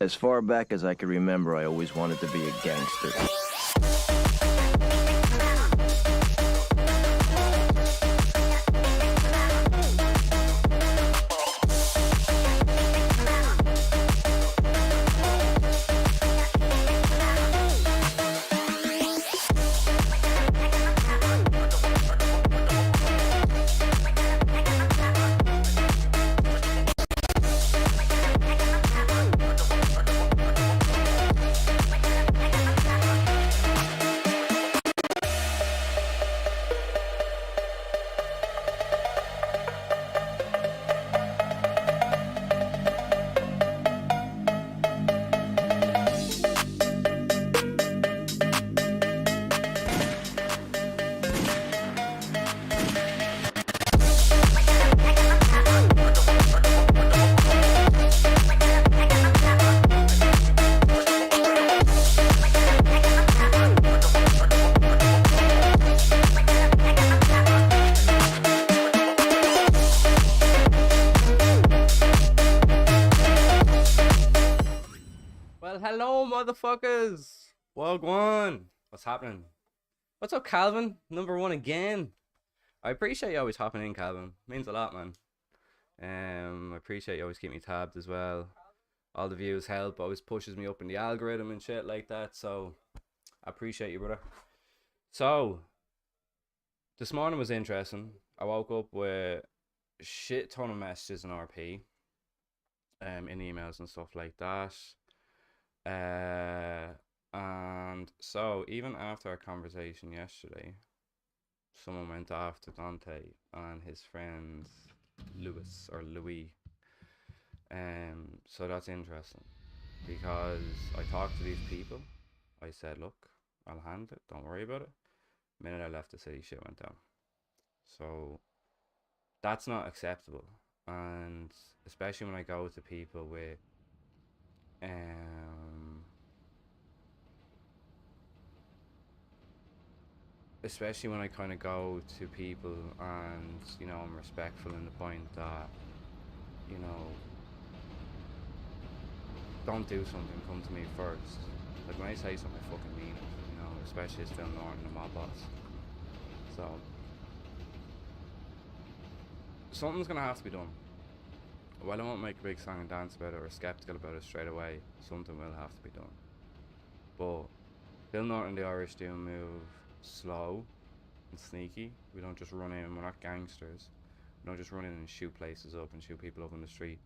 As far back as I can remember, I always wanted to be a gangster. Well, hello, motherfuckers. Wagwan. What's happening? What's up, Calvin? Number one again. I appreciate you always hopping in, Calvin. Means a lot, man. I appreciate you always keep me tabbed as well. All the views help. Always pushes me up in the algorithm and shit like that. So, I appreciate you, brother. So, this morning was interesting. I woke up with a shit ton of messages in RP. In emails and stuff like that. And so even after our conversation yesterday, someone went after Dante and his friend Louis. So that's interesting because I talked to these people. I said, look, I'll handle it, don't worry about it. The minute I left the city, shit went down. So that's not acceptable, and especially when I go to people with especially when I kind of go to people and, you know, I'm respectful in the point that, you know, don't do something, come to me first. Like when I say something, I fucking mean it, you know, especially as Phil Norton and my boss. So, something's gonna have to be done. While I won't make a big song and dance about it or skeptical about it straight away, something will have to be done. But Phil Norton and the Irish do move slow and sneaky. We don't just run in, we're not gangsters. We don't just run in and shoot places up and shoot people up on the street.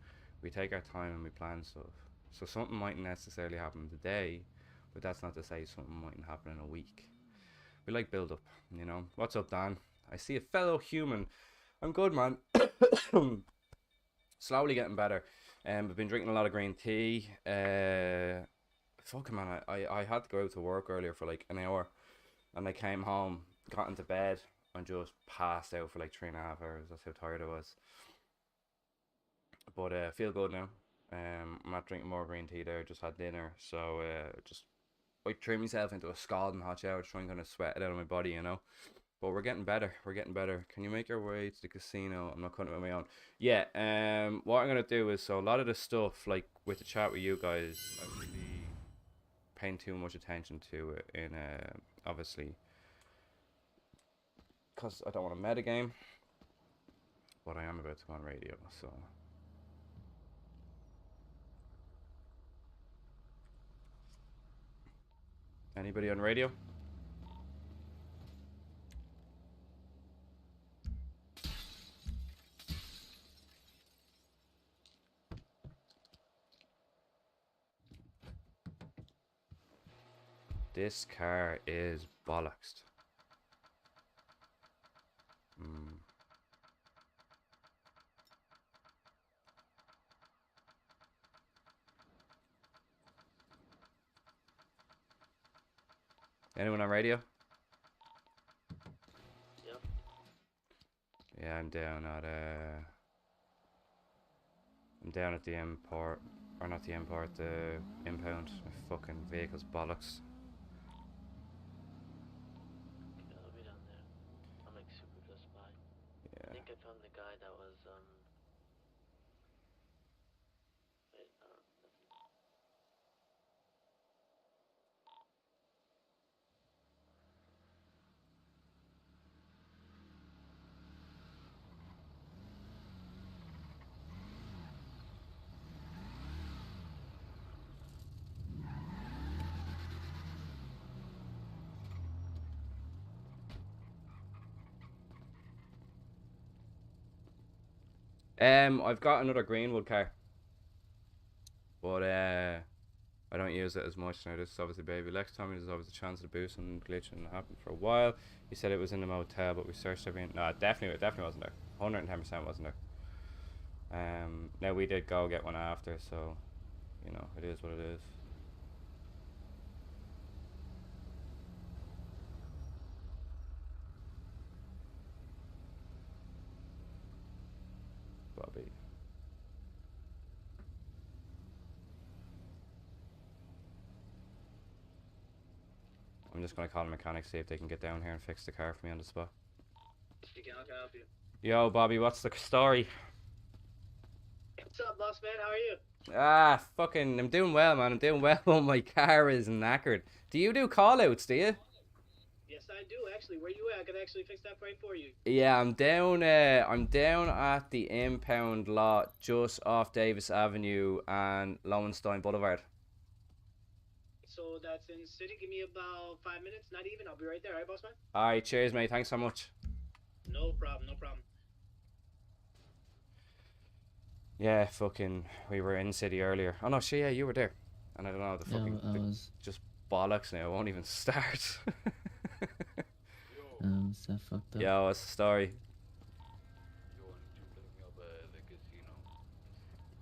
We take our time and we plan stuff. So something mightn't necessarily happen today, but that's not to say something mightn't happen in a week. We like build up, you know. What's up, Dan? I see a fellow human. I'm good, man. Slowly getting better. I've been drinking a lot of green tea. Fucking man, I had to go out to work earlier for like an hour, and I came home, got into bed, and just passed out for like 3.5 hours. That's how tired I was. But I feel good now. I'm not drinking more green tea there. Just had dinner, so just I threw myself into a scalding hot shower, trying to kind of sweat it out of my body, you know. But we're getting better. We're getting better. Can you make your way to the casino? I'm not cutting it with my own. Yeah. What I'm gonna do is, so a lot of the stuff, like with the chat with you guys, I'm really paying too much attention to it in obviously, because I don't want to meta game, but I am about to go on radio, so. Anybody on radio? This car is bollocks. Anyone on radio? Yep. Yeah, I'm down at the import, or not the import, the impound. My fucking vehicle's bollocks. Okay, I'll be down there. I'm like super close by. Yeah. I think I found the guy that was wait, I've got another Greenwood car, but I don't use it as much now. This is obviously baby Lex told me there's always a chance of the boost and glitching happened for a while. He said it was in the motel, but we searched everything. No, it definitely wasn't there. 110% wasn't there. Now we did go get one after, so you know it is what it is. Bobby. I'm just gonna call a mechanic, see if they can get down here and fix the car for me on the spot. You can, how can I help you? Yo, Bobby, what's the story? What's up, boss man? How are you? Fucking, I'm doing well, man. I'm doing well, but my car is knackered. Do you do call-outs, do you? Yes, I do, actually. Where you at? I can actually fix that right for you. Yeah, I'm down at the impound lot just off Davis Avenue and Lowenstein Boulevard. So that's in city. Give me about 5 minutes. Not even. I'll be right there. All right, boss man? Alright, cheers, mate. Thanks so much. No problem. No problem. Yeah, fucking, we were in city earlier. Oh no, shit, yeah, you were there. And I don't know, the Yeah, fucking, I was. just bollocks now, I won't even start. Is that fucked up? Yo, what's the story?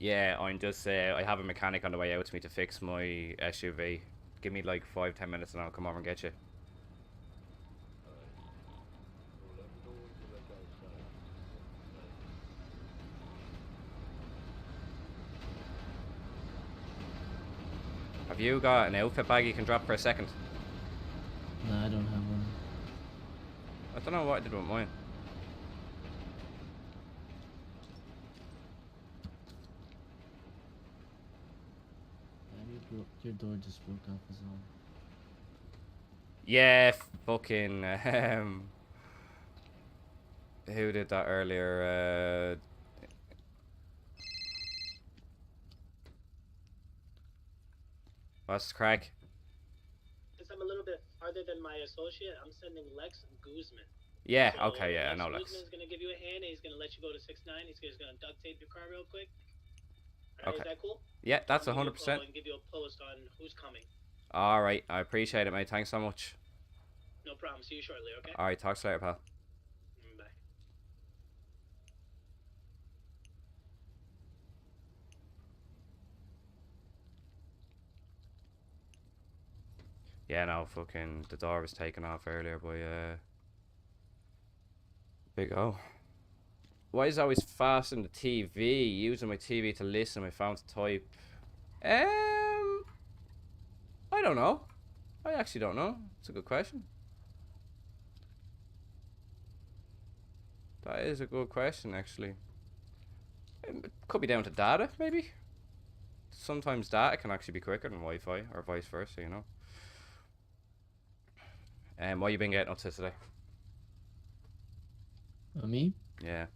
Yeah, I'm just, I have a mechanic on the way out to me to fix my SUV. Give me like 5-10 minutes and I'll come over and get you. Have you got an outfit bag you can drop for a second? No, I don't have one. I don't know what I did with mine. Yeah, your door just broke off as well. Yeah, fucking, who did that earlier? What's the crack? Since I'm a little bit farther than my associate, I'm sending Lex Guzman. Yeah, So okay, yeah, I know Lex. Guzman's gonna give you a hand, and he's gonna let you go to 6-9. He's just gonna duct tape your car real quick. All right, Okay. is that cool? Yeah, that's I'll give you a 100%. call and give you a post on who's coming. Alright, I appreciate it, mate. Thanks so much. No problem. See you shortly, okay? Alright, talk to you later, pal. Bye. Yeah, no, fucking, the door was taken off earlier by, Big O. Why is it always fast in the TV? Using my TV to listen, my phone to type. I don't know. I actually don't know. It's a good question. That is a good question, actually. It could be down to data, maybe. Sometimes data can actually be quicker than Wi-Fi, or vice versa, you know. What you been getting up to today? Me? Yeah.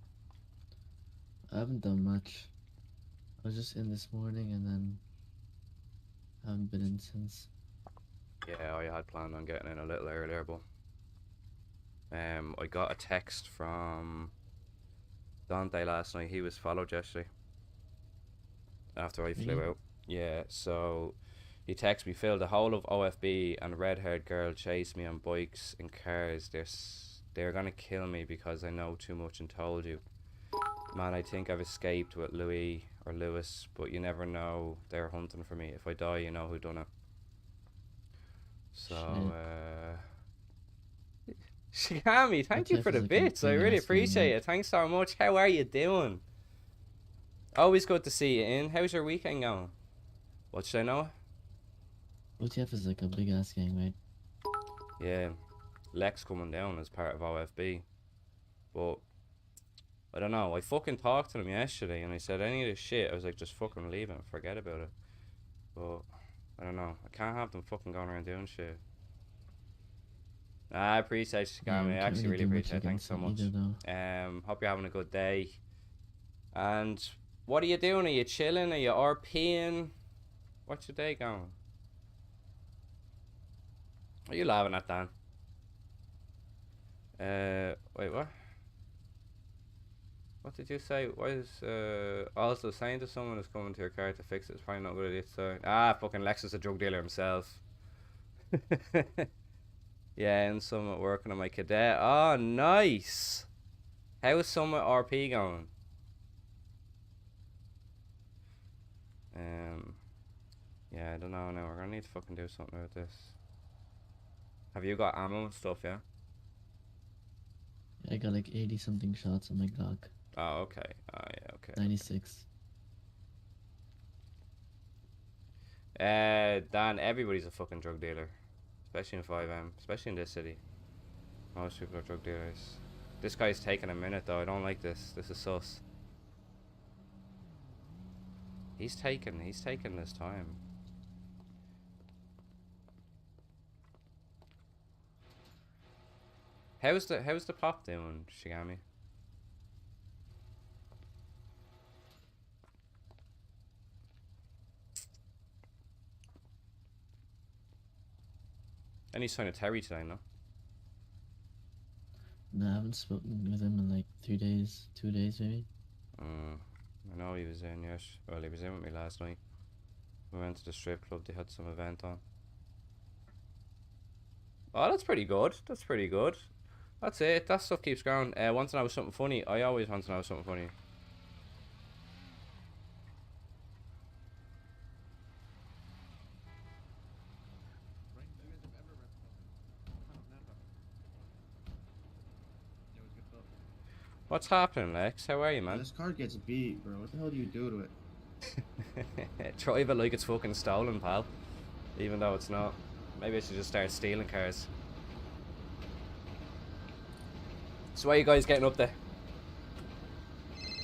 I haven't done much. I was just in this morning and then haven't been in since. Yeah, I had planned on getting in a little earlier, but I got a text from Dante last night. He was followed yesterday after I flew Really? out. Yeah, so he texted me, Phil, the whole of OFB and red-haired girl chased me on bikes and cars. They're gonna kill me because I know too much and told you. Man, I think I've escaped with Louis or Lewis, but you never know. They're hunting for me. If I die, you know who done it. So, Shigami, thank you Jeff for the is like a bits. I big really ass appreciate man. it. Thanks so much. How are you doing? Always good to see you in. How's your weekend going? What should I know? OTF is like a big ass gang, right? Yeah, Lex coming down as part of OFB. But, I don't know. I fucking talked to them yesterday and I said any of this shit. I was like, just fucking leave it and forget about it. But, I don't know. I can't have them fucking going around doing shit. I appreciate you, Yeah, we Shigami. I can't actually really really do much appreciate it. Thanks against so them much. either, though. Hope you're having a good day. And what are you doing? Are you chilling? Are you RPing? What's your day going? Are you laughing at Dan? Wait, what? What did you say? Why is also saying to someone who's coming to your car to fix it is probably not a good idea. So fucking Lex is a drug dealer himself. Yeah, and someone working on my cadet. Oh, nice. How is someone RP going? Yeah, I don't know now. We're gonna need to fucking do something about this. Have you got ammo and stuff? Yeah. I got like 80 something shots on my Glock. Oh, okay. Oh, yeah, okay. 96. Dan, everybody's a fucking drug dealer, especially in 5M, especially in this city. Most people are drug dealers. This guy's taking a minute though. I don't like this. This is sus. He's taking his time. How's the pop doing, Shigami? Any sign of Terry today, no? No, I haven't spoken with him in like 3 days, 2 days maybe. I know he was in, yes. Well, he was in with me last night. We went to the strip club, they had some event on. Oh, that's pretty good. That's pretty good. That's it. That stuff keeps going. Want to know something funny? I always want to know something funny. What's happening, Lex? How are you, man? This car gets beat, bro. What the hell do you do to it? Drive it like it's fucking stolen, pal. Even though it's not. Maybe I should just start stealing cars. So why are you guys getting up there?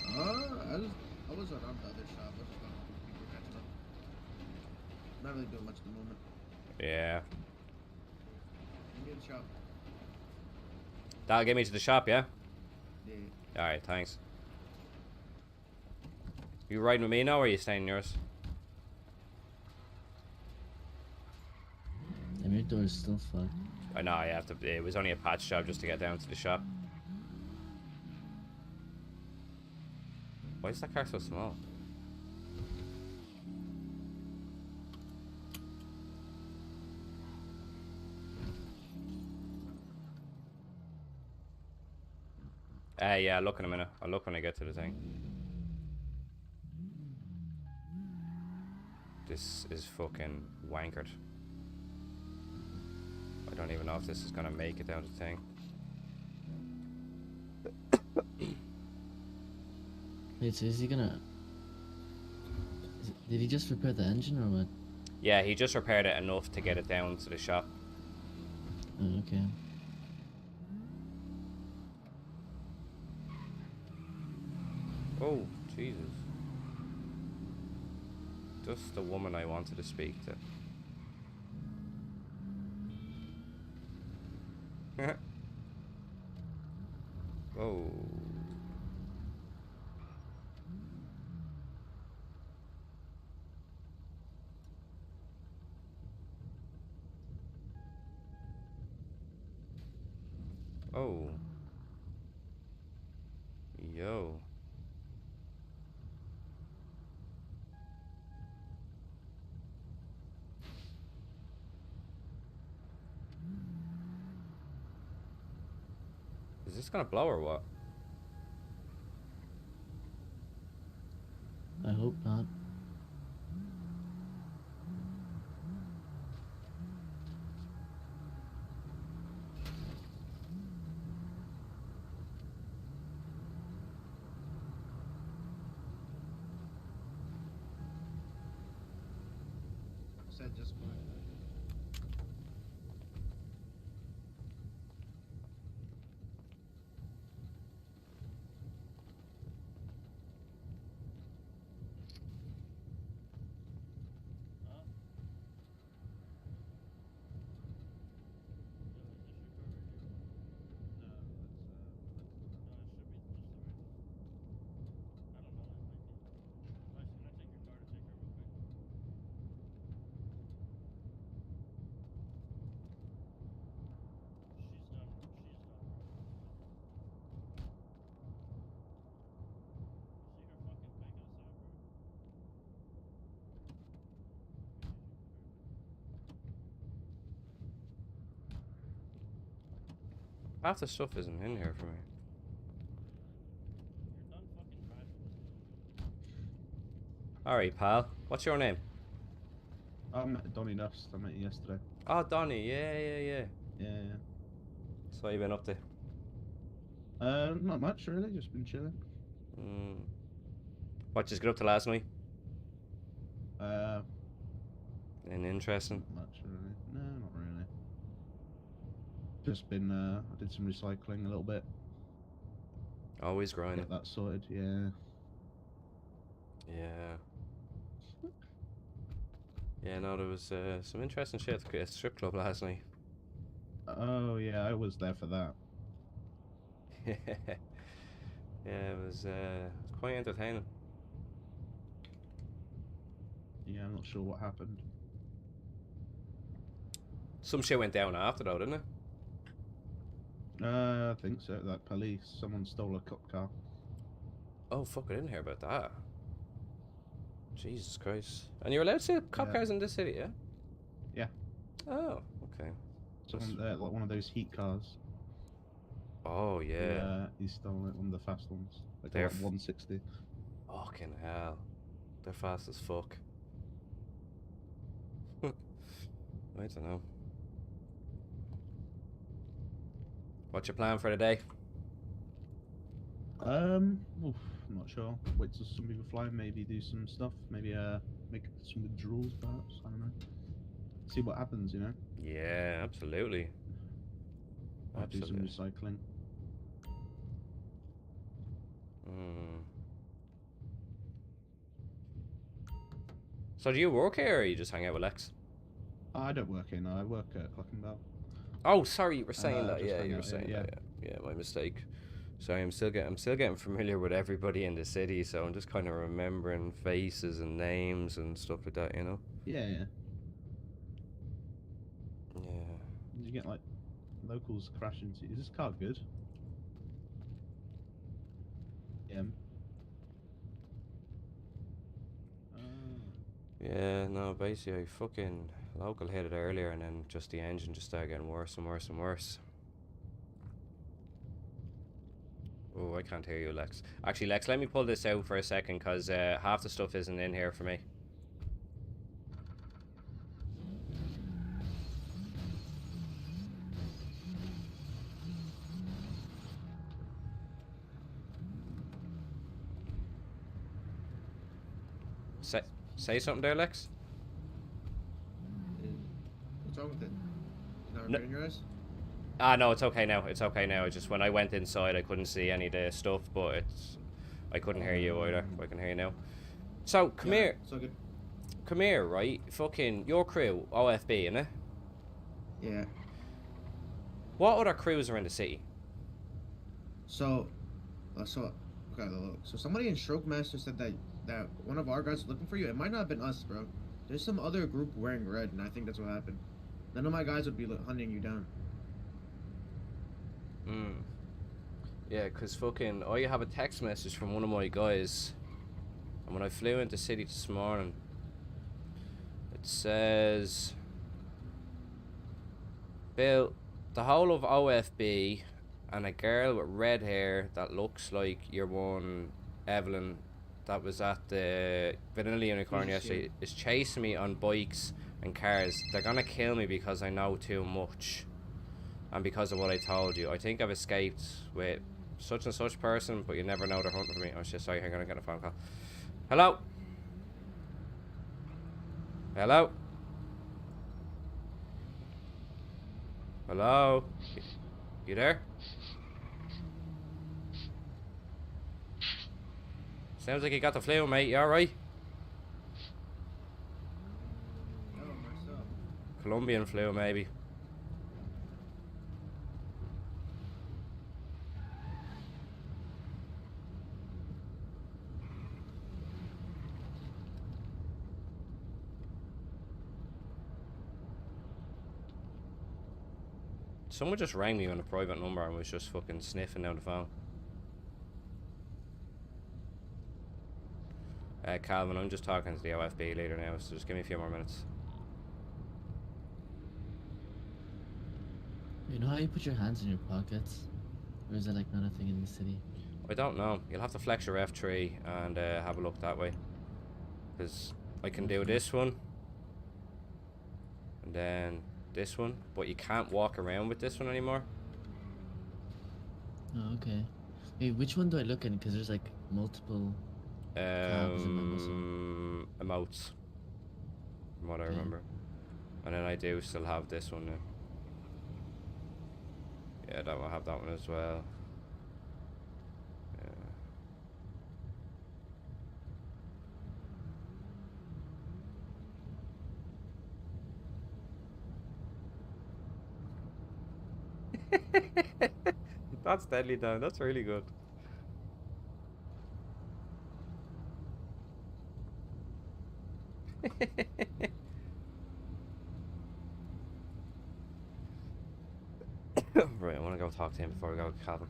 I was around the other shop. I was just going to people catching up. Not really doing much at the moment. Yeah. Give me the shop. That'll get me to the shop, yeah? Yeah. Alright, thanks. You riding with me now or are you staying in yours? And your door's still fucked. I know, I have to. It was only a patch job just to get down to the shop. Why is that car so small? Yeah, I'll look in a minute. I'll look when I get to the thing. This is fucking wankered. I don't even know if this is gonna make it down to the thing. Wait, so is he gonna... Did he just repair the engine or what? Yeah, he just repaired it enough to get it down to the shop. Oh, okay. Oh, Jesus. Just the woman I wanted to speak to. Whoa. Oh. Yo. Is this gonna blow or what? I hope not. Said just fine. Half the stuff isn't in here for me. You're done fucking driving. Alright, pal. What's your name? I met Donnie Nuffs. I met you yesterday. Oh, Donnie. Yeah, yeah, yeah. Yeah. So what you been up to? Not much really. Just been chilling. What you get up to last night? Uh, Anything interesting? Not much really. No, not really. Just been. I did some recycling a little bit. Always grinding. Get that sorted. Yeah. Yeah. Yeah, no, there was some interesting shit at the strip club last night. Oh yeah, I was there for that. Yeah, it was quite entertaining. Yeah, I'm not sure what happened. Some shit went down after though, didn't it? I think so. That police. Someone stole a cop car. Oh fuck, I didn't hear about that. Jesus Christ. And you're allowed to see cop Yeah. cars in this city, yeah? Yeah. Oh, okay. Someone, like one of those heat cars. Oh yeah. He stole it. One of the fast ones. Like They're 160. Fucking hell. They're fast as fuck. I don't know. What's your plan for the day? Oof, I'm not sure. Wait till some people fly. Maybe do some stuff. Maybe make some withdrawals, perhaps. I don't know. See what happens, you know. Yeah, absolutely. Might do some Absolutely. recycling. So do you work here or you just hang out with Lex? I don't work here now. I work at Clockenbell. Oh, sorry, you were saying that. just Yeah, hang you were out here, saying yeah. that. Yeah, my mistake. Sorry, I'm still getting familiar with everybody in the city, so I'm just kind of remembering faces and names and stuff like that, you know. Yeah, yeah. Yeah. You get like locals crashing. Is this car good? Yeah. Yeah, no, basically, I fucking local hit it earlier, and then just the engine just started getting worse and worse and worse. Oh, I can't hear you, Lex. Actually, Lex, let me pull this out for a second, because half the stuff isn't in here for me. Say something there, Lex? What's wrong with it? Not No. repairing your eyes? Ah, no, it's okay now. It's okay now. Just when I went inside, I couldn't see any of the stuff, but I couldn't hear you either. I can hear you now. So, come here. So good. Come here, right? Fucking, your crew, OFB, innit? Yeah. What other crews are in the city? So, okay, look. So somebody in Stroke Master said that one of our guys is looking for you. It might not have been us, bro. There's some other group wearing red, and I think that's what happened. None of my guys would be hunting you down. Yeah, because fucking, I have a text message from one of my guys. And when I flew into city this morning, it says, Bill, the whole of OFB and a girl with red hair that looks like your one, Evelyn, that was at the Vanilla Unicorn yesterday, is chasing me on bikes and cars. They're gonna kill me because I know too much. And because of what I told you. I think I've escaped with such and such person, but you never know they're hunting for me. Oh shit, sorry, hang on, I'm getting a phone call. Hello? Hello? Hello? You there? Sounds like you got the flu, mate. You alright? Oh, myself. Colombian flu, maybe. Someone just rang me on a private number and was just fucking sniffing down the phone. Calvin, I'm just talking to the OFB leader now, so just give me a few more minutes. You know how you put your hands in your pockets? Or is that like not a thing in the city? I don't know. You'll have to flex your F3 and have a look that way. Because I can do Okay. this one. And then this one. But you can't walk around with this one anymore. Oh, okay. Hey, which one do I look in? Because there's like multiple tabs in my muscle. Emotes. From what I Okay. remember. And then I do still have this one now. Yeah, that will have that one as well. Yeah. That's deadly, Dan. That's really good. Right, I want to go talk to him before we go to Calvin.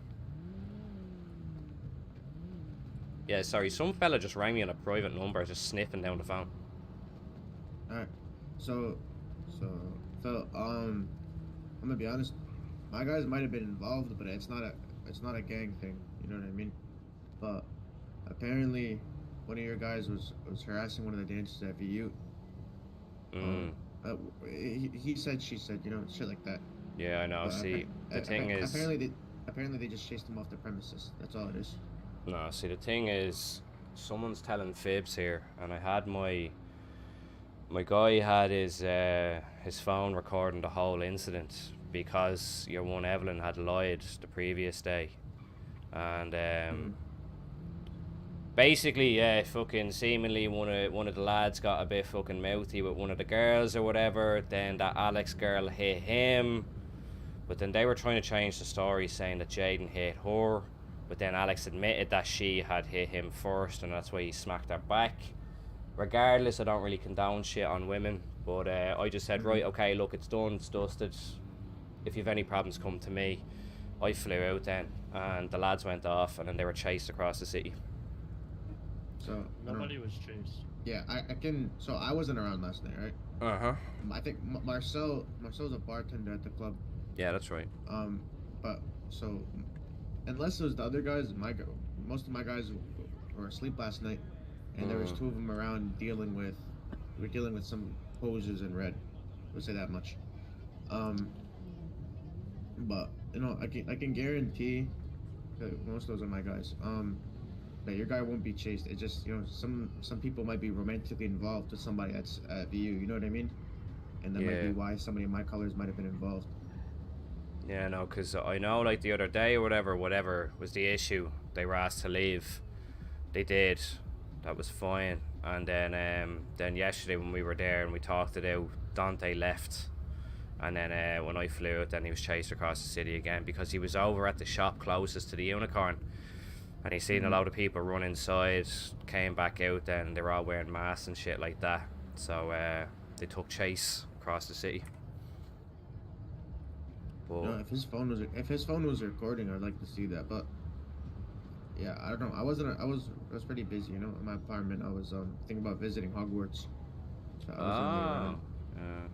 Yeah, sorry, some fella just rang me on a private number, just sniffing down the phone. Alright. So, Phil, I'm gonna be honest. My guys might have been involved, but it's not a gang thing. You know what I mean? But apparently, one of your guys was harassing one of the dancers at VU. He said, she said, you know, shit like that. Yeah, I know. But See, the thing is... apparently they just chased him off the premises. That's all it is. No, see, the thing is, someone's telling fibs here, and I had my guy had his phone recording the whole incident because your one Evelyn had lied the previous day, and basically, yeah, fucking seemingly one of the lads got a bit fucking mouthy with one of the girls or whatever. Then that Alex girl hit him, but then they were trying to change the story, saying that Jaden hit her. But then Alex admitted that she had hit him first, and that's why he smacked her back. Regardless, I don't really condone shit on women, but I just said, right, okay, look, it's done, it's dusted. If you've any problems, come to me. I flew out then, and the lads went off, and then they were chased across the city. So Nobody was chased. Yeah, I can. So I wasn't around last night, right? I think Marcel's a bartender at the club. Yeah, that's right. But so unless it was the other guys, most of my guys were asleep last night, and there was two of them around dealing with some posers in red. We'll say that much. But you know, I can guarantee that most of those are my guys. That your guy won't be chased. It just, you know, some people might be romantically involved with somebody that's at VU. You know what I mean? And that might be why somebody in my colors might have been involved. Yeah, no, because I know, like, the other day or whatever was the issue. They were asked to leave. They did. That was fine. And then yesterday when we were there and we talked it out, Dante left. And then when I flew out, then he was chased across the city again because he was over at the shop closest to the Unicorn. And he seen a lot of people run inside, came back out, then they were all wearing masks and shit like that. So they took chase across the city. But No, if his phone was recording, I'd like to see that. But yeah, I don't know. I was pretty busy, you know, in my apartment. I was thinking about visiting Hogwarts. So I wasn't really around.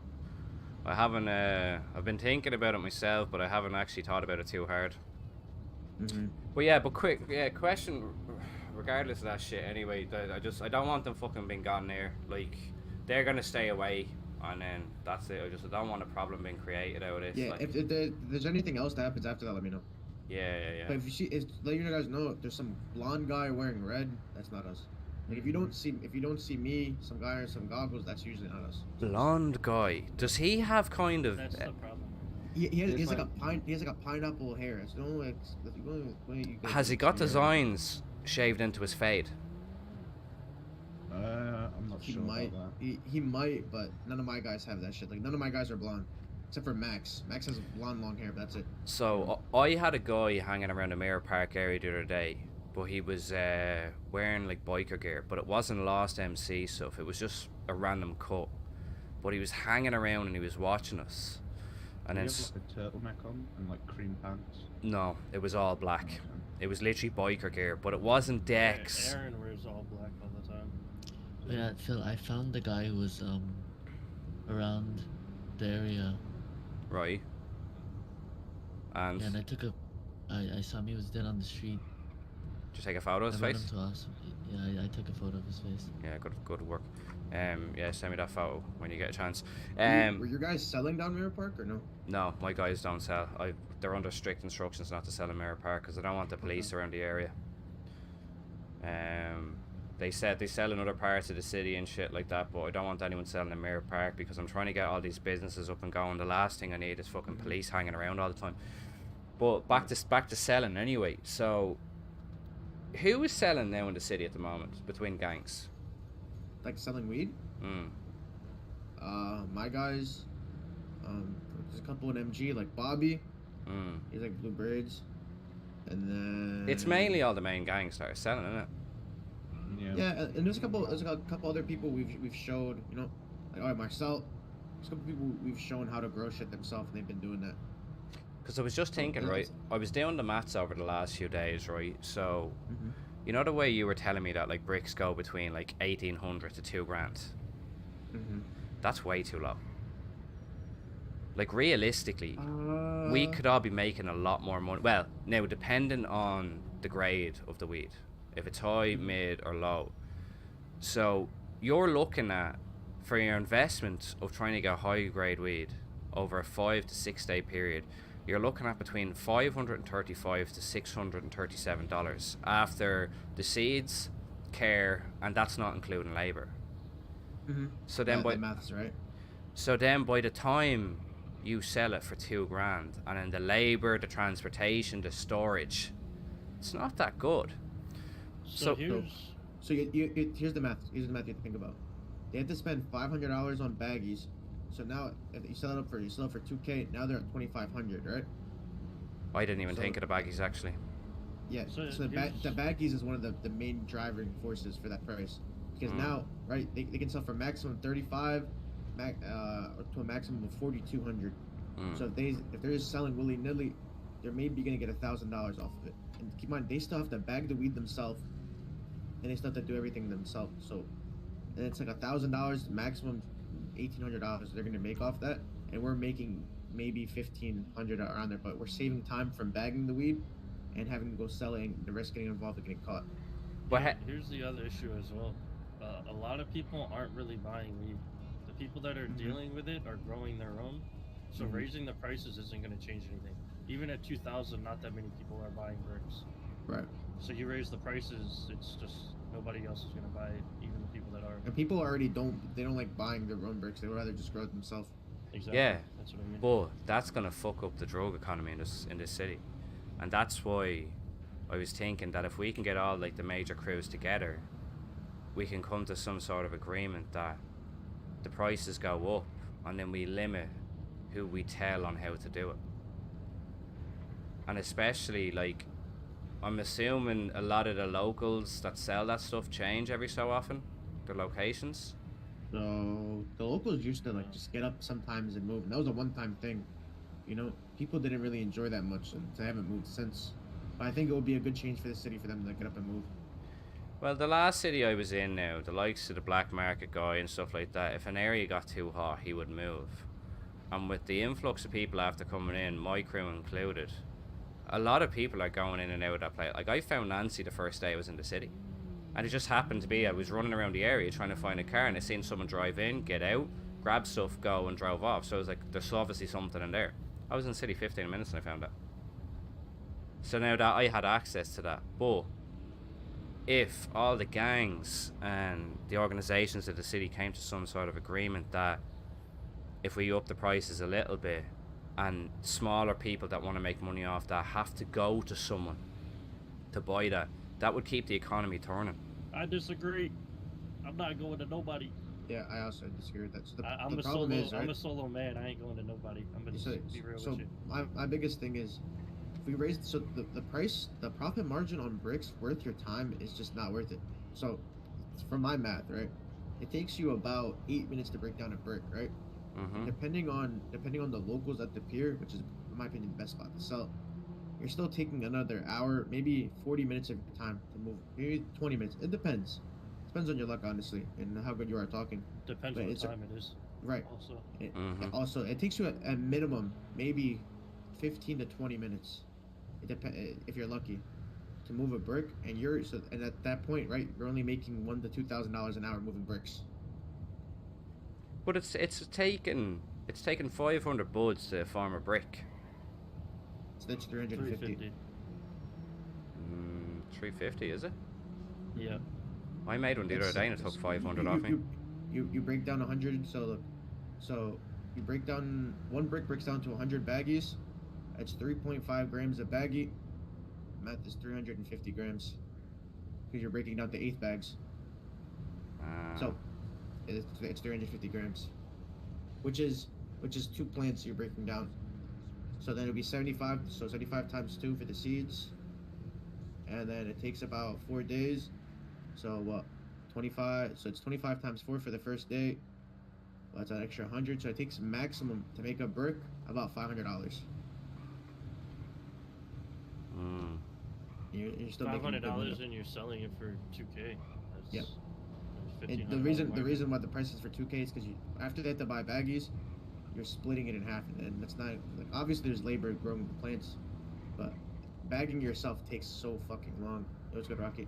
I haven't. I've been thinking about it myself, but I haven't actually thought about it too hard. But yeah, question. Regardless of that shit, anyway, I don't want them fucking being gone there. Like, they're gonna stay away, and then that's it. I don't want a problem being created out of this. Yeah, like, if there's anything else that happens after that, let me know. Yeah. But let you guys know, if there's some blonde guy wearing red, that's not us. Like, if you don't see me, some guy or some goggles, that's usually not us. blonde guy. Does he have kind of? That's the problem. He has like a pineapple hair. It's the only way you can Has he got see it. designs shaved into his fade? I'm not He sure might. about that. He might, but none of my guys have that shit. Like, none of my guys are blonde, except for Max. Max has blonde, long hair, but that's it. So I had a guy hanging around the Mirror Park area the other day, but he was wearing like biker gear, but it wasn't Lost MC stuff. It was just a random cut. But he was hanging around and he was watching us. And Did then he have like a turtleneck on and like cream pants? no, it was all black. Okay. It was literally biker gear, but it wasn't Dex. Aaron wears all black all the time. Yeah, Phil, I found the guy who was around the area. Right. And Yeah, and I took a, I saw him. He was dead on the street. did you take a photo of I his brought face? him to hospital. Yeah, I took a photo of his face. Yeah, good work. Yeah, send me that photo when you get a chance. Were your guys selling down Mirror Park or no? No, my guys don't sell. They're under strict instructions not to sell in Mirror Park because I don't want the police around the area. They said they sell in other parts of the city and shit like that, but I don't want anyone selling in Mirror Park because I'm trying to get all these businesses up and going. The last thing I need is fucking police hanging around all the time. But back to selling anyway. So, who is selling now in the city at the moment between gangs? Like selling weed? My guys. There's a couple in MG like Bobby. He's like Blue Braids. And then It's mainly all the main gangs that are selling, isn't it? Yeah, and there's a couple other people we've showed, you know, like Marcel. There's a couple people we've shown how to grow shit themselves, and they've been doing that. Because I was just thinking, right, I was doing the maths over the last few days, right, so you know the way you were telling me that like bricks go between like 1,800 to 2 grand? That's way too low. Like realistically, we could all be making a lot more money. Well, now depending on the grade of the weed, if it's high, mid, or low. So you're looking at, for your investment of trying to get high grade weed over a 5 to 6 day period, you're looking at between $535 to $637 after the seeds, care, and that's not including labor. So then the math's right. So then by the time you sell it for 2 grand, and then the labor, the transportation, the storage, it's not that good. So here's So here's the math. Here's the math you have to think about. They had to spend $500 on baggies. So now if you sell it for $2K. Now they're at $2,500, right? I didn't even think of the baggies actually. Yeah. So So, the baggies is one of the main driving forces for that price. Because now, right, they can sell for maximum 35, or to a maximum of 4,200. So if they're just selling willy nilly, they're maybe gonna get $1,000 off of it. And keep in mind, they still have to bag the weed themselves, and they still have to do everything themselves. So, and it's like $1,000 maximum, $1,800 they're gonna make off that, and we're making maybe 1,500 around there. But we're saving time from bagging the weed and having to go sell it, and the risk getting involved and getting caught. But here's the other issue as well. A lot of people aren't really buying weed. The people that are dealing with it are growing their own. So raising the prices isn't going to change anything. Even at 2,000, not that many people are buying bricks. Right. So you raise the prices, it's just nobody else is going to buy it, even the people that are. And people already don't like buying their own bricks. They would rather just grow it themselves. Exactly. yeah, That's what I mean. but that's gonna fuck up the drug economy in this city, and that's why I was thinking that if we can get all like the major crews together, we can come to some sort of agreement that the prices go up, and then we limit who we tell on how to do it. And especially like, I'm assuming a lot of the locals that sell that stuff change every so often, their locations. So the locals used to like just get up sometimes and move. And that was a one-time thing. You know, people didn't really enjoy that much, and they haven't moved since. But I think it would be a good change for the city for them to get up and move. Well, the last city I was in now, the likes of the black market guy and stuff like that, if an area got too hot, he would move. And with the influx of people after coming in, my crew included, a lot of people are going in and out of that place. Like, I found Nancy the first day I was in the city. And it just happened to be, I was running around the area trying to find a car, and I seen someone drive in, get out, grab stuff, go, and drove off. So I was like, there's obviously something in there. I was in the city 15 minutes and I found that. So now that I had access to that, but if all the gangs and the organisations of the city came to some sort of agreement that if we up the prices a little bit, and smaller people that want to make money off that have to go to someone to buy that, that would keep the economy turning. I disagree. I'm not going to nobody. Yeah, I also disagree with that. So I'm the a problem solo. is, right? I'm a solo man. I ain't going to nobody. I'm gonna be real So with you. my biggest thing is, if we raise the price, the profit margin on bricks worth your time is just not worth it. So, from my math, right, it takes you about 8 minutes to break down a brick, right? Depending on the locals at the pier, which is in my opinion the best spot to sell, you're still taking another hour, maybe 40 minutes of your time to move, maybe 20 minutes. It depends. Depends on your luck, honestly, and how good you are talking. Depends But on what it's time it is. Right. Also. Also, it takes you a minimum maybe 15 to 20 minutes. It depends if you're lucky to move a brick, and and at that point, right, you're only making $1,000 to $2,000 an hour moving bricks. But it's taken 500 buds to form a brick. So that's 350. 350. 350 is it? Yeah. I made one the other day and it took 500 off me. You break down 100. So look, so you break down one brick breaks down to 100 baggies. That's 3.5 grams a baggie. Math is 350 grams because you're breaking down to eighth bags. So it's 350 grams, which is 2 plants you're breaking down. So then it'll be 75. So 75 times 2 for the seeds, and then it takes about 4 days. So what? 25. So it's 25 times 4 for the first day. Well, that's an extra 100. So it takes maximum to make a brick about $500. You're still making good money. $500 and you're selling it for $2K. Yep. That's And the reason why the price is for 2K is because after they have to buy baggies, you're splitting it in half, and that's not like, obviously there's labor growing the plants, but bagging yourself takes so fucking long. It was good, Rocky.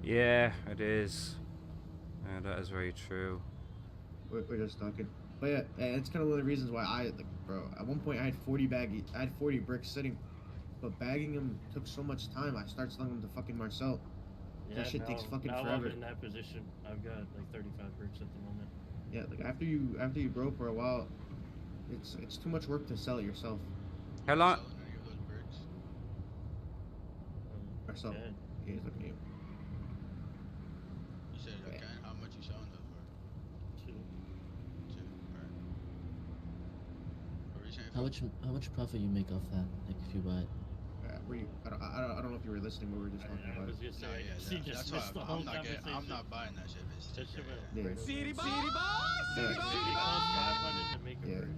Yeah, it is. Yeah, that is very true. We're just talking, but yeah, it's kind of one of the reasons why bro. At one point I had 40 bricks sitting, but bagging them took so much time. I started selling them to fucking Marcel. Yeah, That shit takes fucking now forever. I'm in that position. I've got like 35 bricks at the moment. Yeah, like after you grow for a while, it's too much work to sell it yourself. How long? Selling any of those bricks? Marcel, Okay. yeah, he's looking at you. You said I can. How much you selling those for? 2. 2. Alright. What were you saying? How much profit you make off that? Like if you buy it? I don't know if you were listening, but we were just talking I about was it. gonna No, say, yeah, he just missed the whole I'm conversation. not buying that shit. It's That shit went Yeah. right over. City boy, Yeah. It costs 500 to make a Yeah. brick.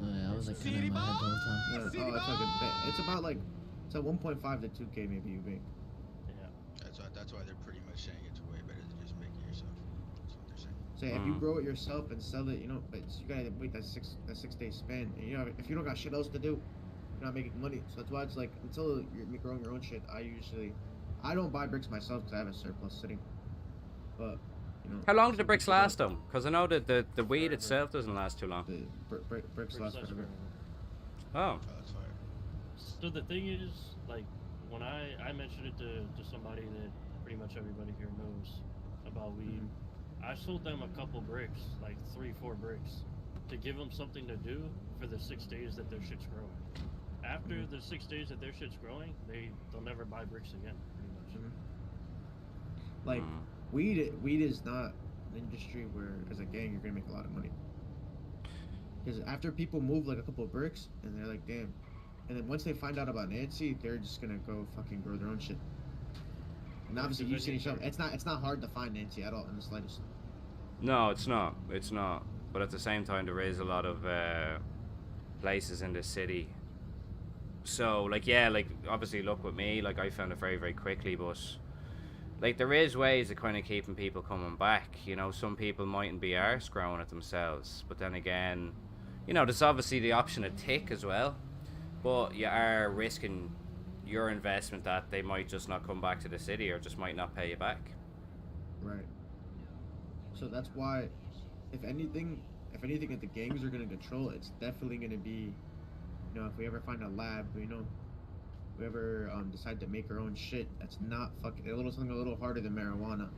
Oh yeah, I was like kind of in my head the whole time. Yeah, it's like it's about like it's a 1.5 to 2K maybe you make. Yeah. That's why they're pretty much saying it's way better than just making it yourself. That's what they're saying. So if you grow it yourself and sell it, but you gotta wait that 6 day span. And if you don't got shit else to do, you're not making money. So that's why it's like until you're growing your own shit, I don't buy bricks myself because I have a surplus sitting. But How long do the bricks last though? Because I know that the weed itself doesn't last too long. the bricks last forever. Oh. Oh, that's fire. So the thing is, like, when I mentioned it to somebody that pretty much everybody here knows about weed, I sold them a couple bricks, like 3-4 bricks, to give them something to do for the 6 days that their shit's growing. After the 6 days that their shit's growing, they'll never buy bricks again, pretty much. Like weed is not an industry where as a gang you're gonna make a lot of money. Because after people move like a couple of bricks and they're like, damn, and then once they find out about Nancy, they're just gonna go fucking grow their own shit. And obviously you've seen each other. It's not hard to find Nancy at all in the slightest. No, it's not. It's not. But at the same time, there is a lot of places in the city. So, like, yeah, like, obviously, look with me, like, I found it very, very quickly, but, like, there is ways of kind of keeping people coming back. Some people mightn't be arse growing it themselves, but then again, there's obviously the option of tick as well, but you are risking your investment that they might just not come back to the city or just might not pay you back. Right. So that's why, if anything that the gangs are gonna control, it's definitely gonna be, if we ever find a lab, we ever decide to make our own shit, that's not something a little harder than marijuana,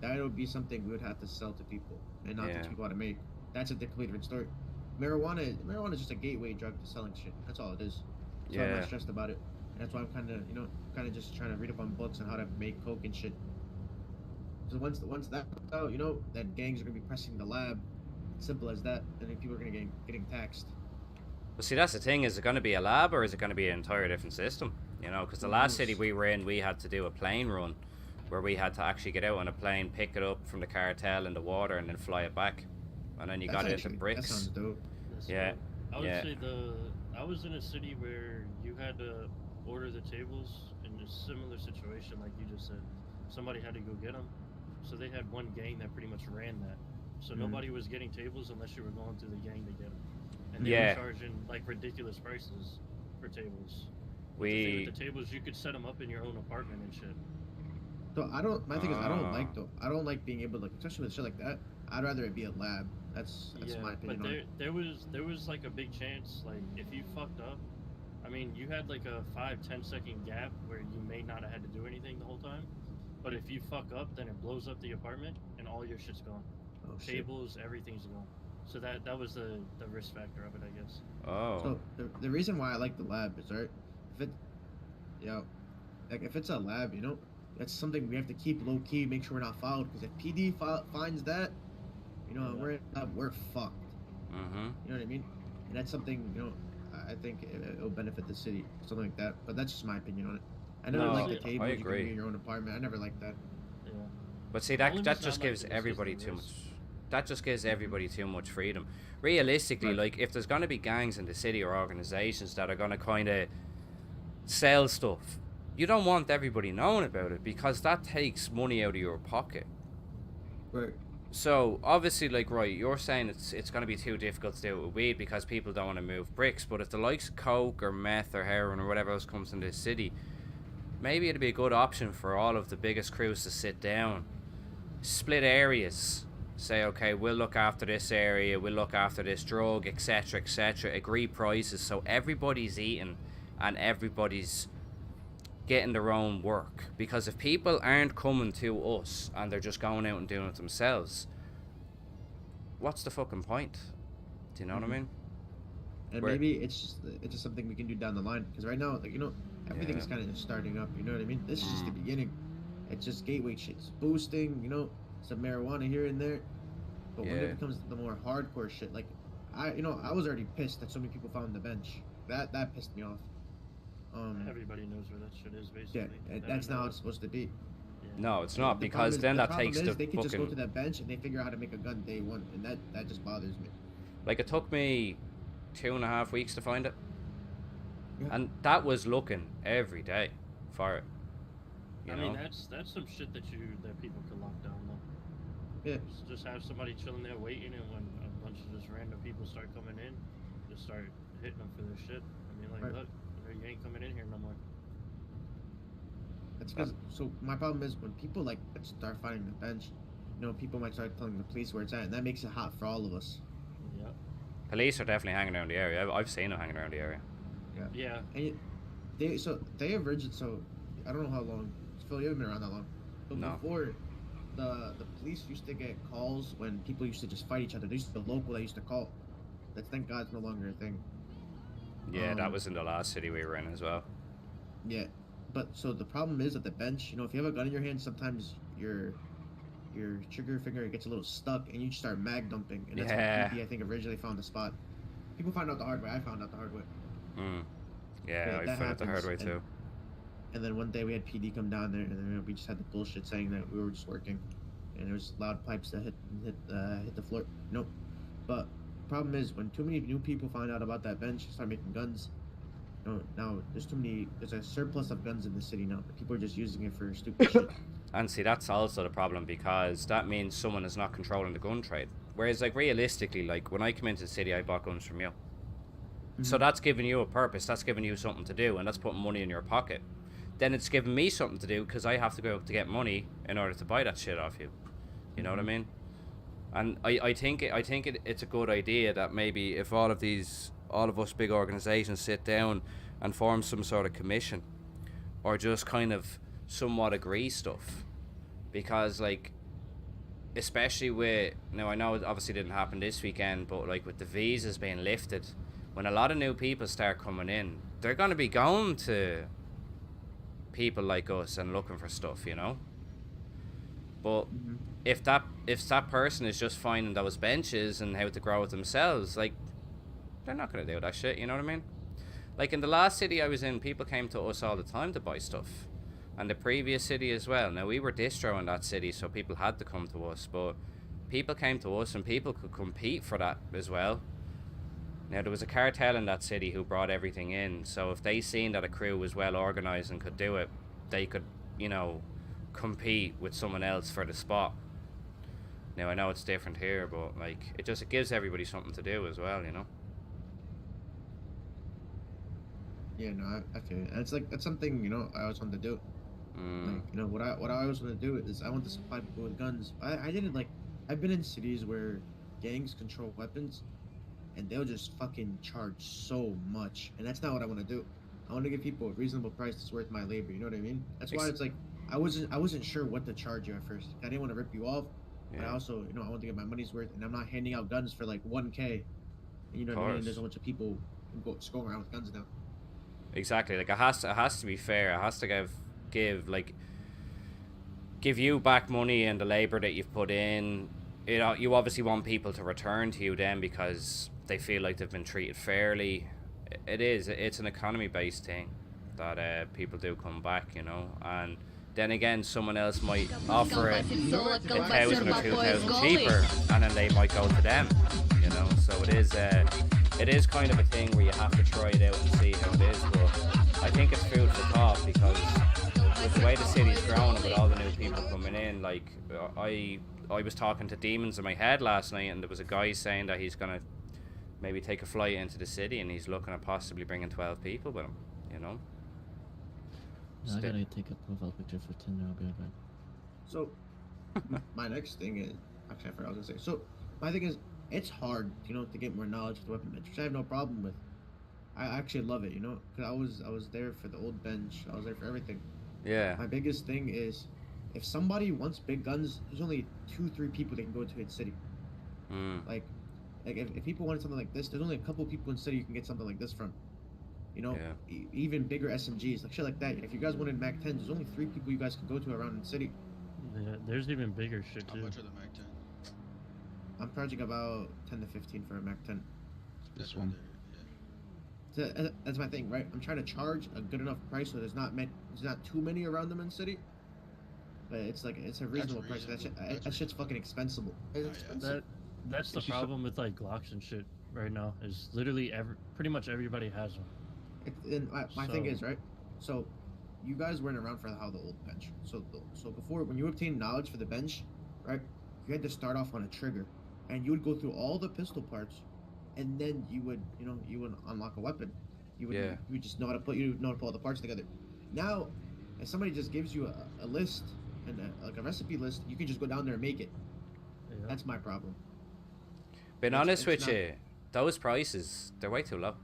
that would be something we would have to sell to people and not teach people how to make. That's a completely different story. Marijuana is just a gateway drug to selling shit. That's all it is. So I'm not stressed about it. And that's why I'm kind of just trying to read up on books on how to make coke and shit. So once that's out, that gangs are gonna be pressing the lab. Simple as that, and then people are gonna getting taxed. Well, see, that's the thing. Is it going to be a lab or is it going to be an entire different system? Because the last city we were in, we had to do a plane run where we had to actually get out on a plane, pick it up from the cartel in the water, and then fly it back. And then you got it into bricks. That sounds dope. Yeah. I would say I was in a city where you had to order the tables in a similar situation like you just said. Somebody had to go get them. So they had one gang that pretty much ran that. So nobody was getting tables unless you were going through the gang to get them. and they Yeah. were charging like ridiculous prices for tables. The thing We with the tables, you could set them up in your own apartment and shit. So my thing is I Ah. don't like being able to, like, especially with shit like that. I'd rather it be a lab. That's Yeah, my but opinion on it. there was like a big chance, like if you fucked up, I mean, you had like a 5-10 second gap where you may not have had to do anything the whole time, but if you fuck up, then it blows up the apartment and all your shit's gone. Oh shit. Tables, everything's gone. So that was the risk factor of it, I guess. oh So the reason why I like the lab is, right, if it, like if it's a lab, that's something we have to keep low key, make sure we're not fouled. Because if PD finds that, and we're fucked. mm-hmm. You know what I mean? And that's something, I think it'll benefit the city, something like that. But that's just my opinion on it. I never No, liked the I tables you can agree. be in your own apartment. I never liked that. Yeah. But see, The only that reason I just liked gives it was 'cause everybody of the too much. risk. That just gives everybody too much freedom. Realistically, Right. like if there's gonna be gangs in the city or organizations that are gonna kind of sell stuff, you don't want everybody knowing about it because that takes money out of your pocket. Right. So obviously, like, right, you're saying it's going to be too difficult to do it with weed because people don't want to move bricks. But if the likes of coke or meth or heroin or whatever else comes in this city, maybe it'd be a good option for all of the biggest crews to sit down, split areas, say, okay, we'll look after this area, we'll look after this drug, etc., etc. Agree prices so everybody's eating and everybody's getting their own work. Because if people aren't coming to us and they're just going out and doing it themselves, what's the fucking point? Do you know what I mean? And Where- maybe it's just something we can do down the line. Because right now, like, everything is Yeah. kind of just starting up. You know what I mean? This is just the Mm. beginning. It's just gateway shit. It's boosting. Some marijuana here and there. But when Yeah. it becomes the more hardcore shit, like I was already pissed that so many people found the bench. That pissed me off. Everybody knows where that shit is, Yeah, basically. and They that's know not how it. it's supposed to be. Yeah. No, it's not, The because problem then is, that the problem takes is the they can just go to fucking... that bench and they figure out how to make a gun day one, and that just bothers me. Like, it took me 2.5 weeks to find it. Yeah. And that was looking every day for it. You I know? mean, that's some shit that people could lock down though. Yeah. Just have somebody chilling there waiting, and when a bunch of just random people start coming in, just start hitting them for their shit. I mean, like, Right. look, you ain't coming in here no more. That's because so my problem is when people like start finding the bench, people might start telling the police where it's at, and that makes it hot for all of us. Yeah. Police are definitely hanging around the area. I've seen them hanging around the area. Yeah. And they originally, so I don't know how long. Phil, you haven't been around that long. But No. before, the police used to get calls when people used to just fight each other. There used to be a local that used to call. That, thank God, it's no longer a thing. Yeah, that Um, was in the last city we were in as well. Yeah, but so the problem is at the bench. If you have a gun in your hand, sometimes your trigger finger gets a little stuck, and you just start mag dumping. And that's Yeah. how PD, I think, originally found the spot. People found out the hard way. I found out the hard way. Mm. Yeah, Yeah, I that found it the hard way happens, too. And then one day we had PD come down there, and then we just had the bullshit saying that we were just working, and there was loud pipes that hit the floor. Nope. But problem is when too many new people find out about that bench, start making guns. Now there's too many. There's a surplus of guns in the city now. People are just using it for stupid shit. And see, that's also the problem, because that means someone is not controlling the gun trade. Whereas, like, realistically, like, when I came into the city, I bought guns from you. So Mhm. that's giving you a purpose, that's giving you something to do, and that's putting money in your pocket. Then it's giving me something to do, because I have to go out to get money in order to buy that shit off you. You know what I mean? And I think it's a good idea that maybe if all of us big organizations sit down and form some sort of commission, or just kind of somewhat agree stuff, because, like, especially with, now I know it obviously didn't happen this weekend, but like with the visas being lifted, when a lot of new people start coming in, they're going to be going to people like us and looking for stuff, but Mhm. if that person is just finding those benches and how to grow it themselves, like, they're not going to do that shit, you know what I mean? Like, in the last city I was in, people came to us all the time to buy stuff. And the previous city as well. Now, we were distro in that city, so people had to come to us, but people came to us and people could compete for that as well. Now, there was a cartel in that city who brought everything in, so if they seen that a crew was well organized and could do it, they could, compete with someone else for the spot. Now, I know it's different here, but, like, it gives everybody something to do as well, Yeah, no, I feel it. And it's like that's something I always wanted to do. Mm. Like what I always want to do is I want to supply people with guns. I didn't like. I've been in cities where gangs control weapons, and they'll just fucking charge so much, and that's not what I want to do. I want to give people a reasonable price that's worth my labor. You know what I mean? That's why it's like I wasn't sure what to charge you at first. I didn't want to rip you off, but I Yeah. also I want to get my money's worth, and I'm not handing out guns for like 1K. You know Of what I mean? And there's course. a bunch of people just going around with guns now. Exactly. Like it has to be fair. It has to give you back money and the labor that you've put in. You obviously want people to return to you then because they feel like they've been treated fairly. It's an economy based thing that people do come back, and then again someone else might offer it 1,000 or 2,000 cheaper, and then they might go to them, so it is kind of a thing where you have to try it out and see how it is, but I think it's food for thought because with the way the city's growing and with all the new people coming in, like I was talking to demons in my head last night, and there was a guy saying that he's gonna maybe take a flight into the city, and he's looking at possibly bringing 12 people with him. No, I gotta take a profile picture for Tinder. I'll be right back. So my next thing is actually I forgot what I was gonna say. So my thing is it's hard, to get more knowledge of the weapon bench, which I have no problem with. I actually love it, because I was there for the old bench. I was there for everything. Yeah. My biggest thing is if somebody wants big guns, there's only 2-3 people they can go to in city. Mm. Like if people wanted something like this, there's only a couple people in city you can get something like this from. Yeah. Even bigger SMGs, like shit like that. If you guys wanted Mac 10s, there's only 3 people you guys can go to around in the city. Yeah, there's even bigger shit How too. much are the Mac 10? I'm charging about 10 to 15 for a Mac 10. This That's what one. they're- yeah. So that's my thing, right? I'm trying to charge a good enough price so there's not too many around them in city. But it's a reasonable price. reasonable. That shit's fucking expensive. It's yeah. expensive. That's the It's just problem with like Glocks and shit right now. Is literally pretty much everybody has one. And my thing So- is, right? So you guys weren't around for how the old bench. So before, when you obtained knowledge for the bench, right? You had to start off on a trigger, and you would go through all the pistol parts, and then you would unlock a weapon. You would just know how to put all the parts together. Now, if somebody just gives you a list and a recipe list, you can just go down there and make it. Yeah. That's my problem. Being It's- honest it's with not- you, those prices, they're way too low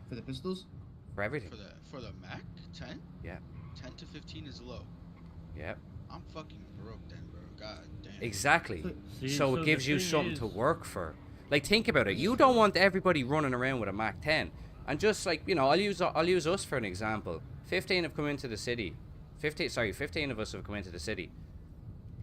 For the pistols, for everything. For the Mac 10? Yeah. 10 to 15 is low. Yeah. I'm fucking broke then, bro. God damn. Exactly. See, So the it gives you thing something to is- work for. Like, think about it. You don't want everybody running around with a Mac 10. And just like, I'll use us for an example. 15 have come into the city. 15 of us have come into the city.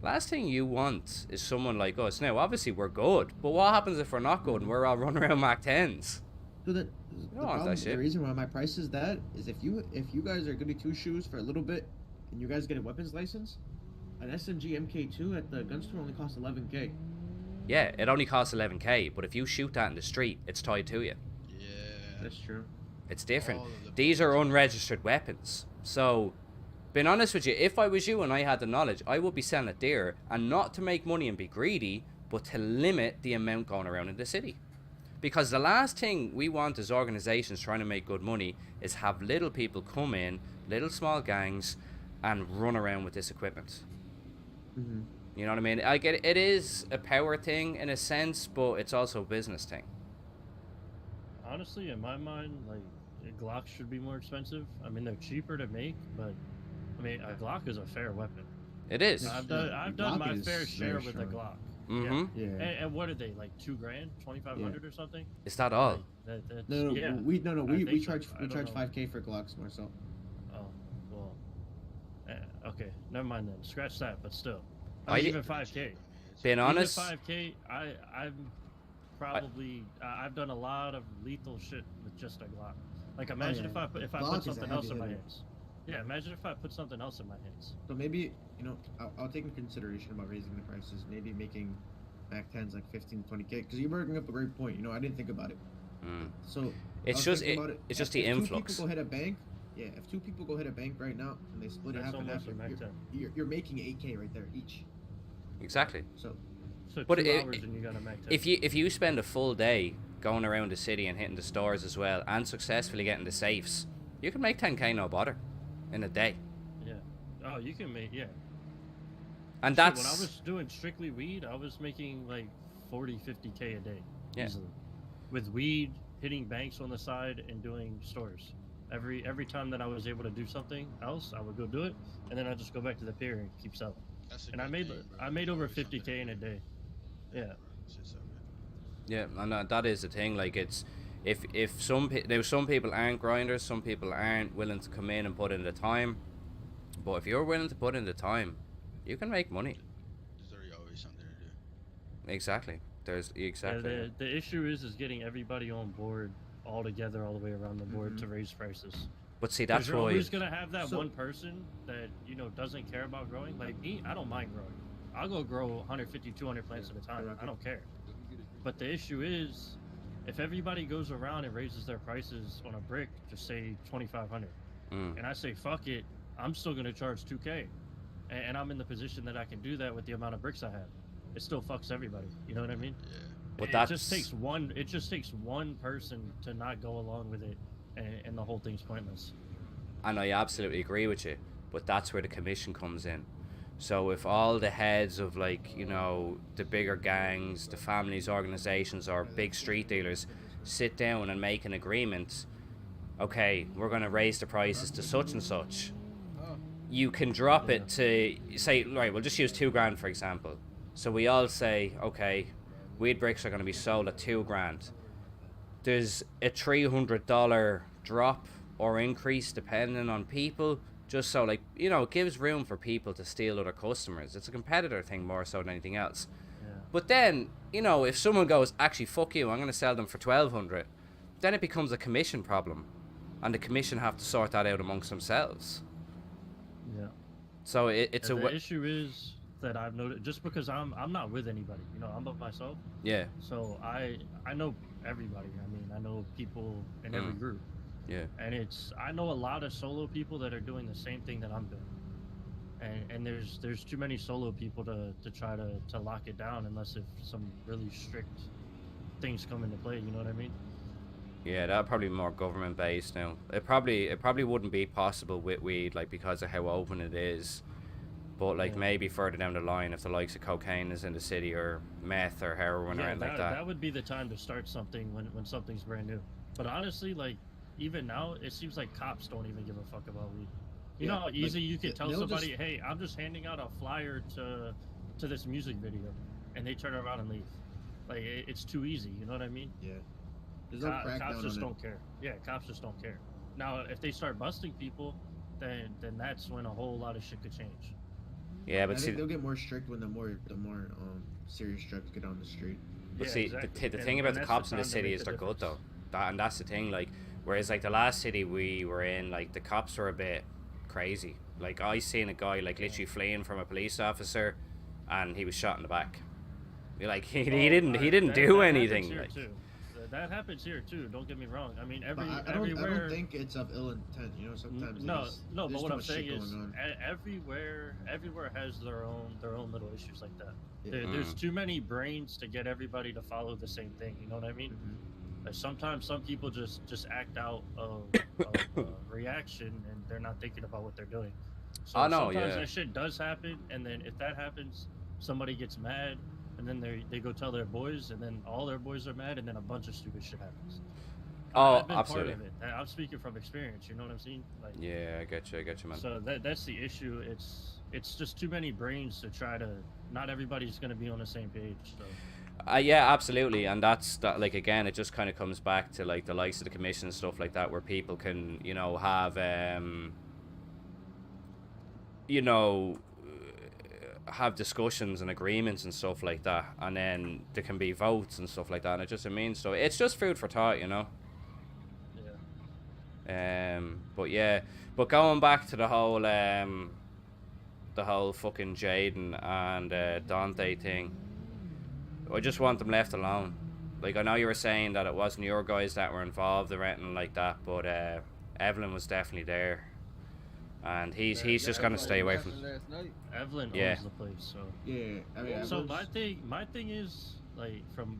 Last thing you want is someone like us. Now, obviously, we're good. But what happens if we're not good and we're all running around Mac 10s? so the want that problem, shit. the reason why my price is that is if you guys are goody two shoes for a little bit, and you guys get a weapons license, an SMG MK2 at the gun store only costs 11K. Yeah, it only costs 11k. But if you shoot that in the street, it's tied to you. Yeah. That's true. It's different. All of the These are bullets. unregistered weapons. So, being honest with you, if I was you and I had the knowledge, I would be selling it dear, and not to make money and be greedy, but to limit the amount going around in the city. Because the last thing we want as organizations trying to make good money is have little people come in, little small gangs, and run around with this equipment. Mm-hmm. You know what I mean? I get it is a power thing in a sense, but it's also a business thing. Honestly, in my mind, like Glocks should be more expensive. I mean, they're cheaper to make, but I mean, a Glock is a fair weapon. It is. I've done Glock my is fair share very with a sharp. Glock. Mm-hmm. Yeah. And what are they, like $2,000, 2,500 or something? Is that all? Like, that's, No, yeah. we think so. charge I don't know. 5K for Glocks, Marcel. Oh, well, okay, never mind then. Scratch that, but still, I even did- 5K. Being honest, Even 5K, I'm probably I've done a lot of lethal shit with just a Glock. Like imagine yeah. if I Glock put is a something else heavy in my hitter. hands. Yeah, imagine if I put something else in my hands. So maybe I'll take in consideration about raising the prices. Maybe making Mac 10s like 15 to 20K. Because you're bringing up a great point. I didn't think about it. mm, So it's I was just thinking about it's just the if influx. 2 people go hit a bank, if 2 people go hit a bank right now and they split it That's half and half, almost a Mac 10. you're making 8K right there each. Exactly. So So But 2 it- hours and you got a Mac 10. If you spend a full day going around the city and hitting the stores as well, and successfully getting the safes, you can make 10k no bother in a day. Yeah. Oh, you can make, yeah. And Shit, that's when I was doing strictly weed, I was making like 40, 50k a day Yeah. easily, with weed, hitting banks on the side, and doing stores. Every time that I was able to do something else, I would go do it, and then I just go back to the pier and keep selling. That's a And I good made thing, bro. I made There's over always something 50k in to a do. day. Yeah. Bro. Shit's so good. Yeah, and that is the thing. Like, it's if some people aren't grinders, some people aren't willing to come in and put in the time. But if you're willing to put in the time, you can make money. There's always something to do. Exactly. There's exactly. Yeah, the issue is getting everybody on board all together, all the way around the board to raise prices. But see, 'Cause that's you're why. always gonna have that So- one person that doesn't care about growing. Like me, I don't mind growing. I'll go grow 150, 200 plants at a time. I don't care. But the issue is, if everybody goes around and raises their prices on a brick, just say 2,500, Mm. and I say fuck it, I'm still gonna charge 2k, and I'm in the position that I can do that with the amount of bricks I have. It still fucks everybody. You know what I mean? Yeah. But It that's just takes one. It just takes one person to not go along with it, and the whole thing's pointless. And I absolutely agree with you, but that's where the commission comes in. So if all the heads of, like, the bigger gangs, the families, organizations, or big street dealers sit down and make an agreement, okay, we're going to raise the prices to such and such, you can drop it to, say, right, we'll just use $2,000 for example. So we all say, okay, weed bricks are going to be sold at $2,000. There's a $300 drop or increase depending on people, just so, like, it gives room for people to steal other customers. It's a competitor thing more so than anything else. Yeah. But then, if someone goes, actually, fuck you, I'm going to sell them for $1,200, then it becomes a commission problem, and the commission have to sort that out amongst themselves. Yeah. So it's And a the issue is that I've noticed, just because I'm not with anybody, I'm by myself, yeah, so I know everybody. I mean, I know people in every group, yeah. and I know a lot of solo people that are doing the same thing that I'm doing, and there's too many solo people to try to lock it down, unless if some really strict things come into play. You know what I mean? Yeah, that'd probably be more government based now. It probably wouldn't be possible with weed, like, because of how open it is. But, like, Yeah. maybe further down the line, if the likes of cocaine is in the city, or meth or heroin or Yeah, anything like that. that would be the time to start something when something's brand new. But honestly, like, even now, it seems like cops don't even give a fuck about weed. You know Yeah, how like, easy you could tell they'll somebody, just- hey, I'm just handing out a flyer to this music video, and they turn around and leave. Like, it's too easy, you know what I mean? Yeah. There's no Cops crackdown just on don't care. Yeah, cops just don't care. Now, if they start busting people, then that's when a whole lot of shit could change. Yeah, I but see, think they'll get more strict when the more serious drugs get on the street. but Yeah, see, exactly. the And- thing about and the that's cops in time the to city make is the they're good though. difference. And that's the thing. Like, whereas, like, the last city we were in, like, the cops were a bit crazy. Like, I seen a guy, like, literally fleeing from a police officer, and he was shot in the back. Like, he didn't that do happens anything. here Like, too. That happens here too. Don't get me wrong. I mean, But I everywhere. don't think it's of ill intent. Sometimes No, there's but too what I'm much shit saying is, going on. everywhere has their own little issues like that. Yeah. There's too many brains to get everybody to follow the same thing. You know what I mean? Mhm. Like, sometimes some people just act out of reaction, and they're not thinking about what they're doing. So I know, sometimes yeah. that shit does happen, and then if that happens, somebody gets mad, and then they go tell their boys, and then all their boys are mad, and then a bunch of stupid shit happens. Oh, I've been absolutely. part of it. I'm speaking from experience. You know what I'm saying? Like, yeah, I get you, man. so that's the issue. It's just too many brains to try to. Not everybody's gonna be on the same page. So. Yeah, absolutely, and that's that. Like, again, it just kind of comes back to, like, the likes of the commission and stuff like that, where people can, have discussions and agreements and stuff like that, and then there can be votes and stuff like that, and so it's just food for thought, Yeah. But going back to the whole fucking Jaden and Dante thing, I just want them left alone. Like, I know you were saying that it wasn't your guys that were involved or anything like that, but Evelyn was definitely there, and he's just gonna stay away from. Evelyn Yeah. owns the place, so. Yeah, I mean, So everyone's- my thing is, like from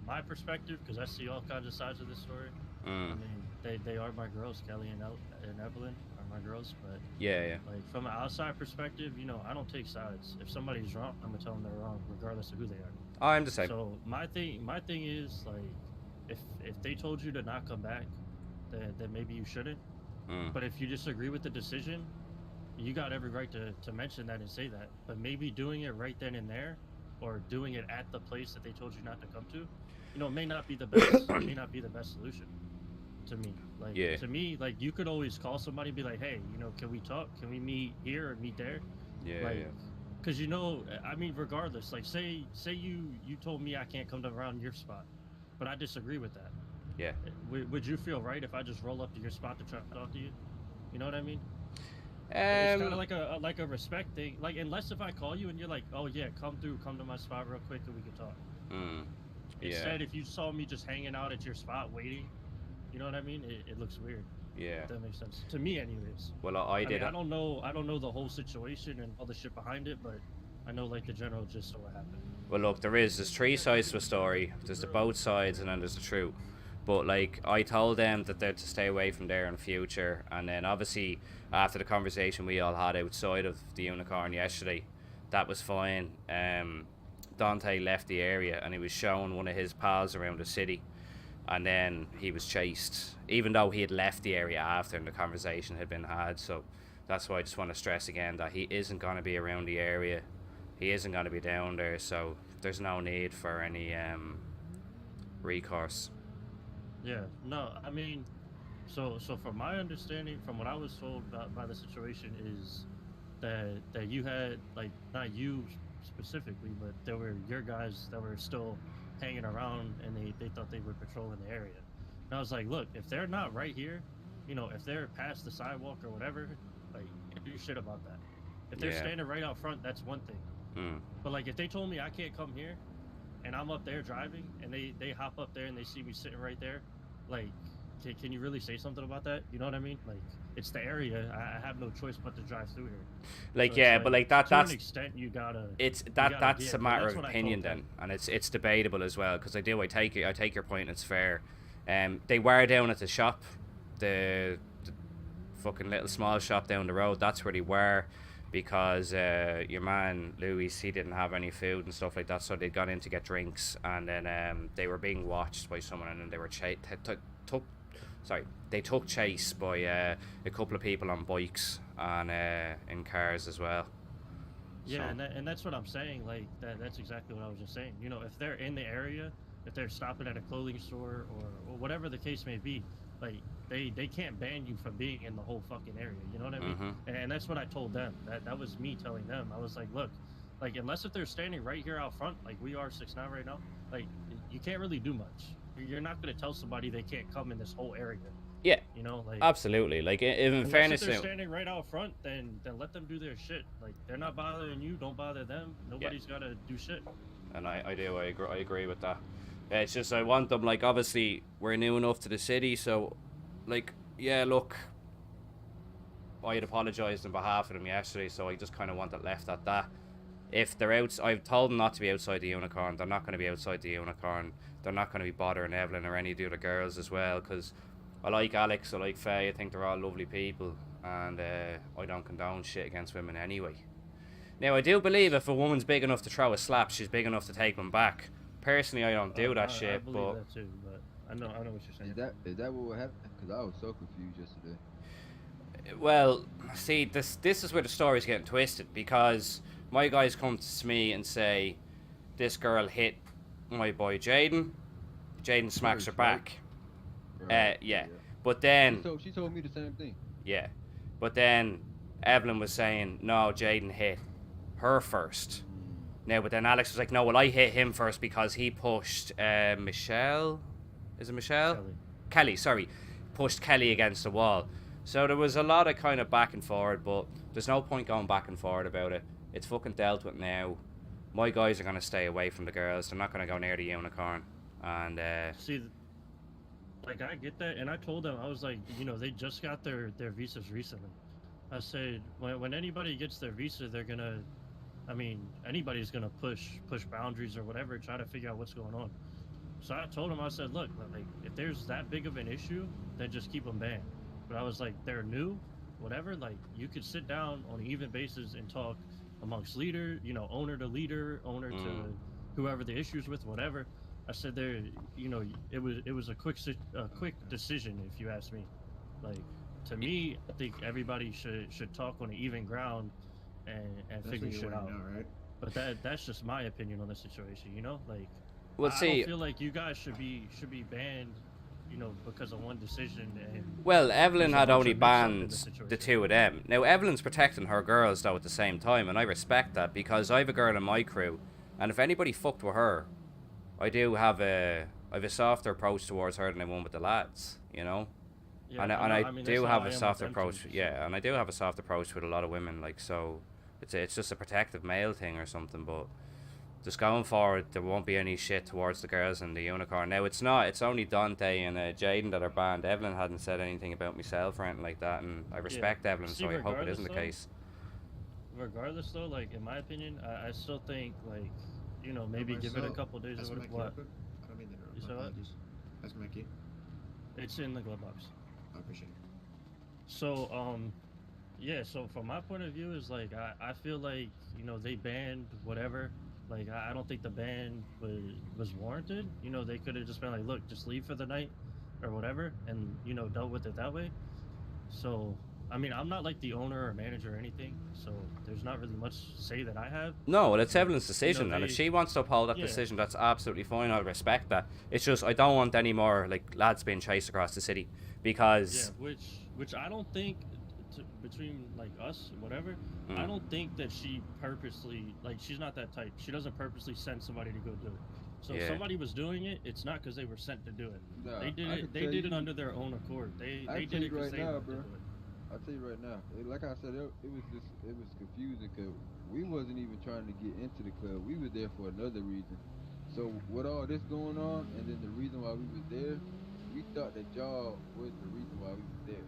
my perspective, because I see all kinds of sides of this story. I Mm. mean, they are my girls. Kelly and Evelyn are my girls, but Yeah, yeah. like from an outside perspective, you know, I don't take sides. If somebody's wrong, I'm gonna tell them they're wrong, regardless of who they are. I'm the same. So my thing is like, if they told you to not come back, then maybe you shouldn't. Mm. But if you disagree with the decision, you got every right to mention that and say that. But maybe doing it right then and there, or doing it at the place that they told you not to come to, you know, may not be the best. May not be the best solution to me. Like Yeah. to me, like you could always call somebody and be like, hey, you know, can we talk? Can we meet here or meet there? Yeah, Like, yeah. because you know, I mean, regardless, like say you told me I can't come to around your spot, but I disagree with that. Yeah. Would you feel right if I just roll up to your spot to try to talk to you? You know what I mean? It's kind of like a respect thing. Like unless if I call you and you're like, oh yeah, come to my spot real quick and we can talk. Mm. Yeah. Instead, if you saw me just hanging out at your spot waiting, you know what I mean? It looks weird. Yeah. If that makes sense to me, anyways. Well, I did. mean, I don't know the whole situation and all the shit behind it, but I know like the general gist of what happened. Well, look, there's three sides to a story. There's the both sides, and then there's the truth. But like, I told them that they're to stay away from there in the future, and then obviously after the conversation we all had outside of the unicorn yesterday, that was fine. Dante left the area, and he was showing one of his pals around the city, and then he was chased, even though he had left the area after and the conversation had been had. So that's why I just want to stress again that he isn't going to be around the area. He isn't going to be down there, so there's no need for any recourse. Yeah, no, I mean, so from my understanding, from what I was told by the situation, is that you had, like, not you specifically, but there were your guys that were still hanging around, and they thought they were patrolling the area. And I was like, look, if they're not right here, you know, if they're past the sidewalk or whatever, like, do shit about that. If they're Yeah. standing right out front, that's one thing. Mm. But like, if they told me I can't come here, and I'm up there driving, and they hop up there and they see me sitting right there, like, can you really say something about that? You know what I mean? Like, it's the area. I have no choice but to drive through here. Like, So yeah, it's but like that's to an extent you gotta. it's you that gotta that's give, a but matter that's of what I opinion told then, them. and it's debatable as well, because I take your point and it's fair. They were down at the shop, the fucking little small shop down the road. That's where they were, because your man Louis, he didn't have any food and stuff like that, so they'd gone in to get drinks, and then they were being watched by someone, and then they were they took chase by a couple of people on bikes and in cars as well. Yeah, So- and that's what I'm saying. Like, that's exactly what I was just saying. You know, if they're in the area, if they're stopping at a clothing store or whatever the case may be, like, they can't ban you from being in the whole fucking area. You know what I mean? Mhm. And that's what I told them. That was me telling them. I was like, look, like, unless if they're standing right here out front, like we are 6ix9ine right now, like, you can't really do much. You're not gonna tell somebody they can't come in this whole area. Yeah, You know, like, absolutely. Like, in unless fairness, if they're now- standing right out front, then let them do their shit. Like, they're not bothering you, don't bother them. Nobody's gotta do shit. and I agree with that. It's just I want them, like, obviously we're new enough to the city, so like, yeah, look, I had apologised on behalf of them yesterday, so I just kind of want it left at that. If they're out, I've told them not to be outside the unicorn. They're not going to be outside the unicorn. They're not going to be bothering Evelyn or any of the other girls as well, because I like Alex, I like Faye, I think they're all lovely people, and I don't condone shit against women anyway. Now, I do believe if a woman's big enough to throw a slap, she's big enough to take one back. Personally, I don't do that I shit, believe but that too, but I know what you're saying. Is that what would happen? Because I was so confused yesterday. well, see, this is where the story's getting twisted, because my guys come to me and say this girl hit my boy Jaden. Jaden smacks her back. Yeah. But then She told me the same thing. yeah, but then Evelyn was saying no, Jaden hit her first. Now, but then Alex was like, no, well, I hit him first because he pushed Michelle. Is it Michelle? Kelly, sorry. Pushed Kelly against the wall. So there was a lot of kind of back and forward, but there's no point going back and forward about it. It's fucking dealt with now. My guys are going to stay away from the girls. They're not going to go near the unicorn. And, See, like, I get that, and I told them, I was like, you know, they just got their visas recently. I said, when anybody gets their visa, they're gonna I mean, anybody's gonna push boundaries or whatever, try to figure out what's going on. So I told him, I said, look, like if there's that big of an issue, then just keep them banned. But I was like, they're new, whatever. Like you could sit down on an even basis and talk amongst leader, you know, owner to leader, owner to whoever the issues with, whatever. I said there, you know, it was a quick decision if you ask me. Like to me, I think everybody should talk on an even ground and figure shit out. Now, right? But that's just my opinion on the situation, you know? Like Well, I don't feel like you guys should be banned, you know, because of one decision. And well, Evelyn had only banned situation. the two of them. Now, Evelyn's protecting her girls, though, at the same time, and I respect that, because I have a girl in my crew, and if anybody fucked with her, I have a softer approach towards her than I one with the lads, you know? Yeah, and I mean, do that's have how I a am soft with them approach, too, so. yeah, and I do have a soft approach with a lot of women, like, so it's just a protective male thing or something, but just going forward, there won't be any shit towards the girls and the unicorn. Now, it's only Dante and Jaden that are banned. Evelyn hadn't said anything about myself or anything like that, and I respect Evelyn, See, so I hope it isn't the though, case. Regardless, though, like, in my opinion, I still think, like, you know, maybe give it a couple days or whatever. What? I don't mean to interrupt. You My saw it? apologies. That's my key. It's in the glove box. I appreciate it. So, yeah, so from my point of view is like I feel like, you know, they banned whatever. Like I don't think the ban was warranted. You know, they could have just been like, look, just leave for the night or whatever, and you know, dealt with it that way. So I mean, I'm not like the owner or manager or anything, so there's not really much say that I have. No, well, it's Evelyn's decision, You know, and if she wants to uphold that decision, that's absolutely fine. I'll respect that. It's just I don't want any more like lads being chased across the city, because which I don't think between like us, whatever. I don't think that she purposely, like, she's not that type. She doesn't purposely send somebody to go do it. So if somebody was doing it, it's not because they were sent to do it. Nah, they did it. They did it under their own accord. They did it because they wanted to do it. I'll tell you right now, like I said, it was confusing because we wasn't even trying to get into the club. We were there for another reason. So with all this going on, and then the reason why we was there, we thought that y'all was the reason why we was there.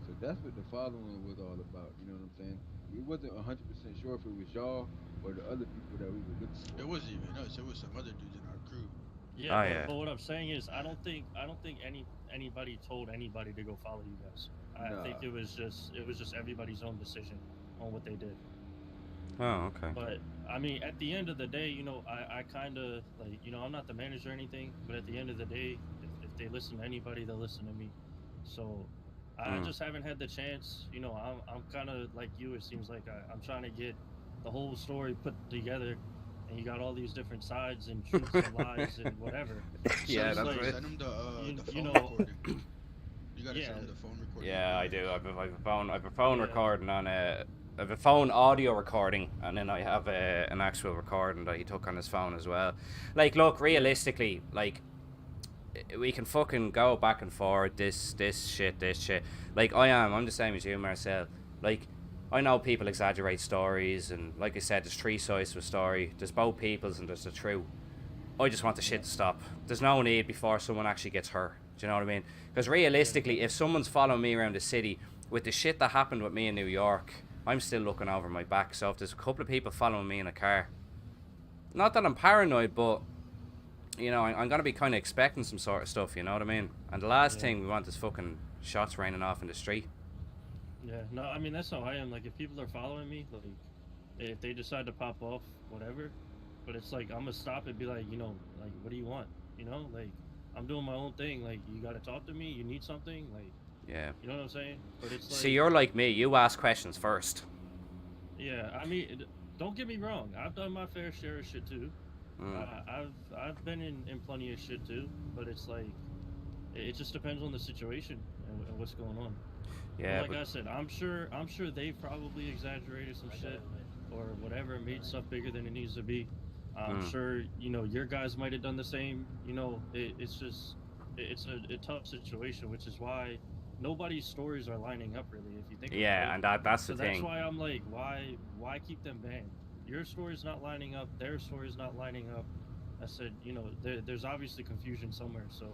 So that's what the following was all about. You know what I'm saying? We wasn't 100% sure if it was y'all or the other people that we were looking for. It wasn't even us. It was some other dudes in our crew. Yeah, but what I'm saying is, I don't think anybody told anybody to go follow you guys. I think it was just everybody's own decision on what they did. Oh, okay. But I mean, at the end of the day, you know, I kind of like, you know, I'm not the manager or anything, but at the end of the day, if they listen to anybody, they'll listen to me. So I just haven't had the chance. You know, I'm kind of like you. It seems like I'm trying to get the whole story put together, and you got all these different sides and truths and lies and whatever. Yeah, so that's like, Send them the phone you know, recording. You gotta send them the phone recording. Yeah, I do. I have a phone recording on I have a phone audio recording, and then I have an actual recording that he took on his phone as well. Like, look, realistically, like, we can fucking go back and forth, this shit. Like, I'm the same as you, Marcel. Like, I know people exaggerate stories, and like I said, there's three sides to a story. There's both people's and there's the truth. I just want the shit to stop. There's no need before someone actually gets hurt. Do you know what I mean? Because realistically, if someone's following me around the city with the shit that happened with me in New York, I'm still looking over my back. So if there's a couple of people following me in a car, not that I'm paranoid, but you know, I'm gonna be kind of expecting some sort of stuff. You know what I mean? And the last thing we want is fucking shots raining off in the street. Yeah, no, I mean, that's how I am. Like, if people are following me, like, if they decide to pop off, whatever, but it's like, I'm gonna stop and be like, you know, like, what do you want? You know, like, I'm doing my own thing. Like, you gotta talk to me. You need something. Like, yeah. You know what I'm saying? But it's like, See, you're like me. You ask questions first. Yeah, I mean, don't get me wrong. I've done my fair share of shit too. I've been in plenty of shit too. But it's like, it just depends on the situation and what's going on. Yeah. But like I said, I'm sure they probably exaggerated some shit or whatever, made stuff bigger than it needs to be. I'm sure, you know, your guys might have done the same. You know, it's a tough situation, which is why nobody's stories are lining up really. If you think about it. Yeah, and that's the thing. That's why I'm like, why keep them banned? Your story's not lining up. Their story's not lining up. I said, you know, there's obviously confusion somewhere. So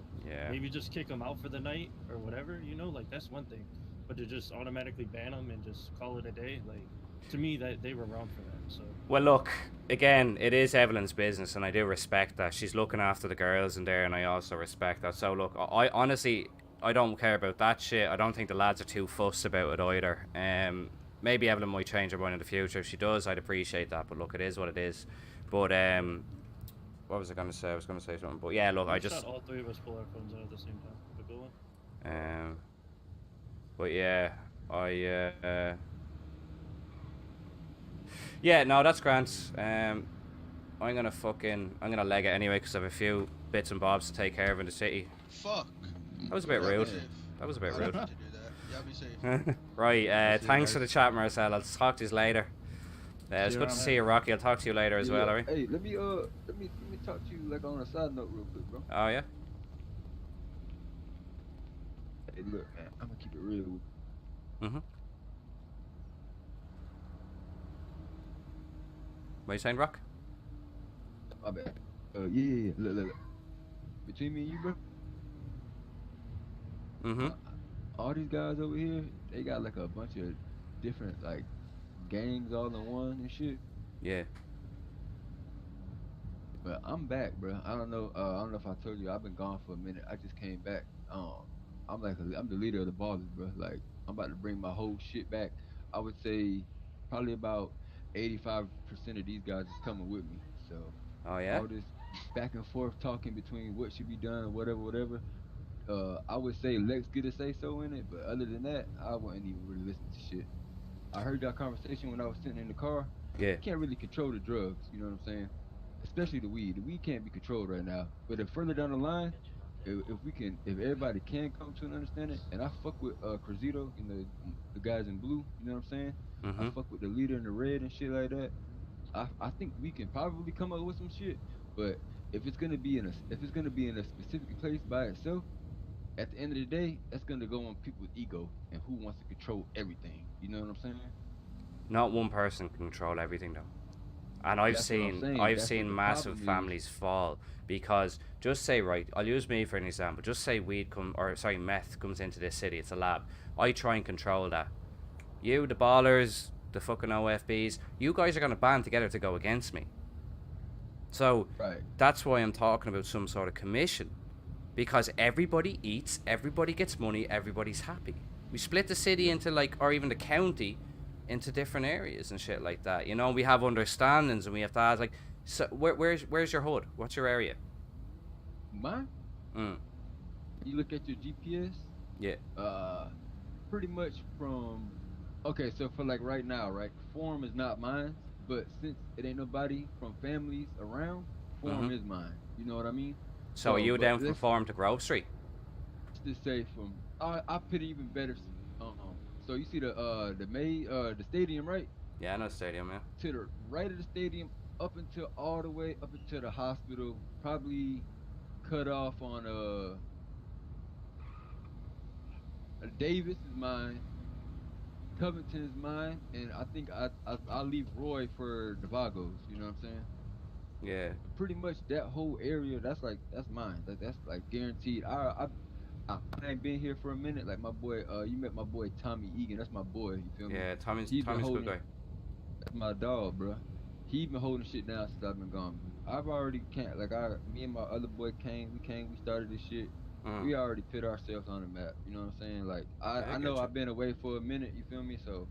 maybe just kick them out for the night or whatever. You know, like that's one thing. But to just automatically ban them and just call it a day, like, to me, that they were wrong for that. So Well, look, again, it is Evelyn's business, and I do respect that. She's looking after the girls in there, and I also respect that. So, look, I honestly, I don't care about that shit. I don't think the lads are too fussed about it either. Maybe Evelyn might change her mind in the future. If she does, I'd appreciate that. But look, it is what it is. But what was I gonna say? I was gonna say something. But yeah, look, I let's just not all three of us pull our phones out at the same time. But go on. But yeah, yeah, no, that's grand. I'm gonna leg it anyway because I have a few bits and bobs to take care of in the city. Fuck. That was a bit Y'all be rude. safe. That was a bit I rude. didn't mean to do that. Y'all be safe. Right, see you thanks for guys. the chat, Marcel. I'll talk to you later. It's good to see you, Rocky. I'll talk to you later as well, alright? Hey, let me talk to you like on a side note real quick, bro. Oh, yeah? Hey, look, man, I'm gonna keep it real with you. Mm-hmm. What are you saying, Rock? My bad. Yeah. Look. Between me and you, bro. Mm-hmm. All these guys over here, they got like a bunch of different like gangs all in one and shit. Yeah. But I'm back, bro. I don't know. I don't know if I told you. I've been gone for a minute. I just came back. I'm I'm the leader of the ballers, bro. Like I'm about to bring my whole shit back. I would say probably about 85% of these guys is coming with me. So Oh, yeah? all this back and forth talking between what should be done or whatever. I would say Lex get a say so in it, but other than that, I wouldn't even really listen to shit. I heard that conversation when I was sitting in the car. Yeah. You can't really control the drugs, you know what I'm saying? Especially the weed. The weed can't be controlled right now. But if further down the line, if everybody can come to an understanding, and I fuck with Cruzito, the guys in blue, you know what I'm saying? I Mm-hmm. fuck with the leader in the red and shit like that. I think we can probably come up with some shit. But if it's gonna be in a specific place by itself, at the end of the day, that's gonna go on people's ego and who wants to control everything. You know what I'm saying? Not one person can control everything, though. And I've That's what I'm seen saying. I've That's what seen the massive problem is. families fall because just say, right, I'll use me for an example. Just say meth comes into this city. It's a lab. I try and control that. You, the ballers, the fucking OFBs, you guys are gonna band together to go against me. So Right. that's why I'm talking about some sort of commission, because everybody eats, everybody gets money, everybody's happy. We split the city into or even the county into different areas and shit like that. You know, we have understandings and we have to ask so where's your hood? What's your area? Mine? Mm. You look at your GPS, Yeah. pretty much from okay, so for like right now, right? Forum is not mine, but since it ain't nobody from families around, Forum Mhm. is mine. You know what I mean? So are you But down from Farm to Grove Street? let's just say from I put it even better. So you see the stadium, right? Yeah, I know Stadium, yeah. To the right of the stadium, up until all the way up until the hospital, probably cut off on Davis is mine, Covington is mine, and I think I'll leave Roy for the Vagos. You know what I'm saying? Yeah. But pretty much that whole area, that's mine. That's like guaranteed. I ain't been here for a minute. Like my boy, you met my boy Tommy Egan. That's my boy. You feel me? Yeah, Tommy's He's been a good holding. guy. That's my dog, bro. He been holding shit down since I've been gone. I've already can't like me and my other boy we started this shit. Mm. We already put ourselves on the map. You know what I'm saying? Like Yeah, I I know get you. I've been away for a minute. You feel me? So,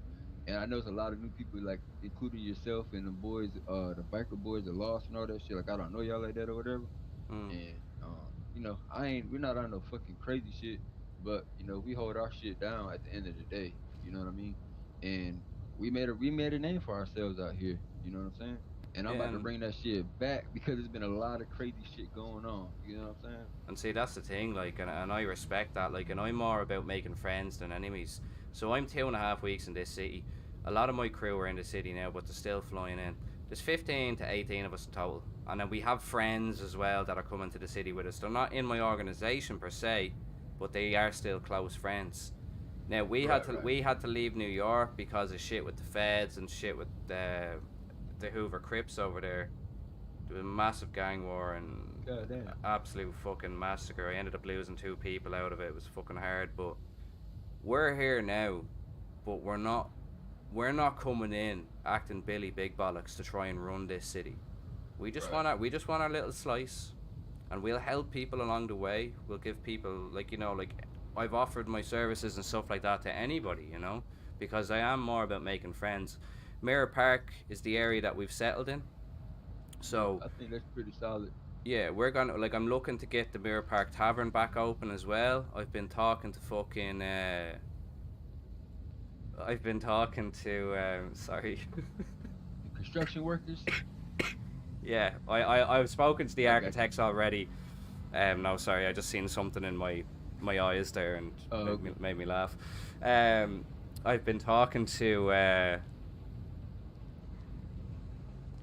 and I know there's a lot of new people like including yourself and the boys, the biker boys, the lost and all that shit. Like I don't know y'all like that or whatever. Mm. And we're not on no fucking crazy shit, but we hold our shit down at the end of the day. You know what I mean? And we made a name for ourselves out here. You know what I'm saying? And I'm Yeah, about to bring that shit back because there's been a lot of crazy shit going on. You know what I'm saying? and see, that's the thing, and I respect that, and I'm more about making friends than enemies. So I'm 2.5 weeks in this city. A lot of my crew are in the city now, but they're still flying in. There's 15 to 18 of us in total, and then we have friends as well that are coming to the city with us. They're not in my organization per se, but they are still close friends. Now we had to leave New York because of shit with the feds and shit with the Hoover Crips over there. There was a massive gang war and God damn. absolute fucking massacre. I ended up losing 2 people out of it. It was fucking hard, but we're here now, but we're not we're not coming in acting Billy Big Bollocks to try and run this city. We just want our little slice, and we'll help people along the way. We'll give people, like, you know, like, I've offered my services and stuff like that to anybody, you know, because I am more about making friends. Mirror Park is the area that we've settled in, so I think that's pretty solid. yeah, we're gonna, like, I'm looking to get the Mirror Park Tavern back open as well. I've been talking to sorry. The construction workers. Yeah, I've spoken to the Okay. architects already. No, sorry, I just seen something in my eyes there and made me laugh. I've been talking to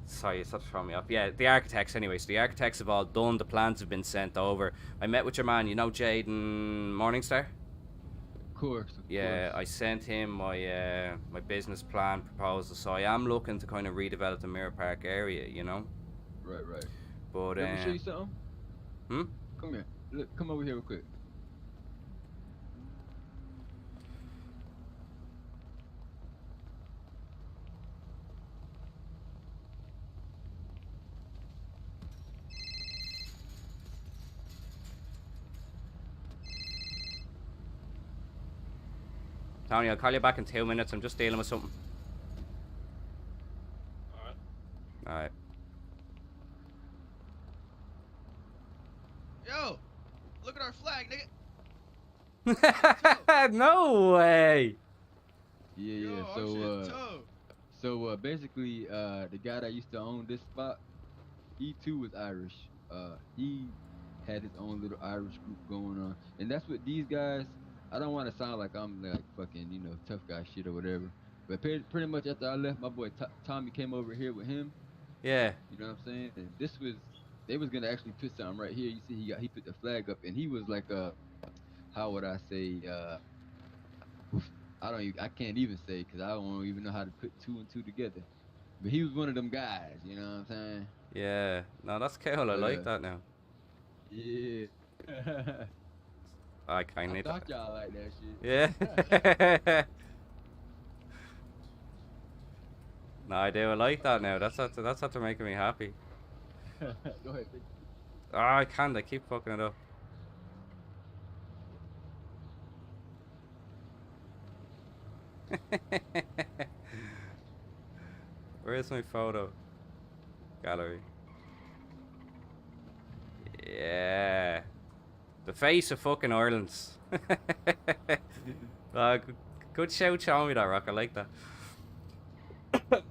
sorry, it's not throwing me off. Yeah, the architects anyway. So the architects have all done. The plans have been sent over. I met with your man, you know, Jaden Morningstar. Of course. Yeah, I sent him my my business plan proposal. So I am looking to kind of redevelop the Mirror Park area, you know. Right. But Let me show you something. Hmm? Come here. Look, come over here real quick. Tony, I'll call you back in 2 minutes. I'm just dealing with something. Alright. Yo, look at our flag, Alright. No way! Yeah. Yo, our shit tough. So basically, the guy that used to own this spot, he too was Irish. He had his own little Irish group going on, and that's what these guys. I don't want to sound like I'm like fucking, you know, tough guy shit or whatever. But pretty much after I left, my boy Tommy came over here with him. Yeah. You know what I'm saying? And they was gonna actually put something right here. You see, he put the flag up, and he was like how would I say, I can't even say because I don't even know how to put two and two together. But he was one of them guys, you know what I'm saying? Yeah. No, that's cool. I like that now. Yeah. I kind I of. thought y'all like that shit. Yeah. No, I do. I like that now. That's after making me happy. Go ahead. Oh, I can't. I keep fucking it up. Where's my photo gallery? Yeah, the face of fucking Ireland. Good shout, showing me that, Rock. I like that. But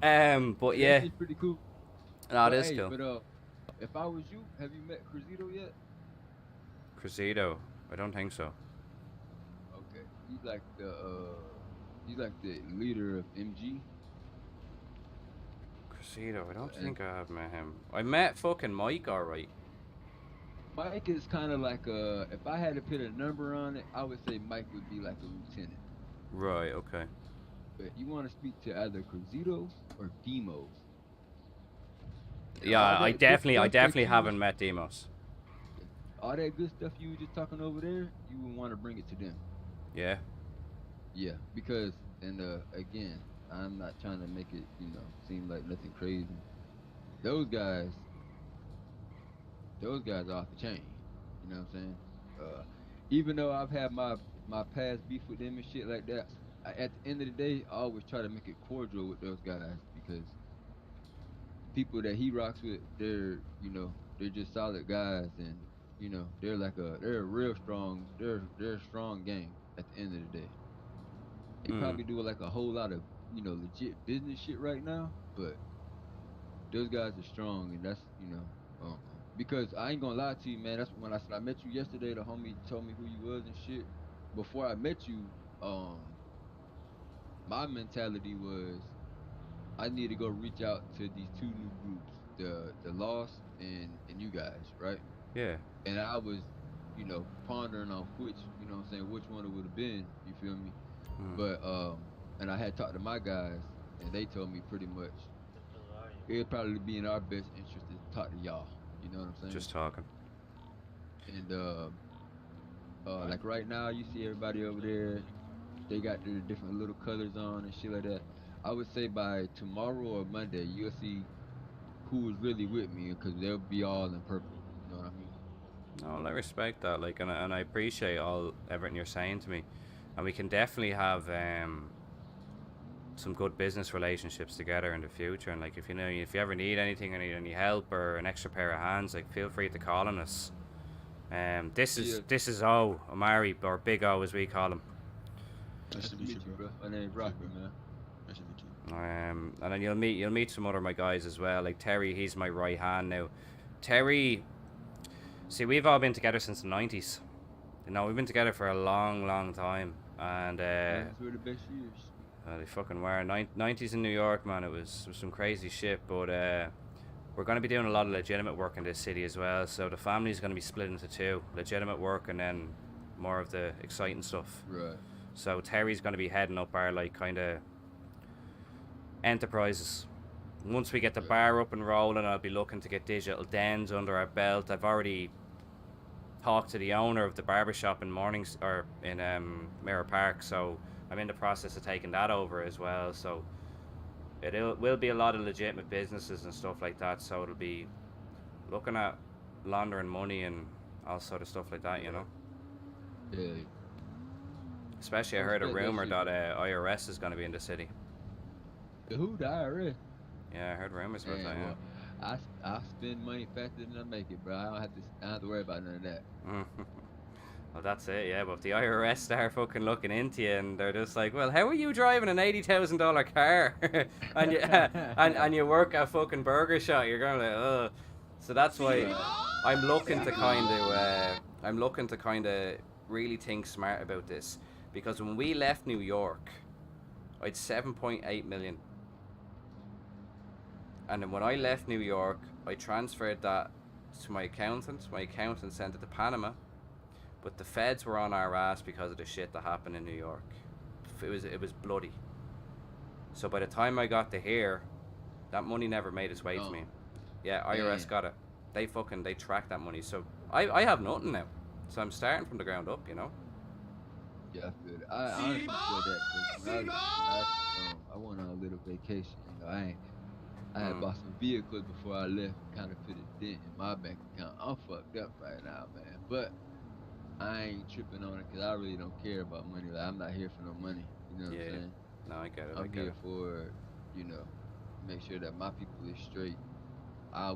yeah, It's pretty cool. no, it But, is hey, cool. But if I was you, have you met Cruzito yet? Cruzito, I don't think so. Okay, he's like the leader of MG. Cruzito, I don't think I have met him. I met fucking Mike, alright. Mike is kind of like if I had to put a number on it, I would say Mike would be like a lieutenant. Right, okay. But you want to speak to either Cruzito or Demo. Yeah, All I that good definitely stuff that you haven't was- met Demos. All that good stuff you were just talking over there, you would want to bring it to them. Yeah. Yeah, because again, I'm not trying to make it, you know, seem like nothing crazy. Those guys are off the chain. You know what I'm saying? Even though I've had my past beef with them and shit like that, at the end of the day, I always try to make it cordial with those guys because people that he rocks with, they're just solid guys, and you know, they're a real strong, they're a strong gang at the end of the day. They probably do like a whole lot of, you know, legit business shit right now, but those guys are strong, and that's, you know, because I ain't gonna lie to you, man. That's when I met you yesterday. The homie told me who you was and shit. Before I met you, my mentality was I need to go reach out to these two new groups, the Lost and you guys, right? Yeah. And I was, you know, pondering on which, you know what I'm saying, which one it would have been, you feel me? But and I had talked to my guys, and they told me pretty much it'd probably be in our best interest to talk to y'all. You know what I'm saying? Just talking. And like right now, you see everybody over there. They got their different little colors on and shit like that. I would say by tomorrow or Monday, you'll see who is really with me because they'll be all in purple. You know what I mean? No, I respect that. Like, and I appreciate everything you're saying to me, and we can definitely have some good business relationships together in the future. And like, if you ever need anything or need any help or an extra pair of hands, like, feel free to call on us. This is O Omari, or Big O as we call him. Nice to meet you, bro. My name's Rocky, man. Nice to meet you. And then you'll meet some other my guys as well. Like Terry, he's my right hand now. Terry, see, we've all been together since the 90s. You know, we've been together for a long, long time, and Those were the best years. they fucking were. 90s in New York, man. It was some crazy shit, but we're going to be doing a lot of legitimate work in this city as well. So the family's going to be split into two: legitimate work and then more of the exciting stuff. Right. So Terry's going to be heading up our like kind of enterprises. Once we get the bar up and rolling, I'll be looking to get digital dens under our belt. I've already talked to the owner of the barbershop in Mirror Park, so I'm in the process of taking that over as well. So it will be a lot of legitimate businesses and stuff like that. So it'll be looking at laundering money and all sort of stuff like that, you know. Yeah. Especially I heard a rumor that IRS is going to be in the city. Who, the IRS? Yeah, I heard rumors about that. Well, I spend money faster than I make it, bro. I don't have to worry about none of that. Yeah. Well, that's it, yeah. But if the IRS start fucking looking into you, and they're just like, well, how are you driving an $80,000 car, and you and you work at fucking Burger Shot, you're going like, ugh. So that's why I'm looking to kind of really think smart about this, because when we left New York, I had 7.8 million. And then when I left New York, I transferred that to my accountant. My accountant sent it to Panama, but the feds were on our ass because of the shit that happened in New York. It was bloody. So by the time I got to here, that money never made its way to me. Yeah, IRS got it. They tracked that money. So I have nothing now. So I'm starting from the ground up, you know. Yeah, I feel it. I honestly feel that. 'Cause when I went on a little vacation. You know, I had bought some vehicles before I left, kind of put a dent in my bank account. I'm fucked up right now, man. But I ain't tripping on it because I really don't care about money. Like, I'm not here for no money. You know what I'm saying? No, I get it. I'm here for, you know, make sure that my people is straight.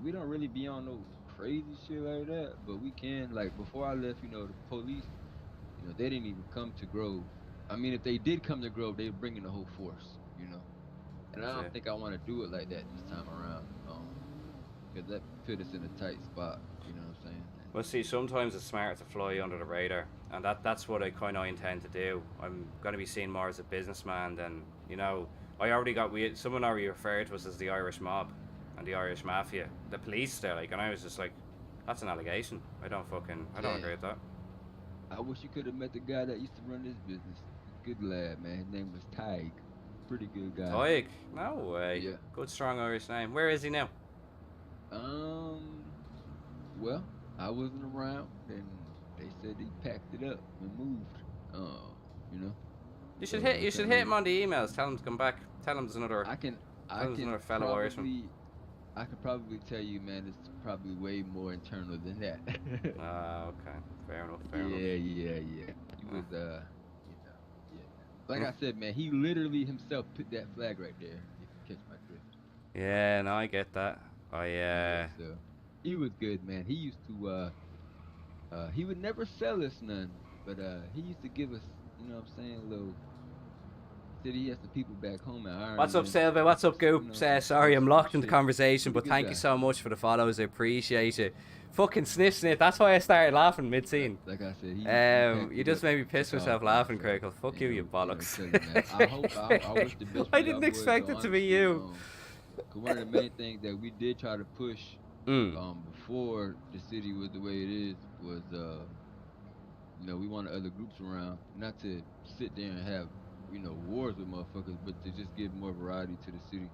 We don't really be on no crazy shit like that, but we can. Like, before I left, you know, the police, you know, they didn't even come to Grove. I mean, if they did come to Grove, they were bringing the whole force, you know. And I don't think I want to do it like that this time around, because that put us in a tight spot. You know what I'm saying? Well, see, sometimes it's smarter to fly under the radar, and that's what I kind of intend to do. I'm going to be seen more as a businessman than, you know, someone already referred to us as the Irish mob and the Irish mafia, the police there, like, and I was just like, that's an allegation. I don't agree with that. I wish you could have met the guy that used to run this business. Good lad, man. His name was Tig. Pretty good guy. Tig? No way. Yeah. Good, strong Irish name. Where is he now? Well, I wasn't around, and they said he packed it up and moved. You know. You should hit him on the emails. Tell him to come back. Tell him there's another. I can another fellow Irishman. I can probably tell you, man, it's probably way more internal than that. Okay. Fair enough. Yeah. He was, you know, yeah. Like I said, man, he literally himself put that flag right there. If you catch my drift. Yeah, no, I get that. So, he was good, man. He used to, he would never sell us none, but he used to give us, you know what I'm saying, a little. Said he has some people back home at Ireland. What's up, Silva? What's up, Goop? Sorry, I'm locked in the conversation, but thank you so much for the follows. I appreciate it. Fucking sniff. That's why I started laughing mid-scene. Like I said, you just made me piss myself laughing, Craig. Fuck you bollocks. I wish the best. I didn't expect it to be you. Cause one of the main things that we did try to push, before the city was the way it is, was you know, we wanted other groups around, not to sit there and have, you know, wars with motherfuckers, but to just give more variety to the city.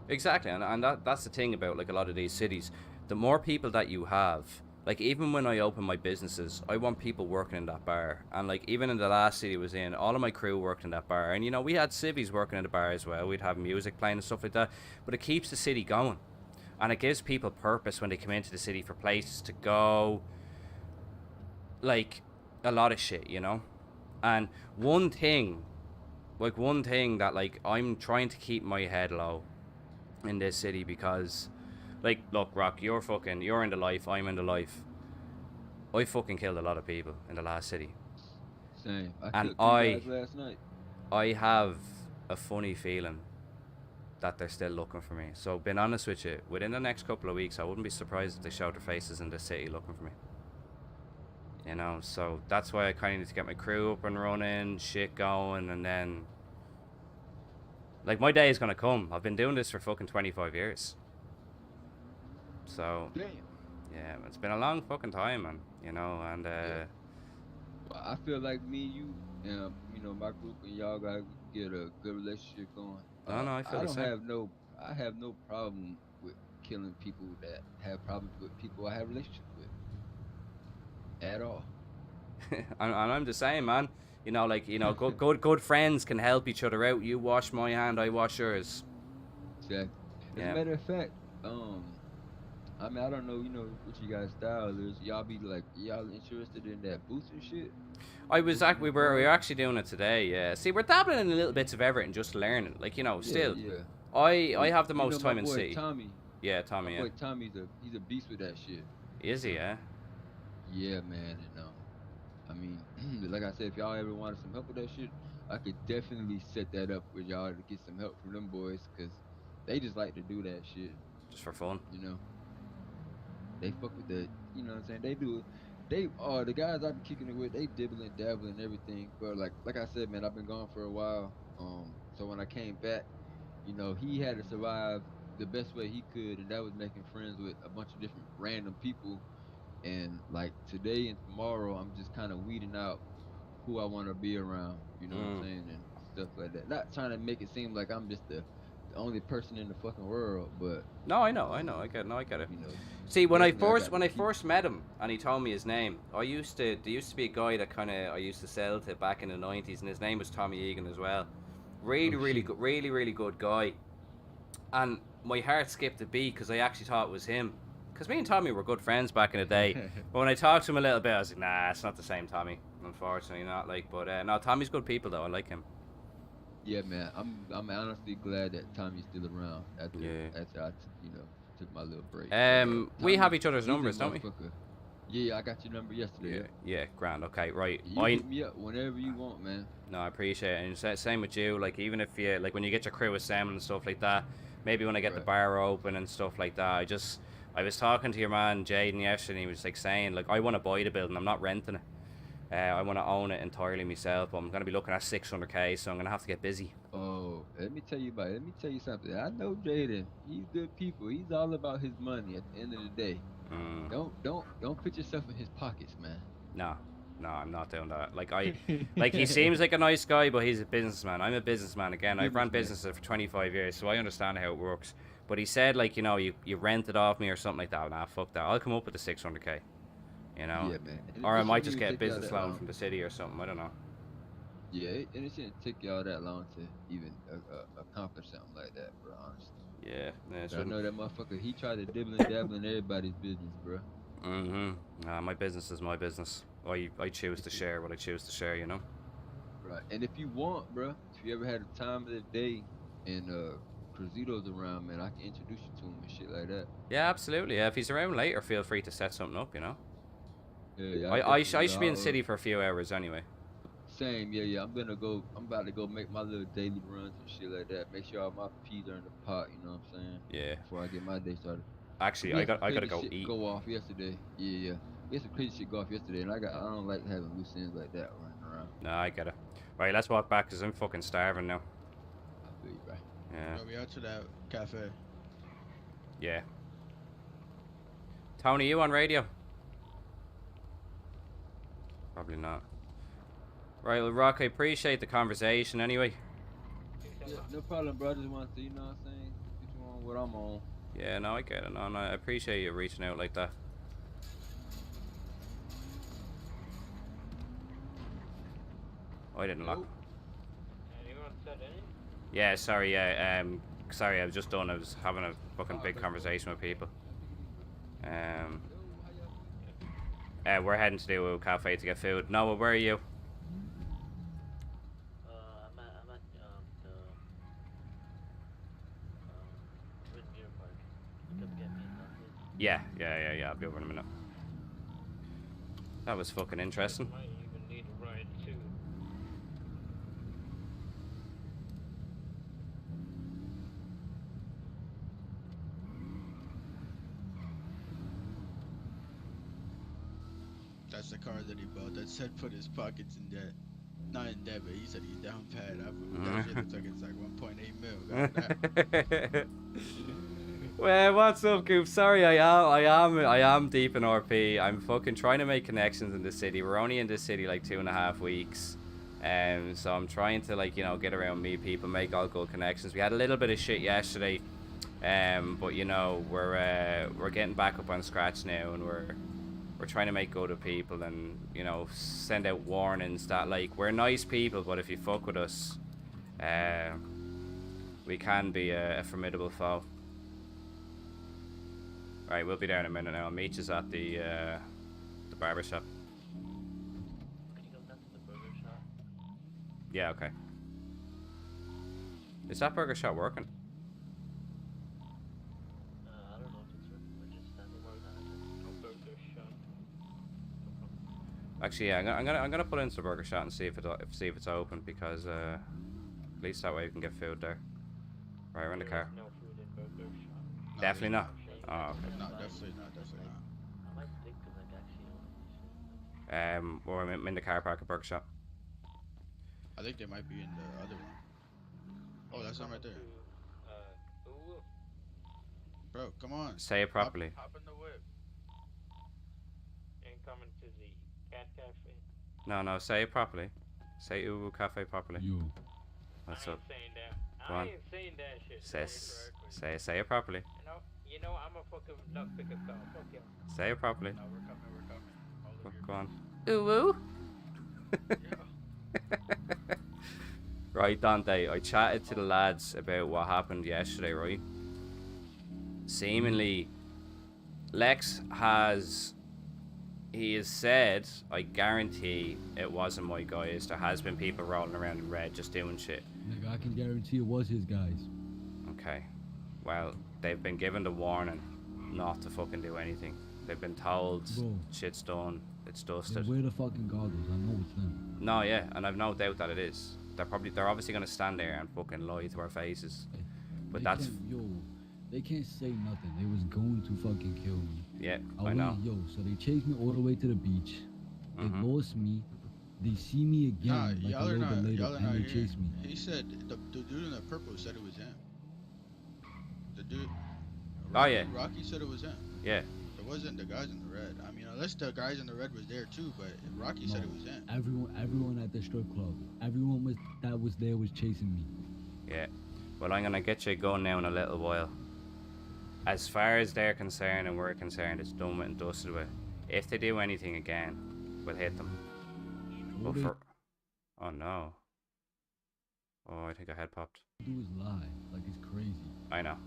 Exactly, and that's the thing about like a lot of these cities. The more people that you have, like, even when I open my businesses, I want people working in that bar. And, like, even in the last city I was in, all of my crew worked in that bar. And, you know, we had civvies working in the bar as well. We'd have music playing and stuff like that. But it keeps the city going. And it gives people purpose when they come into the city for places to go. Like, a lot of shit, you know? And one thing that, like, I'm trying to keep my head low in this city because... Like, look, Rock, you're in the life, I'm in the life. I fucking killed a lot of people in the last city. Same. And killed 2 guys last night. I have a funny feeling that they're still looking for me. So, being honest with you, within the next couple of weeks, I wouldn't be surprised if they show their faces in the city looking for me. You know, so that's why I kind of need to get my crew up and running, shit going, and then... Like, my day is gonna come. I've been doing this for fucking 25 years. So, Damn. yeah, it's been a long fucking time, man, you know, and, Yeah. Well, I feel like me and you, you know, my group and y'all gotta get a good relationship going. no, I feel the same. I have no problem with killing people that have problems with people I have relationship with. At all. and I'm the same, man. You know, like, you know, good friends can help each other out. You wash my hand, I wash yours. Exactly. As Yeah. a matter of fact, I mean, I don't know, you know, what you guys' style is. Y'all be like, y'all interested in that booster shit? We were actually doing it today. Yeah. See, we're dabbling in little bits of everything, just learning. Like, you know, still. Yeah. I have the You know, most my time in boy city. Tommy. Yeah, Tommy. My Yeah. boy Tommy's he's a beast with that shit. Is he? Yeah. Yeah, man. And I mean, like I said, if y'all ever wanted some help with that shit, I could definitely set that up with y'all to get some help from them boys, cause they just like to do that shit. Just for fun. You know, they fuck with that. You know what I'm saying? They do. The guys I've been kicking it with, they dibbling, dabbling, and everything. But like I said, man, I've been gone for a while. So when I came back, you know, he had to survive the best way he could, and that was making friends with a bunch of different random people. And like today and tomorrow, I'm just kind of weeding out who I want to be around. You know what I'm saying, and stuff like that. Not trying to make it seem like I'm just the only person in the fucking world, but No, I know. I get it. you know, See, when I definitely I first met him and he told me his name, there used to be a guy that kind of I used to sell to back in the 90s, and his name was Tommy Egan as well. Really good, really good guy. And my heart skipped a beat because I actually thought it was him. Because me and Tommy were good friends back in the day. But when I talked to him a little bit, I was like, nah, it's not the same Tommy. Unfortunately, not like. But no, Tommy's good people though. I like him. Yeah, man. I'm honestly glad that Tommy's still around after I took my little break. We have each other's numbers, don't we? Yeah, I got your number yesterday. Yeah, grand. Okay, right. You hit me up whenever you want, man. No, I appreciate it. And same with you. Like, even if you like when you get your crew assembled and stuff like that, maybe when I get the bar open and stuff like that, I was talking to your man Jaden yesterday, and he was like saying, like, I want to buy the building. I'm not renting it. I want to own it entirely myself. But I'm going to be looking at 600k, so I'm going to have to get busy. Oh, let me tell you something. I know Jaden. He's good people. He's all about his money at the end of the day. Don't put yourself in his pockets, man. No, I'm not doing that. Like he seems like a nice guy, but he's a businessman. I'm a businessman again. I've run businesses for 25 years, so I understand how it works. But he said, like, you know, you rent it off me or something like that. Nah, fuck that. I'll come up with the 600k. You know? Yeah, man. Or I might just get a business loan from the city or something. I don't know. Yeah, and it shouldn't take y'all that long to even accomplish something like that, bro, honestly. Yeah. I know that motherfucker, he tried to dibble and dabble in everybody's business, bro. My business is my business. I choose to share what I choose to share, you know? Right. And if you want, bro, if you ever had a time of the day and Cruzito's around, man, I can introduce you to him and shit like that. Yeah, absolutely. Yeah, if he's around later, feel free to set something up, you know? Yeah, I should be in the city for a few hours anyway. Same, yeah. I'm about to go make my little daily runs and shit like that. Make sure all my peas are in the pot, you know what I'm saying? Yeah. Before I get my day started. Actually, I gotta go eat. Go off yesterday. Yeah. We had some crazy shit go off yesterday, and I don't like having loose ends like that running around. No, I get it. Right, let's walk back because I'm fucking starving now. I feel you, bro. Yeah. Go be out to that cafe. Yeah. Tony, you on radio? Probably not. Right, well, Rock, I appreciate the conversation anyway. Yeah, no problem, bro. I just want to, you know what I'm saying? Get you on what I'm on. Yeah, no, I get it. No, I appreciate you reaching out like that. I didn't lock. Nope. Anyone said anything? Yeah, sorry, sorry, I was just done. I was having a fucking big conversation with people. We're heading to the cafe to get food. Noah, where are you? I'm at the Whitmere Park. Come get me in London. Yeah. I'll be over in a minute. That was fucking interesting. Might even need a ride too. That's the car that he bought that said put his pockets in debt. Not in debt, but he said he's down pat. That shit looks like it's like 1.8 mil. Got that. Well, what's up, Goop? Sorry, I am deep in RP. I'm fucking trying to make connections in the city. We're only in this city like 2.5 weeks, so I'm trying to, like, you know, get around, meet people, make all good connections. We had a little bit of shit yesterday, but you know, we're getting back up on scratch now, and we're trying to make good with people, and you know, send out warnings that, like, we're nice people, but if you fuck with us, we can be a formidable foe. Right, we'll be there in a minute now. I'll meet you at the barber shop. Can you go down to the burger shop? Yeah, okay. Is that burger shop working? I don't know if it's working. We're just standing where that is. Burger shop. Actually, yeah, I'm gonna put into the burger shop and see if it's open, because at least that way we can get food there. Right, we're in the car. No food in burger shop. No, Definitely there's not. Oh, okay. No, definitely not. Definitely not. I might think because I actually don't know. Well, I'm in the car park at burger shop. I think they might be in the other one. Oh, that's them right there. Ooh. Bro, come on. Say it properly. Hop in the whip. Ain't coming to the cat cafe. No, say it properly. Say Uwu Cafe properly. You. What's I up? ain't saying that. Go I on. ain't saying that shit. Say it properly. You know, I'm a fucking duck picker, so fuck you. Say it properly. No, we're coming. All of Go on. Uwu. Right, Dante, I chatted to the lads about what happened yesterday, right? Seemingly, Lex has said, I guarantee it wasn't my guys. There has been people rolling around in red just doing shit. Nigga, I can guarantee it was his guys. Okay. Well, they've been given the warning not to fucking do anything. They've been told shit's done, it's dusted. Wear the fucking goggles, I know it's them. No, yeah, and I've no doubt that it is. They're obviously gonna stand there and fucking lie to our faces. But that's they can't say nothing. They was going to fucking kill me. Yeah, I know. So they chased me all the way to the beach. They lost me. They see me again like a little bit later, and they chase me. He said the dude in the purple said it was him. The dude. Rocky said it was him. Yeah. It wasn't the guys in the red. I mean, unless the guys in the red was there too, but Rocky said it was him. Everyone at the strip club, everyone that was there was chasing me. Yeah. Well, I'm gonna get you going now in a little while. As far as they're concerned and we're concerned, it's done with and dusted with. If they do anything again, we'll hit them. Oh no. Oh, I think I head popped. Do is lie, like it's crazy. I know.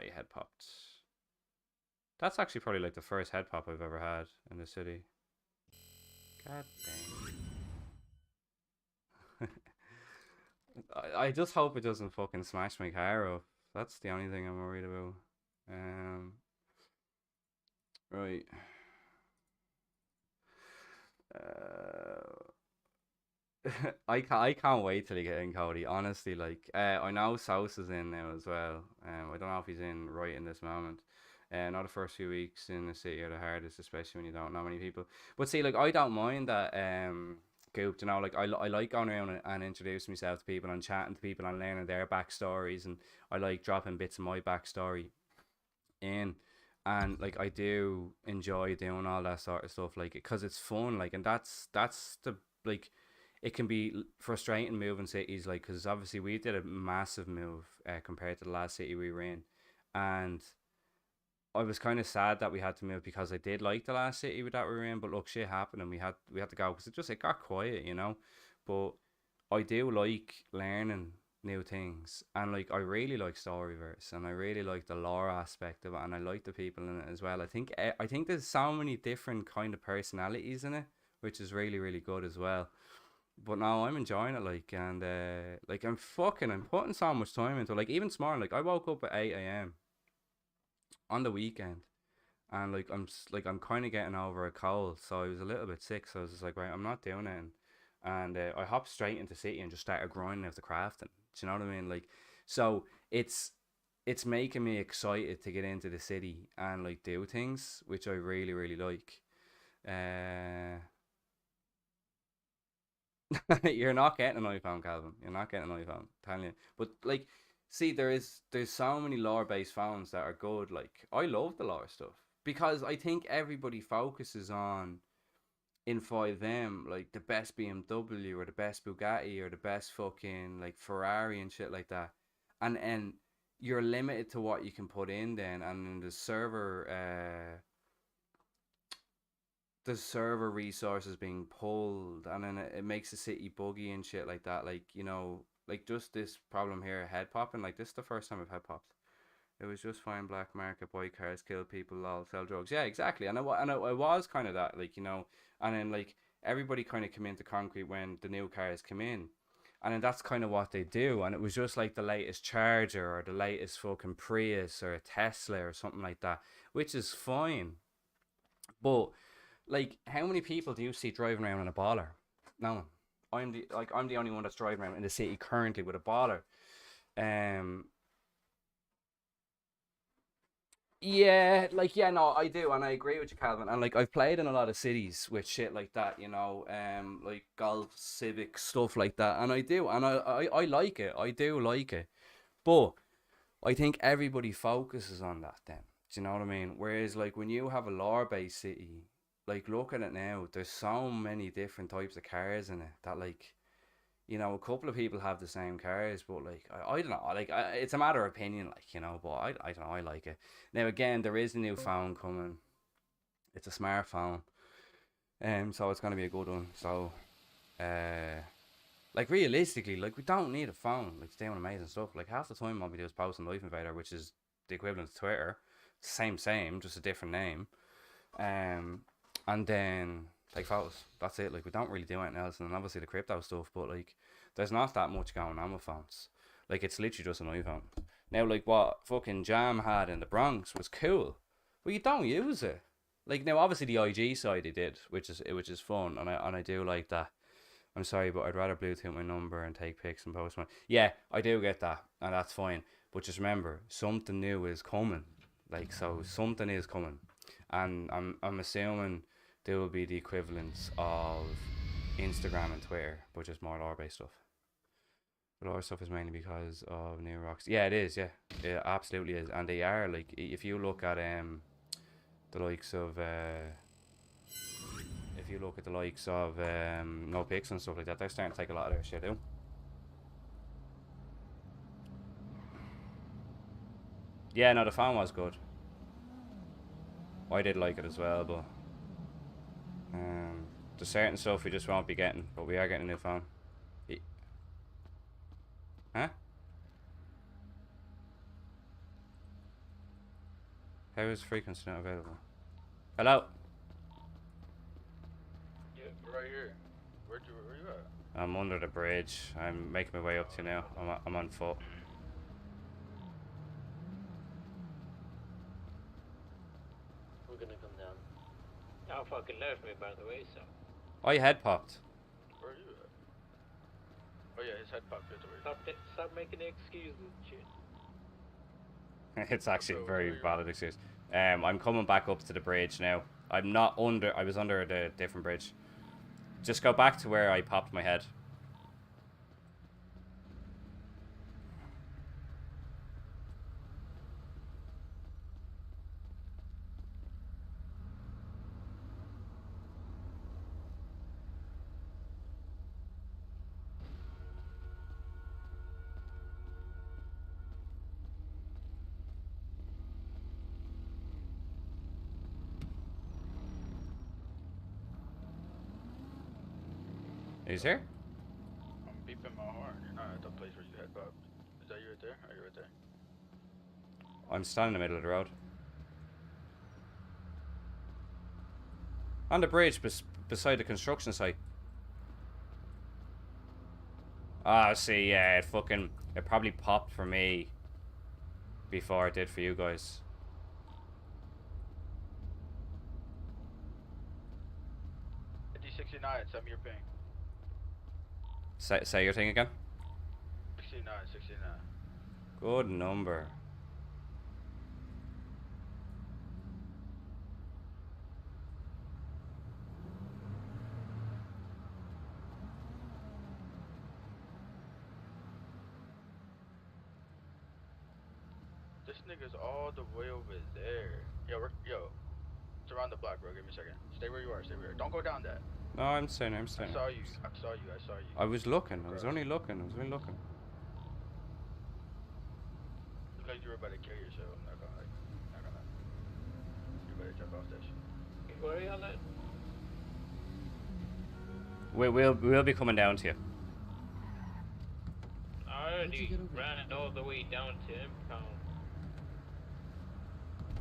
Your head popped. That's actually probably like the first head pop I've ever had in the city. God dang. I just hope it doesn't fucking smash my car up. That's the only thing I'm worried about. Right. I can't wait till you get in, Cody. Honestly, like, I know Sauce is in now as well. I don't know if he's in right in this moment. Not the first few weeks in the city are the hardest, especially when you don't know many people. But see, like, I don't mind that. Goop, you know, like, I like going around and introducing myself to people and chatting to people and learning their backstories, and I like dropping bits of my backstory in. And like, I do enjoy doing all that sort of stuff, like, because it's fun, like, and that's the, like, it can be frustrating moving cities, like, because obviously we did a massive move compared to the last city we were in, and I was kind of sad that we had to move because I did like the last city that we were in, but look, shit happened and we had to go because it got quiet, you know. But I do like learning new things, and like I really like Storyverse, and I really like the lore aspect of it, and I like the people in it as well. I think there's so many different kind of personalities in it, which is really really good as well. But now I'm enjoying it, like, and like I'm putting so much time into it. Like even tomorrow, like I woke up at 8 a.m. on the weekend, and like I'm kind of getting over a cold, so I was a little bit sick. So I was just like, right, I'm not doing it, and I hopped straight into city and just started grinding out the crafting. Do you know what I mean? Like, so it's making me excited to get into the city and like do things, which I really really like. Uh, you're not getting an iPhone, Calvin. You're not getting an iPhone. Telling you. But like, see, there's so many lore based phones that are good. Like, I love the lore stuff because I think everybody focuses on in 5M like the best BMW or the best Bugatti or the best fucking like Ferrari and shit like that, and you're limited to what you can put in then, and in the server resources being pulled, and then it makes the city buggy and shit like that. Like, you know, like just this problem here, head popping. Like, this is the first time I've head popped. It was just fine, black market, buy cars, kill people, lol, sell drugs. Yeah, exactly. And it was kind of that, like, you know, and then like everybody kind of came into concrete when the new cars came in. And then that's kind of what they do. And it was just like the latest Charger or the latest fucking Prius or a Tesla or something like that, which is fine. But like, how many people do you see driving around in a baller? No one. I'm the only one that's driving around in the city currently with a baller. Yeah, like, yeah, no, I do, and I agree with you, Calvin. And like, I've played in a lot of cities with shit like that, you know, like golf, civic stuff like that, and I do, and I like it. I do like it, but I think everybody focuses on that then. Do you know what I mean? Whereas like when you have a lore-based city, like look at it now, there's so many different types of cars in it that like, you know, a couple of people have the same cars, but like I don't know, like it's a matter of opinion, like, you know, but I don't know, I like it. Now again, there is a new phone coming. It's a smartphone, so it's gonna be a good one. So, like realistically, like we don't need a phone like to do amazing stuff. Like half the time all we do is post on Life Invader, which is the equivalent to Twitter, same, just a different name. And then take photos. That's it. Like we don't really do anything else. And then obviously the crypto stuff, but like there's not that much going on with phones. Like it's literally just an iPhone. Now like what fucking Jam had in the Bronx was cool, but you don't use it. Like now obviously the IG side they did, which is fun, and I do like that. I'm sorry, but I'd rather Bluetooth my number and take pics and post my. Yeah, I do get that, and that's fine. But just remember, something new is coming. Like, so something is coming, and I'm assuming there will be the equivalents of Instagram and Twitter, but just more lore based stuff. The lore stuff is mainly because of new rocks. Yeah, it is. Yeah, it absolutely is, and they are like if you look at the likes of if you look at the likes of No Pics and stuff like that, they're starting to take a lot of their shit out. Yeah, no, the phone was good. I did like it as well, but there's certain stuff we just won't be getting, but we are getting a new phone. Huh? How is frequency not available? Hello? Yeah, right here. Where you at? I'm under the bridge. I'm making my way up to you now. I'm on foot. We're gonna come down. Y'all fucking left me, by the way, so. I head popped. Where are you at? Oh yeah, his head popped the other way. Stop making excuses and shit. It's actually a very valid excuse. I'm coming back up to the bridge now. I'm not under. I was under the different bridge. Just go back to where I popped my head. He's here? I'm beeping my horn. You're not at the place where you head up. Is that you right there? Are you right there? I'm standing in the middle of the road. On the bridge beside the construction site. Ah, see, yeah, it probably popped for me before it did for you guys. D69, send me your ping. Say your thing again. 69, 69. Good number. This nigga's all the way over there. Yo, it's around the block, bro. Give me a second. Stay where you are. Stay where you are. Don't go down that. No, I'm staying. I saw you. I was looking. I was only looking. Look like you were about to kill yourself. I'm not gonna. You better jump off that shit. Where are y'all at? We'll be coming down to you. I already ran all the way down to Impound.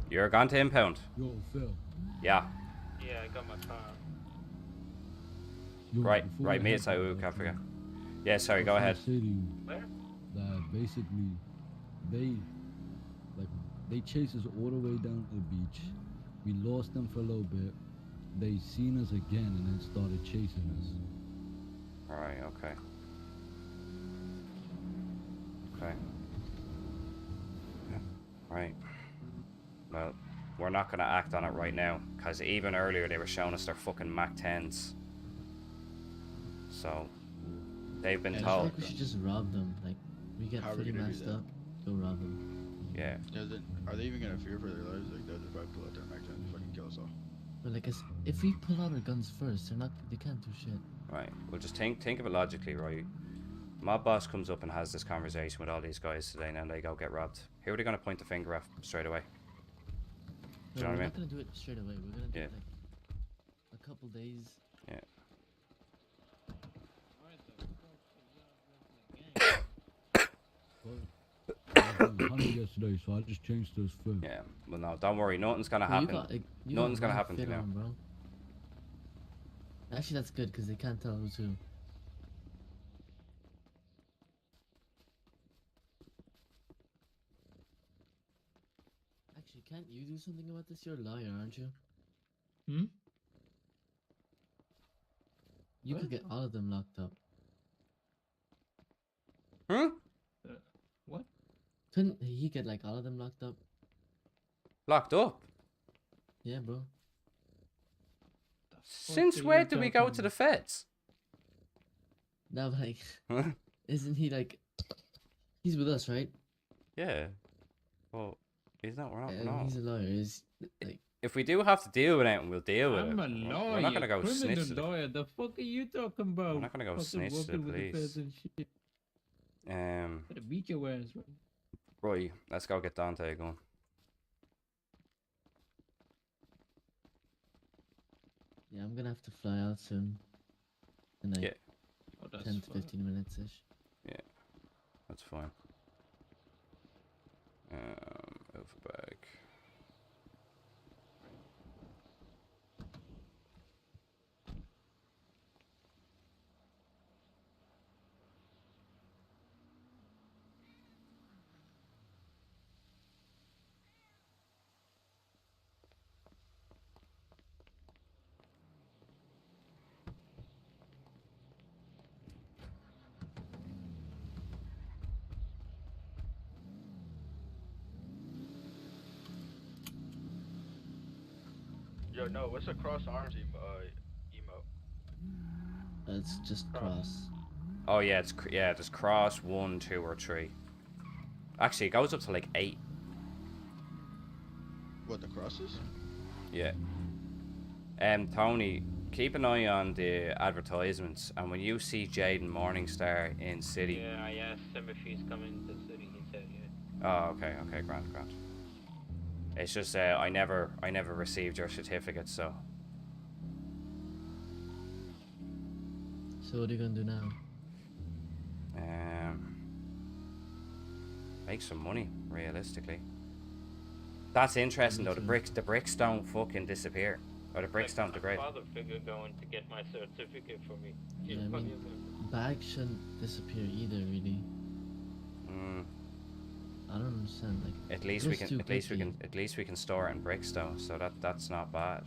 You're gone to impound. Yo, Phil. Yeah. Yeah, I got my car. Yo, Right, me, it's can't forget. Yeah, sorry, go ahead. Say to you Where? that basically they chased us all the way down to the beach. We lost them for a little bit. They seen us again and then started chasing us. Alright, okay. Right. Well, we're not gonna act on it right now, because even earlier they were showing us their fucking Mac 10s. So, they've been I told. think we should just rob them. Like, we get How are we fully gonna do messed that? up, go rob them. Yeah. Are they even gonna fear for their lives? Like, they'll just probably pull out their Mac 10 and fucking kill us all. But like, if we pull out our guns first, they can't do shit. Right. Well, just think of it logically, right? My boss comes up and has this conversation with all these guys today, and then they go get robbed. Who are they gonna point the finger at straight away? Do you know what I We're mean? not gonna do it straight away. We're gonna do Yeah. it like a couple days. Yeah. I was hungry yesterday, so I just changed those food. Yeah. Well, no, don't worry. Nothing's gonna Bro, happen. Nothing's gonna happen to you now. Bro. Actually, that's good because they can't tell who's who. Actually, can't you do something about this? You're a lawyer, aren't you? Hmm? You could get all of them locked up. Hmm? What? Couldn't he get like all of them locked up? Locked up? Yeah, bro. Since where did we go to the feds? No, but like, isn't he like? He's with us, right? Yeah. Well, he's not. We're not. No. He's a lawyer. Is like. If we do have to deal with it, we'll deal with I'm it. a lawyer. We're not gonna go snitch criminal to the. lawyer. The fuck are you talking about? We're not gonna go Fucking snitch to the working with the feds police. and shit. Better beat your ass, right? Right. Let's go get Dante going. Yeah, I'm gonna have to fly out soon. In like Yeah. Oh, that's 10 to fine. 15 minutes ish. Yeah. That's fine. Move back. Yo, no, what's a cross arms emote? It's just cross. Oh yeah, there's cross 1, 2, or 3. Actually, it goes up to like 8. What, the crosses? Yeah. Tony, keep an eye on the advertisements, and when you see Jaden Morningstar in city. Yeah, I asked him if he's coming to the city. He said yeah. Oh, okay, grand. It's just I never received your certificate, so. So what are you gonna do now? Make some money, realistically. That's interesting though. The bricks don't fucking disappear, or the bricks don't degrade. Father figure going to get my certificate for me. Yeah, I mean, bags shouldn't disappear either, really. I don't understand. Like, at least we can store it in bricks though, so that's not bad.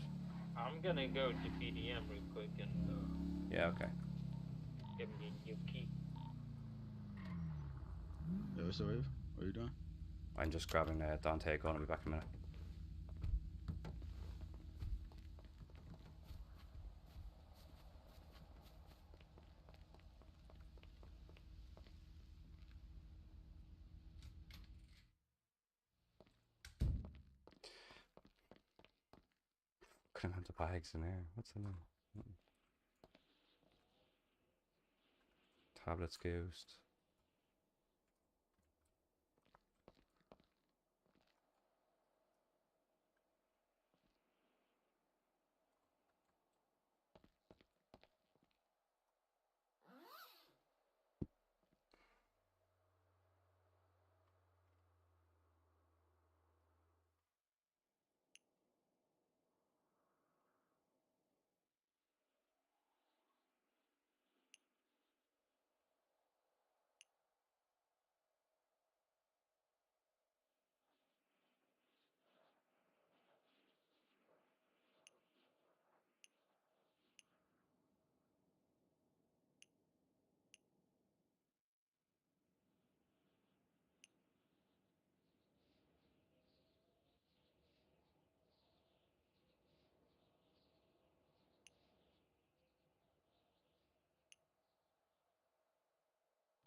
I'm gonna go to PDM real quick and yeah, okay. Get me a new key. Yo, what's the wave? What are you doing? I'm just grabbing Dante a gun. I'll be back in a minute. Couldn't have the bags in there. What's in there? Tablets ghost.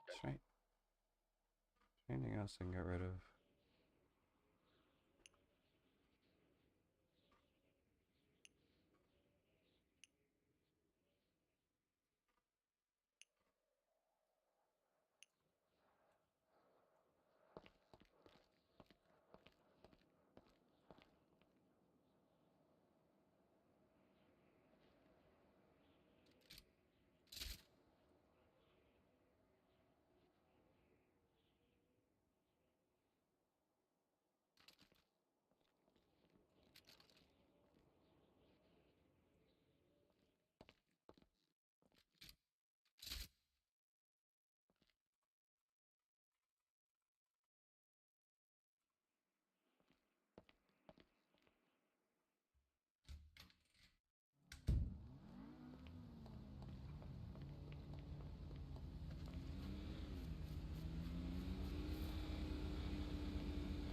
That's right. Anything else I can get rid of?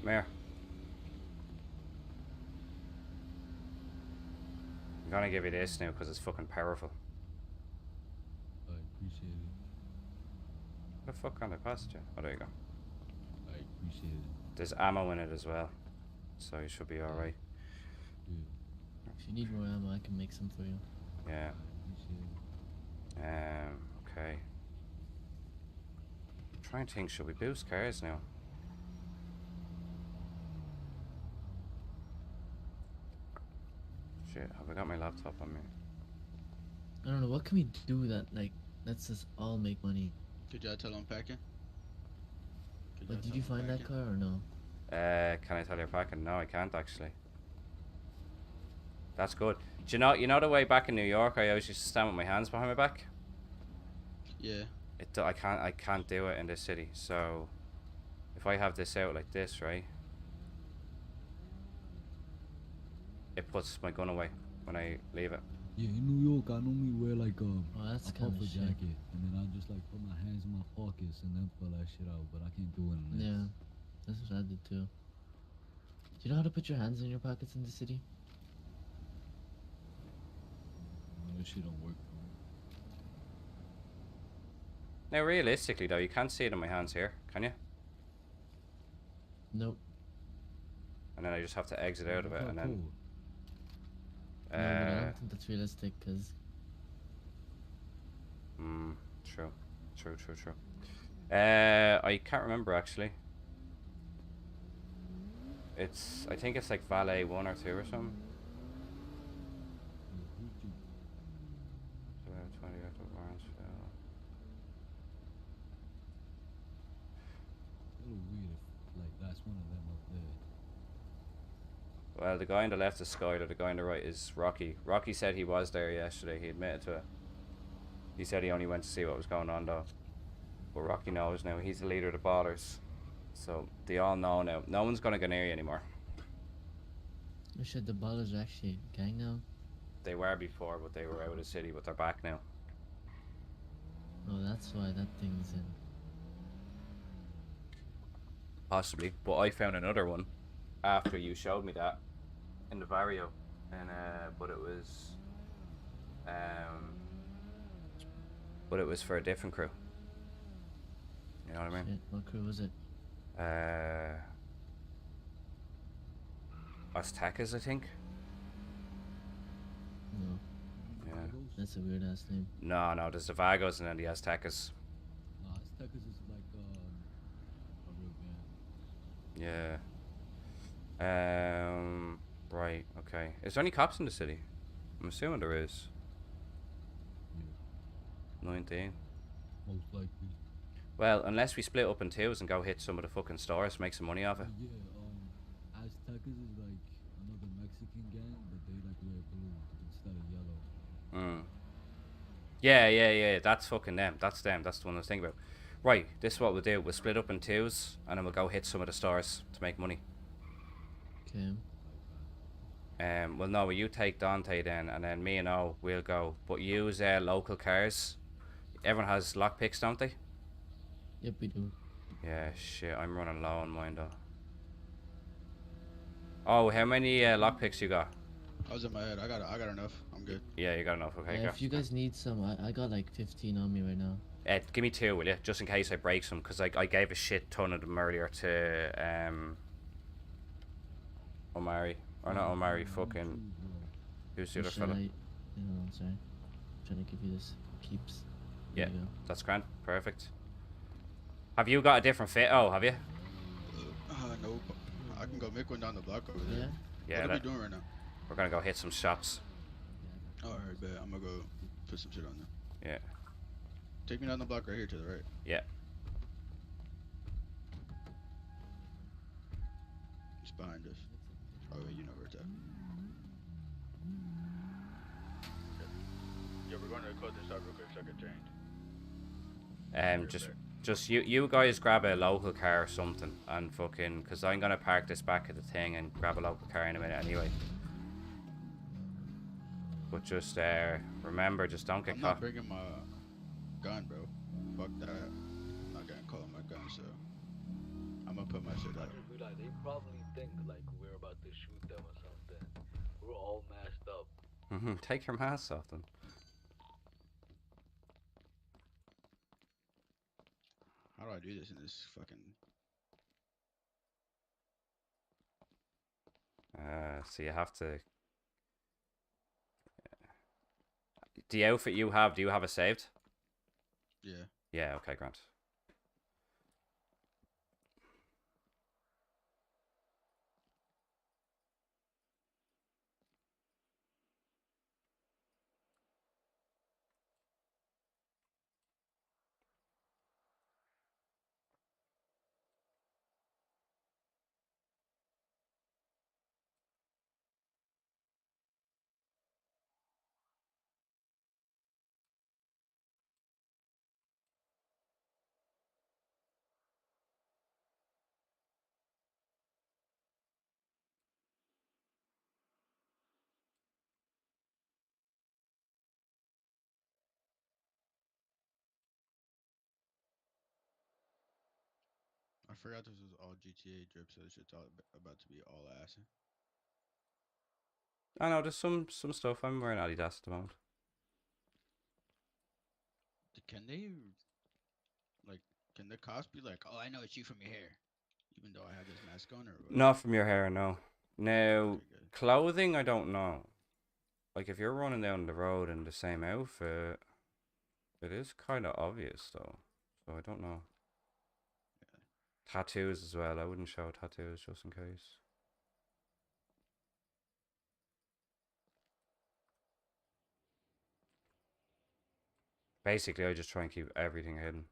Come here. I'm gonna give you this now because it's fucking powerful. I appreciate it. What the fuck kind of passenger? Oh, there you go. I appreciate it. There's ammo in it as well, so you should be alright. Yeah. If you need more ammo, I can make some for you. Yeah. Okay. I'm trying to think, should we boost cars now? Shit, have I got my laptop on me? I don't know, what can we do that, like, lets us all make money? Could y'all tell I'm packing? But did you find that car or no? Can I tell you're packing? No, I can't actually. That's good. Do you know the way back in New York I always used to stand with my hands behind my back? Yeah. I can't do it in this city. So if I have this out like this, right? It puts my gun away when I leave it. Yeah, in New York, I normally wear like a puffer shit. jacket, and then I just like put my hands in my pockets and then pull that shit out. But I can't do it in this. Yeah, that's what I did too. Do you know how to put your hands in your pockets in the city? That shit don't work. Now, realistically though, you can't see it in my hands here, can you? Nope. And then I just have to exit out of it, and then. No, but I don't think that's realistic, cause. True. I can't remember actually. I think it's like Valet 1 or 2 or something. 20 out of Barnesville. Well, the guy on the left is Skyler, the guy on the right is Rocky. Rocky said he was there yesterday, he admitted to it. He said he only went to see what was going on though. But Rocky knows now, he's the leader of the ballers. So, they all know now. No one's gonna go near you anymore. Oh shit, the ballers are actually a gang now? They were before, but they were out of the city, but they're back now. Oh, that's why that thing's in. Possibly, but I found another one after you showed me that in the barrio, and but it was for a different crew. You know what I mean? Shit, what crew was it? Aztecas, I think. No. Yeah. That's a weird ass name. No, there's the Vagos and then the Aztecas. Aztecas is like a real gang. Yeah. Right. Okay. Is there any cops in the city? I'm assuming there is. 19. Most likely. Well, unless we split up in twos and go hit some of the fucking stores, make some money off it. Yeah, Aztecas is like another Mexican gang, but they like wear blue instead of yellow. Yeah. That's fucking them. That's them. That's the one I was thinking about. Right. This is what we'll do. We'll split up in twos, and then we'll go hit some of the stores to make money. Okay. Well, no, you take Dante then, and then me and O will go. But use local cars. Everyone has lockpicks, don't they? Yep, we do. Yeah, shit. I'm running low on mine though. Oh, how many lockpicks you got? I was in my head. I got enough. I'm good. Yeah, you got enough. Okay. If you guys need some, I got like 15 on me right now. Give me 2, will you? Just in case I break some, because I gave a shit ton of them earlier to Omari. Or not Omari, fucking... Who's the other fella? I'm sorry. I'm trying to give you this keeps. Yeah, that's grand. Perfect. Have you got a different fit? Oh, have you? Nope. I can go make one down the block over there. Yeah. What are we doing right now? We're gonna go hit some shops. Alright, bet. I'm gonna go put some shit on there. Yeah. Take me down the block right here to the right. Yeah. It's behind us. Oh, wait, you know where it's at. Yeah, we're going to close this out real quick so I can change. Just you guys grab a local car or something and fucking, cause I'm gonna park this back at the thing and grab a local car in a minute anyway. But just remember, just don't get I'm caught. not bringing my gun, bro. Fuck that. I'm not gonna call my gun, so I'm gonna put my shit out. They probably think like we're about to shoot them or something. We're all masked up. Take your mask off then. How do I do this in this fucking... So you have to... The outfit you have, do you have it saved? Yeah. Yeah, okay, Grant. I forgot this was all GTA drip, so this shit's all about to be all ass. I know, there's some stuff. I'm wearing Adidas at the moment. Can they, like, can the cops be like, oh, I know it's you from your hair, even though I have this mask on, or what? Not from your hair, no. Now, clothing, I don't know. Like, if you're running down the road in the same outfit, it is kind of obvious, though. So I don't know. Yeah. Tattoos as well. I wouldn't show tattoos just in case. Basically, I just try and keep everything hidden.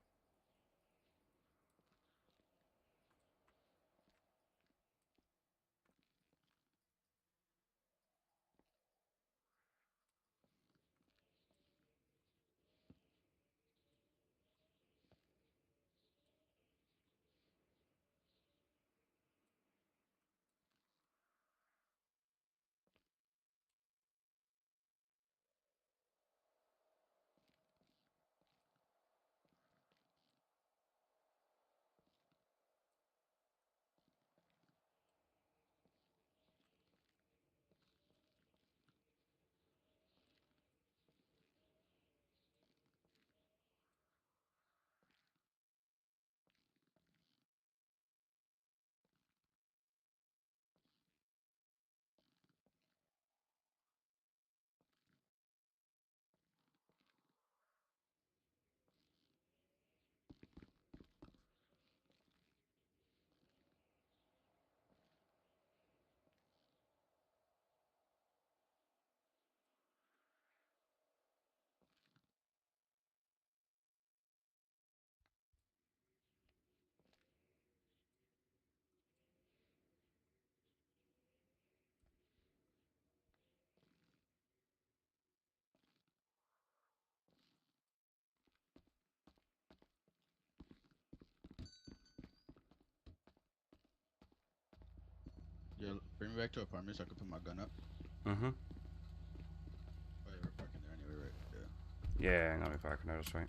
me back to apartment so I can put my gun up. Mm-hmm. Oh, yeah, we're parking there anyway, right? Yeah. Yeah, I'm gonna be parking there, that's right.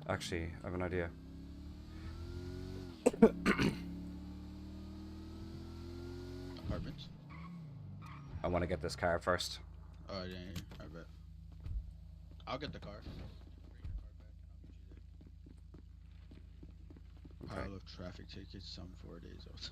Actually, I have an idea. Apartments? I want to get this car first. Oh, yeah, I bet. I'll get the car. Pile of traffic tickets, some 4 days old.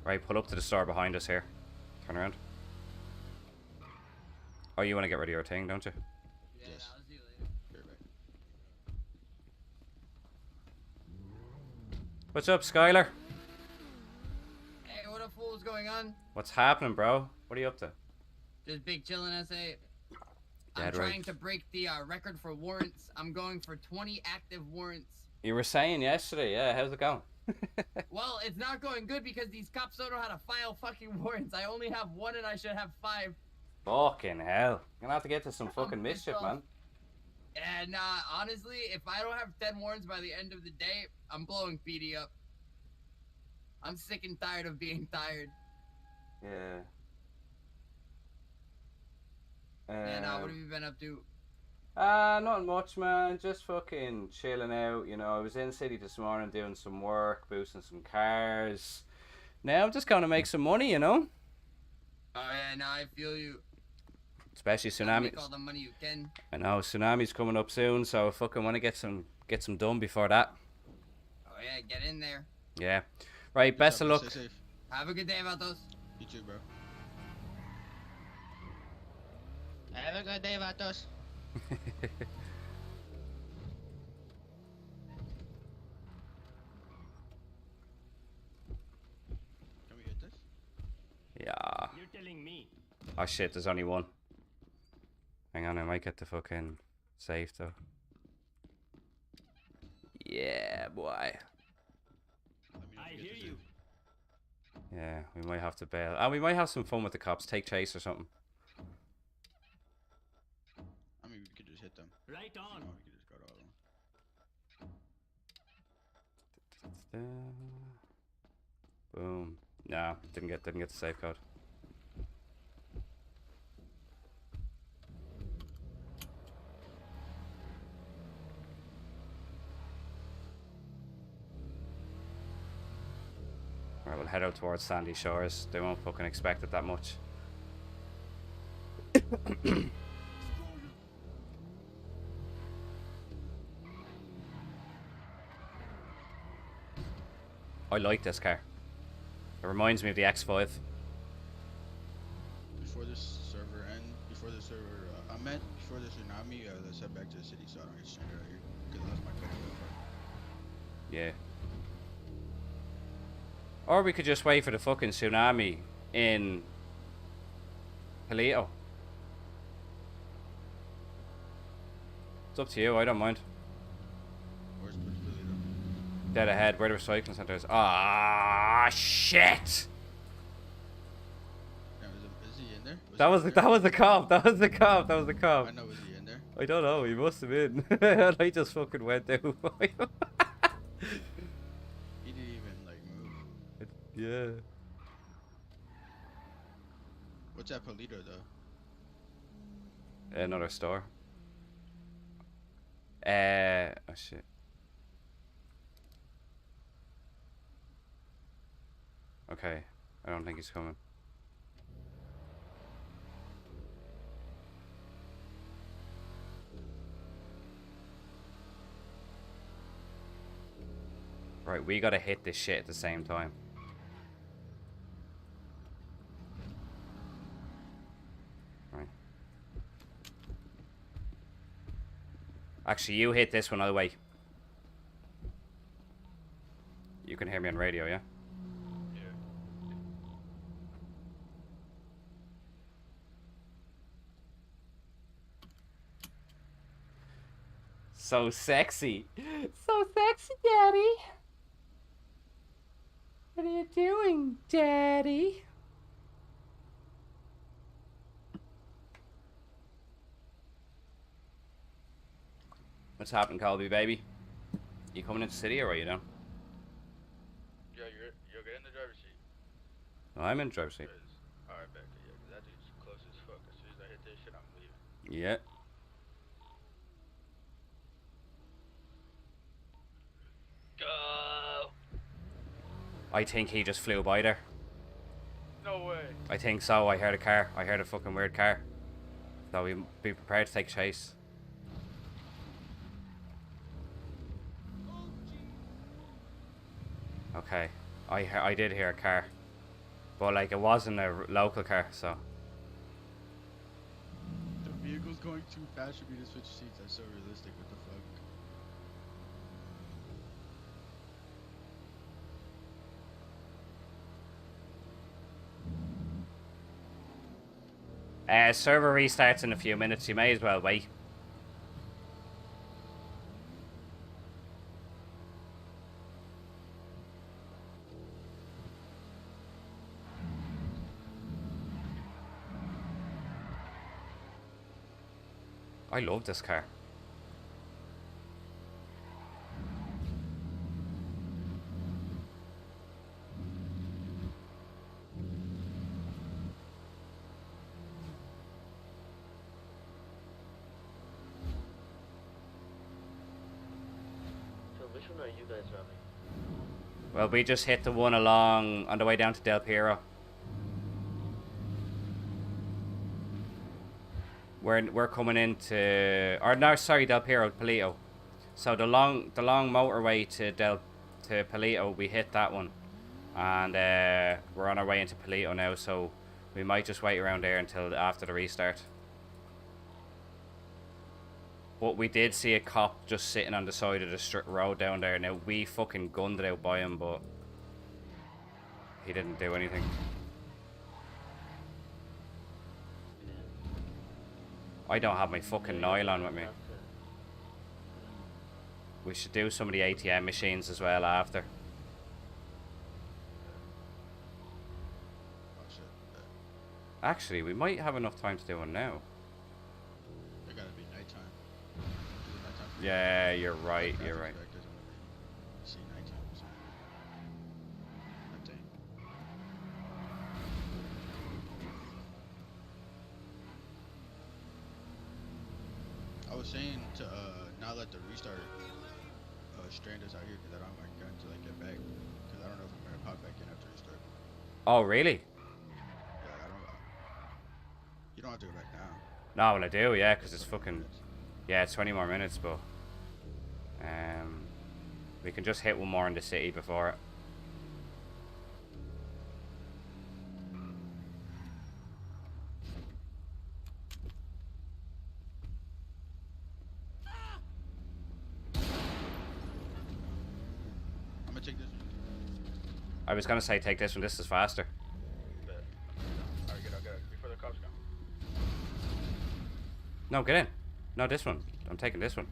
Right, pull up to the store behind us here. Turn around. Oh, you want to get rid of your thing, don't you? Yeah, yes. I'll see you later. What's up, Skylar? Hey, what the fool's going on? What's happening, bro? What are you up to? Just big chillin', I say. I'm Dead trying right. to break the record for warrants. I'm going for 20 active warrants. You were saying yesterday, yeah. How's it going? Well, it's not going good because these cops don't know how to file fucking warrants. I only have 1 and I should have 5. Fucking hell. You're gonna have to get to some fucking mischief, man. And honestly, if I don't have 10 warrants by the end of the day, I'm blowing PD up. I'm sick and tired of being tired. Yeah. And what have you been up to? Not much, man. Just fucking chilling out. You know, I was in city this morning doing some work, boosting some cars. Now I'm just going to make some money, you know. Oh yeah, now I feel you. Especially tsunamis. Make all the money you can. I know tsunami's coming up soon, so I fucking want to get some done before that. Oh yeah, get in there. Yeah. Right. Best of luck. Stay safe. Have a good day, Vatos. You too, bro. Have a good day, Vatos. Can we hit this? Yeah. You're telling me. Oh shit, there's only one. Hang on, I might get the fucking safe though. Yeah, boy. I hear you. Yeah, we might have to bail. We might have some fun with the cops. Take chase or something. I mean, we could just hit them. Right on. No, we could just go to all of them. Boom. Nah, didn't get the safe code. Alright, we'll head out towards Sandy Shores. They won't fucking expect it that much. I like this car. It reminds me of the X5. Before this server before the tsunami, let's head back to the city so I don't get stranded out here. Cause I lost my cousin. Yeah. Or we could just wait for the fucking tsunami in Palito. It's up to you, I don't mind. Where's Palito? Dead ahead, where the recycling centre is. Ah, shit! Now, is he in there? That was the cop. That was the cop. That was the cop. I know. Was he in there? I don't know. He must have been. I just fucking went out. He didn't even like move. Yeah. What's at Palito though? Another store. Oh shit. Okay. I don't think he's coming. Right, we gotta hit this shit at the same time. Right. Actually, you hit this one, I'll wait. You can hear me on radio, yeah? So sexy. So sexy, Daddy. What are you doing, Daddy? What's happening, Colby, baby? You coming into the city or are you down? Yeah, you're getting the driver's seat. I'm in the driver's seat. Alright, back to you. That dude's close as fuck. As soon as I hit this shit, I'm leaving. Yeah. Go. I think he just flew by there. No way. I think so. I heard a car. I heard a fucking weird car. So we be prepared to take chase. Okay. I did hear a car. But like it wasn't a local car, so. The vehicle's going too fast for me to switch seats. That's so realistic. What the fuck? Server restarts in a few minutes. You may as well wait. I love this car. So which one are you guys running? Well, we just hit the one along on the way down to Del Piero. We're coming into, or no, sorry, Del Piero, Palito. So the long motorway to Palito, we hit that one, and we're on our way into Palito now. So we might just wait around there until after the restart. But we did see a cop just sitting on the side of the road down there. Now we fucking gunned it out by him, but he didn't do anything. I don't have my fucking nylon with me. We should do some of the ATM machines as well after. Actually, we might have enough time to do one now. It gotta be nighttime. Yeah, you're right, you're right. See nighttime. I was saying to not let the restart strand us out here because I don't have my gun until I get back. Because I don't know if I'm gonna pop back in after restart. Oh, really? Yeah, I don't. You don't have to go back now. No, well I do, yeah, because it's fucking. Yeah, it's 20 more minutes, but we can just hit one more in the city before it. take this? I was gonna say take this one. This is faster. Bet. Alright, get out. Before the cops come. No, get in. No, this one. I'm taking this one.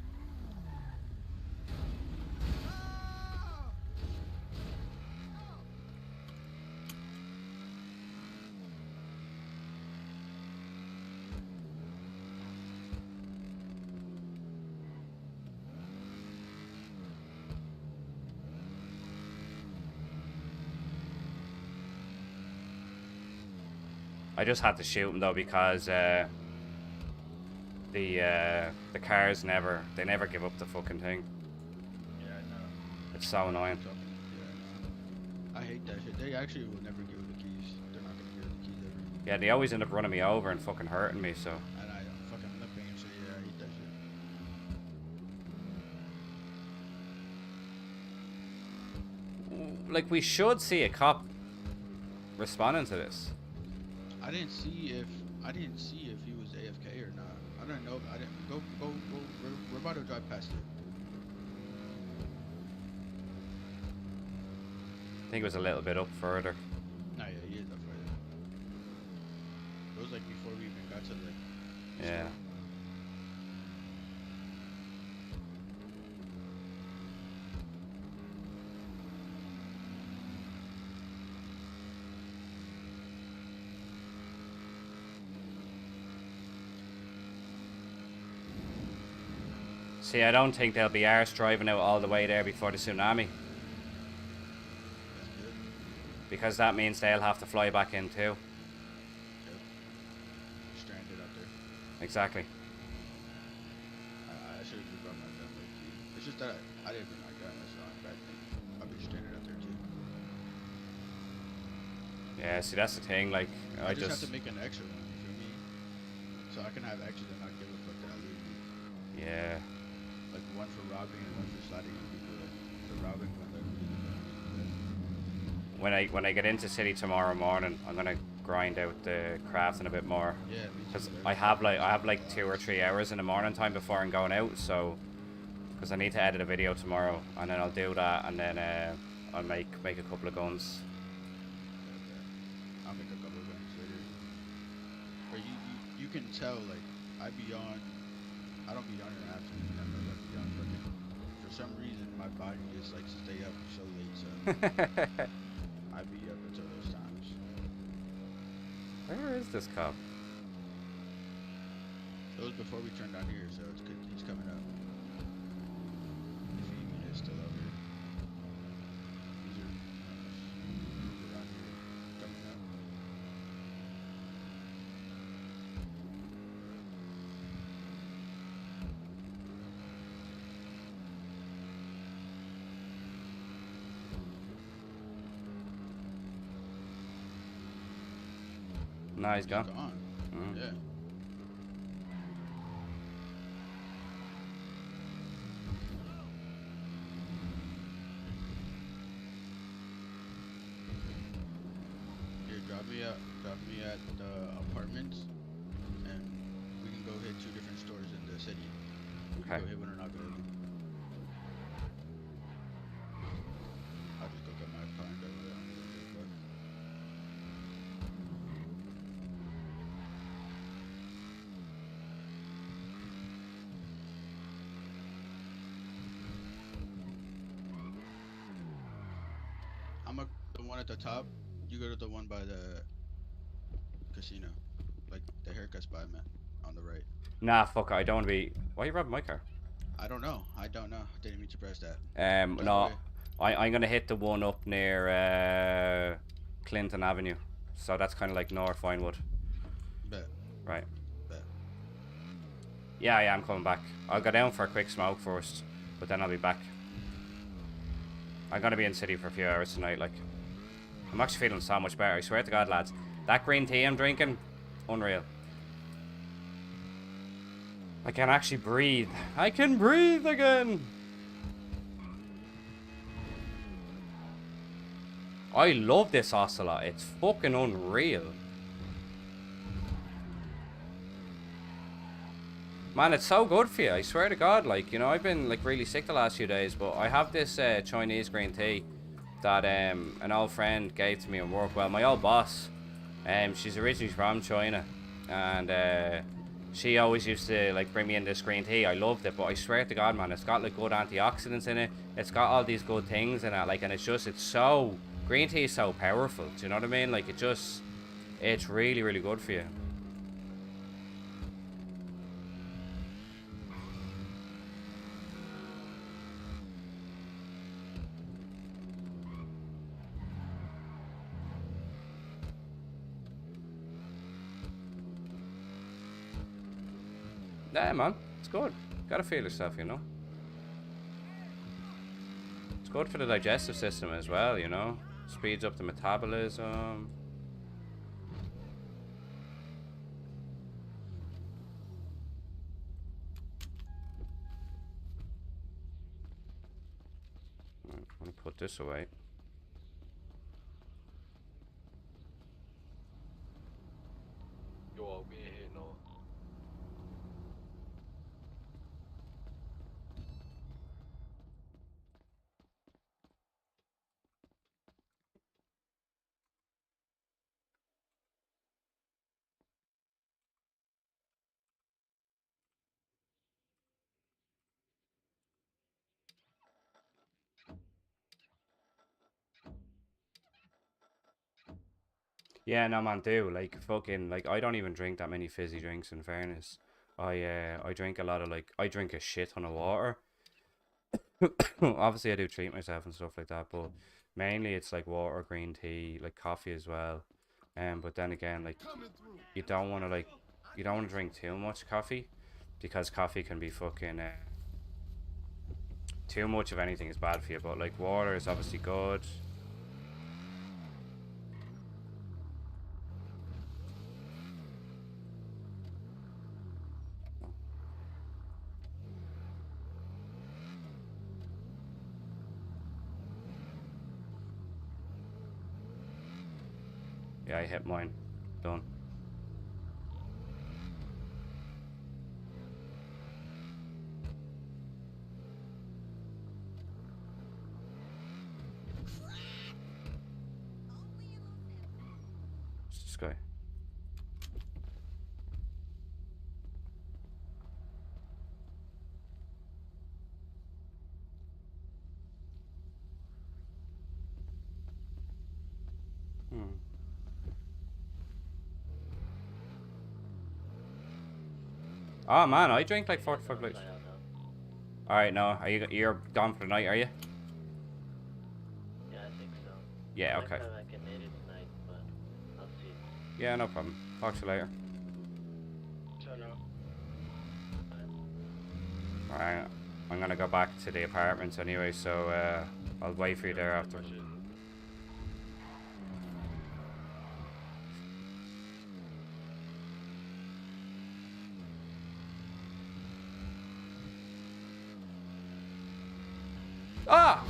I just had to shoot him though because the cars never give up the fucking thing. Yeah, I know. It's so annoying. Yeah, I know. I hate that shit. They actually will never give the keys. They're not gonna give the keys ever. Yeah, they always end up running me over and fucking hurting me. So. And I'm fucking limping and shit. Yeah, I hate that shit. Like we should see a cop responding to this. I didn't see if he was AFK or not. I don't know. I didn't go. We're about to drive past it. I think it was a little bit up further. Nah, yeah, he is up further. It was like before we even got to the. Yeah. See, I don't think they'll be arse driving out all the way there before the tsunami. Because that means they'll have to fly back in too. Yep. Stranded up there. Exactly. I should have brought my gun low key. It's just that I didn't bring my gun. That's not a bad thing. I'll be stranded up there too. Yeah, see, that's the thing. Like, I just have to make an extra one. You feel me? So I can have extras and not give a fuck that I lose me. Yeah. Like one for robbing and one for sliding on people. Like the robbing one. When I get into city tomorrow morning, I'm gonna grind out the crafting a bit more. Yeah, me because too. I have like 2 or 3 hours in the morning time before I'm going out. So, because I need to edit a video tomorrow, and then I'll do that, and then I'll make a couple of guns. I'll make a couple of guns later. But you can tell like I don't be on in the afternoon. I know I be on fucking. For some reason, my body just likes to stay up so late. So I be up until those times. Where is this cop? It was before we turned down here, so it's good. He's coming up. If he even is still out here. These are around here coming up. No, he's gone. Yeah. Here, drop me at the apartments, and we can go hit 2 different stores in the city. We can Okay. go hit one or not go hit one. I'll just go get my car and go over there. The one at the top, you go to the one by the casino. Like the haircut spot, man, on the right. Nah, fuck it, I don't want to be. Why are you robbing my car? I don't know. Didn't mean to press that. No, I'm gonna hit the one up near Clinton Avenue. So that's kind of like North Vinewood. Bet. Right. Bet. Yeah, I'm coming back. I'll go down for a quick smoke first, but then I'll be back. I'm gonna be in city for a few hours tonight. Like, I'm actually feeling so much better. I swear to God, lads, that green tea I'm drinking, unreal. I can actually breathe. I can breathe again. I love this ocelot. It's fucking unreal. Man, it's so good for you. I swear to God, like, you know, I've been like really sick the last few days, but I have this Chinese green tea, that an old friend gave to me at work. Well, my old boss, she's originally from China, and she always used to like bring me in this green tea. I loved it, but I swear to God, man, it's got like good antioxidants in it. It's got all these good things in it, like, and it's so green tea is so powerful. Do you know what I mean? Like, it's really, really good for you. Yeah, man, it's good. Gotta feel yourself, you know. It's good for the digestive system as well, you know. Speeds up the metabolism. I'm gonna put this away. Yo, I'll be here now. Yeah, no, man, do like fucking like I don't even drink that many fizzy drinks. In fairness, I drink a lot of I drink a shit ton of water. Obviously, I do treat myself and stuff like that, but mainly it's like water, green tea, like coffee as well. But then again, like you don't want to drink too much coffee because coffee can be fucking too much of anything is bad for you. But like water is obviously good. Yeah, I hit mine. Done. What's this guy? Oh man, I drink like 45 liters. Alright, no, you're gone for the night, are you? Yeah, I think so. Yeah, okay. I can edit tonight, but I'll see. Yeah, no problem. Talk to you later. Alright, I'm gonna go back to the apartments anyway, so I'll wait for you there after. Ah!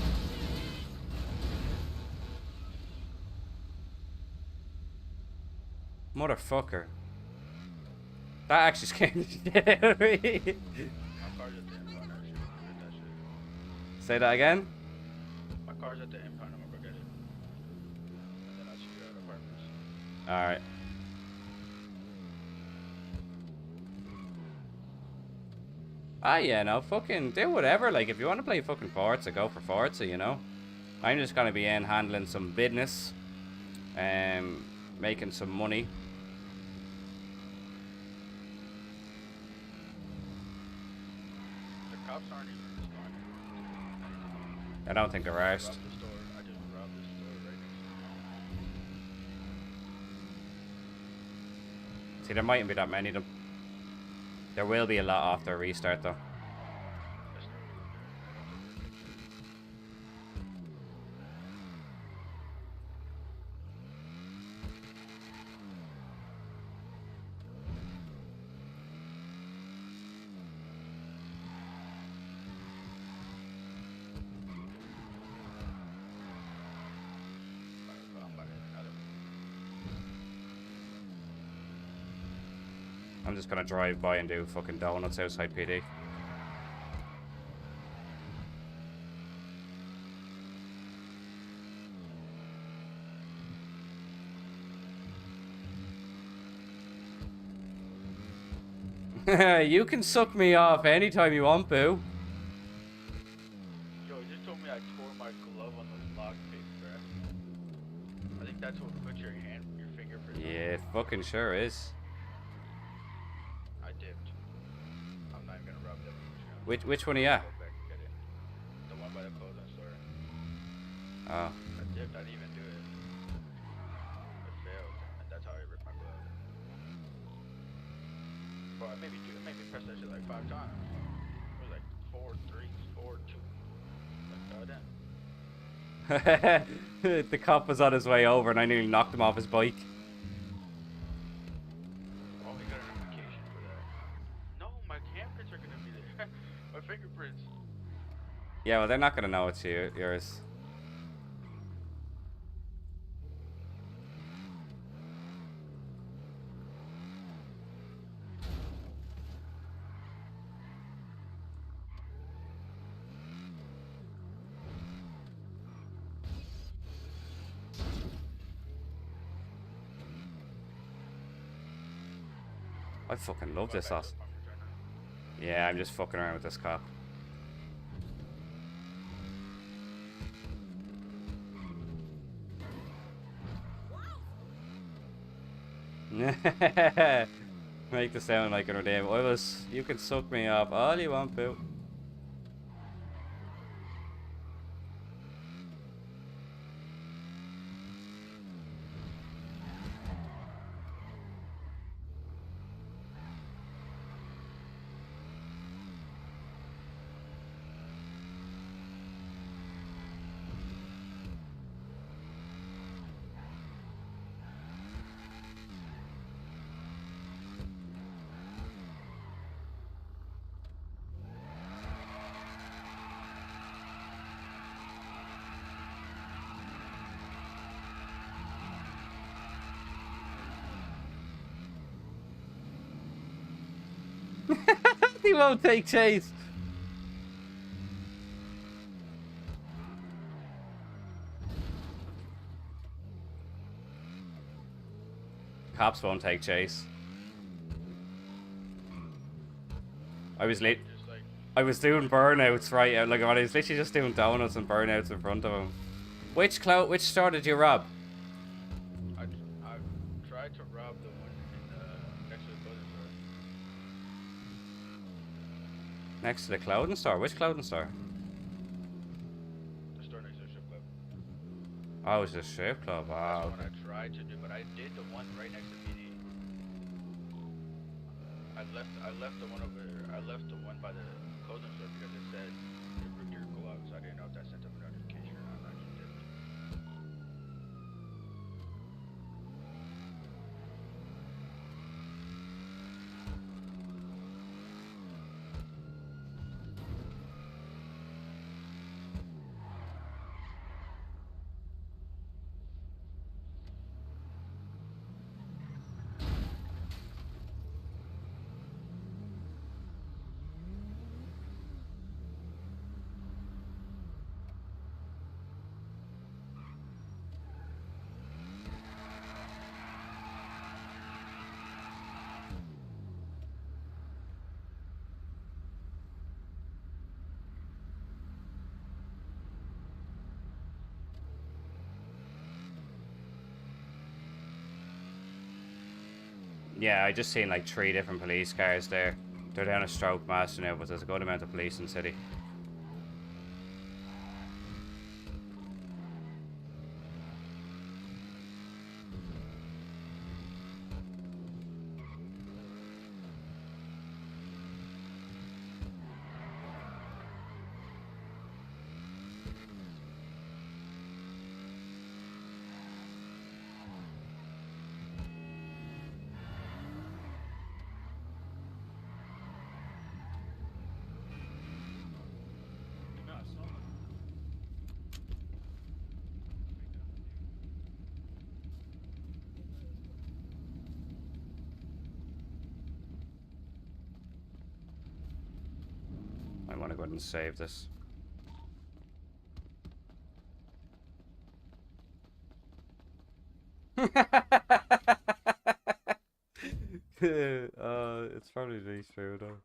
Motherfucker. That actually scared the shit out of me. Say that again? My car's at the impound. I'm gonna go get it. And then I'll shoot you at apartments. Alright. Ah, yeah, no, fucking do whatever. Like, if you want to play fucking Forza, go for Forza, you know? I'm just gonna be in handling some business. Making some money. The cops aren't even responding. I don't think they're arsed. I just robbed the store right next to me. See, there mightn't be that many of them. There will be a lot after a restart, though. I'm just gonna drive by and do fucking donuts outside PD. You can suck me off anytime you want, boo. Yo, he just told me I tore my glove on the lockpick, bruh. I think that's what put your fingerprint on. Yeah, it fucking sure is. I dipped. I'm not even gonna rub that. Which one are you? Go back and get it. The one by the clothing store. Oh. I dipped. I didn't even do it. It failed, and that's how I ripped my glove. Bro, I maybe pressed that shit like 5 times. It was like 4, 3, 4, 2. Like, goddamn. The cop was on his way over and I nearly knocked him off his bike. Oh, he got a notification for that. No, my handprints are gonna be there. My fingerprints. Yeah, well, they're not gonna know it's yours. I fucking love this sauce. Yeah, I'm just fucking around with this cop. Make the sound like a damn. You can suck me off all you want, boo. He won't take chase. Cops won't take chase. I was late. I was doing burnouts right out. Like I was literally just doing donuts and burnouts in front of him. Which store did you rob? I tried to rob the one next to the clothing store. Next to the clothing store? Which clothing store? The store next to the strip club. Oh, it was the strip club. Wow. That's the one I tried to do, but I did the one right next to PD. I left the one over there. I left the one by the clothing store because it said it ripped your gloves. I didn't know if that sent up a notification or not. I just did. Yeah, I just seen like 3 different police cars there. They're down a stroke master now, but there's a good amount of police in the city. I want to go ahead and save this. It's probably these two though.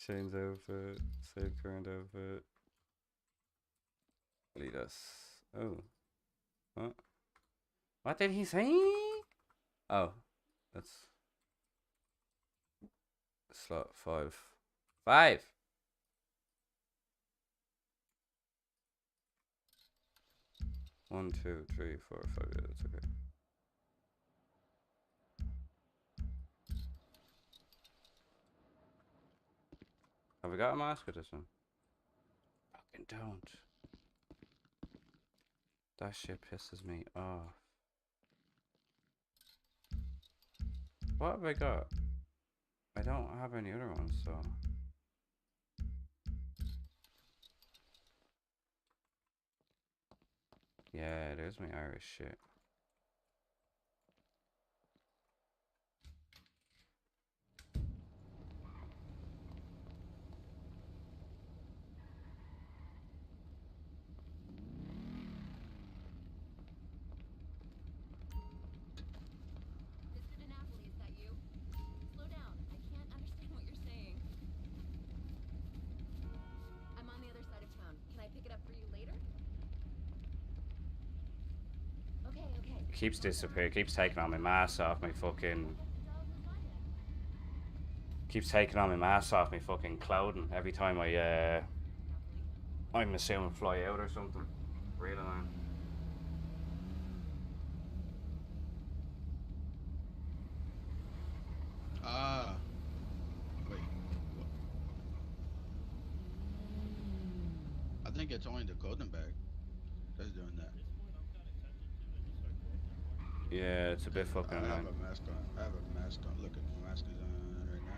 Change outfit, save current outfit. Lead us. Oh. What? What did he say? Oh. That's slot 5. 5! One, two, three, 4, 5. Yeah, that's okay. Have we got a mask with this one? Fucking don't. That shit pisses me off. What have I got? I don't have any other ones, so. Yeah, there's my Irish shit. Mr. DiNapoli, is that you? Slow down. I can't understand what you're saying. I'm on the other side of town. Can I pick it up for you later? Okay, okay. Keeps disappearing, keeps taking all my mask off my fucking. Keeps taking all my mask off my fucking clothing every time I'm assuming fly out or something. Real annoying. Wait. What? I think it's only the golden bag that's doing that. Yeah, it's a bit fucking I have annoying. a mask on. I have a mask on. Look at my mask is on right now.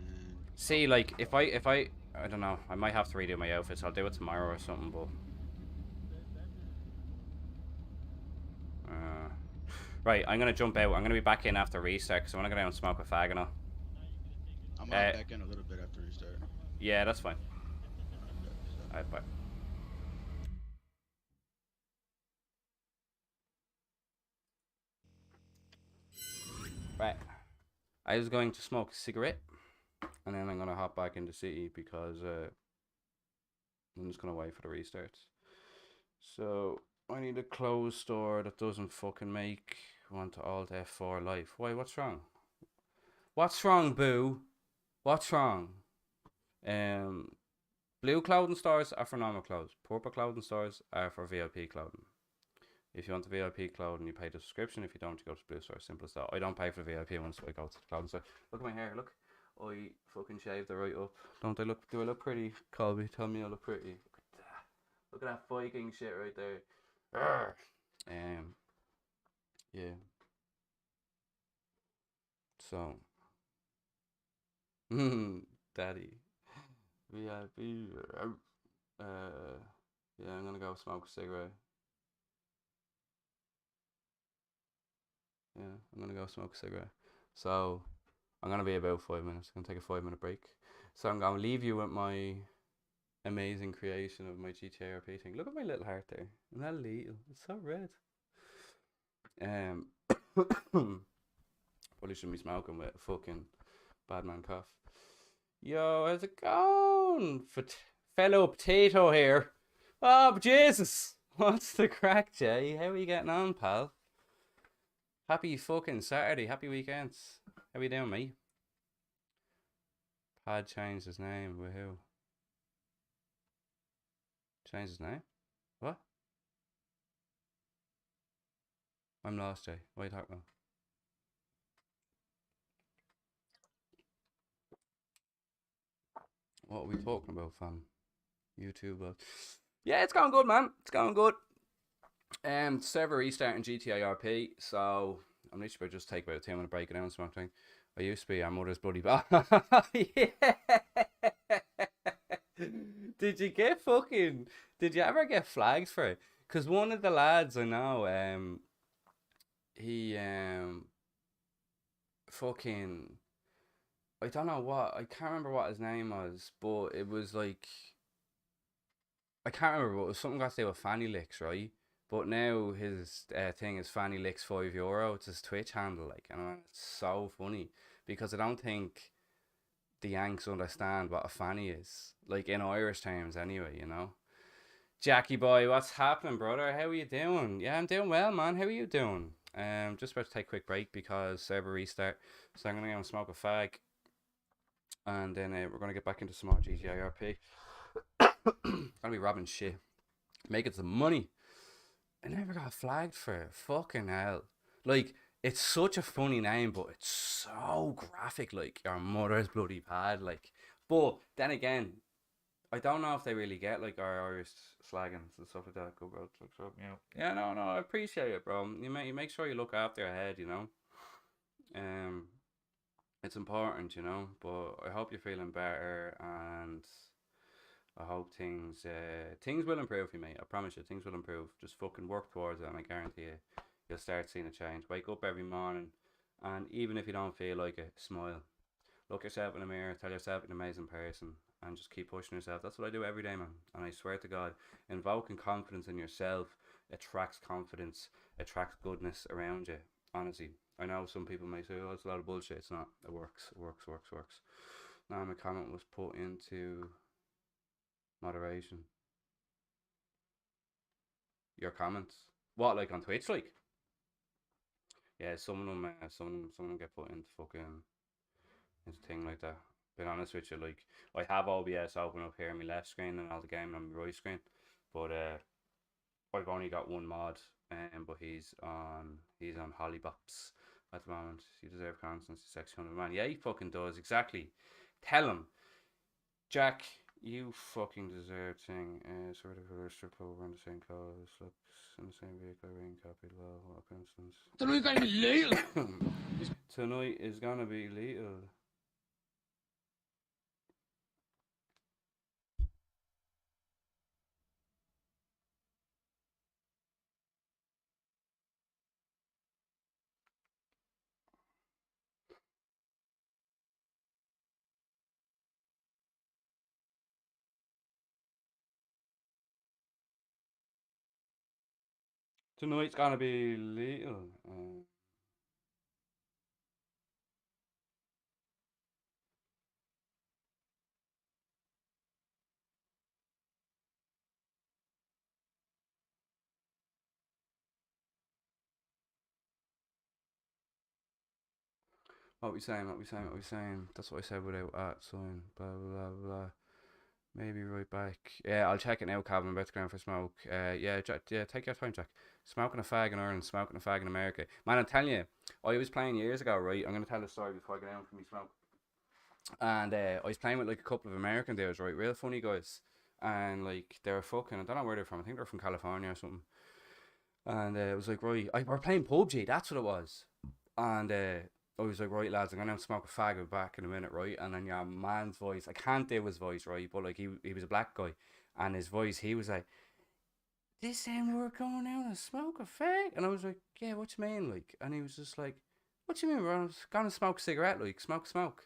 And See, like, if I don't know, I might have to redo my outfits. I'll do it tomorrow or something, but. Right, I'm gonna jump out. I'm gonna be back in after restart because I wanna go down and smoke a fag and all. I'm out back in a little bit after restart. Yeah, that's fine. Alright, bye. Right. I was going to smoke a cigarette and then I'm gonna hop back into city because I'm just gonna wait for the restarts. So I need a closed store that doesn't fucking make want to alt F4 life. Why, what's wrong? What's wrong, boo? What's wrong? Blue clothing stores are for normal clothes. Purple clothing stores are for VIP clothing. If you want the VIP clothing, you pay the subscription. If you don't, you go to Blue Store. Simple as that. I don't pay for the VIP ones, so I go to the clothing store. Look at my hair, look. I fucking shaved it right up. Don't I look, do I look pretty? Colby, tell me I look pretty. Look at that Viking shit right there. Yeah. So. Daddy. VIP. Yeah, I'm gonna go smoke a cigarette. Yeah, I'm gonna go smoke a cigarette. So, I'm gonna be about 5 minutes. I'm gonna take a 5-minute break. So I'm gonna leave you with my amazing creation of my GTA RP thing. Look at my little heart there. Isn't that little? It's so red. Probably shouldn't be smoking with a fucking bad man cough. Yo, how's it going? Fellow potato here. Oh, Jesus. What's the crack, Jay? How are you getting on, pal? Happy fucking Saturday. Happy weekends. How you doing, mate? Pad changed his name. With who? Changed his name? What? I'm lost, Jay. What are you talking about? What are we talking about, fam? YouTube. Yeah, it's going good, man. It's going good. Server restarting GTA RP, so I'm literally just take about a 10-minute break and down something. I used to be our mother's bloody yeah. Did you ever get flags for it? Because one of the lads I know, he fucking, I don't know what, I can't remember what his name was, but it was like, I can't remember, but it was something got to do with fanny licks, right? But now his thing is Fanny Licks €5. It's his Twitch handle, like, and it's so funny because I don't think the Yanks understand what a fanny is, like in Irish terms, anyway. You know. Jackie boy, what's happening, brother? How are you doing? Yeah, I'm doing well, man. How are you doing? Just about to take a quick break because server restart, so I'm gonna go and smoke a fag, and then we're gonna get back into some more GTA RP. Gonna be robbing shit, making some money. I never got flagged for it. Fucking hell. Like, it's such a funny name, but it's so graphic, like your mother's bloody pad, like. But then again, I don't know if they really get like our Irish slagans and stuff like that. Go bro, looks up, yeah, no, I appreciate it, bro. You make sure you look after your head, you know. It's important, you know. But I hope you're feeling better, and I hope things will improve for you, mate. I promise you, things will improve. Just fucking work towards it, and I guarantee you, you'll start seeing a change. Wake up every morning, and even if you don't feel like it, smile. Look yourself in the mirror, tell yourself you're an amazing person, and just keep pushing yourself. That's what I do every day, man. And I swear to God, invoking confidence in yourself attracts confidence, attracts goodness around you. Honestly, I know some people may say, "Oh, it's a lot of bullshit." It's not. It works. It works. Now my comment was put into moderation. Your comments. What, like on Twitch, like? Yeah, some of them get put into fucking into thing like that. Being honest with you, like I have OBS open up here on my left screen and all the game on my right screen, but I've only got one mod, but he's on Hollybops at the moment. He deserves constance, sexy man. Yeah, he fucking does, exactly. Tell him, Jack, you fucking deserve thing. Sort of a strip over on the same clothes, looks in the same vehicle, ring copy, law, what a coincidence. Tonight gonna be lethal. Tonight is gonna be lethal. Tonight's gonna be lethal. What we saying? That's what I said without at sign. Blah blah blah. Maybe right back. Yeah, I'll check it now, Calvin. I'm about to go in for smoke. Yeah, Jack, yeah, take your time, Jack. Smoking a fag in Ireland, smoking a fag in America. Man, I'm telling you, I was playing years ago, right? I'm gonna tell the story before I get down for me smoke. And I was playing with like a couple of American dudes, right? Real funny guys. And like they were fucking, I don't know where they're from. I think they're from California or something. And it was like, right, we're playing PUBG. That's what it was. And I was like, right, lads, I'm gonna smoke a fag back in a minute, right? And then your man's voice, I can't do his voice, right? But like he was a black guy, and his voice, he was like, "This time we're going out and smoke a fag," and I was like, "Yeah, what you mean, like?" And he was just like, "What you mean, bro? I was gonna smoke a cigarette, like smoke,"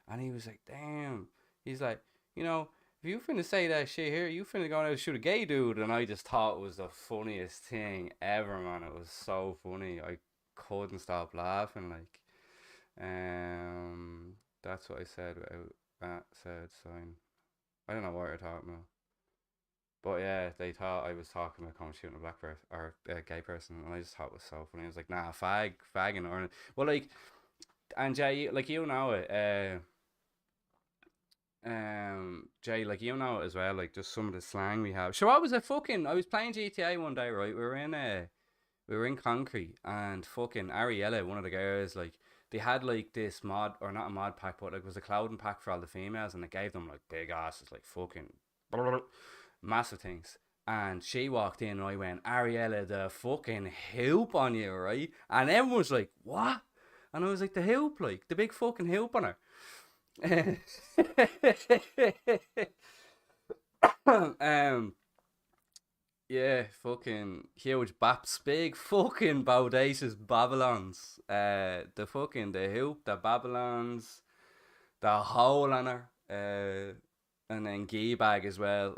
and he was like, "Damn," he's like, "You know, if you finna say that shit here, you finna go out and shoot a gay dude," and I just thought it was the funniest thing ever, man. It was so funny. I couldn't stop laughing, like. That's what I said without that said sign. I don't know what you're talking about. But yeah, they thought I was talking about coming shooting a black person or a gay person, and I just thought it was so funny. I was like, nah, fag in Ireland. Well, like, and Jay, like you know it, Jay, like you know it as well. Like just some of the slang we have. Sure, I was playing GTA one day, right? We were in Concrete, and fucking Ariella, one of the girls, like they had like this mod, or not a mod pack, but like it was a clothing pack for all the females, and it gave them like big asses, like fucking massive things. And she walked in, and I went, "Ariella, the fucking hoop on you, right?" And everyone was like, "What?" And I was like, "The hoop, like the big fucking hoop on her." Yeah, fucking huge baps, big fucking bodacious Babylons. The hoop, the Babylons, the hole on her. And then gee bag as well.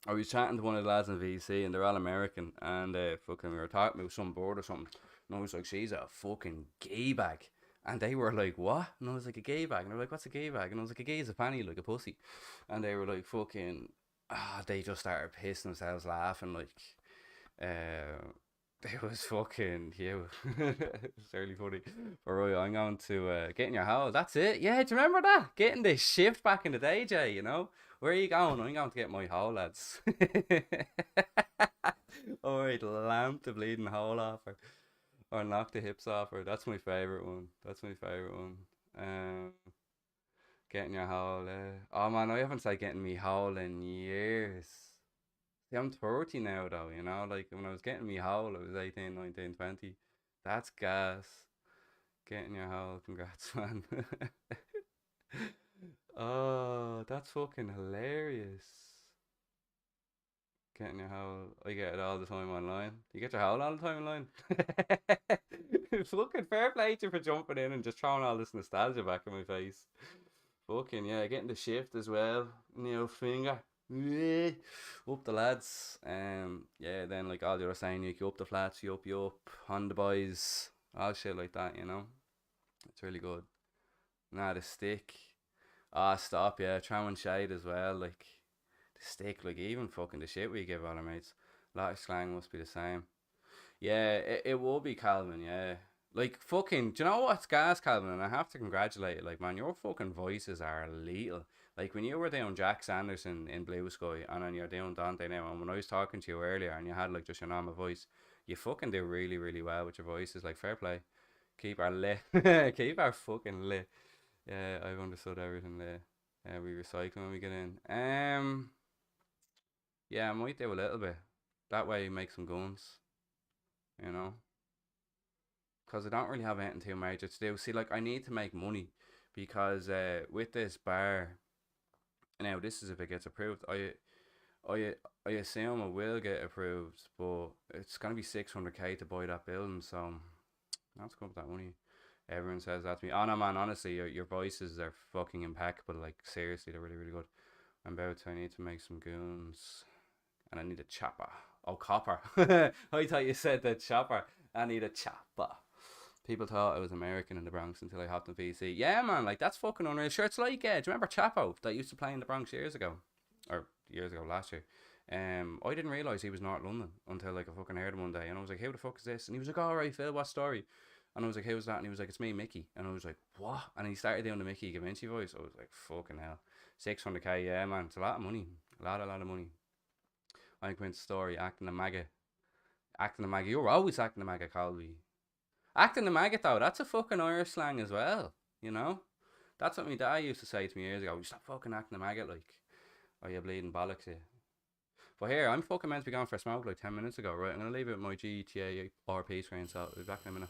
I was chatting to one of the lads in VC, and they're all American, and fucking we were talking about some bird or something, and I was like, she's a fucking gay bag. And they were like, what? And I was like, a gay bag. And they were like, what's a gay bag? And I was like, a gay is a panty, like a pussy. And they were like, fucking, they just started pissing themselves laughing, like, it was fucking you. It's really funny. But right, I'm going to get in your house. That's it. Yeah, do you remember that? Getting the shift back in the day, Jay, you know? Where are you going? I'm going to get my hole, lads. Alright, lamp the bleeding hole off her. Or knock the hips off her. That's my favourite one. That's my favourite one. Getting your hole. Oh man, I haven't said getting me hole in years. See, I'm 30 now though, you know, like when I was getting me hole, I was 18, 19, 20. That's gas. Getting your hole, congrats, man. Oh, that's fucking hilarious. Getting your hole, I get it all the time online. You get your hole all the time online? Fucking fair play to you for jumping in and just throwing all this nostalgia back in my face. Fucking yeah, getting the shift as well. New finger. Up the lads. Yeah, then like all the other saying, you up the flats, you up, on the boys, all shit like that, you know. It's really good. Nah, the stick. Ah, stop, yeah, throwing shade as well, like the stick, like even fucking the shit we give all our mates. A lot of slang must be the same. Yeah, it will be, Calvin, yeah. Like fucking, do you know what's gas, Calvin? And I have to congratulate you, like man, your fucking voices are lethal. Like when you were doing Jack Sanderson in Blue Sky, and then you're doing Dante now, and when I was talking to you earlier and you had like just your normal voice, you fucking do really, really well with your voices. Like fair play. Keep our lit. Keep our fucking lit. Yeah, I've understood everything there. We recycle when we get in. Yeah, I might do a little bit. That way you make some guns. You know? Because I don't really have anything too major to do. See, like, I need to make money. Because with this bar... Now, this is if it gets approved. I assume it will get approved. But it's going to be 600k to buy that building. So, that's come with that money. Everyone says that to me. Oh no man, honestly, your voices are fucking impeccable. Like seriously, they're really, really good. I need to make some goons. And I need a chopper. Oh, copper. I thought you said the chopper. I need a chopper. People thought I was American in the Bronx until I hopped on PC. Yeah man, like that's fucking unreal. Sure, it's like, do you remember Chapo that used to play in the Bronx years ago? Or years ago, last year. I didn't realise he was North London until like I fucking heard him one day. And I was like, who the fuck is this? And he was like, alright Phil, what story? And I was like, who's that? And he was like, it's me, Mickey. And I was like, what? And he started doing the Mickey Gavinci voice. I was like, fucking hell. 600k, yeah, man. It's a lot of money. A lot of money. I went to story, acting the maggot. Acting the maggot. You're always acting the maggot, Colby. Acting the maggot, though, that's a fucking Irish slang as well. You know? That's what my dad used to say to me years ago. You stop fucking acting the maggot, like. Oh, you bleeding bollocks, yeah. But here, I'm fucking meant to be going for a smoke like 10 minutes ago, right? I'm going to leave it with my GTA RP screen, so I'll be back in a minute.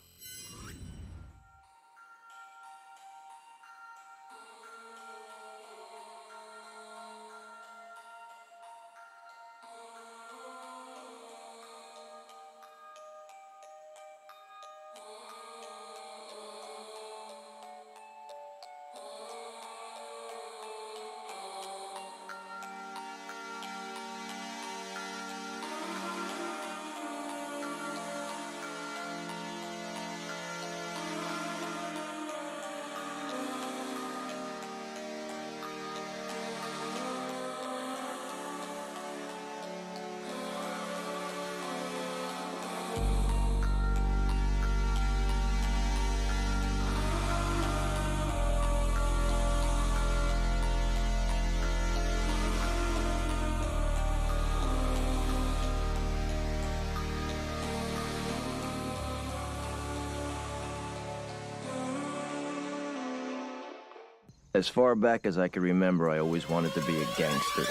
As far back as I can remember, I always wanted to be a gangster.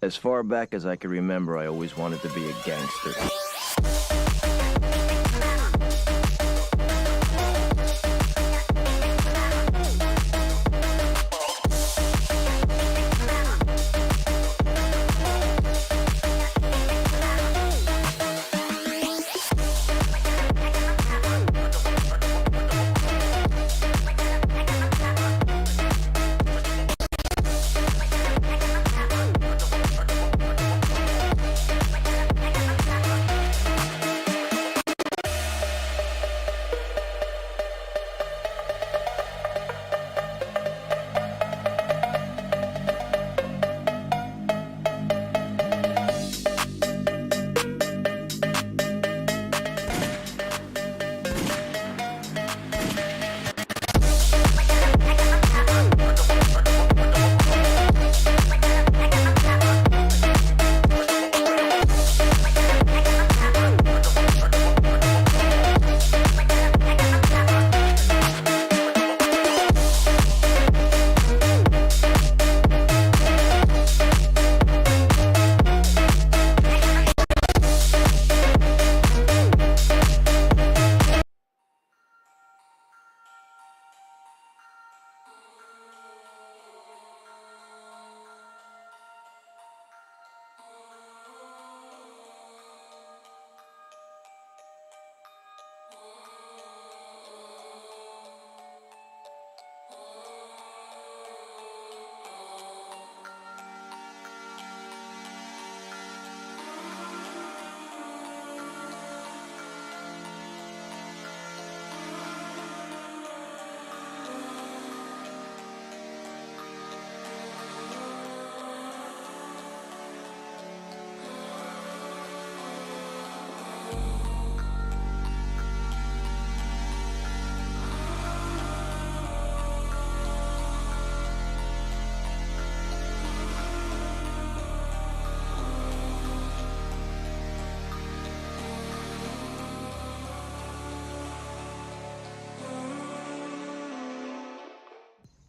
As far back as I can remember, I always wanted to be a gangster.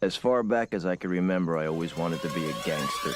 As far back as I can remember, I always wanted to be a gangster.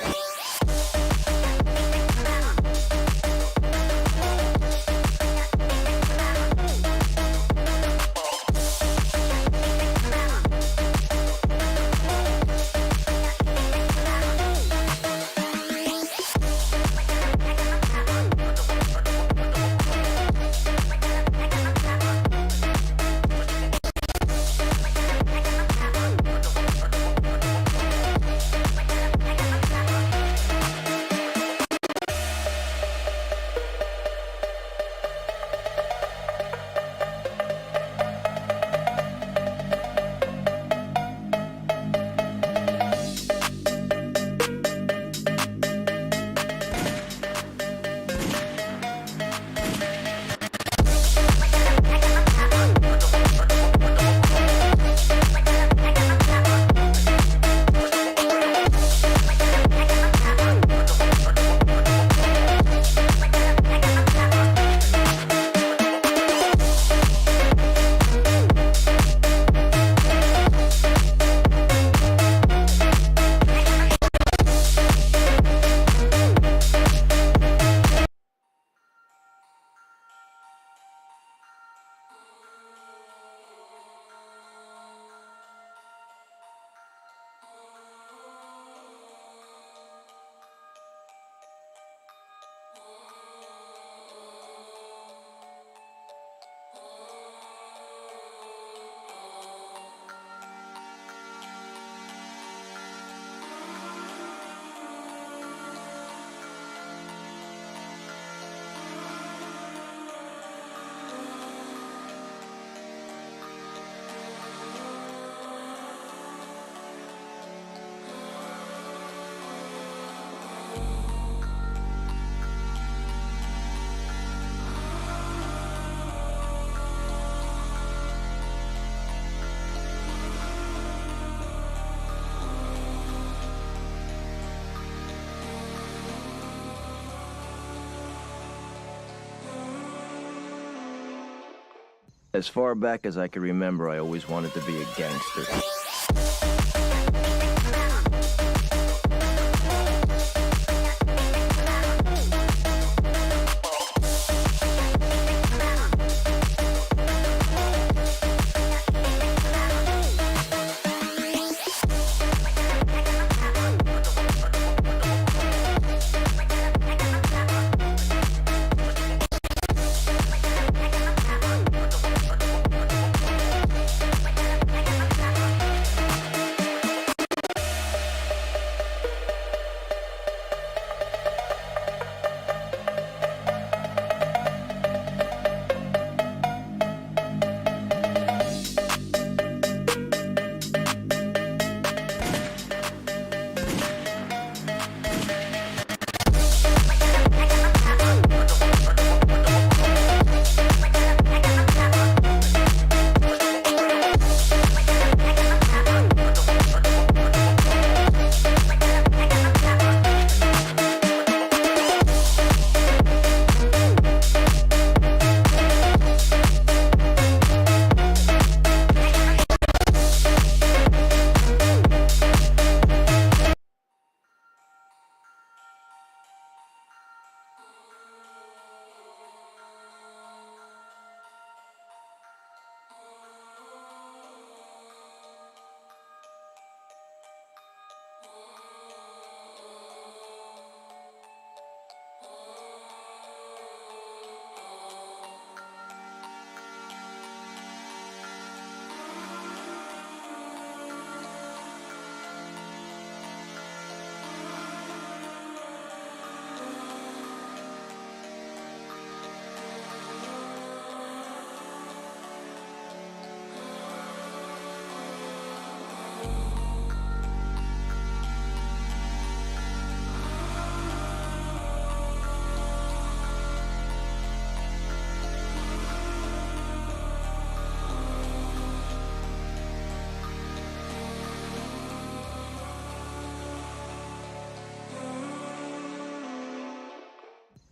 As far back as I can remember, I always wanted to be a gangster.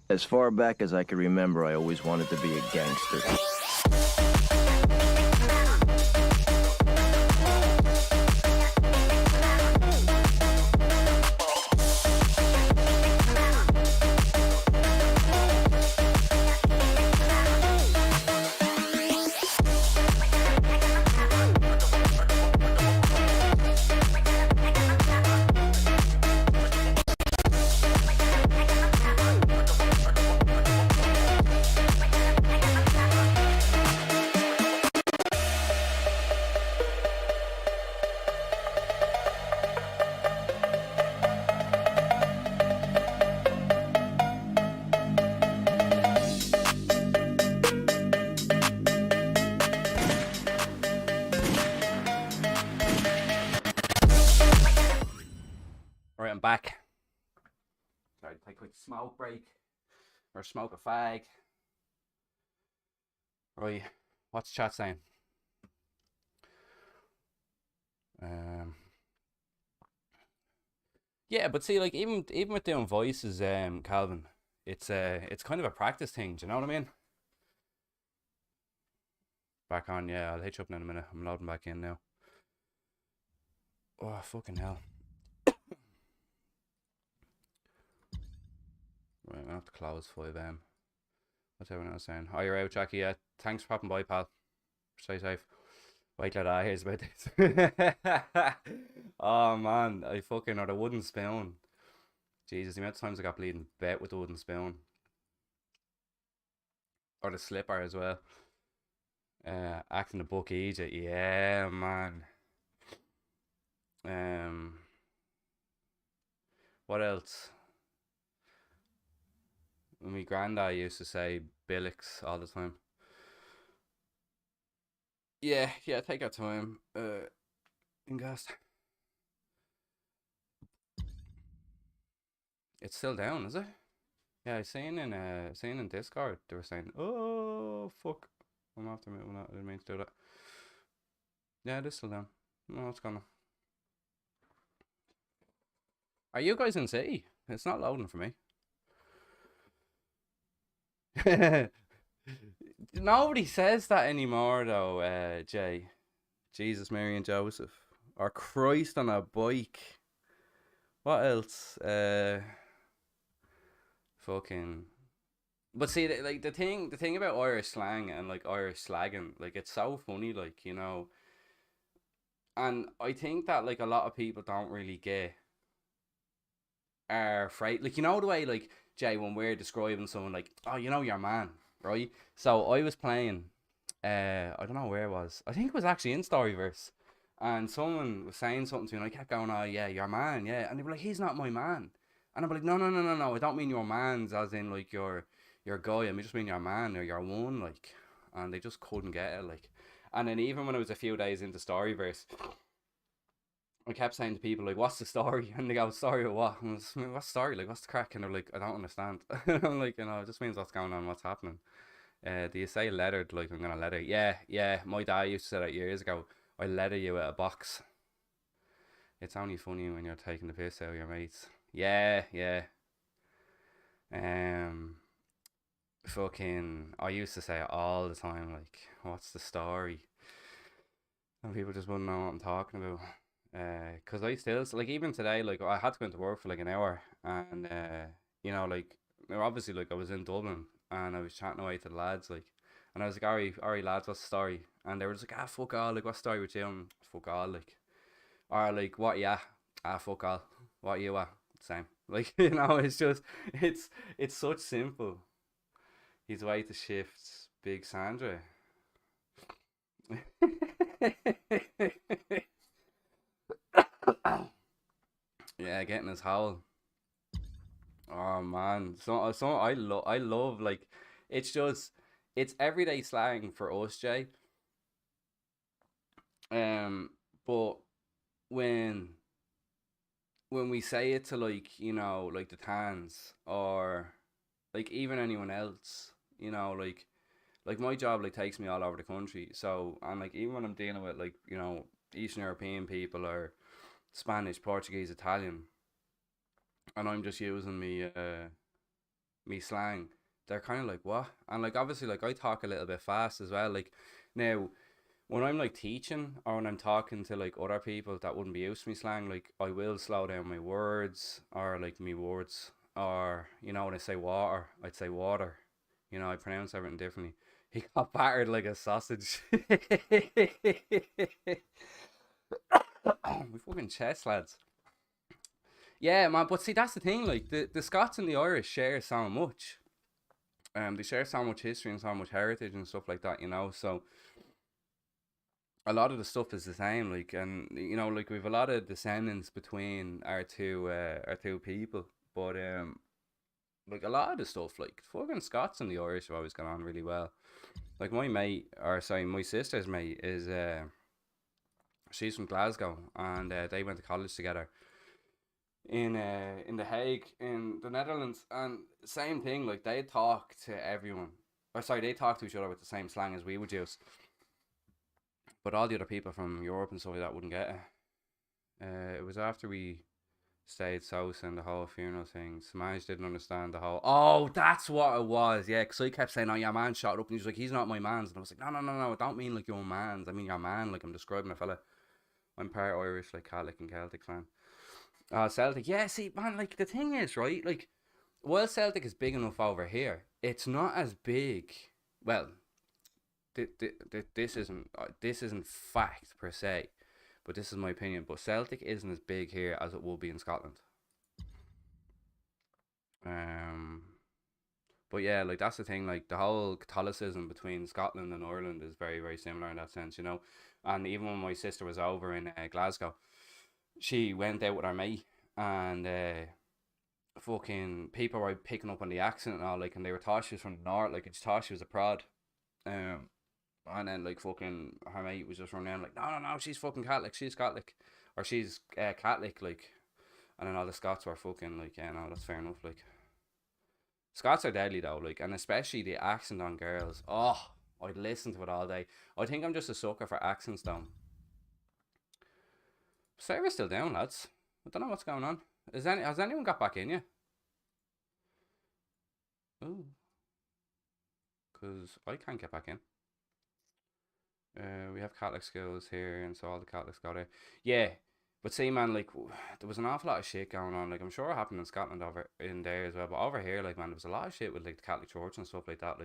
As far back as I can remember, I always wanted to be a gangster. Alright, I'm back. Sorry, take a quick smoke break. Or smoke a fag. Right, what's chat saying? Yeah, but see, like even with doing voices, Calvin, it's kind of a practice thing. Do you know what I mean? Back on, yeah. I'll hit you up in a minute. I'm loading back in now. Oh fucking hell! Right, I'm gonna have to close 5M. What's everyone else saying? Oh, you're out, Jackie. Yeah, thanks for popping by, pal. Stay safe. Wait till I hears about this. Oh man, I fucking or the wooden spoon. Jesus, the amount of times I got bleeding bet with the wooden spoon. Or the slipper as well. Acting the book Egypt. Yeah, man. What else? My granddad used to say Billix all the time. Yeah, take your time. Ingast. It's still down, is it? Yeah, I seen in Discord they were saying, "Oh fuck, I'm after me. I didn't mean to do that." Yeah, it is still down. No, it's gone. Are you guys in city? It's not loading for me. Nobody says that anymore, though. Jay, Jesus, Mary, and Joseph, or Christ on a bike. What else? Fucking. But see, like the thing about Irish slang and like Irish slagging, like it's so funny, like you know. And I think that like a lot of people don't really get are afraid, like you know the way like Jay when we're describing someone like, oh, you know your man, right? So I was playing, I don't know where it was. I think it was actually in Storyverse, and someone was saying something to me, and I kept going, oh yeah, your man, yeah, and they were like, he's not my man, and I'm like, no, I don't mean your man's as in like your guy. I mean just mean your man or your one, like, and they just couldn't get it, like, and then even when it was a few days into Storyverse. I kept saying to people like, "What's the story?" And they go, "Story of what?" And I was, "What's the story? Like, what's the crack?" And they're like, "I don't understand." I'm like, you know, it just means what's going on, what's happening. Do you say lettered? Like, I'm gonna letter? Yeah. My dad used to say that years ago. I letter you at a box. It's only funny when you're taking the piss out of your mates. Yeah. Fucking, I used to say it all the time. Like, what's the story? And people just wouldn't know what I'm talking about. Cause I still like even today, like I had to go into work for like an hour, and you know, like obviously, like I was in Dublin and I was chatting away to the lads, like, and I was like, "Ari lads, what's the story?" And they were just like, "Ah, fuck all, like, what's the story with you?" And fuck all, like, or like, what, yeah, ah, fuck all, what you at? Same, like, you know, it's just, it's such simple. He's way to shift, Big Sandra. Yeah, getting his howl. Oh man, so I love like it's just it's everyday slang for us, Jay. Um, but when we say it to like you know like the Tans or like even anyone else, you know like my job like takes me all over the country. So and like even when I'm dealing with like you know Eastern European people or Spanish, Portuguese, Italian, and I'm just using me me slang, they're kind of like, what? And like obviously like I talk a little bit fast as well. Like now when I'm like teaching or when I'm talking to like other people that wouldn't be used to me slang, like I will slow down my words or like me words, or you know, when I say water, I'd say water. You know, I pronounce everything differently. He got battered like a sausage. We fucking chest, lads. Yeah, man. But see, that's the thing. Like the Scots and the Irish share so much. They share so much history and so much heritage and stuff like that. You know, so a lot of the stuff is the same. Like, and you know, like we've a lot of descendants between our two people. But like a lot of the stuff, like fucking Scots and the Irish have always gone on really well. Like my mate, or sorry, my sister's mate is she's from Glasgow, and they went to college together in the Hague in the Netherlands, and same thing. Like they talk to everyone, or sorry, they talk to each other with the same slang as we would use. But all the other people from Europe and stuff like that wouldn't get it. It was after we stayed south and the whole funeral thing. Samaj didn't understand the whole. Oh, that's what it was. Yeah, because I kept saying, "Oh, your man shot up," and he's like, "He's not my man's," and I was like, "No, I don't mean like your man's. I mean your man. Like I'm describing a fella. I'm part Irish, like Catholic and Celtic fan." Celtic. Yeah, see, man, like the thing is, right? Like, while Celtic is big enough over here, it's not as big. Well, this isn't fact per se, but this is my opinion. But Celtic isn't as big here as it will be in Scotland. But yeah, like that's the thing. Like the whole Catholicism between Scotland and Ireland is very, very similar in that sense, you know. And even when my sister was over in Glasgow, she went out with her mate, and fucking people were picking up on the accent and all, like, and they were thought she was from the north, like, and she thought she was a prod. And then like fucking her mate was just running around like, no, she's fucking Catholic, she's Catholic, or she's Catholic, like. And then all the Scots were fucking like, yeah, no, that's fair enough, like. Scots are deadly though, like, and especially the accent on girls. Oh, I'd listen to it all day. I think I'm just a sucker for accents though. Sarah's still down, lads. I don't know what's going on. Has anyone got back in yet? Oh, because I can't get back in. We have Catholic schools here, and so all the Catholics go there. Yeah, but see, man, like there was an awful lot of shit going on. Like I'm sure it happened in Scotland over in there as well, but over here, like man, there was a lot of shit with like the Catholic Church and stuff like that.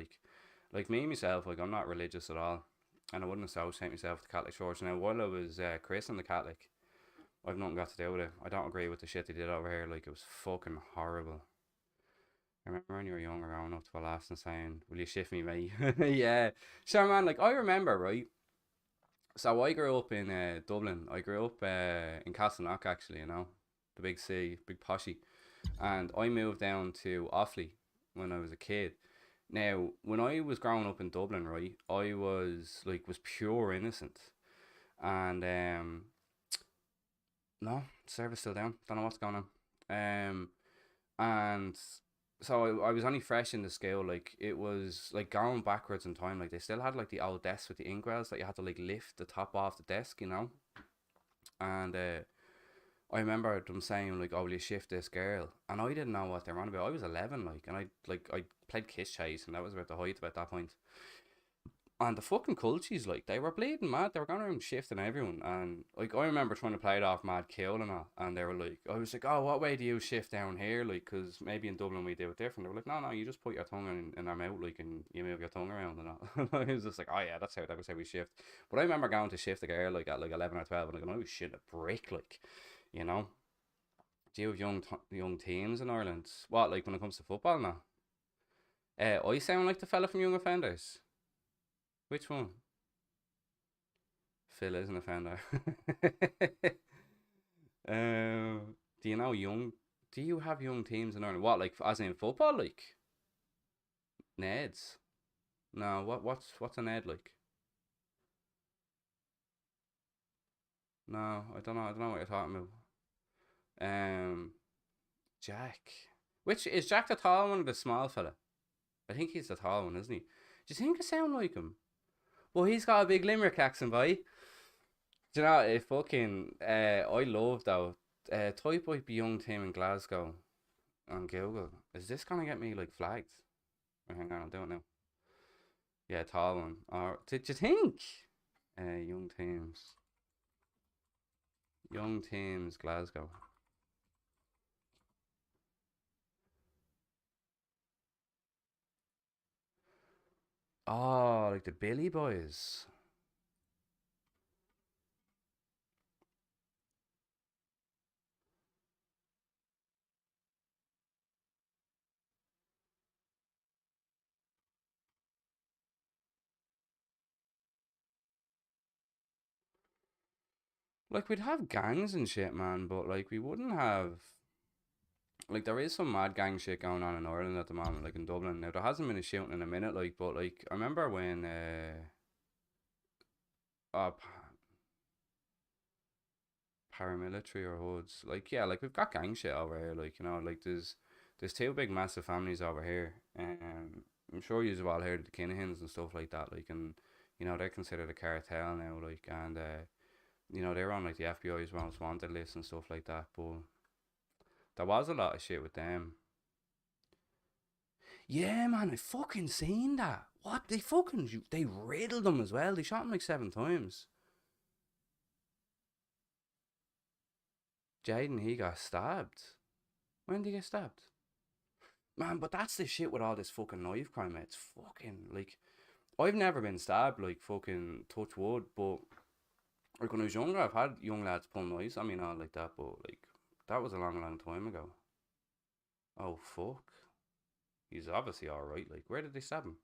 Like me myself, like I'm not religious at all, and I wouldn't associate myself with the Catholic Church. Now, while I was christened the Catholic, I've nothing got to do with it. I don't agree with the shit they did over here. Like it was fucking horrible. I remember when you were younger, going up to a lass and saying, "Will you shift me, mate?" Yeah, sure, man. Like I remember, right. So I grew up in Dublin. I grew up in Castleknock, actually, you know, the big city, big poshy. And I moved down to Offaly when I was a kid. Now, when I was growing up in Dublin, right, I was pure innocent. And no, service still down. Don't know what's going on. And so I was only fresh in the school. Like it was like going backwards in time. Like they still had like the old desks with the inkwells that you had to like lift the top off the desk, you know. And I remember them saying like, "Oh, will you shift this girl?" And I didn't know what they were on about. I was 11, like, and I played Kiss Chase, and that was about the height about that point. And the fucking culties, like, they were bleeding mad. They were going around shifting everyone. And, like, I remember trying to play it off mad kill and all. And they were like, I was like, "Oh, what way do you shift down here?" Like, because maybe in Dublin we do it different. They were like, no, you just put your tongue in their mouth, like, and you move your tongue around and all. I was just like, oh, yeah, that was how we shift. But I remember going to shift a girl, like, at, like, 11 or 12. And, like, I was shit a brick, like, you know. Do you have young teams in Ireland? What, like, when it comes to football now? I sound like the fella from Young Offenders. Which one? Phil is an offender. Do you know do you have young teams in Ireland? What, like, as in football, like? Neds? No, what's a Ned like? No, I don't know what you're talking about. Jack. Which, is Jack the tall one or the small fella? I think he's the tall one, isn't he? Do you think I sound like him? Well, he's got a big Limerick accent, boy. Do you know, it fucking, I love though, type up young team in Glasgow. on Google. Is this gonna get me like flagged? Oh, hang on, I'll do it now. Yeah, tall one. Or did you think? Young teams. Young teams, Glasgow. Oh, like the Billy Boys. Like, we'd have gangs and shit, man, but like we wouldn't have. Like, there is some mad gang shit going on in Ireland at the moment, like in Dublin. Now, there hasn't been a shooting in a minute, like, but like I remember when uh paramilitary or hoods. Like, yeah, like we've got gang shit over here. Like, you know, like there's two big massive families over here. I'm sure you've all heard of the Kinahans and stuff like that. Like, and you know they're considered a cartel now. Like, and you know they're on like the FBI's most wanted list and stuff like that. But there was a lot of shit with them. Yeah, man, I fucking seen that. What they riddled them as well. They shot him like 7 times. Jaden, he got stabbed. When did he get stabbed? Man, but that's the shit with all this fucking knife crime. It's fucking like I've never been stabbed, like fucking touch wood, but like when I was younger, I've had young lads pull knives on me and all like that, but like that was a long, long time ago. Oh fuck, he's obviously all right. Like, where did they stab him?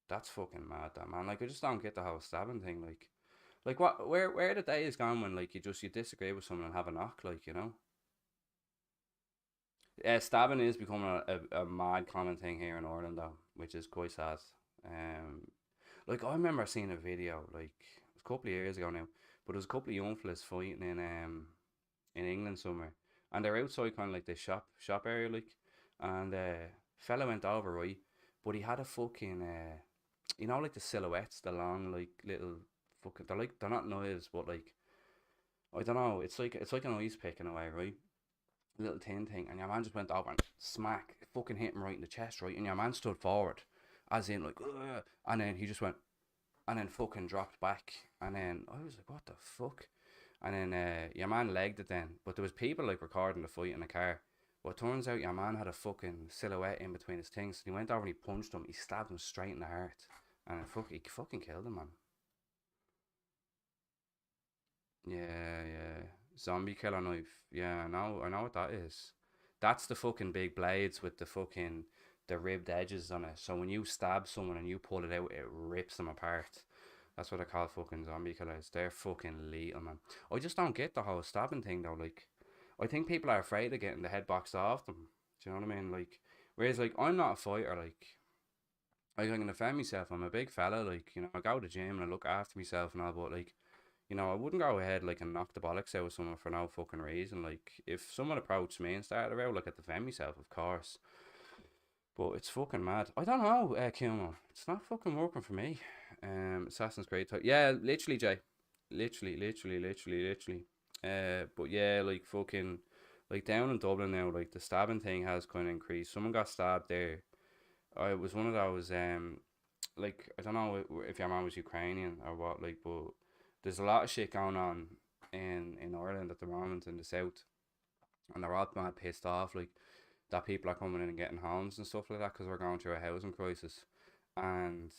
That's fucking mad, that man. Like, I just don't get the whole stabbing thing. Like what? Where the day is gone when like you disagree with someone and have a knock, like, you know. Stabbing is becoming a mad common thing here in Ireland, though, which is quite sad. Um, like I remember seeing a video like it was a couple of years ago now, but it was a couple of young fellas fighting in England somewhere, and they're outside kind of like the shop area, like, and fella went over, right, but he had a fucking you know, like the silhouettes, the long like little fucking they're not knives, but like I don't know, it's like an ice pick in a way, right? Little tin thing, and your man just went over and smack, fucking hit him right in the chest, right, and your man stood forward, as in like, ugh, and then he just went, and then fucking dropped back, and then I was like, what the fuck, and then your man legged it then, but there was people like recording the fight in the car. Well, it turns out your man had a fucking silhouette in between his things, and he went over and he punched him, he stabbed him straight in the heart, and he fucking killed him, man. Yeah, yeah. Zombie killer knife. Yeah, I know what that is. That's the fucking big blades with the ribbed edges on it. So when you stab someone and you pull it out, it rips them apart. That's what I call fucking zombie killers. They're fucking lethal, man. I just don't get the whole stabbing thing though. Like, I think people are afraid of getting the head boxed off them. Do you know what I mean? Like, whereas like I'm not a fighter. Like I'm gonna defend myself. I'm a big fella. Like, you know, I go to the gym and I look after myself and all. But like, you know, I wouldn't go ahead like and knock the bollocks out of someone for no fucking reason. Like, if someone approached me and started out, like, I'd defend myself, of course. But it's fucking mad. I don't know, Kumo. It's not fucking working for me. Assassin's Creed type. Yeah, literally, Jay. Literally. But yeah, like fucking, like down in Dublin now, like the stabbing thing has kind of increased. Someone got stabbed there. I was one of those like I don't know if your man was Ukrainian or what, like, but there's a lot of shit going on in Ireland at the moment in the south, and they're all mad pissed off, like that people are coming in and getting homes and stuff like that because we're going through a housing crisis, and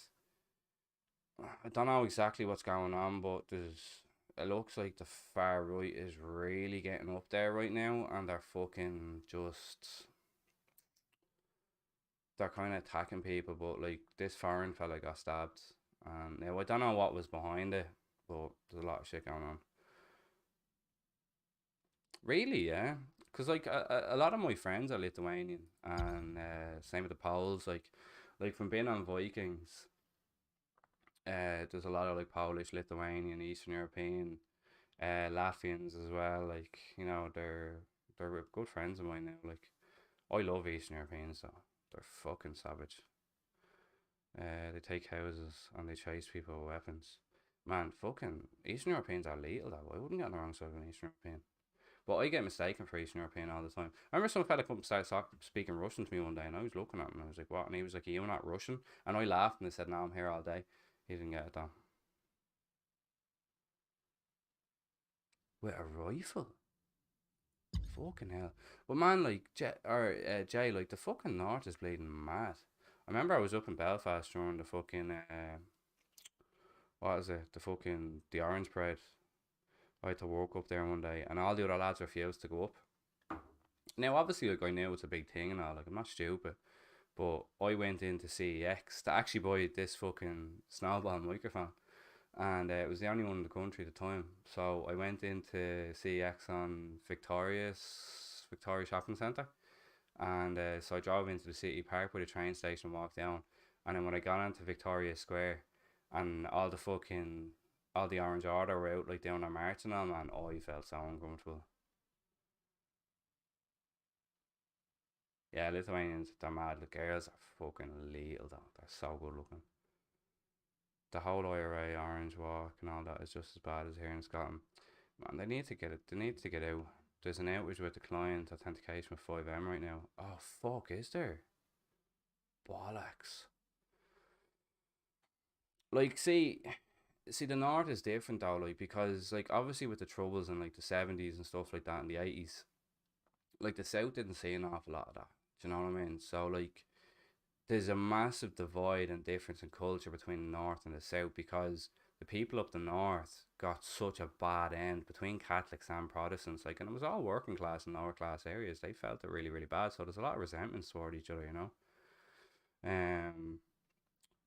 I don't know exactly what's going on, but it looks like the far right is really getting up there right now, and they're fucking just they're kind of attacking people, but like this foreign fella got stabbed, and now I don't know what was behind it, but there's a lot of shit going on. Really, yeah, because like a lot of my friends are Lithuanian, and same with the Poles. Like from being on Vikings, there's a lot of like Polish, Lithuanian, Eastern European, Latvians as well. Like, you know, they're good friends of mine now. Like, I love Eastern Europeans, so they're fucking savage. They take houses and they chase people with weapons. Man, fucking Eastern Europeans are lethal though. I wouldn't get on the wrong side of an Eastern European. But I get mistaken for Eastern European all the time. I remember some fella come started speaking Russian to me one day, and I was looking at him, and I was like, what? And he was like, are you not Russian? And I laughed, and I said, no, I'm here all day. He didn't get it though. With a rifle? Fucking hell. But man, like, Jay, like, the fucking north is bleeding mad. I remember I was up in Belfast during the fucking, what is it? The Orange Parade. I had to work up there one day, and all the other lads refused to go up. Now, obviously, like, I knew it's a big thing and all, like, I'm not stupid, but I went into CEX to actually buy this fucking snowball microphone, and it was the only one in the country at the time. So I went into CEX on Victoria Shopping Centre, and so I drove into the city park by the train station and walked down, and then when I got onto Victoria Square, and all the Orange Order were out like down their march and all, man, oh, I felt so uncomfortable. Yeah, Lithuanians, they're mad. The girls are fucking lethal though. They're so good looking. The whole IRA Orange Walk and all that is just as bad as here in Scotland. Man, they need to get it. They need to get out. There's an outage with the client authentication with 5M right now. Oh fuck, is there? Bollocks. Like, see, the north is different though, like, because like obviously with the troubles in like the 70s and stuff like that in the 80s, like the south didn't see an awful lot of that. Do you know what I mean? So like there's a massive divide and difference in culture between the north and the south, because the people up the north got such a bad end between Catholics and Protestants, like, and it was all working class and lower class areas. They felt it really, really bad. So there's a lot of resentment toward each other, you know. Um,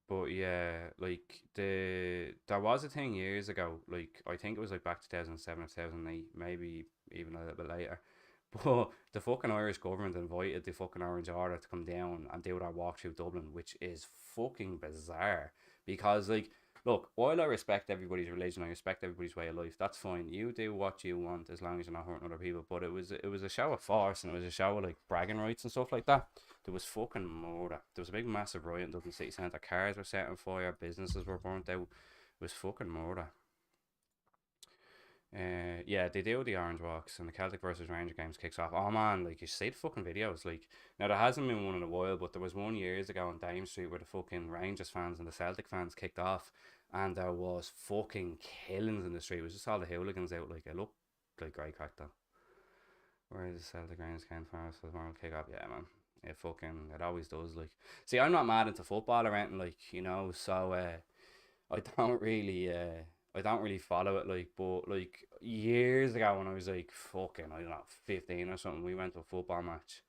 but yeah, like there was a thing years ago, like I think it was like back 2007 or 2008, maybe even a little bit later. But the fucking Irish government invited the fucking Orange Order to come down and do their walk through Dublin, which is fucking bizarre. Because like, look, while I respect everybody's religion, I respect everybody's way of life. That's fine. You do what you want as long as you're not hurting other people. But it was a show of force, and it was a show of like bragging rights and stuff like that. There was fucking murder. There was a big massive riot in Dublin city centre. Cars were set on fire. Businesses were burnt out. It was fucking murder. Yeah, they do the Orange Walks, and the Celtic versus Ranger games kicks off. Oh man, like, you see the fucking videos. Like, now there hasn't been one in a while, but there was one years ago on Dame Street where the fucking Rangers fans and the Celtic fans kicked off, and there was fucking killings in the street. It was just all the hooligans out. Like, it looked like great crack though. Where is the Celtic Rangers game for us for the moral kick off? Yeah, man. It always does. Like, see, I'm not mad into football or anything, like, you know, so I don't really follow it, like, but like years ago when I was like fucking, I don't know, 15 or something, we went to a football match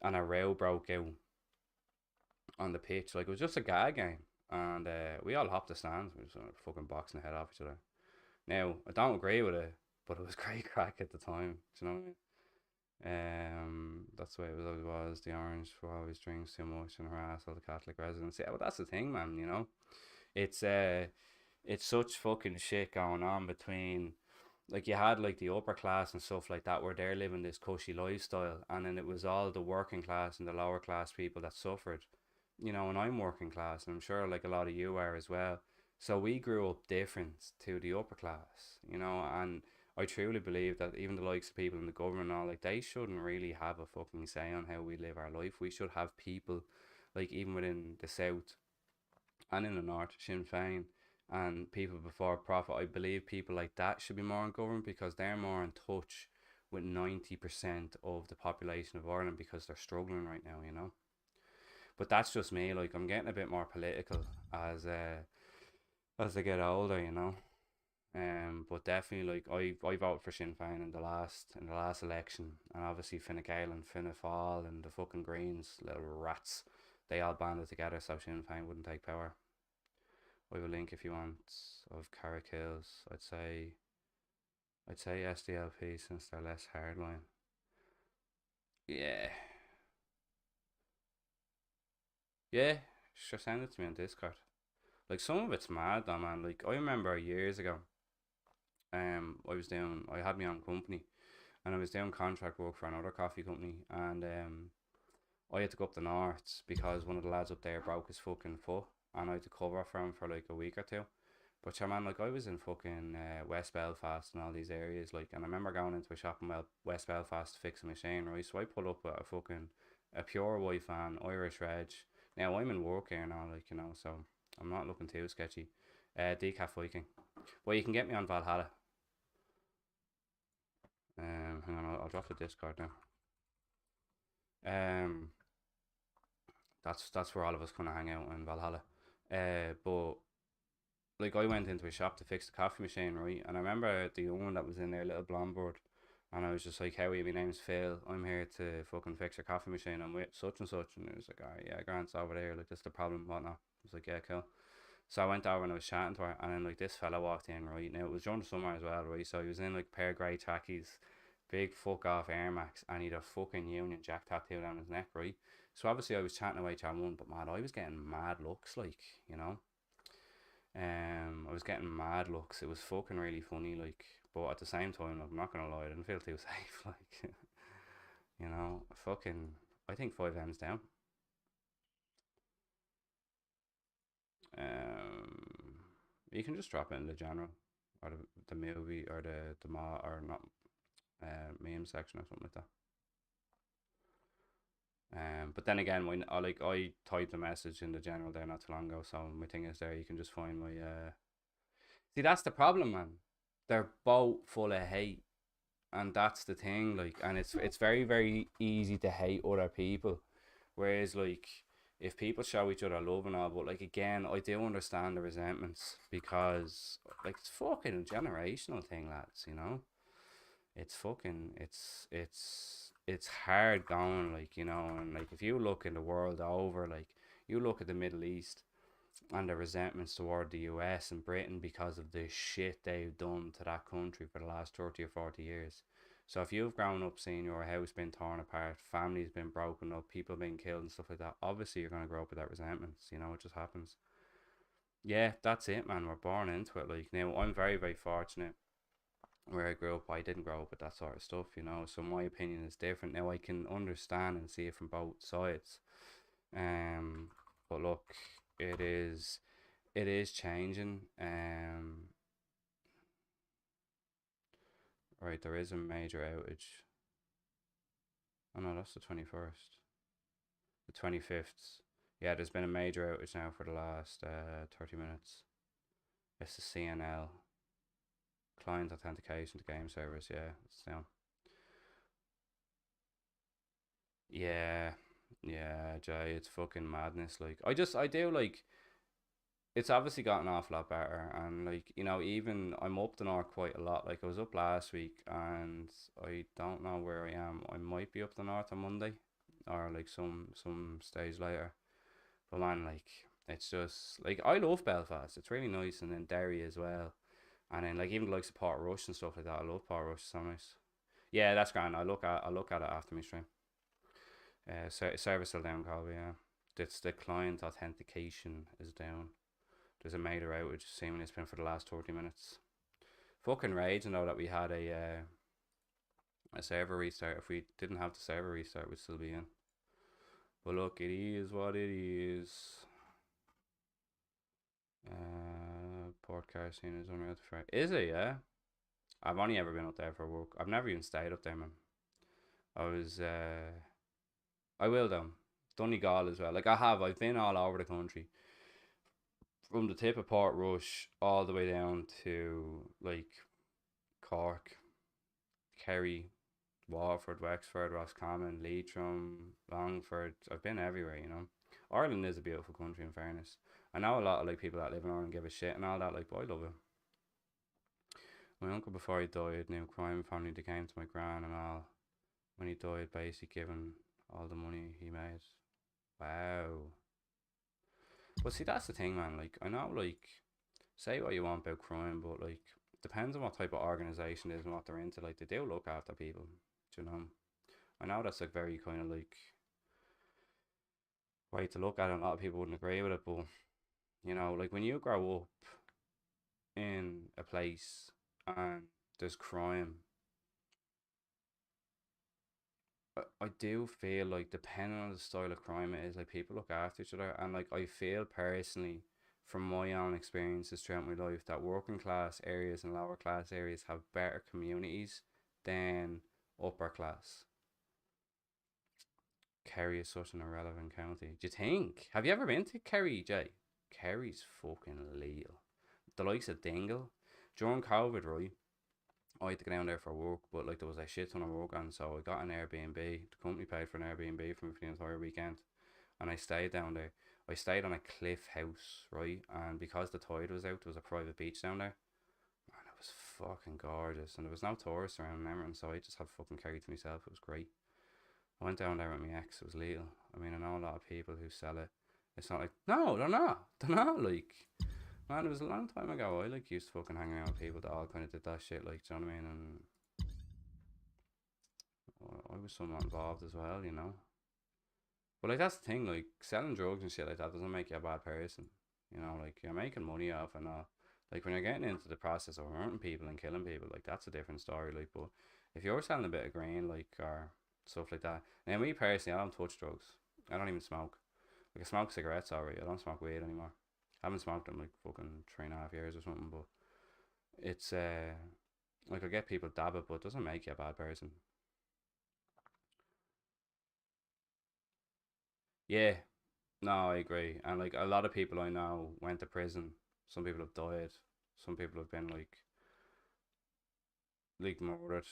and a row broke out on the pitch. Like, it was just a gag game, and we all hopped the stands. We were fucking boxing the head off each other. Now, I don't agree with it, but it was great crack at the time. Do you know what I mean? That's the way it always was. The Orange for always drinks too much and harass all the Catholic residents. Yeah, well, that's the thing, man. You know, it's such fucking shit going on between, like, you had like the upper class and stuff like that where they're living this cushy lifestyle, and then it was all the working class and the lower class people that suffered. You know, and I'm working class, and I'm sure like a lot of you are as well. So we grew up different to the upper class, you know, and I truly believe that even the likes of people in the government and all, like, they shouldn't really have a fucking say on how we live our life. We should have people, like, even within the south and in the north, Sinn Féin, and people before profit. I believe people like that should be more in government, because they're more in touch with 90% of the population of Ireland, because they're struggling right now, you know. But that's just me. Like, I'm getting a bit more political as I get older, you know. But definitely, like, I voted for Sinn Féin in the last election, and obviously Fine Gael and Fianna Fáil and the fucking Greens, little rats, they all banded together so Sinn Féin wouldn't take power. I have a link if you want of Carrickhills. I'd say SDLP, since they're less hardline. Yeah. Yeah, sure, send it to me on Discord. Like, some of it's mad though, man. Like, I remember years ago, I had my own company, and I was doing contract work for another coffee company, and I had to go up the north because one of the lads up there broke his fucking foot, and I had to cover for him for like a week or two. But yeah, man, like I was in fucking West Belfast and all these areas, like, and I remember going into a shop in West Belfast to fix a machine, right? So I pull up with a pure white van, Irish reg. Now I'm in work here now, like, you know, so I'm not looking too sketchy. Decaf Viking. Well, you can get me on Valhalla. Hang on, I'll drop the Discord now. That's where all of us kind of hang out in Valhalla. But like I went into a shop to fix the coffee machine, right? And I remember the woman that was in there, little blonde bird, and I was just like, "How are you? My name's Phil. I'm here to fucking fix your coffee machine. I'm with such and such." And it was like, "All right, yeah, Grant's over there. Like, that's the problem, whatnot." I was like, "Yeah, cool." So I went over and I was chatting to her, and then like this fella walked in, right? Now it was during the summer as well, right? So he was in like a pair of grey trackies, big fuck off Air Max, and he'd a fucking Union Jack tattoo down his neck, right? So obviously I was chatting away to one, but man, I was getting mad looks, like, you know. I was getting mad looks. It was fucking really funny, like, but at the same time, like, I'm not gonna lie, I didn't feel too safe, like, you know, fucking, I think 5M's down. You can just drop it in the general, or the movie, or the ma, or not, meme section or something like that. But then again, when I typed a message in the general there not too long ago, so my thing is there. You can just find my. See, that's the problem, man. They're both full of hate, and that's the thing. Like, and it's very very easy to hate other people, whereas like if people show each other love and all, but like again, I do understand the resentments because like it's fucking a generational thing, lads. You know, it's fucking it's hard going, like, you know, and like if you look in the world over, like you look at the Middle East and the resentments toward the US and Britain because of the shit they've done to that country for the last 30 or 40 years. So if you've grown up seeing your house being torn apart, families being broken up, people being killed and stuff like that, obviously you're going to grow up with that resentment, you know. It just happens. Yeah, that's it, man. We're born into it. Like, now I'm very very fortunate where I grew up. I didn't grow up with that sort of stuff, you know, so my opinion is different. Now I can understand and see it from both sides. But look, it is changing. Right, there is a major outage. Oh no, that's the 21st. The 25th. Yeah, there's been a major outage now for the last 30 minutes. It's the CNL, client authentication to game servers. Yeah, it's down. Yeah, yeah, Jay, it's fucking madness. Like, I do like. It's obviously gotten an awful lot better, and like, you know, even I'm up the north quite a lot. Like I was up last week, and I don't know where I am. I might be up the north on Monday, or like some stage later. But man, like, it's just like I love Belfast. It's really nice, and then Derry as well, and then like even the likes of Port Rush and stuff like that. I love Port Rush. It's so nice. Yeah, that's grand. I'll look at it after my stream. Service still down, Colby. Yeah, it's the client authentication is down. There's a major outage, seemingly it's been for the last 30 minutes. Fucking rage, know that we had a server restart. If we didn't have the server restart, we'd still be in. But look, it is what it is. Port car scene is unreal to Friday. Is it? Yeah. I've only ever been up there for work. I've never even stayed up there, man. I was. I will though. Donegal as well. Like I've been all over the country. From the tip of Port Rush all the way down to like Cork, Kerry, Waterford, Wexford, Roscommon, Leitrim, Longford. I've been everywhere, you know. Ireland is a beautiful country, in fairness. I know a lot of like people that live in Ireland give a shit and all that, like, but I love it. My uncle, before he died, knew crime family. They came to my gran and all. When he died, basically given all the money he made. Wow. Well, see, that's the thing, man. Like, I know, like, say what you want about crime, but like, depends on what type of organization it is and what they're into. Like, they do look after people, do you know. I know that's like very kind of like way to look at it. A lot of people wouldn't agree with it, but you know, like when you grow up in a place and there's crime, I do feel like depending on the style of crime it is, like people look after each other, and like I feel personally from my own experiences throughout my life that working class areas and lower class areas have better communities than upper class. Kerry is such an irrelevant county. Do you think? Have you ever been to Kerry, Jay? Kerry's fucking lethal. The likes of Dingle. During COVID, right? I had to go down there for work, but like there was a shit ton of work on, so I got an Airbnb. The company paid for an Airbnb for me for the entire weekend, and I stayed down there. I stayed on a cliff house, right? And because the tide was out, there was a private beach down there. Man, it was fucking gorgeous, and there was no tourists around Emmerton, so I just had fucking Kerry to myself. It was great. I went down there with my ex. It was lethal. I mean, I know a lot of people who sell it. It's not like, no, they're not. They're not like, man, it was a long time ago. I like used to fucking hang around with people that all kind of did that shit, like, do you know what I mean? And I was somewhat involved as well, you know. But like that's the thing, like selling drugs and shit like that doesn't make you a bad person. You know, like you're making money off and all. Like when you're getting into the process of hurting people and killing people, like that's a different story. Like, but if you're selling a bit of green, like or stuff like that. Now me personally, I don't touch drugs. I don't even smoke. Like I smoke cigarettes already. I don't smoke weed anymore. I haven't smoked in like fucking 3.5 years or something. But it's like I get people dab it, but it doesn't make you a bad person. Yeah, no, I agree. And like a lot of people I know went to prison. Some people have died. Some people have been like murdered,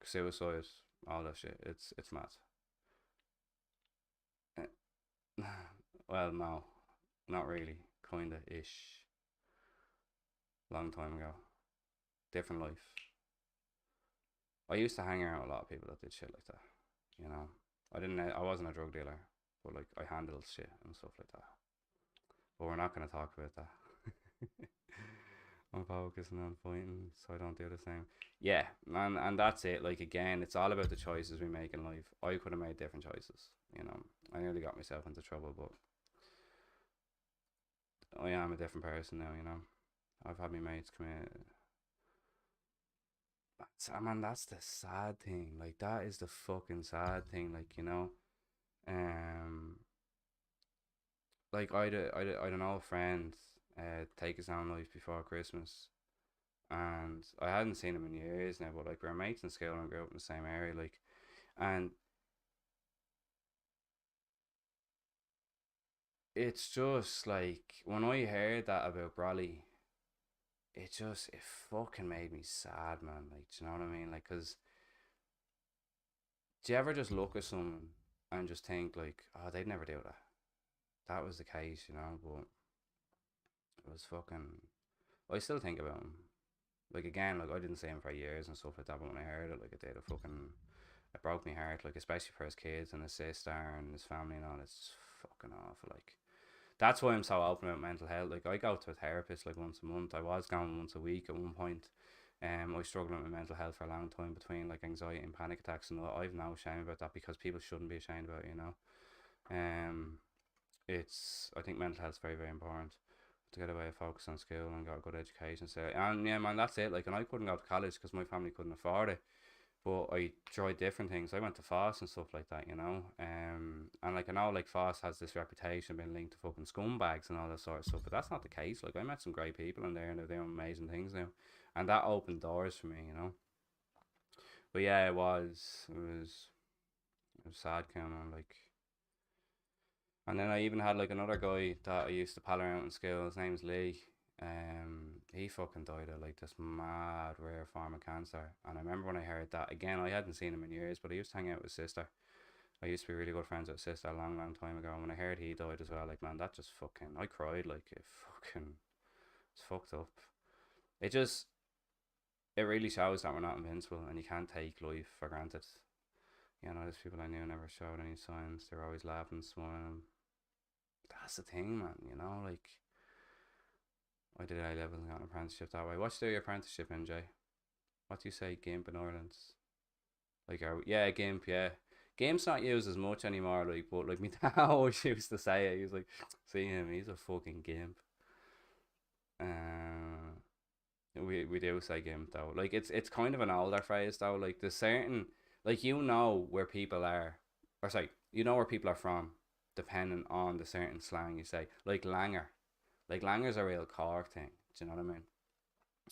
suicide, all that shit. It's mad. Eh, well, no, not really. Kinda ish. Long time ago. Different life. I used to hang around with a lot of people that did shit like that. You know, I wasn't a drug dealer, but like I handled shit and stuff like that. But we're not gonna talk about that. I'm focusing on fighting, so I don't do the same. Yeah, and that's it. Like again, it's all about the choices we make in life. I could have made different choices. You know, I nearly got myself into trouble, but I am a different person now. You know, I've had my mates commit. Man, that's the sad thing. Like that is the fucking sad thing. Like you know, um, like I don't know a friend take his own life before Christmas, and I hadn't seen him in years now. But like we were mates in school and grew up in the same area. Like, and it's just like when I heard that about Bradley, it fucking made me sad, man. Like, do you know what I mean? Like, cause do you ever just look at someone and just think like, oh, they'd never do that. That was the case, you know. But it was fucking. I still think about him. Like again, like I didn't see him for years and stuff like that. But when I heard it, like it did, it broke my heart. Like especially for his kids and his sister and his family and all. It's fucking awful. Like that's why I'm so open about mental health. Like I go to a therapist like once a month. I was going once a week at one point. I was struggling with mental health for a long time between like anxiety and panic attacks, and I've no shame about that because people shouldn't be ashamed about it, you know. It's I think mental health is very very important to get away, focus on school and got a good education. So and yeah, man, that's it. Like, and I couldn't go to college because my family couldn't afford it. But I tried different things. I went to FOSS and stuff like that, you know. And like I know like FOSS has this reputation of being linked to fucking scumbags and all that sort of stuff. But that's not the case. Like I met some great people in there and they're doing amazing things now. And that opened doors for me, you know. But yeah, it was sad kind of like. And then I even had like another guy that I used to pal around in school. His name's Lee. He fucking died of like this mad rare form of cancer. And I remember when I heard that again, I hadn't seen him in years, but I used to hang out with his sister. I used to be really good friends with his sister a long, long time ago. And when I heard he died as well, like man, that just fucking I cried like it's fucked up. It really shows that we're not invincible and you can't take life for granted. You know, there's people I knew never showed any signs. They're always laughing, smiling. That's the thing, man. You know, like I did A levels and got an apprenticeship that way. What's your apprenticeship in, Jay? What do you say, GIMP in Ireland? Like, yeah, GIMP, yeah. GIMP's not used as much anymore, like, but like me dad always used to say it. He was like, see him, he's a fucking GIMP. We do say GIMP though. Like it's kind of an older phrase though. Like there's certain like you know where people are, or sorry, you know where people are from, depending on the certain slang you say. Like langer. Like langer's a real Cork thing. Do you know what I mean?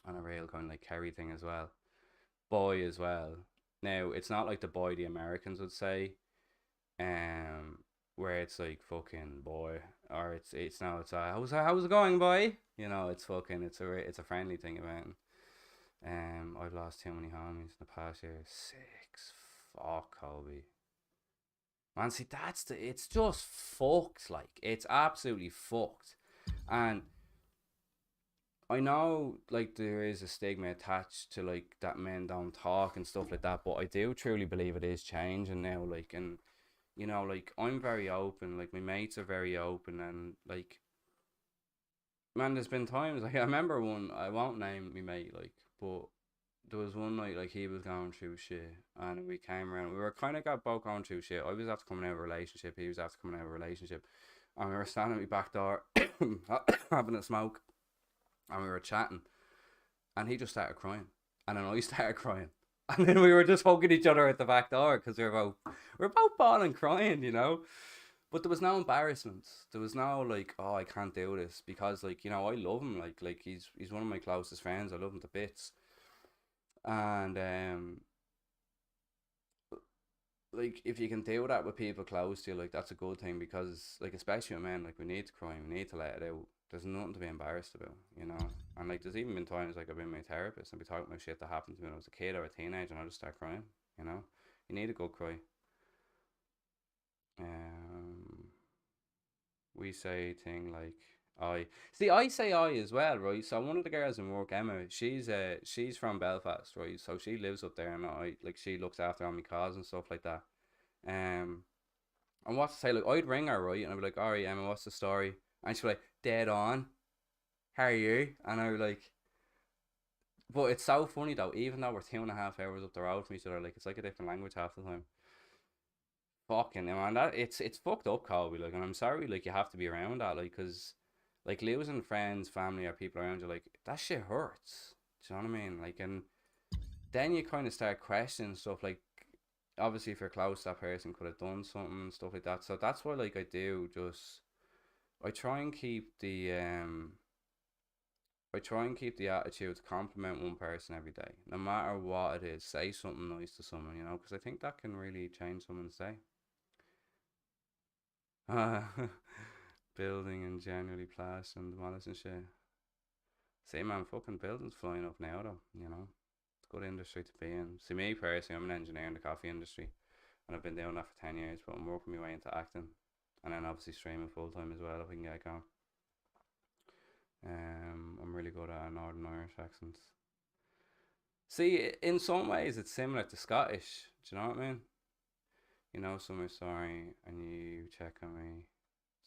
And a real kind of like Kerry thing as well. Boy as well. Now it's not like the boy the Americans would say, where it's like fucking boy, or it's now it's how's it going, boy? You know, it's fucking it's a friendly thing about it. I've lost too many homies in the past year. 6. Fuck, Colby. Man, see, it's just fucked. Like, it's absolutely fucked. And I know, like, there is a stigma attached to, like, that men don't talk and stuff like that, but I do truly believe it is changing now. Like, and, you know, like, I'm very open. Like, my mates are very open. And, like, man, there's been times, like, I remember one, I won't name me mate, like, but there was one night, like, he was going through shit, and we came around, we were kind of got both going through shit. I was after coming out of a relationship, he was after coming out of a relationship, and we were standing at my back door, having a smoke, and we were chatting, and he just started crying, and then I started crying, and then we were just hugging each other at the back door, because we were both bawling crying, you know. But there was no embarrassment. There was no like, oh, I can't do this, because, like, you know, I love him. Like he's one of my closest friends. I love him to bits. And like, if you can do that with people close to you, like, that's a good thing, because, like, especially with men, like, we need to cry, we need to let it out. There's nothing to be embarrassed about, you know. And, like, there's even been times, like, I've been my therapist and be talking about shit that happened to me when I was a kid or a teenager, and I just start crying, you know. You need a good cry. We say thing like I say I as well, right? So one of the girls in work, Emma, she's from Belfast, right? So she lives up there, and she looks after all my cars and stuff like that. And what to say, like, I'd ring her, right, and I'd be like, alright, Emma, what's the story? And she'd be like, dead on, how are you? And I would like, but it's so funny though, even though we're 2.5 hours up the road from each other, like, it's like a different language half the time. Fucking man, that it's fucked up, Colby. Like, and I'm sorry, like, you have to be around that, like, cause, like, losing friends, family, or people around you, like, that shit hurts. Do you know what I mean? Like, and then you kind of start questioning stuff. Like, obviously, if you're close, that person could have done something and stuff like that. So that's why, like, I try and keep the attitude to compliment one person every day, no matter what it is. Say something nice to someone, you know, because I think that can really change someone's day. Building and generally plaster and demolished and shit. See, man, fucking buildings flying up now, though, you know. It's a good industry to be in. See, me personally, I'm an engineer in the coffee industry, and I've been doing that for 10 years, but I'm working my way into acting, and then obviously streaming full time as well if we can get going. I'm really good at Northern Irish accents. See, in some ways, it's similar to Scottish. Do you know what I mean? You know, somewhere sorry, and you check on me.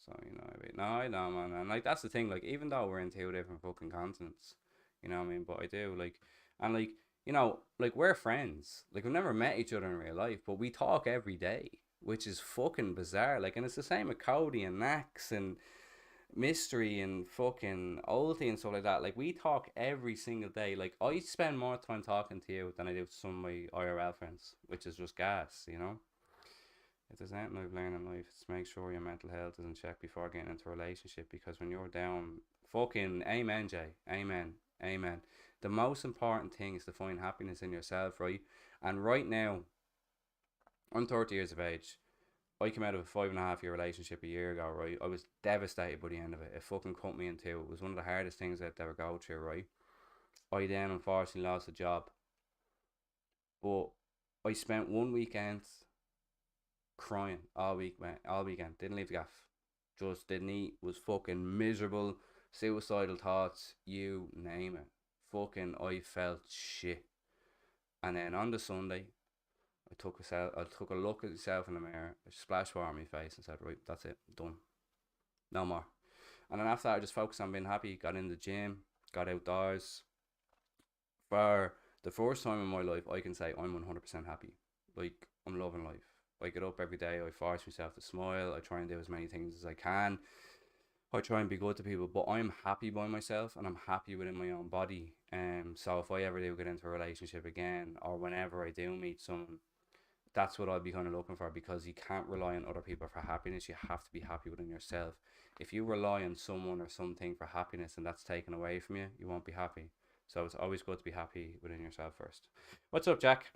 So, you know, no, I know, man. And, like, that's the thing. Like, even though we're in 2 different fucking continents, you know what I mean? But I do, like, and, like, you know, like, we're friends. Like, we've never met each other in real life, but we talk every day, which is fucking bizarre. Like, and it's the same with Cody and Nax and Mystery and fucking Oldie and stuff like that. Like, we talk every single day. Like, I spend more time talking to you than I do to some of my IRL friends, which is just gas, you know? If there's anything I've learned in life, it's make sure your mental health is in check before getting into a relationship, because when you're down, fucking amen, Jay. Amen. Amen. The most important thing is to find happiness in yourself, right? And right now, I'm 30 years of age. I came out of a 5.5 year relationship a year ago, right? I was devastated by the end of it. It fucking cut me in two. It was one of the hardest things I'd ever go through, right? I then unfortunately lost a job. But I spent one weekend crying all weekend. Didn't leave the gaff. Just didn't eat. Was fucking miserable. Suicidal thoughts. You name it. Fucking, I felt shit. And then on the Sunday, I took a look at myself in the mirror. I splashed water on my face and said, right, that's it, done. No more. And then after that, I just focused on being happy. Got in the gym. Got outdoors. For the first time in my life, I can say I'm 100% happy. Like, I'm loving life. I get up every day, I force myself to smile, I try and do as many things as I can. I try and be good to people, but I'm happy by myself and I'm happy within my own body. So if I ever do get into a relationship again, or whenever I do meet someone, that's what I'd be kind of looking for, because you can't rely on other people for happiness. You have to be happy within yourself. If you rely on someone or something for happiness and that's taken away from you, you won't be happy. So it's always good to be happy within yourself first. What's up, Jack?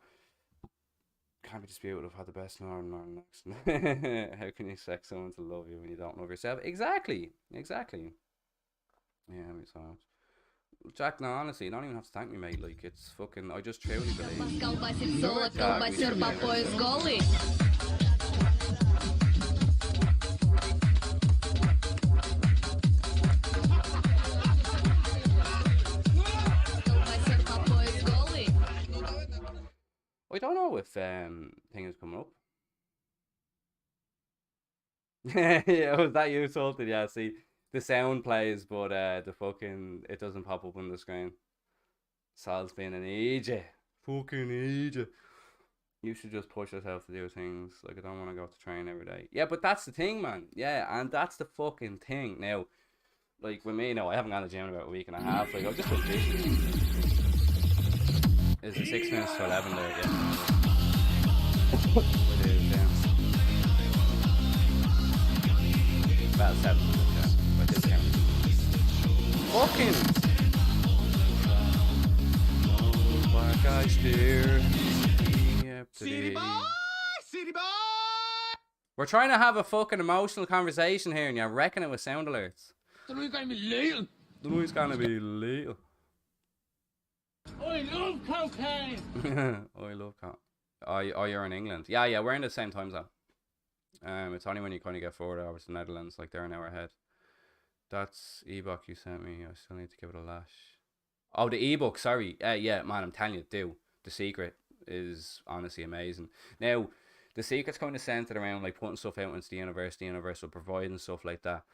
Can't be disputed. I've had the best Northern accent. How can you expect someone to love you when you don't love yourself? Exactly. Exactly. Yeah, it makes sense. Jack, no, honestly, you don't even have to thank me, mate. Like, it's fucking, I just truly believe. I don't know if thing is coming up. Yeah, was that you, Salted? Yeah, see, the sound plays, but the fucking, it doesn't pop up on the screen. Sal's being an idiot. Fucking idiot. You should just push yourself to do things. Like, I don't want to go to train every day. Yeah, but that's the thing, man. Yeah, and that's the fucking thing. Now, like, with me, now, I haven't gone to the gym in about a week and a half. Like, I've just been busy. Is it 6 minutes to 11 there? Yeah. It is, yeah. About 7 minutes, yeah. But this count. Fucking! Oh, my gosh, dear. City boy! City boy! We're trying to have a fucking emotional conversation here and you're wrecking it with sound alerts. The noise gonna be little. The noise gonna be little. I love cocaine. I love cocaine. Oh, you're in England. Yeah, we're in the same time zone. It's only when you kind of get forward over to the Netherlands, like they're an hour ahead. That's ebook you sent me. I still need to give it a lash. Oh, the ebook. Sorry. Yeah, man. I'm telling you, do. The Secret is honestly amazing. Now, The Secret's kind of centered around like putting stuff out into the universe will provide and stuff like that.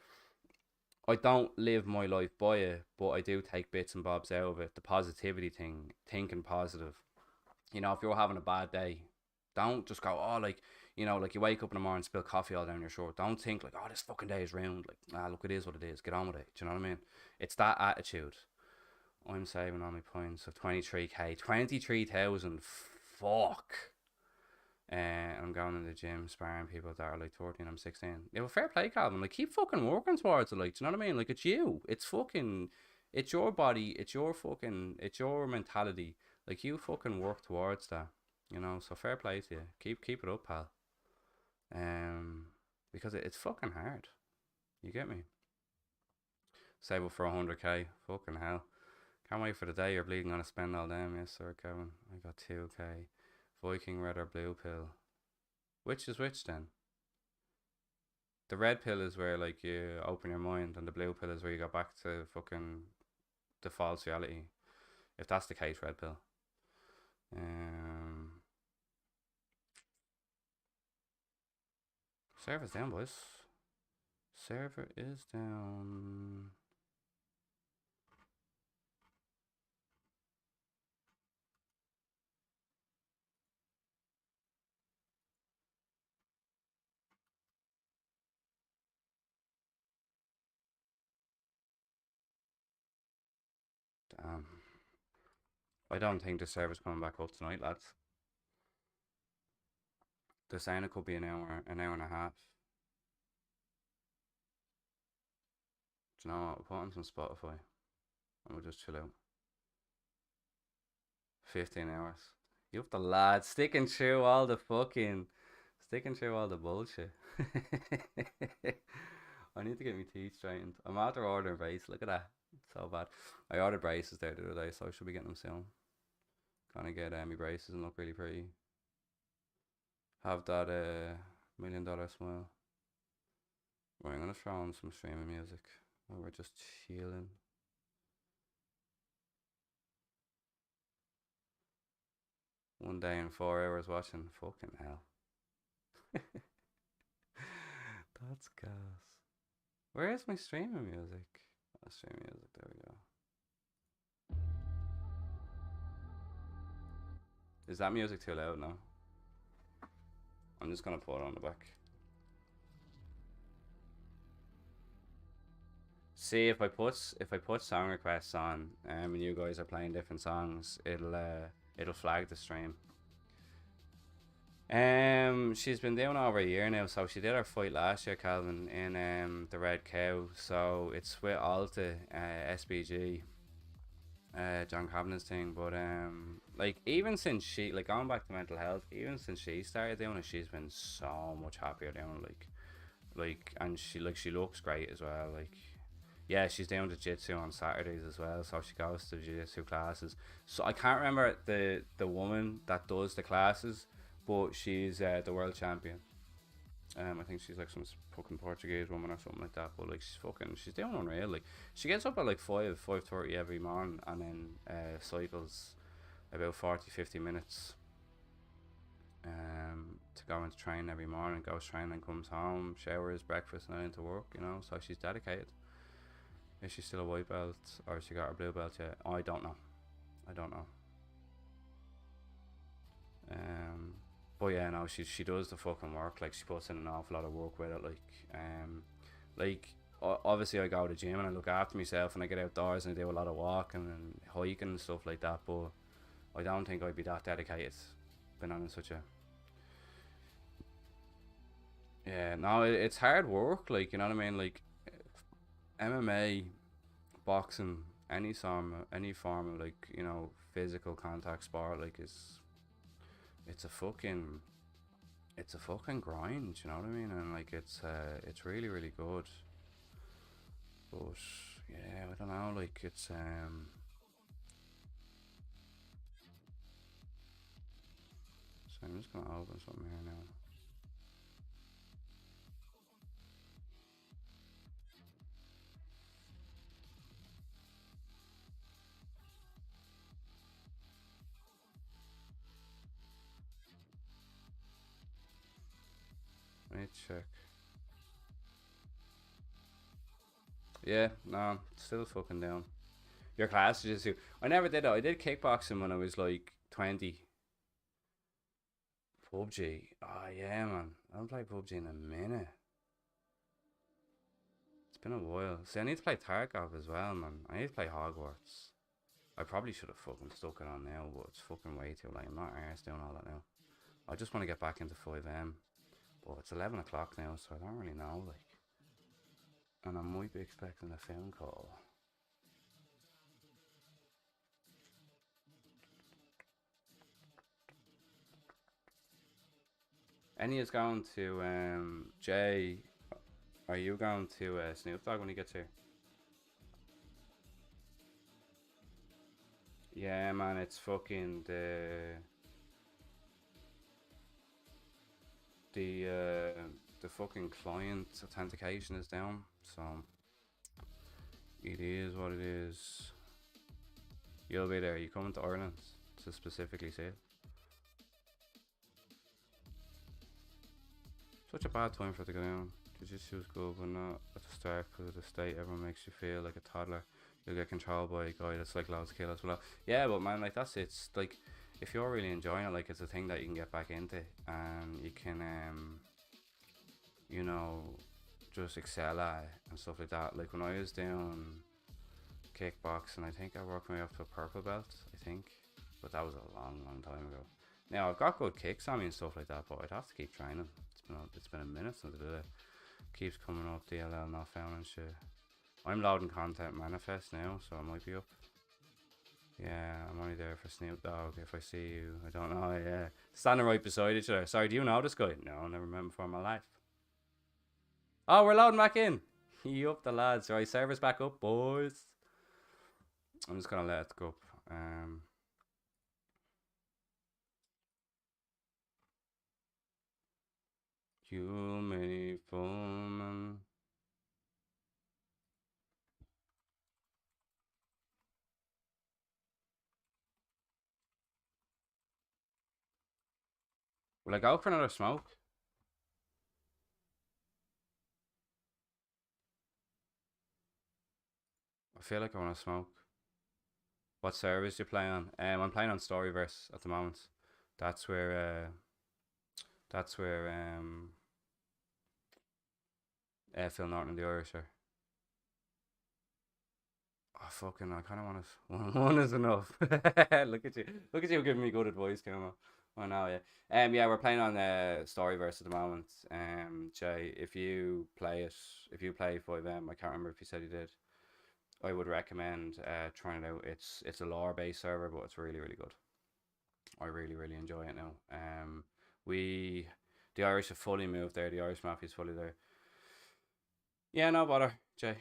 I don't live my life by it, but I do take bits and bobs out of it. The positivity thing, thinking positive. You know, if you're having a bad day, don't just go, oh, like, you know, like you wake up in the morning, spill coffee all down your shirt. Don't think like, oh, this fucking day is ruined. Like, look, it is what it is. Get on with it. Do you know what I mean? It's that attitude. I'm saving on my points of 23k, 23,000. Fuck. I'm going to the gym, sparring people that are like 13, I'm 16. Yeah, well, fair play, Calvin. Like, keep fucking working towards it. Like, do you know what I mean? Like, it's you. It's fucking, it's your body. It's your fucking, it's your mentality. Like, you fucking work towards that. You know, so fair play to you. Keep it up, pal. Because it's fucking hard. You get me? Save up for 100k. Fucking hell. Can't wait for the day you're bleeding on a spend all damn. Yes, sir, Kevin. I got 2k. Viking red or blue pill. Which is which then? The red pill is where like you open your mind, and the blue pill is where you go back to fucking the false reality. If that's the case, red pill. Server's down, boys. Server is down. Damn. I don't think the server's coming back up tonight, lads. They're saying it could be an hour and a half. Do you know what? We'll put on some Spotify and we'll just chill out. 15 hours. You have the lads sticking through all the bullshit. I need to get my teeth straightened. I'm after ordering braces. Look at that. It's so bad. I ordered braces there the other day, so I should be getting them soon. Gonna get my braces and look really pretty. Have that $1 million smile. Right, I'm gonna throw on some streaming music while we're just chilling. One day and 4 hours watching. Fucking hell. That's gas. Where is my streaming music? Oh, streaming music, there we go. Is that music too loud now? I'm just gonna put it on the back. See, if I put song requests on, and you guys are playing different songs, it'll flag the stream. She's been doing over a year now. So she did her fight last year, Calvin, in the Red Cow. So it's with Alta, SBG, John Cabinet's thing. But like even since she like going back to mental health, even since she started doing it, she's been so much happier doing it. And she looks great as well. Like, yeah, she's doing jiu-jitsu on Saturdays as well, so she goes to jiu-jitsu classes. So I can't remember the woman that does the classes, but she's the world champion. I think she's like some fucking Portuguese woman or something like that. But like she's doing unreal. Like she gets up at like 5:30 every morning, and then cycles about 40-50 minutes to go into training every morning. Goes training and comes home, showers, breakfast, and then into work. So she's dedicated. Is she still a white belt, or has she got her blue belt yet? Oh, I don't know. But yeah, no, she does the fucking work. Like she puts in an awful lot of work with it. Obviously I go to the gym and I look after myself and I get outdoors and I do a lot of walking and hiking and stuff like that. But I don't think I'd be that dedicated. Been on such a it's hard work. Like, you know what I mean? Like MMA, boxing, any form of like, physical contact sport, like it's a fucking grind, you know what I mean? And like it's really, really good. But yeah, I don't know, like it's so I'm just gonna open something here now. Let me check. Yeah, no, still fucking down. Your class is just. I never did it. I did kickboxing when I was like 20. PUBG. Oh yeah, man. I haven't played PUBG in a minute. It's been a while. See, I need to play Tarkov as well, man. I need to play Hogwarts. I probably should have fucking stuck it on now, but it's fucking way too late. I'm not arsed doing all that now. I just want to get back into 5M. But it's 11 o'clock now, so I don't really know, like. And I might be expecting a phone call. Any is going to Jay. Are you going to Snoop Dogg when he gets here? Yeah, man, it's fucking the fucking client authentication is down, so it is what it is. You'll be there. You coming to Ireland to specifically see it? Such a bad time for it to go down. Jiu-jitsu is good, but not at the start because of the state. Everyone makes you feel like a toddler. You'll get controlled by a guy that's like loads of kilos below. Yeah, but man, like that's it. It's like if you're really enjoying it, like it's a thing that you can get back into, and you can just excel at it and stuff like that. Like when I was doing kickboxing, I think I worked my way up to a purple belt, I think, but that was a long time ago. Now I've got good kicks on me and stuff like that, but I'd have to keep training. It's been a minute since I did it. Keeps coming up, DLL not found and shit. I'm loading content manifest now, so I might be up. Yeah, I'm only there for Snoop Dogg. If I see you, I don't know. Yeah, standing right beside each other. Sorry, do you know this guy? No, never met him before in my life. Oh, we're loading back in. You up the lads, right? Servers back up, boys. I'm just gonna let it go up. You many foreman. Will I go for another smoke? I feel like I want to smoke. What service you play on? I'm playing on StoryVerse at the moment. That's where Phil Norton and the Irish are. Oh fucking! I kind of want to. One is enough. Look at you giving me good advice, Camo. I know, yeah. Yeah, we're playing on StoryVerse at the moment. Jay, if you play 5M, I can't remember if you said you did. I would recommend trying it out. It's a lore-based server, but it's really, really good. I really, really enjoy it now. The Irish have fully moved there. The Irish Mafia's fully there. Yeah, no bother, Jay.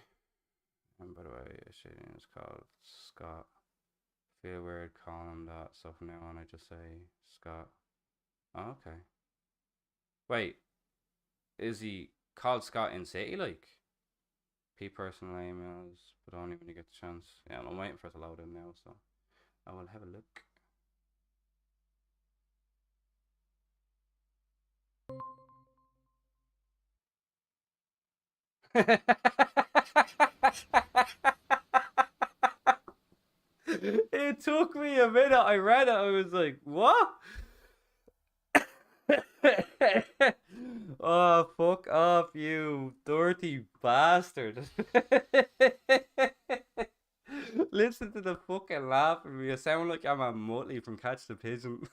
And by the way, it's called Scott. Feel weird calling him that, so from now on I just say Scott. Oh, okay. Wait, is he called Scott in City, like? P personal emails, but only when you get the chance. Yeah, I'm waiting for it to load in now, so I will have a look. It took me a minute. I read it. I was like, what? Oh, fuck off, you dirty bastard. Listen to the fucking laugh at me. I sound like I'm a Muttley from Catch the Pigeon.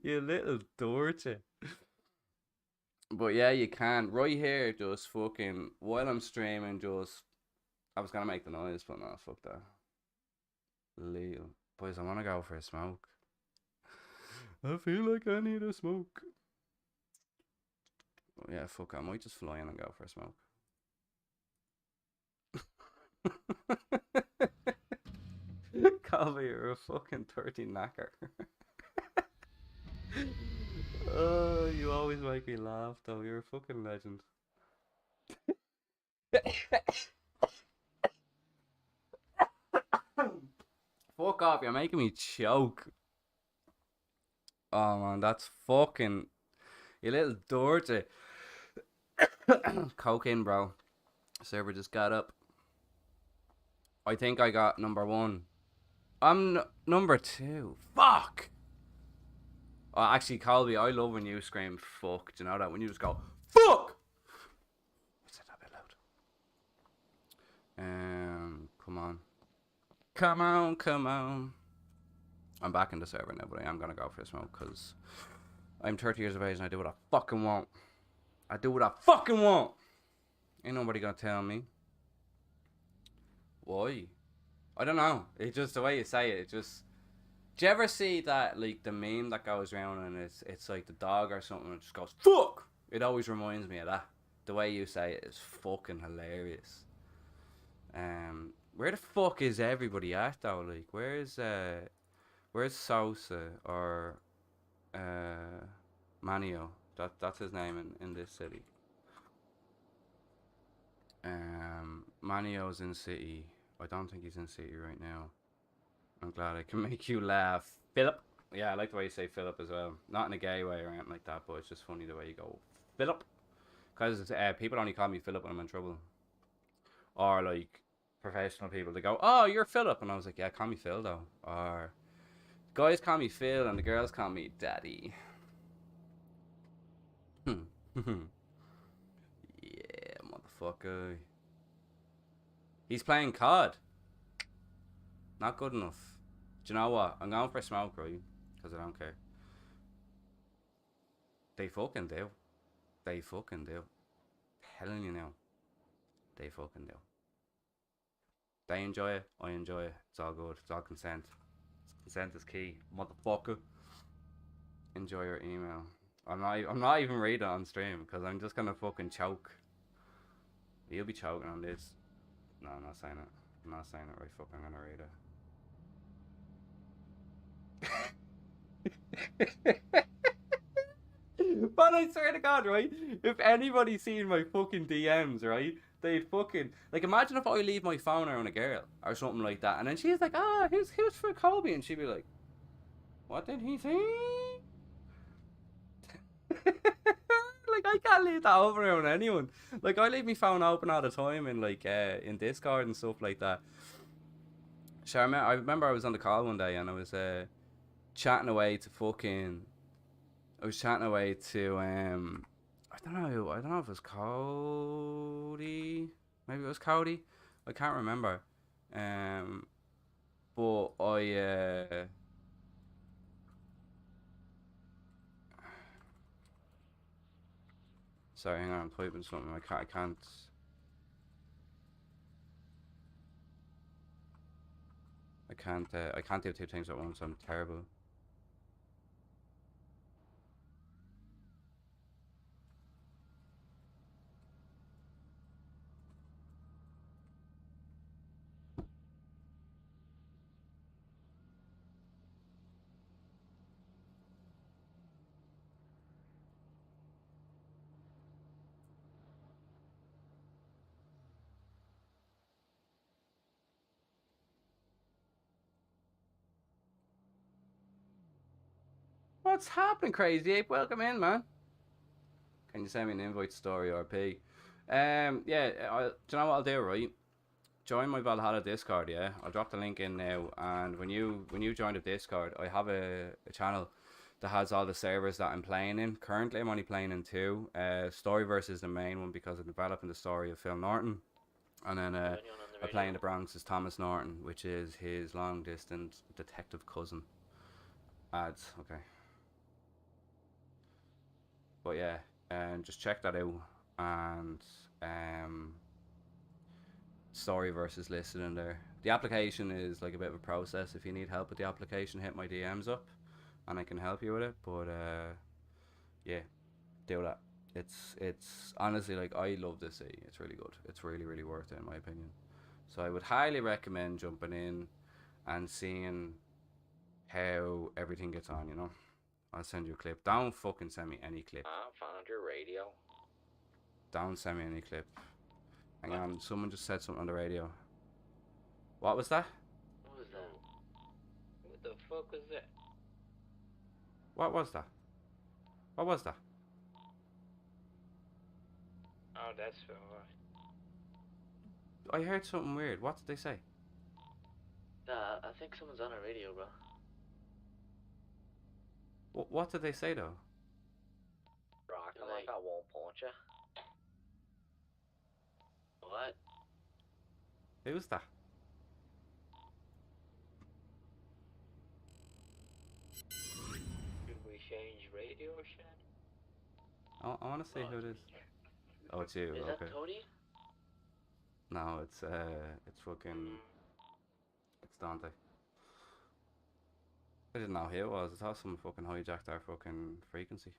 You little dirty. But yeah, you can. Right here, just fucking, while I'm streaming, just, I was gonna make the noise, but no, fuck that. Little. Boys, I wanna go for a smoke. I feel like I need a smoke. Oh, yeah, fuck, I might just fly in and go for a smoke. Calvin, you're a fucking 13 knacker. Oh, you always make me laugh, though. You're a fucking legend. Fuck off, you're making me choke. Oh, man, that's fucking... You little dirty. Cocaine, bro. Server just got up. I think I got number 1. I'm number 2. Fuck! Oh, actually, Colby, I love when you scream fuck. Do you know that? When you just go, fuck! I said that a bit loud. Come on. Come on, come on. I'm back in the server now, but I am going to go for a smoke because I'm 30 years of age and I do what I fucking want. I do what I fucking want. Ain't nobody going to tell me. Why? I don't know. It's just the way you say it. It just... Do you ever see that, like, the meme that goes around and it's like the dog or something and just goes, fuck! It always reminds me of that. The way you say it is fucking hilarious. Where the fuck is everybody at, though? Like, where's Sosa or, Manio? That's his name in this city. Manio's in city. I don't think he's in city right now. I'm glad I can make you laugh. Philip. Yeah, I like the way you say Philip as well. Not in a gay way or anything like that, but it's just funny the way you go, Philip. Because people only call me Philip when I'm in trouble. Or, like, professional people, they go, oh, you're Philip. And I was like, yeah, call me Phil, though. Or, guys call me Phil and the girls call me Daddy. Yeah, motherfucker. He's playing COD. Not good enough. Do you know what? I'm going for a smoke, right? Because I don't care. They fucking do. They fucking do. Telling you now. They fucking do. They enjoy it. I enjoy it. It's all good. It's all consent. Consent is key. Motherfucker. Enjoy your email. I'm not even reading it on stream because I'm just gonna fucking choke. You'll be choking on this. No, I'm not saying it. I'm not saying it right. Fuck, I'm gonna read it. But I swear to God, right? If anybody's seen my fucking DMs, right? They'd fucking... Like, imagine if I leave my phone around a girl or something like that. And then she's like, ah, who's for Colby? And she'd be like, what did he say? Like, I can't leave that open around anyone. Like, I leave my phone open all the time in, like, in Discord and stuff like that. So I remember I was on the call one day and I was chatting away to fucking... I was chatting away to, I don't know if it was Cody. Maybe it was Cody. I can't remember. But Sorry, hang on, I'm typing something. I can't. I can't do two things at once. I'm terrible. What's happening, Crazy Ape? Welcome in, man. Can you send me an invite, Story RP? Yeah, do you know what I'll do, right? Join my Valhalla Discord, yeah? I'll drop the link in now, and when you join the Discord, I have a channel that has all the servers that I'm playing in. Currently, I'm only playing in 2. StoryVerse is the main one because I'm developing the story of Phil Norton. And then I play in the Bronx is Thomas Norton, which is his long-distance detective cousin. Ads, okay. But yeah, just check that out, and StoryVerse is listed in there. The application is like a bit of a process. If you need help with the application, hit my DMs up, and I can help you with it. But yeah, do that. It's honestly, like, I love this city. It's really good. It's really, really worth it in my opinion. So I would highly recommend jumping in and seeing how everything gets on, you know. I'll send you a clip. Don't fucking send me any clip. Found your radio. Don't send me any clip. Hang on, someone just said something on the radio. What was that? What was that? What the fuck was that? What was that? What was that? Oh, that's Phil. I heard something weird. What did they say? I think someone's on a radio, bro. What did they say though? Rockin' like I won't punch ya. What? Who's that? Should we change radio or shit? I want to see who it is. Oh, it's you. Is Okay. that Tony? No, it's fucking. It's Dante. I didn't know who it was. I thought someone fucking hijacked our fucking frequency.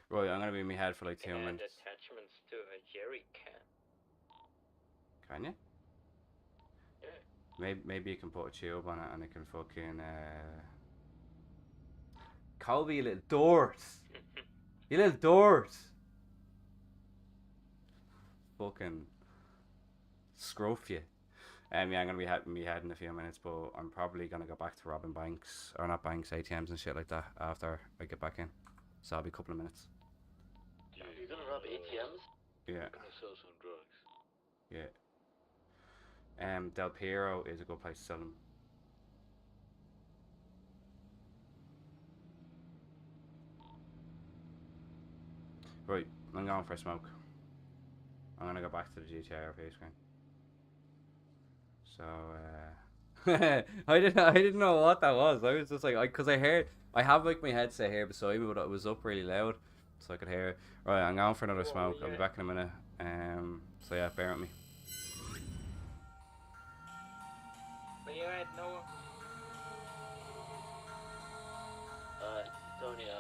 Right, I'm gonna be in my head for like 2 minutes. Attachments to a jerry can. Can you? Yeah. Maybe you can put a tube on it and it can fucking Colby, you little dork. You little dork. Fucking scruff you. Yeah, I'm gonna be heading me head in a few minutes, but I'm probably gonna go back to robbing banks, or not banks, ATMs and shit like that after I get back in. So I'll be a couple of minutes. You're gonna rob ATMs? Yeah. Gonna sell some drugs. Yeah. Del Piero is a good place to sell them. Right, I'm going for a smoke. I'm gonna go back to the GTA RP screen. So I didn't know what that was. I was just like, cause I heard, I have like my headset here beside me, but it was up really loud, so I could hear it. Right, I'm going for another smoke. I'll be back in a minute. So yeah, bear with me. Where you at, Noah? Tony, do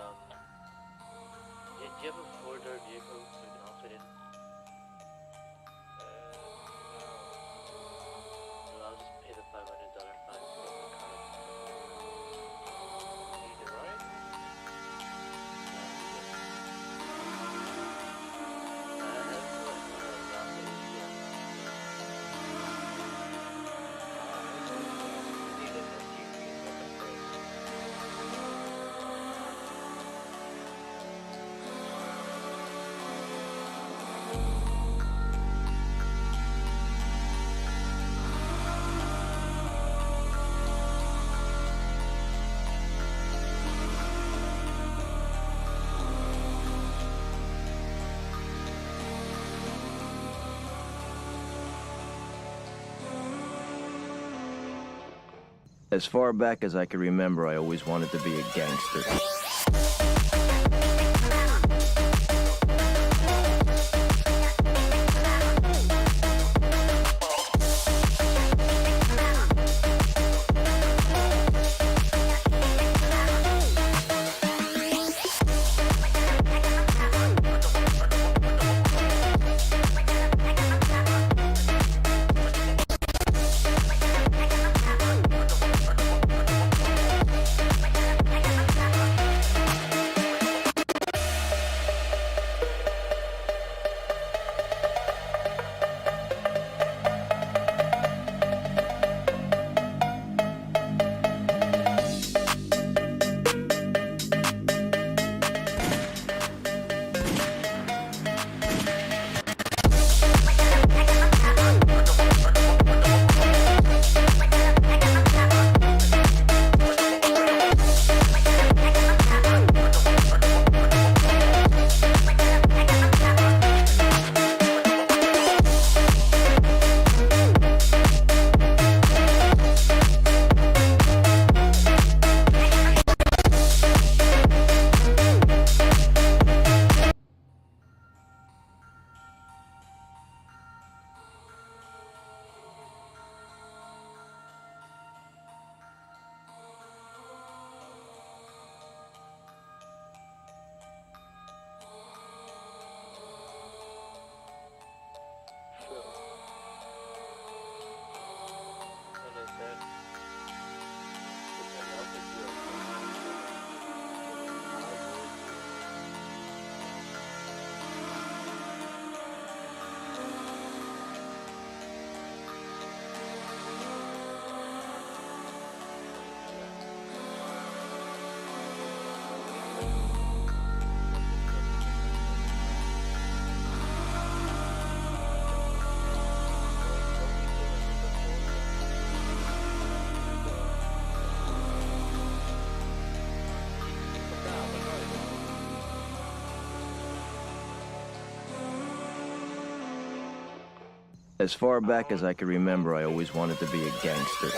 you have a 4-door vehicle we can all fit in? Well, I'll just pay the $500 fine for the car. Need it, right? As far back as I can remember, I always wanted to be a gangster. As far back as I can remember, I always wanted to be a gangster.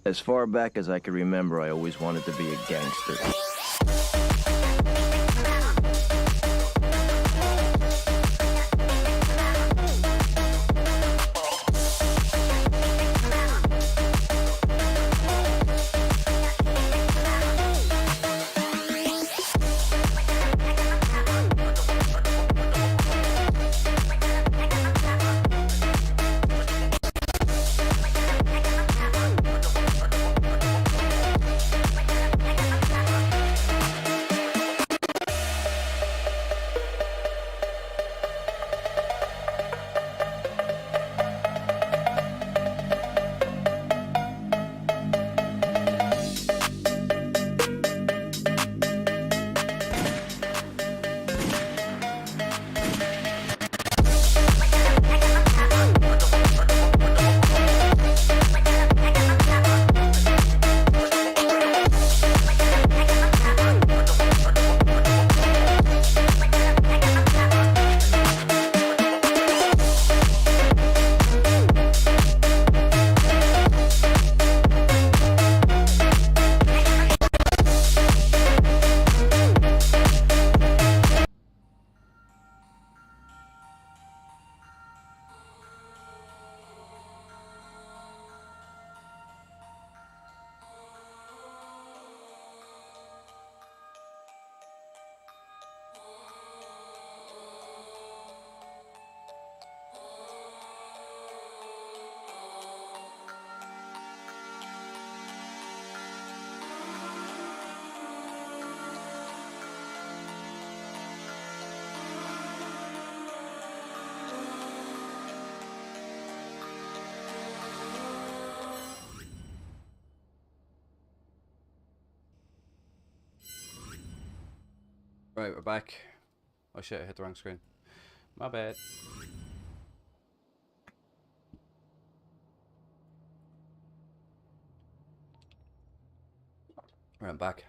As far back as I can remember, I always wanted to be a gangster. Right, we're back. Oh shit, I hit the wrong screen. My bad. Right, I'm back.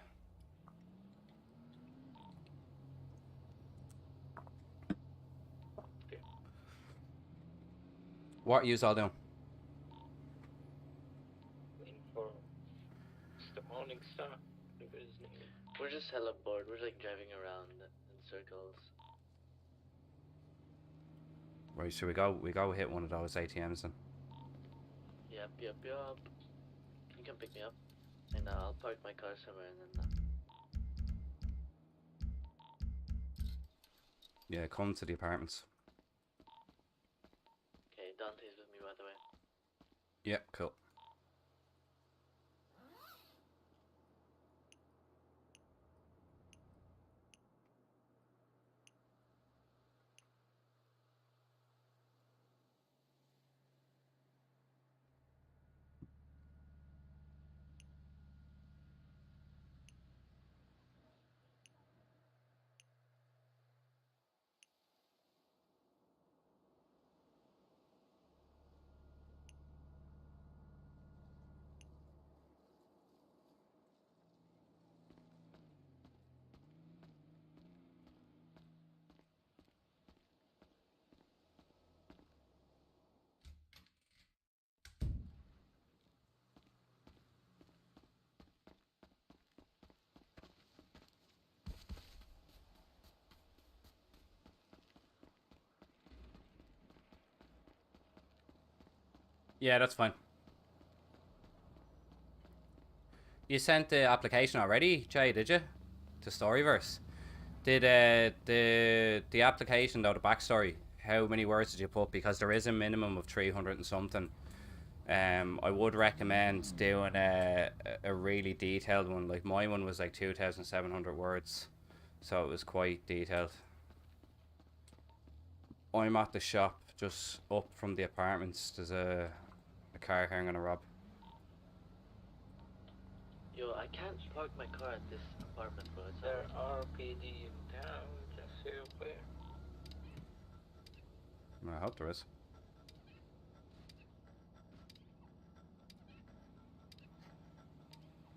What are you all doing? Waiting for the morning star. Whatever his name is. We're just hella bored. We're like driving around in circles. Right, so we go hit one of those ATMs then. Yep. You can pick me up, and I'll park my car somewhere, and then. Yeah, come to the apartments. Okay, Dante's with me, by the way. Yeah, cool. Yeah, that's fine. You sent the application already, Jay, did you? To StoryVerse. Did the application though, the backstory, how many words did you put? Because there is a minimum of 300 and something. I would recommend doing a really detailed one. Like my one was like 2,700 words, so it was quite detailed. I'm at the shop just up from the apartments. There's a car here I'm gonna rob. Yo, I can't park my car at this apartment, bro. It's There are PD in town, just so you're aware. I hope there is.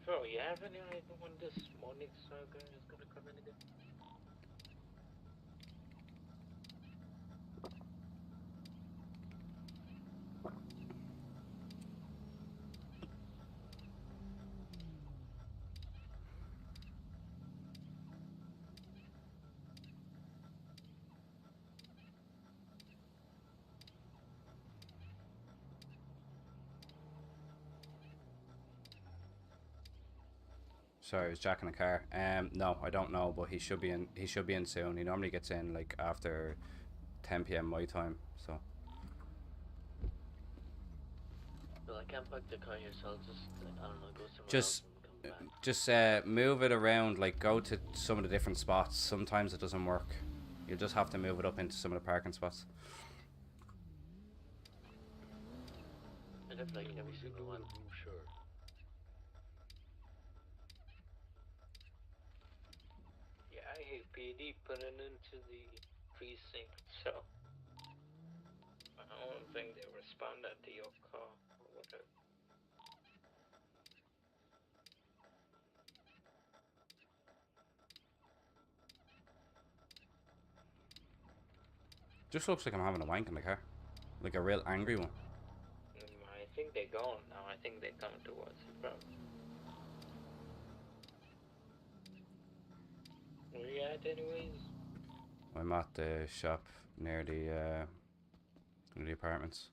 Bro, you have any idea when this morning star guy is gonna come in again? Sorry, I was jacking the car. No, I don't know, but he should be in. He should be in soon. He normally gets in like after 10 p.m. my time. So. Well, I can't park the car here, so I'll just, I don't know, go somewhere Just, else and come back. move it around. Like go to some of the different spots. Sometimes it doesn't work. You just have to move it up into some of the parking spots. I have like every single one. Sure. Yeah, I hate PD putting into the precinct, so I don't think they responded to your call or whatever. Just looks like I'm having a wank in the car, like a real angry one. I think they're gone now. I think they're coming towards the front. Where you at, anyways? I'm at the shop near the apartments.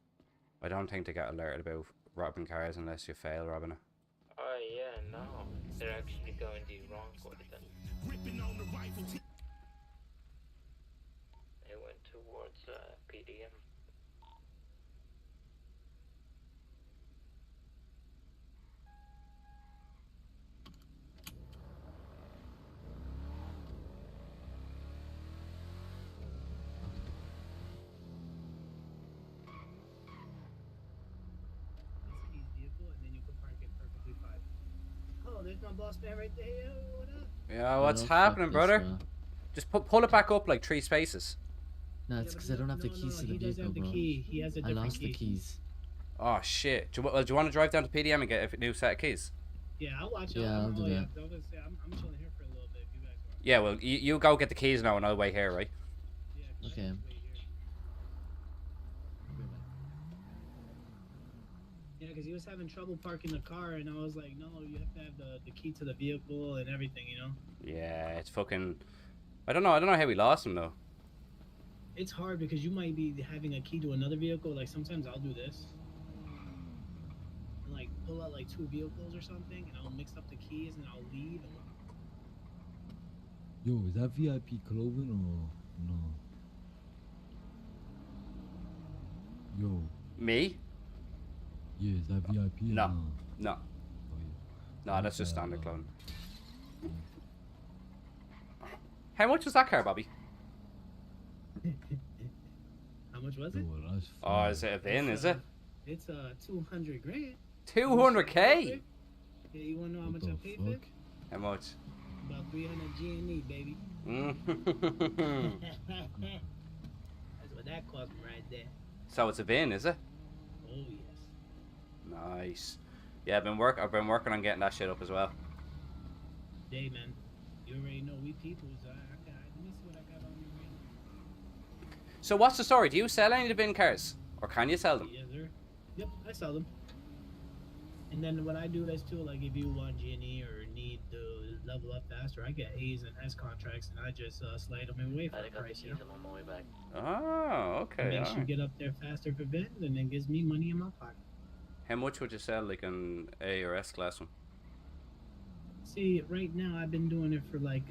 I don't think they get alerted about robbing cars unless you fail robbing it. Oh yeah, no. They're actually going the wrong way then. They went towards PDM. Oh, there's my boss man right there. What up? Yeah, what's Fuck happening, this brother? guy. Just pull it back up like 3 spaces. No, it's because I don't have the keys to the he does vehicle, have the bro. key. He has a I different lost the key. keys. Oh shit. Do you want to drive down to PDM and get a new set of keys? Yeah, I'll watch. Yeah, I'll do that. Yeah, I was gonna say, I'm chilling here for a little bit. If you guys want. Yeah, well, you go get the keys now and I'll wait here, right? Yeah. Okay. Yeah, because he was having trouble parking the car, and I was like, no, you have to have the key to the vehicle and everything, you know? Yeah, it's fucking... I don't know how we lost him, though. It's hard because you might be having a key to another vehicle. Like, sometimes I'll do this. And, like, pull out, like, 2 vehicles or something, and I'll mix up the keys, and I'll leave. And... Yo, is that VIP clothing or no? Yo. Me? Yeah, is that VIP? No. Or no? No. Oh, yeah. No, that's just standard clothing. How much was that car, Bobby? How much was it? Oh, is it a VIN, is it? It's 200 grand. 200k? Yeah, you wanna know how much I paid for it? How much? About 300 G&E, baby. That's what that cost me right there. So it's a VIN, is it? Oh yes. Nice. Yeah, I've been working on getting that shit up as well. Hey man, you already know we peoples. Let me see what I got on me right now. So what's the story? Do you sell any of the VIN cars? Or can you sell them? Yes, sir. Yep, I sell them. And then what I do is too, like if you want G&E or need to level up faster, I get A's and S contracts, and I just slide them away for the price, you know? I'm on my way back. Oh, okay. It makes you alright. get up there faster for VIN, and it gives me money in my pocket. How much would you sell like an A or S class one? See, right now I've been doing it for like,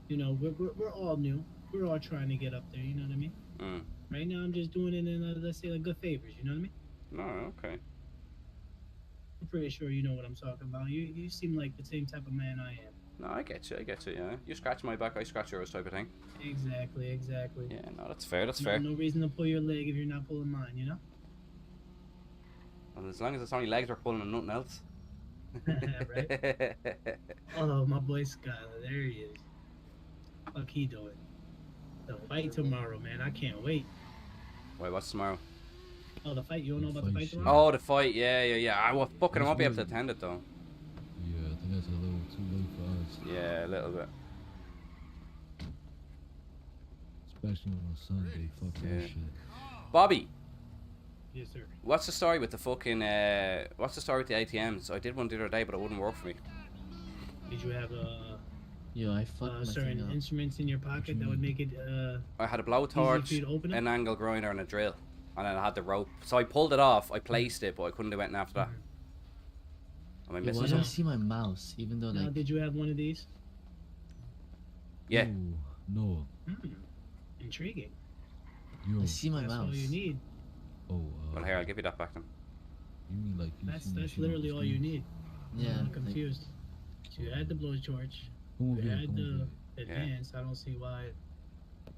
you know, we're all new. We're all trying to get up there, you know what I mean? Mm. Right now I'm just doing it in, let's say, like good favors, you know what I mean? No, okay. I'm pretty sure you know what I'm talking about. You seem like the same type of man I am. No, I get you, yeah. You scratch my back, I scratch yours type of thing. Exactly. Yeah, no, that's fair, that's fair. No reason to pull your leg if you're not pulling mine, you know? And as long as it's only legs we're pulling and nothing else. Right? Oh, my boy Skylar, there he is. Fuck he doing? The fight tomorrow, man. I can't wait. Wait, what's tomorrow? Oh, the fight? You don't know about the fight tomorrow? Oh, the fight, yeah. I won't be able to attend it though. Yeah, I think that's a little too late for us. Yeah, a little bit. Especially on a Sunday. Fuck that shit. Bobby, Yes, sir. what's the story with the fucking what's the story with the ATMs? I did one the other day, but it wouldn't work for me. Did you have Yo, I fucked my certain thing up. instruments in your pocket that would make it I had a easy blowtorch, for you to open it? an angle grinder, and a drill, and then I had the rope. So I pulled it off, I placed it, but I couldn't do anything after that. Am I Yo, missing why do I something? see my mouse? Even though Now, like did you have one of these? Yeah. Ooh, no. Intriguing. Yo. I see my That's mouse. all you need. Oh, Well, here, I'll give you that back then. you mean like you see my That's shit on literally the all you screen? need. Yeah, I'm like- confused. So you had the blowtorch. Come over You here, had come over the here. advance. I don't see why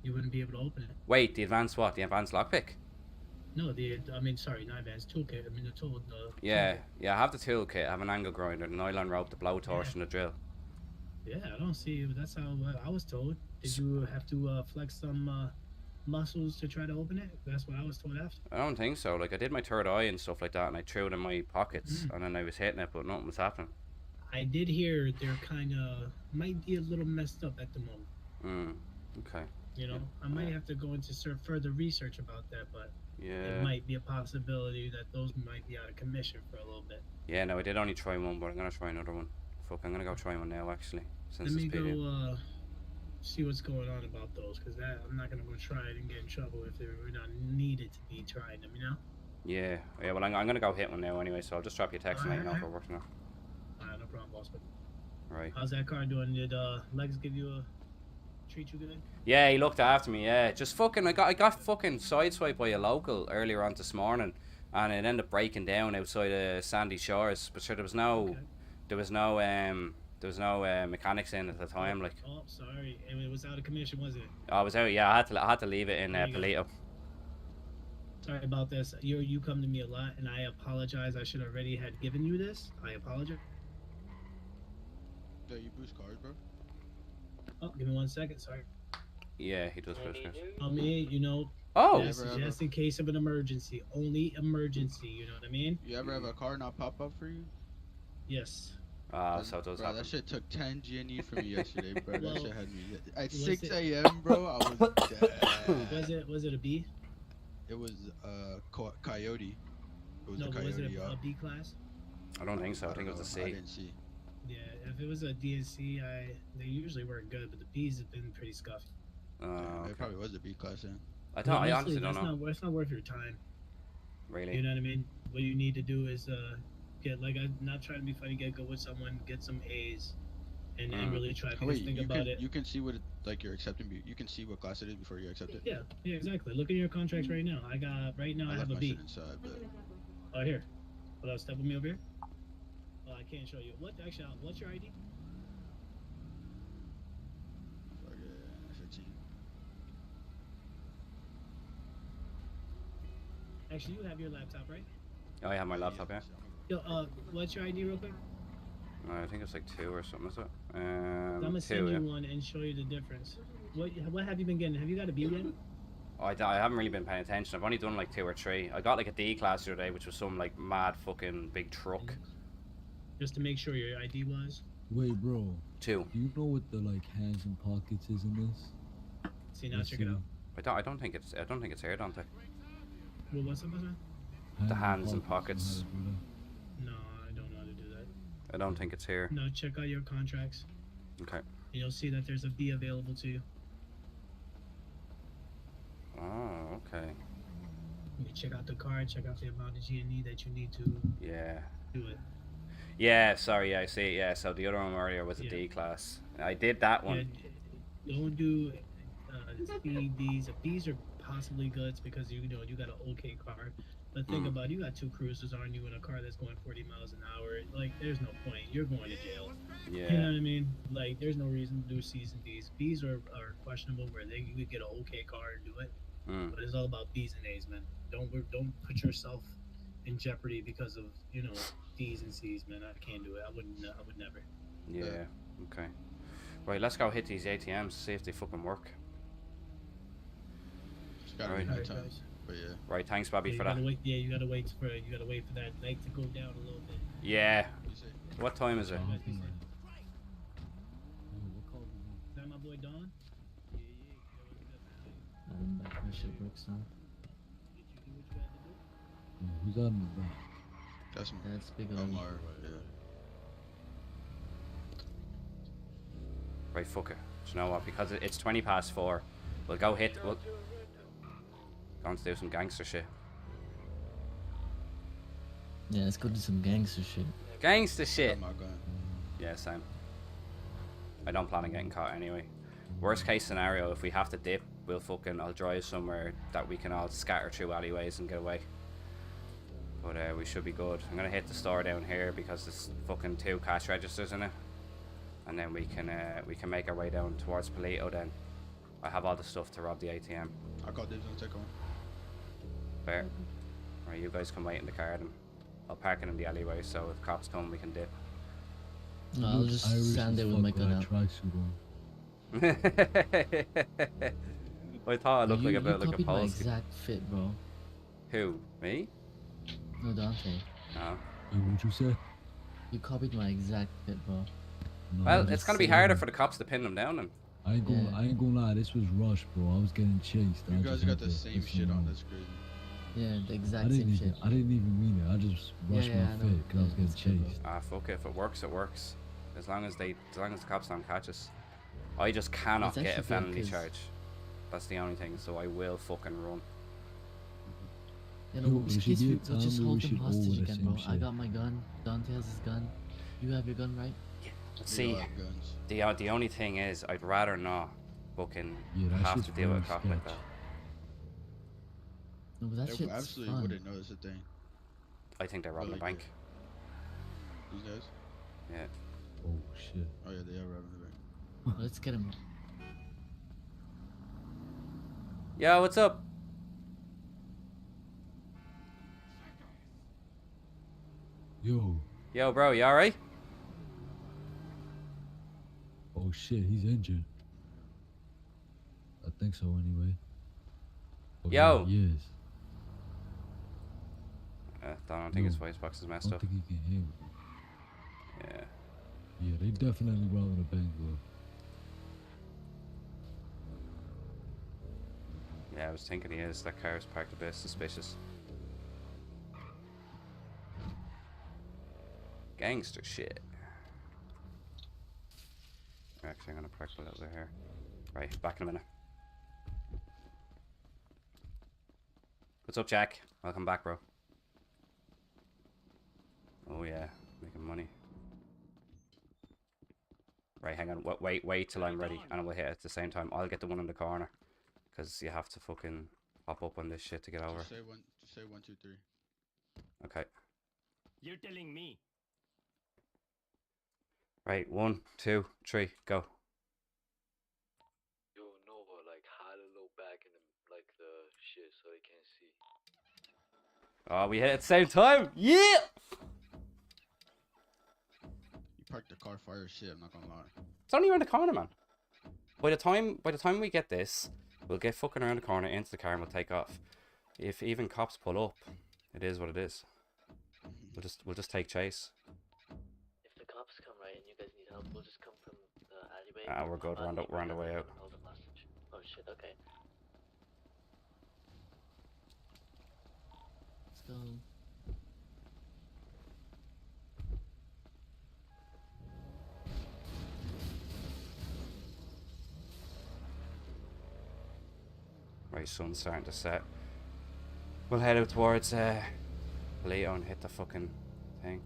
you wouldn't be able to open it. Wait, the advanced what? The advanced lockpick? No, sorry, not advanced toolkit. I mean the tool. Yeah, I have the toolkit. I have an angle grinder, the nylon rope, the blowtorch, and the drill. Yeah, I don't see. That's how I was told. Did you have to flex some muscles to try to open it? That's what I was told after. I don't think so. Like, I did my third eye and stuff like that, and I threw it in my pockets, and then I was hitting it, but nothing was happening. I did hear they're kind of might be a little messed up at the moment. Okay. You know, I might have to go into further research about that, but Yeah. it might be a possibility that those might be out of commission for a little bit. Yeah, no, I did only try one, but I'm gonna try another one. Fuck, I'm gonna go try one now, actually, since Let me it's been in. go see what's going on about those, because I'm not gonna go try it and get in trouble if they're not needed to be trying them. You know. Yeah, well, I'm gonna go hit one now anyway, so I'll just drop you a text and let you know if Alright. we're working out. No problem, boss. But Right. how's that car doing? Did Legs give you a treat you good? Yeah, he looked after me. Yeah, just fucking. I got fucking sideswiped by a local earlier on this morning, and it ended up breaking down outside of Sandy Shores. But sure, there was no mechanics in at the time. Like, Oh, sorry. It was out of commission, was it? I was out. Yeah, I had to leave it in There you go. Polito. Sorry about this. You come to me a lot, and I apologize. I should already had given you this. I apologize. Yeah, you boost cars, bro? Oh, give me 1 second. Sorry. Yeah, he does push cars. I mean, you know. Oh. That's just in case of an emergency. Only emergency. You know what I mean? You ever have a car not pop up for you? Yes. So it does bro, happen. that shit took 10 G&E from me yesterday, bro. Well, that shit had me at was 6 it- a.m., bro. I was dead. Was it a B? It was Coyote. It was No, the but was it Coyote. a B class? I don't think so. I think it was a C. I didn't see. Yeah, if it was a D and C, they usually work good, but the B's have been pretty scuffed. Okay. It probably was a B class then. I honestly don't know. It's not worth your time. Really? You know what I mean? What you need to do is get I'm not trying to be funny. Get good with someone, get some A's, and really try to think about it. You can see what you're accepting. You can see what class it is before you accept it. Yeah, exactly. Look at your contracts right now. I have a my B. shit inside, but Oh, here. Hold on, step with me over here. Oh, I can't show you. What's your ID? 15. Actually, you have your laptop, right? Oh, I have my laptop, yeah. Yo, what's your ID real quick? I think it's like 2 or something, is it? I'm gonna 2, send yeah. you one and show you the difference. What have you been getting? Have you got a B yet? I haven't really been paying attention. I've only done like 2 or 3. I got like a D class the other day, which was some like mad fucking big truck. Just to make sure your ID was. Wait, bro. 2. Do you know what the like hands and pockets is in this? See, now check it out. I don't think it's here, don't they? Well, what's up, The hands and pockets. No, I don't know how to do that. I don't think it's here. No, check out your contracts. Okay. And you'll see that there's a B available to you. Oh, okay. You check out the card, check out the amount of G&E that you need to do it. Yeah, sorry, yeah, I see. Yeah, so the other one earlier was a D class. I did that one. Yeah, don't do C, D's. B's are possibly goods because you got an okay car. But think about it, you got 2 cruisers on you in a car that's going 40 miles an hour. Like, there's no point. You're going to jail. Yeah. You know what I mean? Like, there's no reason to do C's and D's. B's are questionable where you could get an okay car and do it. But it's all about B's and A's, man. Don't put yourself in jeopardy because of D's and C's, man. I can't do it. I would never. Yeah. Okay. Right, let's go hit these ATMs, see if they fucking work. Right. But yeah. Right, thanks, Bobby, for that. You gotta wait for that light to go down a little bit. Yeah. What time is it? Is that my boy Don? My shit works now. Who's on the back? That's big Omar. Yeah. Right, fuck it. Do you know what? Because it's 20 past 4. We'll go hit. We'll go and do some gangster shit. Yeah, let's go do some gangster shit. Gangster shit. Yeah, same. I don't plan on getting caught anyway. Worst case scenario, if we have to dip, I'll drive somewhere that we can all scatter through alleyways and get away. But we should be good. I'm gonna hit the store down here because there's fucking 2 cash registers in it, and then we can make our way down towards Palito. Then I have all the stuff to rob the ATM. I got dibs on the second one. Fair. Right, you guys can wait in the car, and I'll park it in the alleyway so if cops come, we can dip. No, I'll just stand there with my gun out. I thought I looked like a bit like a copied my Polski. exact fit, bro. Who? Me? No, Dante. No. What'd you say? You copied my exact fit, bro. No, Well, it's gonna be harder for the cops to pin them down then. I ain't gonna lie, this was rush, bro. I was getting chased. You guys got the same shit on. That's crazy. Yeah, the exact same shit. I didn't even mean it. I just rushed my fit because I was getting chased. Ah, fuck it. If it works, it works. As long as the cops don't catch us. I just cannot It's get a actually good, felony 'cause- charge. That's the only thing. So I will fucking run. You know, Yo, in we should case do we it, we'll just we hold them should all hostage wear the again, same bro. I shit. got my gun. Dante has his gun. You have your gun, right? See, the only thing is, I'd rather not fucking Yeah, that have shit's to deal with a very cop like sketch. that. No, but that They shit's absolutely fun. wouldn't know it's a thing. I think they're robbing a bank. These guys? Yeah. Oh shit. Oh yeah, they are robbing the bank. Let's get him. Yo, what's up? Yo, bro, you alright? Oh shit, he's injured. think so anyway. Oh, Yo! yeah, yes. I don't think his voice box is messed I up. don't think he can hear me. Yeah. Yeah, they definitely robbing a bank, bro. Yeah, I was thinking he is. That car is parked a bit suspicious. Gangster shit. Actually, I'm gonna park a little bit here. Right, back in a minute. What's up, Jack? Welcome back, bro. Oh yeah, making money. Right, hang on. Wait till I'm ready, and we'll hit it at the same time. I'll get the one in the corner, because you have to fucking pop up on this shit to get over. Just say 1, 2, 3. Okay. You're telling me. Right, 1, 2, 3, go. Yo, Nova, like, hide a little back in the, like, the shit so they can't see. Oh, we hit it at the same time. Yeah. You parked the car fire as shit. I'm not gonna lie. It's only around the corner, man. By the time we get this, we'll get fucking around the corner into the car and we'll take off. If even cops pull up, it is what it is. We'll just take chase. If the cops come right and you guys need help, we'll just come from the alleyway. Ah, we're good. We're on the way out. Hold the hostage. Oh shit, okay. Let's go. Right, sun's starting to set. We'll head out towards Palito and hit the fucking thing.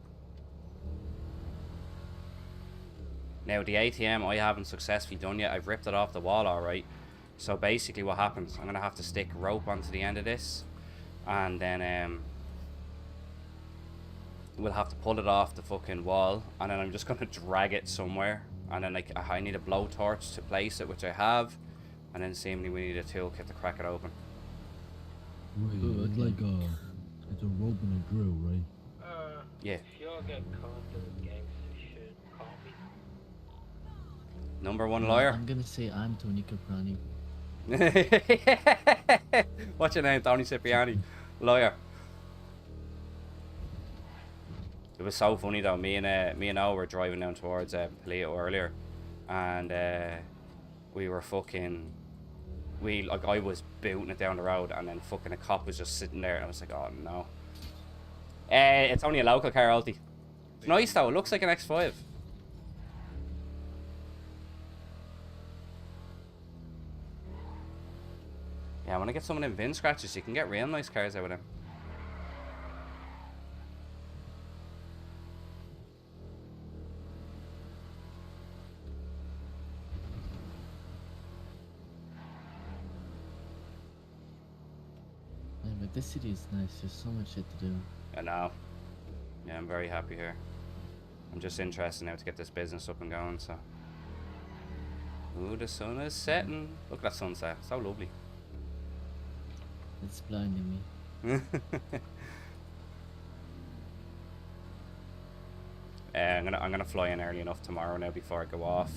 Now the ATM I haven't successfully done yet. I've ripped it off the wall alright. So basically what happens, I'm gonna have to stick rope onto the end of this, and then we'll have to pull it off the fucking wall, and then I'm just gonna drag it somewhere, and then like I need a blowtorch to place it, which I have, and then seemingly we need a toolkit to crack it open. Wait, it's like it's a rope and a drill, right? Yeah. If y'all get caught doing gangster shit, call me. Number one lawyer. I'm gonna say I'm Tony Caprani. What's your name? Tony Cipriani. Lawyer. It was so funny though. Me and O were driving down towards Palito earlier, and we were fucking. I was booting it down the road, and then fucking a cop was just sitting there, and I was like, oh no. It's only a local car, Alti. It's nice though. It looks like an X5. Yeah, I want to get some of them VIN scratches. You can get real nice cars out of them. Man, but this city is nice. There's so much shit to do. I know. Yeah, I'm very happy here. I'm just interested now to get this business up and going, so. Ooh, the sun is setting. Look at that sunset. So lovely. It's blinding me. I'm gonna fly in early enough tomorrow now before I go off.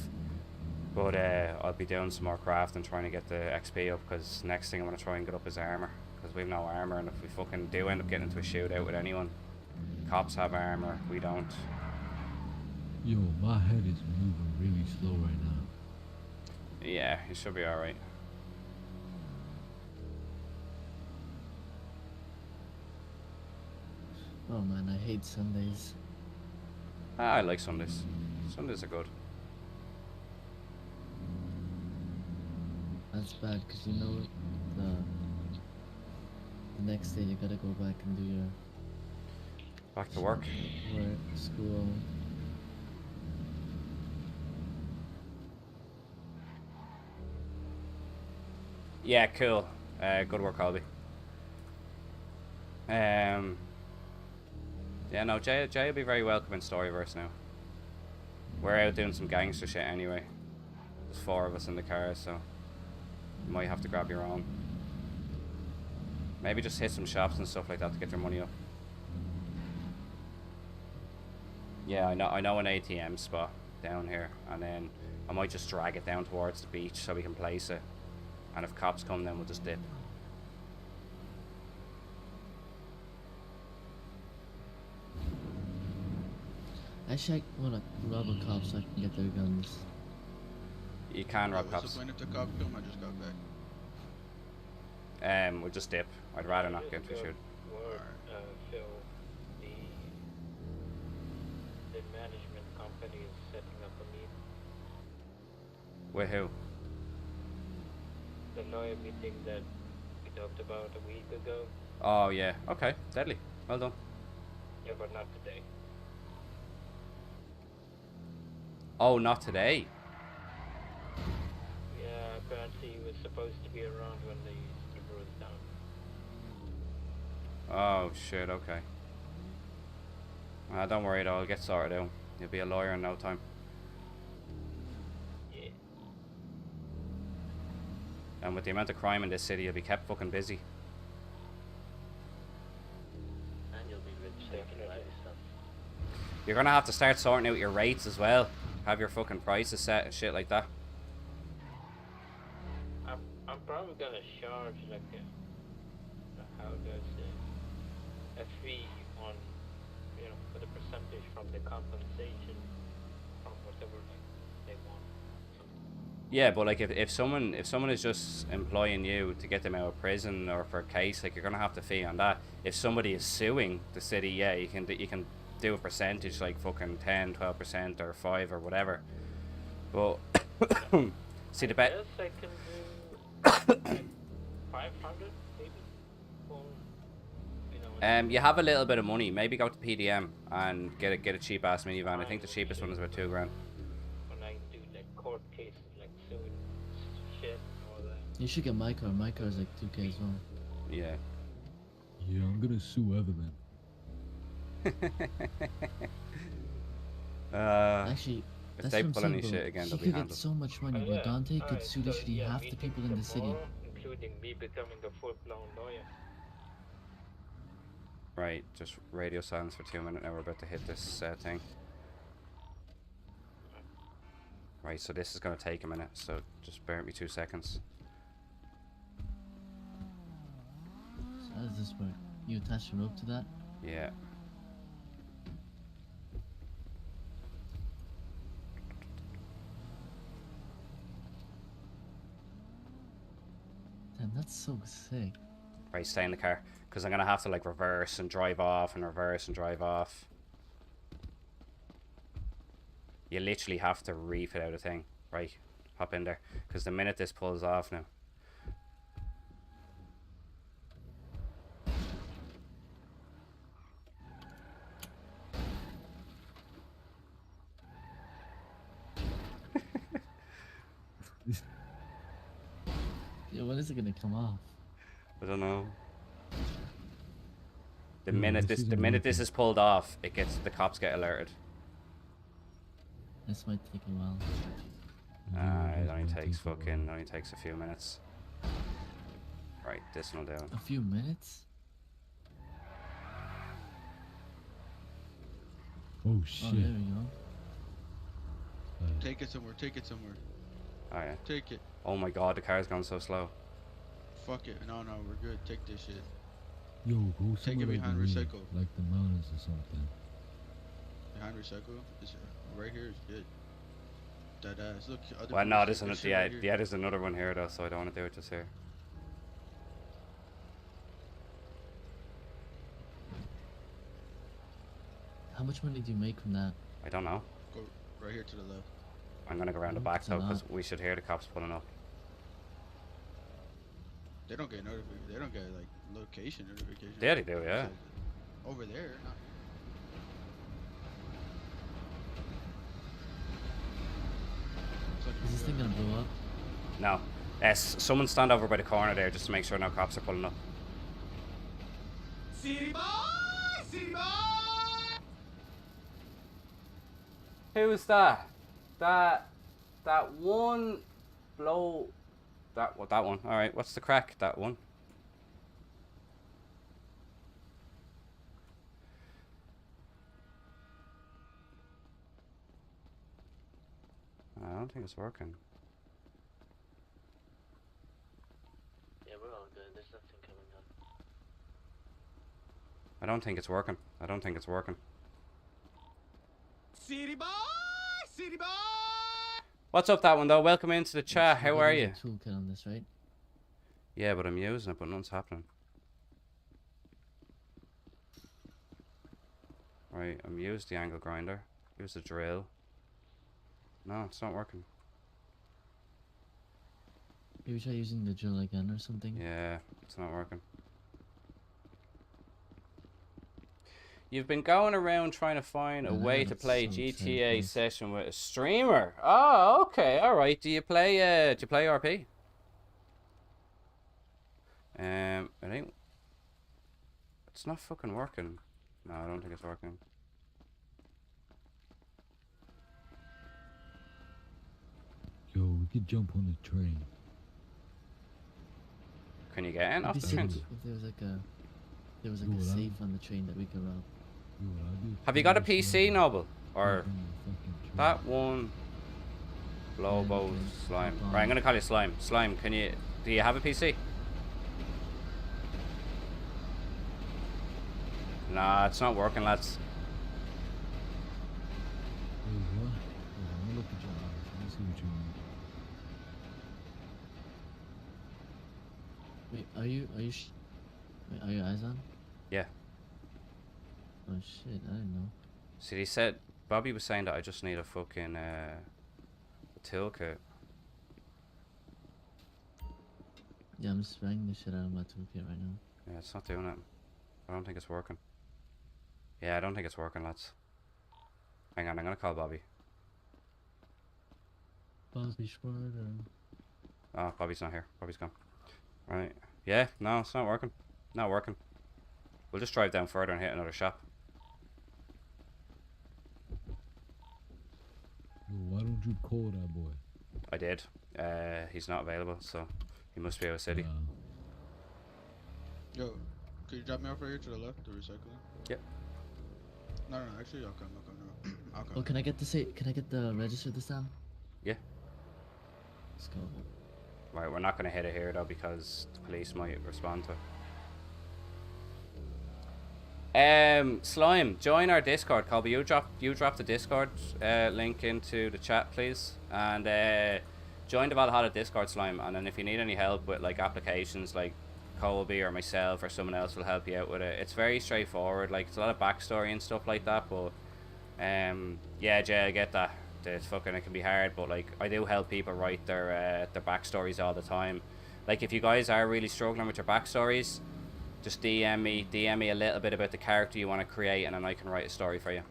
But I'll be doing some more craft and trying to get the XP up, because next thing I'm gonna try and get up is armor, because we've no armor, and if we fucking do end up getting into a shootout with anyone, cops have armor, we don't. Yo, my head is moving really slow right now. Yeah, you should be alright. Oh man, I hate Sundays. I like Sundays. Sundays are good. That's bad, because you know the next day you gotta go back and do your Back to work. work, school. Yeah, cool. Good work, Colby. Yeah, no, Jay will be very welcome in StoryVerse now. We're out doing some gangster shit anyway. There's 4 of us in the car, so you might have to grab your own. Maybe just hit some shops and stuff like that to get your money up. Yeah, I know an ATM spot down here, and then I might just drag it down towards the beach so we can place it. And if cops come, then we'll just dip. Actually, I want to rob a cop so I can get their guns. You can rob What's cops. the point if the cops come? I just got back. We'll just dip. I'd rather not get into a shoot. Phil, the management company is setting up a meeting. With who? The lawyer meeting that we talked about a week ago. Oh yeah. Okay. Deadly. Well done. Yeah, but not today. Oh, not today. Yeah, apparently he was supposed to be around when the server was down. Oh shit. Okay. Don't worry though. I'll get sorted out. You'll be a lawyer in no time. Yeah. And with the amount of crime in this city, you'll be kept fucking busy. And you'll be rich so you can buy stuff. You're gonna have to start sorting out your rates as well. Have your fucking prices set and shit like that. I'm probably gonna charge like how do I say, a fee on, you know, for the percentage from the compensation from whatever like, they want. Yeah, but like if someone is just employing you to get them out of prison or for a case, like you're gonna have to fee on that. If somebody is suing the city, yeah, you can do a percentage like fucking 10, 12% or 5 or whatever. But see the bet. Yes, I can do 500 maybe. For, you know. You have a little bit of money. Maybe go to PDM and get a cheap ass minivan. I think the cheapest one is about $2 grand. When I do like court cases, like suing shit and all that. You should get my car. My car is like 2K as well. Yeah. Yeah, I'm gonna sue Evelyn. Actually, if that's they what I'm pull saying, any bro. shit again, She they'll be could get handled. so much money, bro. Yeah. Dante could Alright, sue so literally yeah, half the meeting people in the city. tomorrow, including me becoming a full-blown lawyer. Right, just radio silence for 2 minutes. Now we're about to hit this thing. Right, so this is gonna take a minute. So just bear with me 2 seconds. So how does this work? You attach a rope to that? Yeah. Damn, that's so sick. Right, stay in the car, because I'm gonna have to like reverse and drive off and reverse and drive off. You literally have to refit out a thing. Right, hop in there, because the minute this pulls off now. Yeah, when is it gonna come off? I don't know. The Yeah, minute this this isn't working. is pulled off, the cops get alerted. This might take a while. It only takes a few minutes. Right, this one down. A few minutes? Oh shit. Oh, there we go. Take it somewhere. Take it somewhere. Oh yeah. Take it. Oh my god, the car's gone so slow. Fuck it. No, we're good. Take this shit. Yo, go Take it somewhere behind like, recycle. like the mountains or something. Behind recycle? Right here is good. That ass. Look, other Well, people no, take there's that another. shit Yeah, right here. yeah, there's another one here though, so I don't want to do it just here. How much money do you make from that? I don't know. Go right here to the left. I'm gonna go around the Oh, back it's though, not. because we should hear the cops pulling up. They don't get notification. They don't get like location notification. Yeah, they do, yeah. So, over there. Not Is this thing gonna blow up? No. Someone stand over by the corner there just to make sure no cops are pulling up. City boy! City boy! Who's that? That one blow. That one. All right. What's the crack? That one. I don't think it's working. we're all good. There's nothing coming up. I don't think it's working. I don't think it's working. City boy, city boy. What's up, that one though? Welcome into the chat. How are you? Toolkit on this, right? Yeah, but I'm using it, but nothing's happening. Right, I'm used the angle grinder. Use the drill. No, it's not working. Maybe try using the drill again or something. Yeah, it's not working. You've been going around trying to find a way to play GTA session with a streamer. Oh, okay, all right. Do you play RP? It ain't. It's not fucking working. No, I don't think it's working. Yo, we could jump on the train. Can you get in off the train? If there was like a safe on the train that we could rob. Have you got a PC, Noble? Or that one? Lobo Slime. Right, I'm gonna call you Slime. Slime, do you have a PC? Nah, it's not working, lads. Wait, are your eyes on? Yeah. Oh shit, I didn't know. See, he said, Bobby was saying that I just need a fucking toolkit. Yeah, I'm just banging the shit out of my toolkit right now. Yeah, it's not doing it. I don't think it's working. Yeah, I don't think it's working, lads. Hang on, I'm gonna call Bobby. Bobby Schwartz or... Oh, Bobby's not here. Bobby's gone. Right. Yeah, no, it's not working. Not working. We'll just drive down further and hit another shop. Yo, why don't you call that boy? I did. He's not available, so he must be out of city. Yo, could you drop me off right here to the left, the recycling? Yep. No, actually, I'll come. No. I'll come. Oh, can I get the register this time? Yeah. Let's go. Right, we're not gonna hit it here though because the police might respond to it. Slime, join our Discord, Colby. You drop the Discord link into the chat, please, and join the Valhalla Discord, Slime. And then if you need any help with like applications, like Colby or myself or someone else will help you out with it. It's very straightforward. Like it's a lot of backstory and stuff like that. But yeah, Jay, I get that. It's fucking, it can be hard, but like I do help people write their backstories all the time. Like if you guys are really struggling with your backstories, just DM me a little bit about the character you want to create, and then I can write a story for you.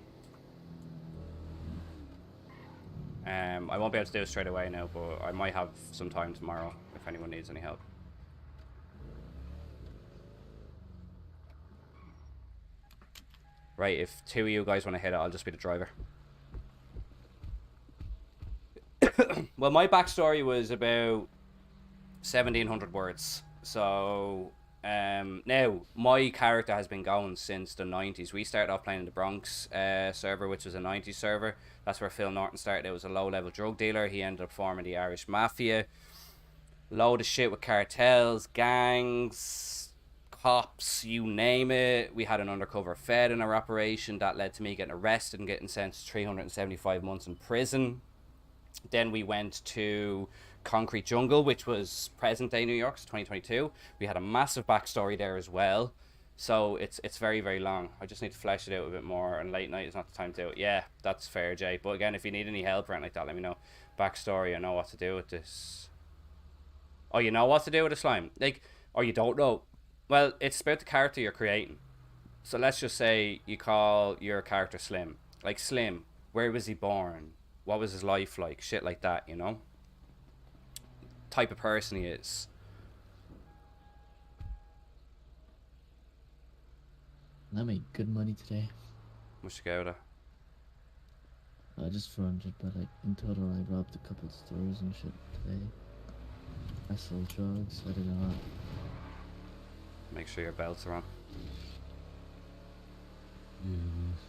I won't be able to do it straight away now, but I might have some time tomorrow if anyone needs any help. Right, if two of you guys want to hit it, I'll just be the driver. Well, my backstory was about 1,700 words. So now my character has been going since the 90s. We started off playing in the Bronx server, which was a 90s server. That's where Phil Norton started. It was a low-level drug dealer. He ended up forming the Irish Mafia. Load of shit with cartels, gangs, cops, you name it. We had an undercover Fed in our operation that led to me getting arrested and getting sentenced to 375 months in prison. Then we went to Concrete Jungle, which was present-day New York, so 2022. We had a massive backstory there as well. So it's very, very long. I just need to flesh it out a bit more, and late night is not the time to do it. Yeah, that's fair, Jay. But again, if you need any help or anything like that, let me know. Backstory, I know what to do with this. Oh, you know what to do with a slime? Like, or you don't know. Well, it's about the character you're creating. So let's just say you call your character Slim. Like, Slim, where was he born? What was his life like? Shit like that, you know? Type of person he is. I made good money today. Much to go with Just 400, but like in total I robbed a couple of stores and shit today. I sold drugs, I did a lot. Make sure your belts are on. Yeah, it is.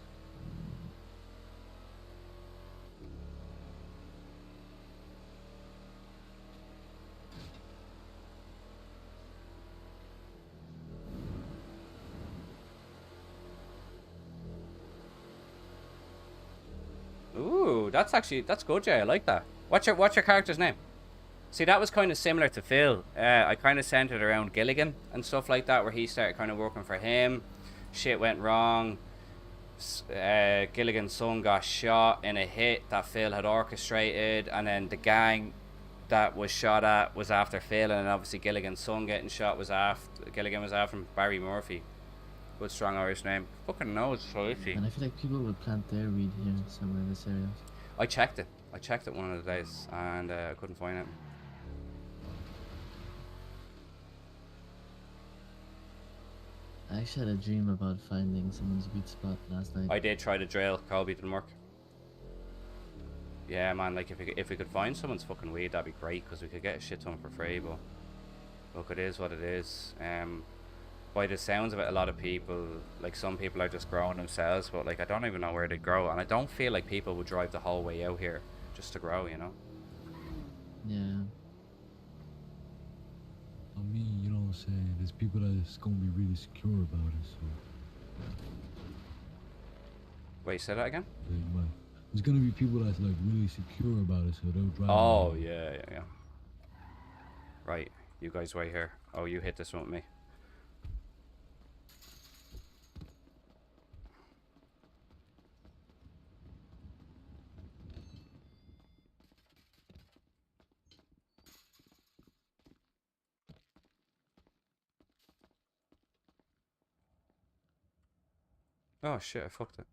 that's good, Jay. I like that. What's your character's name? See, that was kind of similar to Phil. I kind of centered around Gilligan and stuff like that, where he started kind of working for him. Shit went wrong. Gilligan's son got shot in a hit that Phil had orchestrated, and then the gang that was shot at was after Phil, and obviously Gilligan's son getting shot was after Gilligan was after Barry Murphy. Good strong Irish name. Fucking knows, so is he? And I feel like people would plant their weed here somewhere in this area. I checked it one of the days, and I couldn't find it. I actually had a dream about finding someone's weed spot last night. I did try to drill. Colby didn't work. Yeah, man. Like if we could find someone's fucking weed, that'd be great, because we could get a shit ton for free. But look, it is what it is. By the sounds of it, a lot of people, like some people, are just growing themselves. But like I don't even know where they grow, and I don't feel like people would drive the whole way out here just to grow. You know? Yeah. I mean, you know what I'm saying? There's people that's gonna be really secure about it, so. Wait, say that again? Like, there's gonna be people that's like really secure about it, so they'll drive. Oh, yeah. Right, you guys wait here. Oh, you hit this one with me. Oh shit, I fucked it.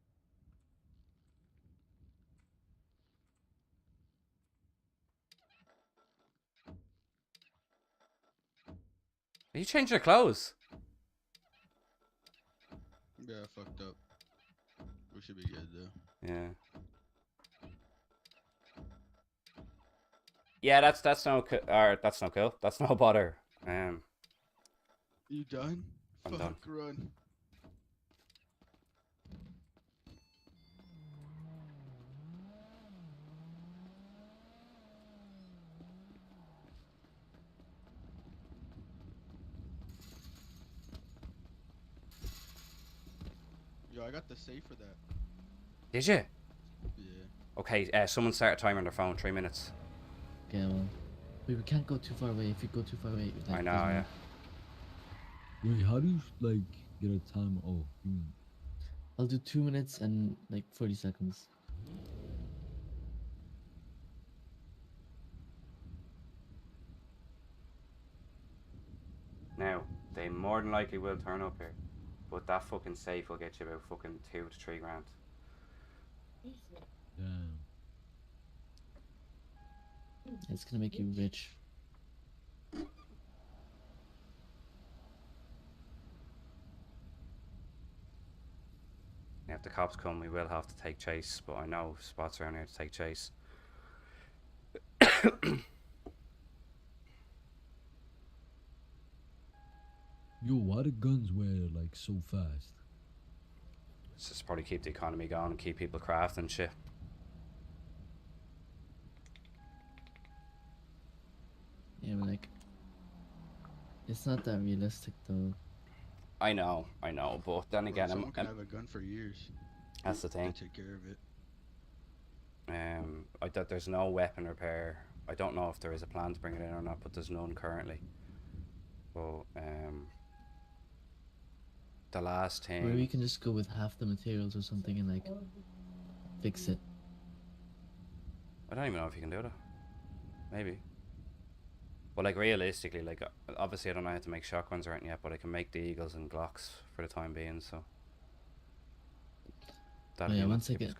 You changed your clothes. Yeah, I fucked up. We should be good though. Yeah. Yeah, that's no cool. That's no bother. You done? I'm Fuck, done. Run. Yo, I got the safe for that. Did you? Yeah. Okay, someone start a timer on their phone. 3 minutes. Okay, well, we can't go too far away. If you go too far away, I know, yeah. Wait, how do you like get a time? Oh, I'll do 2 minutes and like 40 seconds. Now, they more than likely will turn up here, but that fucking safe will get you about fucking 2 to 3 grand. damn. It's gonna make you rich. If the cops come, we will have to take chase, but I know spots around here to take chase. Yo, why the guns wear like so fast? It's just probably keep the economy going and keep people crafting shit. Yeah, but like, it's not that realistic though. I know, but then again, someone can have a gun for years. That's the thing. They take care of it. I thought there's no weapon repair. I don't know if there is a plan to bring it in or not, but there's none currently. But the last thing. Or we can just go with half the materials or something and like fix it. I don't even know if you can do that. Maybe. But like realistically, like obviously I don't know how to make shotguns or anything yet, but I can make the Eagles and Glocks for the time being, so. Oh yeah, once I get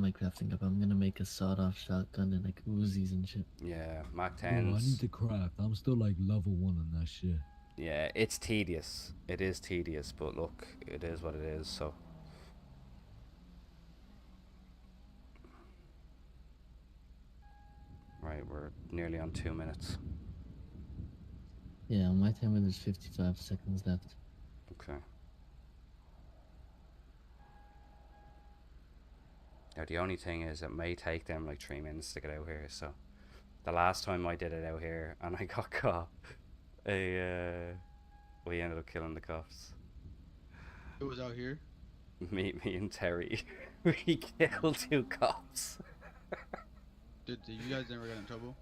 my crafting up, I'm gonna make a sawed-off shotgun and like Uzis and shit. Yeah, Mac Bro, 10s. I need to craft. I'm still like level 1 on that shit. Yeah, it's tedious. It is tedious, but look, it is what it is, so. Right, we're nearly on 2 minutes. Yeah, on my timer there's 55 seconds left. Okay. Now the only thing is it may take them like 3 minutes to get out here, so the last time I did it out here and I got caught, we ended up killing the cops. It was out here? Me and Terry, we killed 2 cops. Did you guys never get in trouble?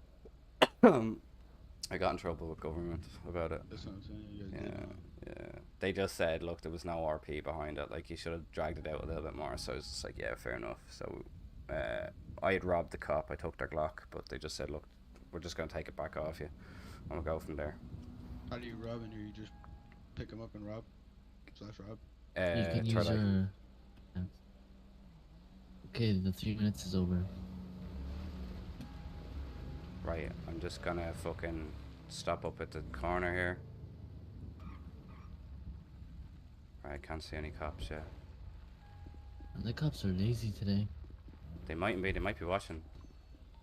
I got in trouble with government about it. That's what I'm saying. You guys Yeah, yeah. They just said, look, there was no RP behind it. Like, you should have dragged it out a little bit more. So I was just like, yeah, fair enough. So I had robbed the cop. I took their Glock, but they just said, look, we're just gonna take it back off you, and we'll go from there. How do you rob in here? You just pick them up and rob? /rob? You can use your... Okay, the 3 minutes is over. Right, I'm just gonna fucking stop up at the corner here. Right, I can't see any cops yet. The cops are lazy today. They mightn't be, they might be watching.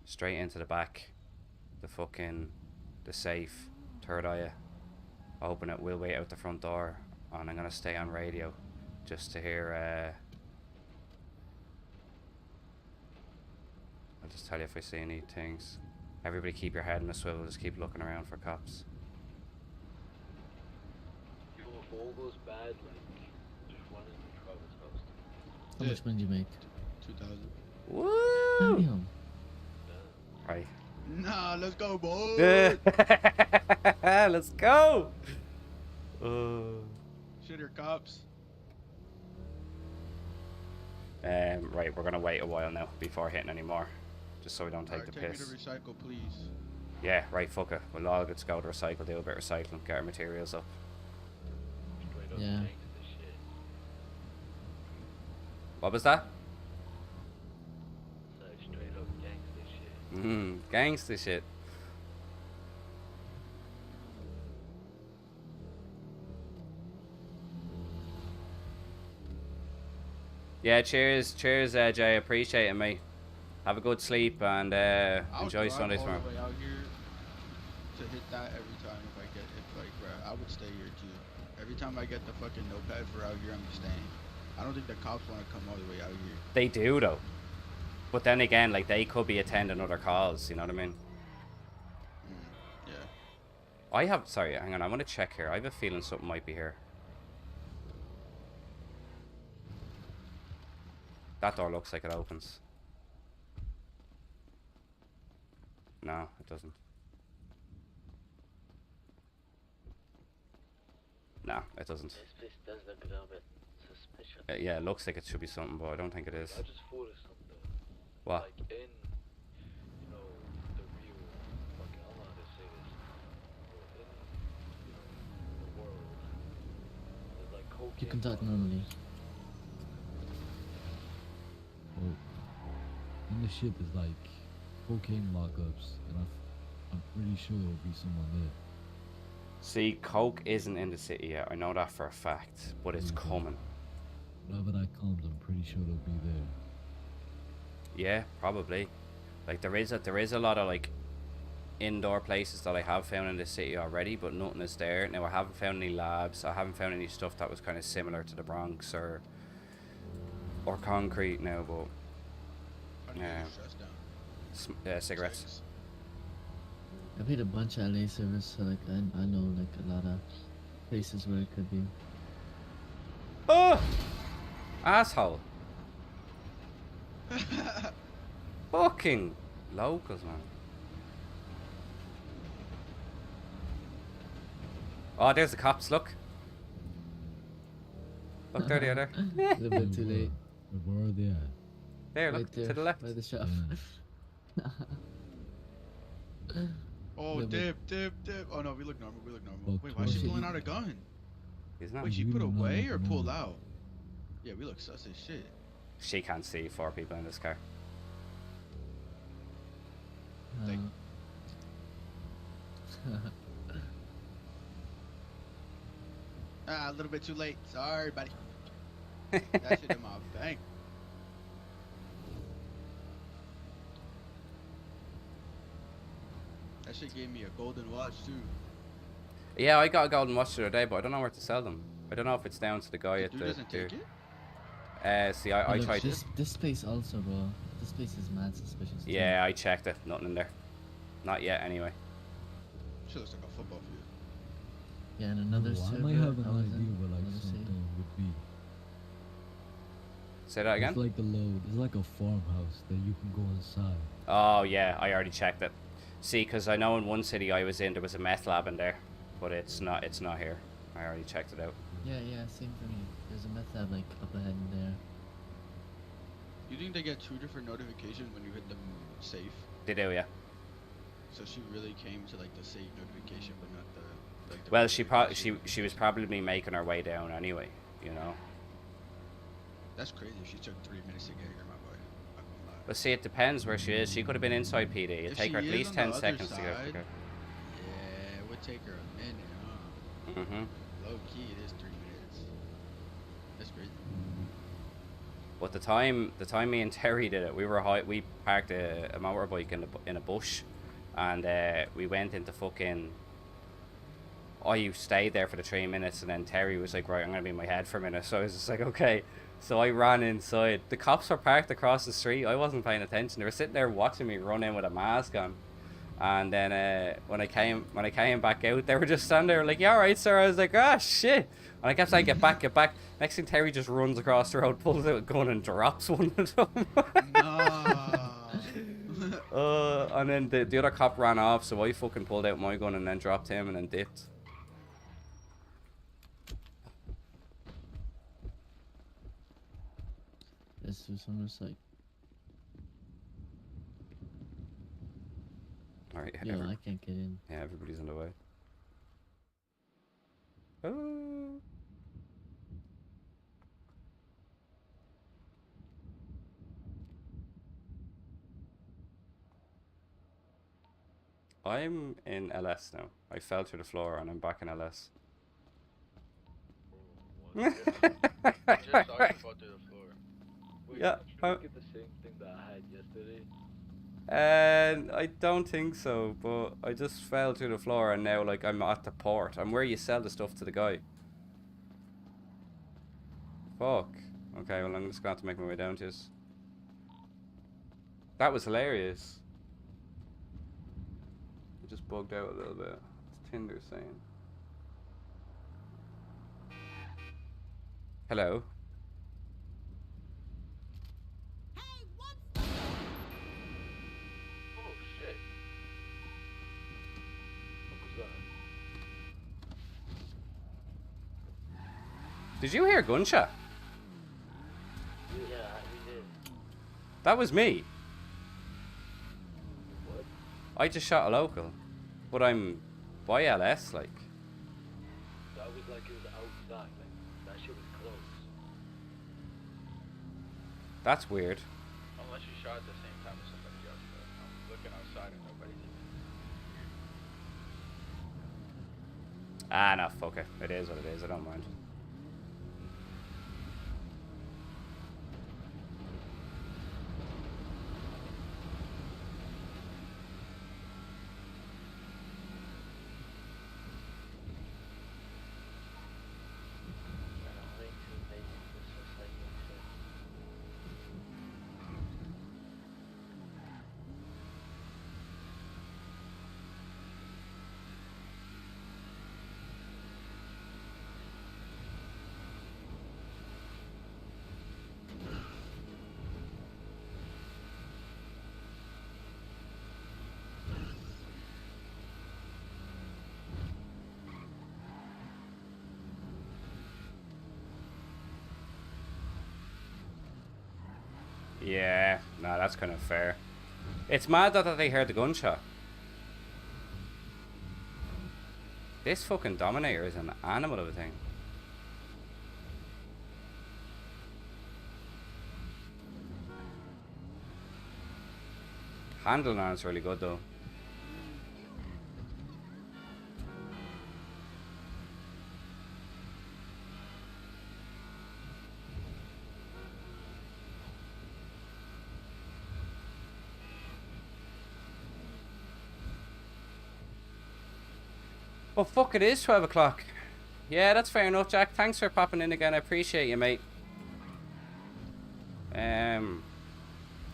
Straight into the back. The safe. Third eye. Open it, we'll wait out the front door. And I'm gonna stay on radio. Just to hear, I'll just tell you if I see any things. Everybody keep your head in a swivel, just keep looking around for cops. If all goes bad, like, just run into Travis' house. How much money do you make? 2,000. Woo! Damn. Right. Nah, let's go, boys! Let's go! Shitter cops. Right, we're gonna wait a while now before hitting any more. Just so we don't take the Take piss. me to recycle, please. Yeah, right, fuck it. We'll all get to go to recycle, do a bit of recycling, get our materials up. Yeah. What was that? Straight up gangster shit. Gangster shit. Yeah, cheers, Jay. Appreciate it, mate. Have a good sleep and enjoy Sunday tomorrow. All the way out here to hit that every time I would stay here too. Every time I get the fucking notepad for out here, I'm staying. I don't think the cops want to come all the way out here. They do though. But then again, like they could be attending other calls, you know what I mean? Yeah. Sorry, hang on, I want to check here. I have a feeling something might be here. That door looks like it opens. No, it doesn't. No, it doesn't. This place does look a little bit suspicious. Yeah, it looks like it should be something, but I don't think it is. I just thought of something. What? Like in, you know, the real, fucking, I don't know how to say this, but in, you know, the world, there's like cocaine. You can talk normally. Oh, in the ship is like cocaine lockups, and I'm pretty sure there'll be someone there. See, coke isn't in the city yet. I know that for a fact, but it's coming. Whenever that comes, I'm pretty sure they'll be there. Yeah, probably. Like there is a lot of like indoor places that I have found in the city already, but nothing is there. Now I haven't found any labs. I haven't found any stuff that was kind of similar to the Bronx or concrete now, but cigarettes. I paid a bunch of LA service, so like I know like a lot of places where it could be. Oh, asshole! Fucking locals, man. Oh, there's the cops. Look. Look, there they are. There. A little bit too late. Where are they at? There, look Right there, to the left. by the shop. Oh, Little bit. dip. Oh no, we look normal. Well, Wait, why is she shit. pulling out a gun? He's not. Wait, she You put don't know away at or the pulled moment. out? Yeah, we look sus as shit. She can't see 4 people in this car. Like, a little bit too late. Sorry, buddy. That shit in my bank. That shit gave me a golden watch too. Yeah, I got a golden watch the other day, but I don't know where to sell them. I don't know if it's down to the guy The at dude the. doesn't take it? See, I Look, tried. this place also, bro. This place is mad suspicious. too. Yeah, I checked it. Nothing in there. Not yet, anyway. Shit looks like a football field. Yeah, and another Oh, I server might have an I was idea in, where like another city. something would be. Say that again? It's like it's like a farmhouse that you can go inside. Oh yeah, I already checked it. See, because I know in one city I was in, there was a meth lab in there, but it's not here. I already checked it out. Yeah, same for me. There's a meth lab like up ahead in there. You think they get 2 different notifications when you hit the safe? They do, yeah. So she really came to like the safe notification, but not the. Like the well, she was probably making her way down anyway, you know. That's crazy. She took 3 minutes to get here, my boy. Not gonna lie. But see, it depends where she is. She could have been inside PD. It'd take her at least 10 seconds to get her. Yeah, it would take her a minute, huh? Mm-hmm. Low key, it is 3 minutes. That's crazy. But the time me and Terry did it, we parked a motorbike in a bush, and we went into fucking. I stayed there for the 3 minutes, and then Terry was like, "Right, I'm gonna be in my head for a minute." So I was just like, "Okay." So I ran inside. The cops were parked across the street. I wasn't paying attention. They were sitting there watching me run in with a mask on. And then when I came back out, they were just standing there like, "Yeah, all right, sir." I was like, "Ah, shit." And I kept saying, "Get back, get back." Next thing, Terry just runs across the road, pulls out a gun and drops one of them. And then the other cop ran off, so I fucking pulled out my gun and then dropped him and then dipped. This was almost like. Alright, yeah, I can't get in. Yeah, everybody's on the way. Oh. I'm in LS now. I fell to the floor and I'm back in LS. Just talking about to the floor. Wait, Yeah. did you get the same thing that I had yesterday? I don't think so, but I just fell to the floor and now like I'm at the port. I'm where you sell the stuff to the guy. Fuck. Okay, well I'm just going to have to make my way down to this. That was hilarious. I just bugged out a little bit. It's Tinder saying. Hello. Oh shit. What was that? Did you hear a gunshot? Yeah, we did. That was me. What? I just shot a local. But I'm by LS, like. That was like it was outside, like that shit was close. That's weird. Unless you shot at the same time as somebody else, but I'm looking outside and nobody's in. Ah, no, fuck it. It is what it is. I don't mind. Yeah, nah, that's kind of fair. It's mad that they heard the gunshot. This fucking Dominator is an animal of a thing. Handling on it's really good though. Oh fuck, it is 12 o'clock. Yeah, that's fair enough, Jack. Thanks for popping in again. I appreciate you, mate.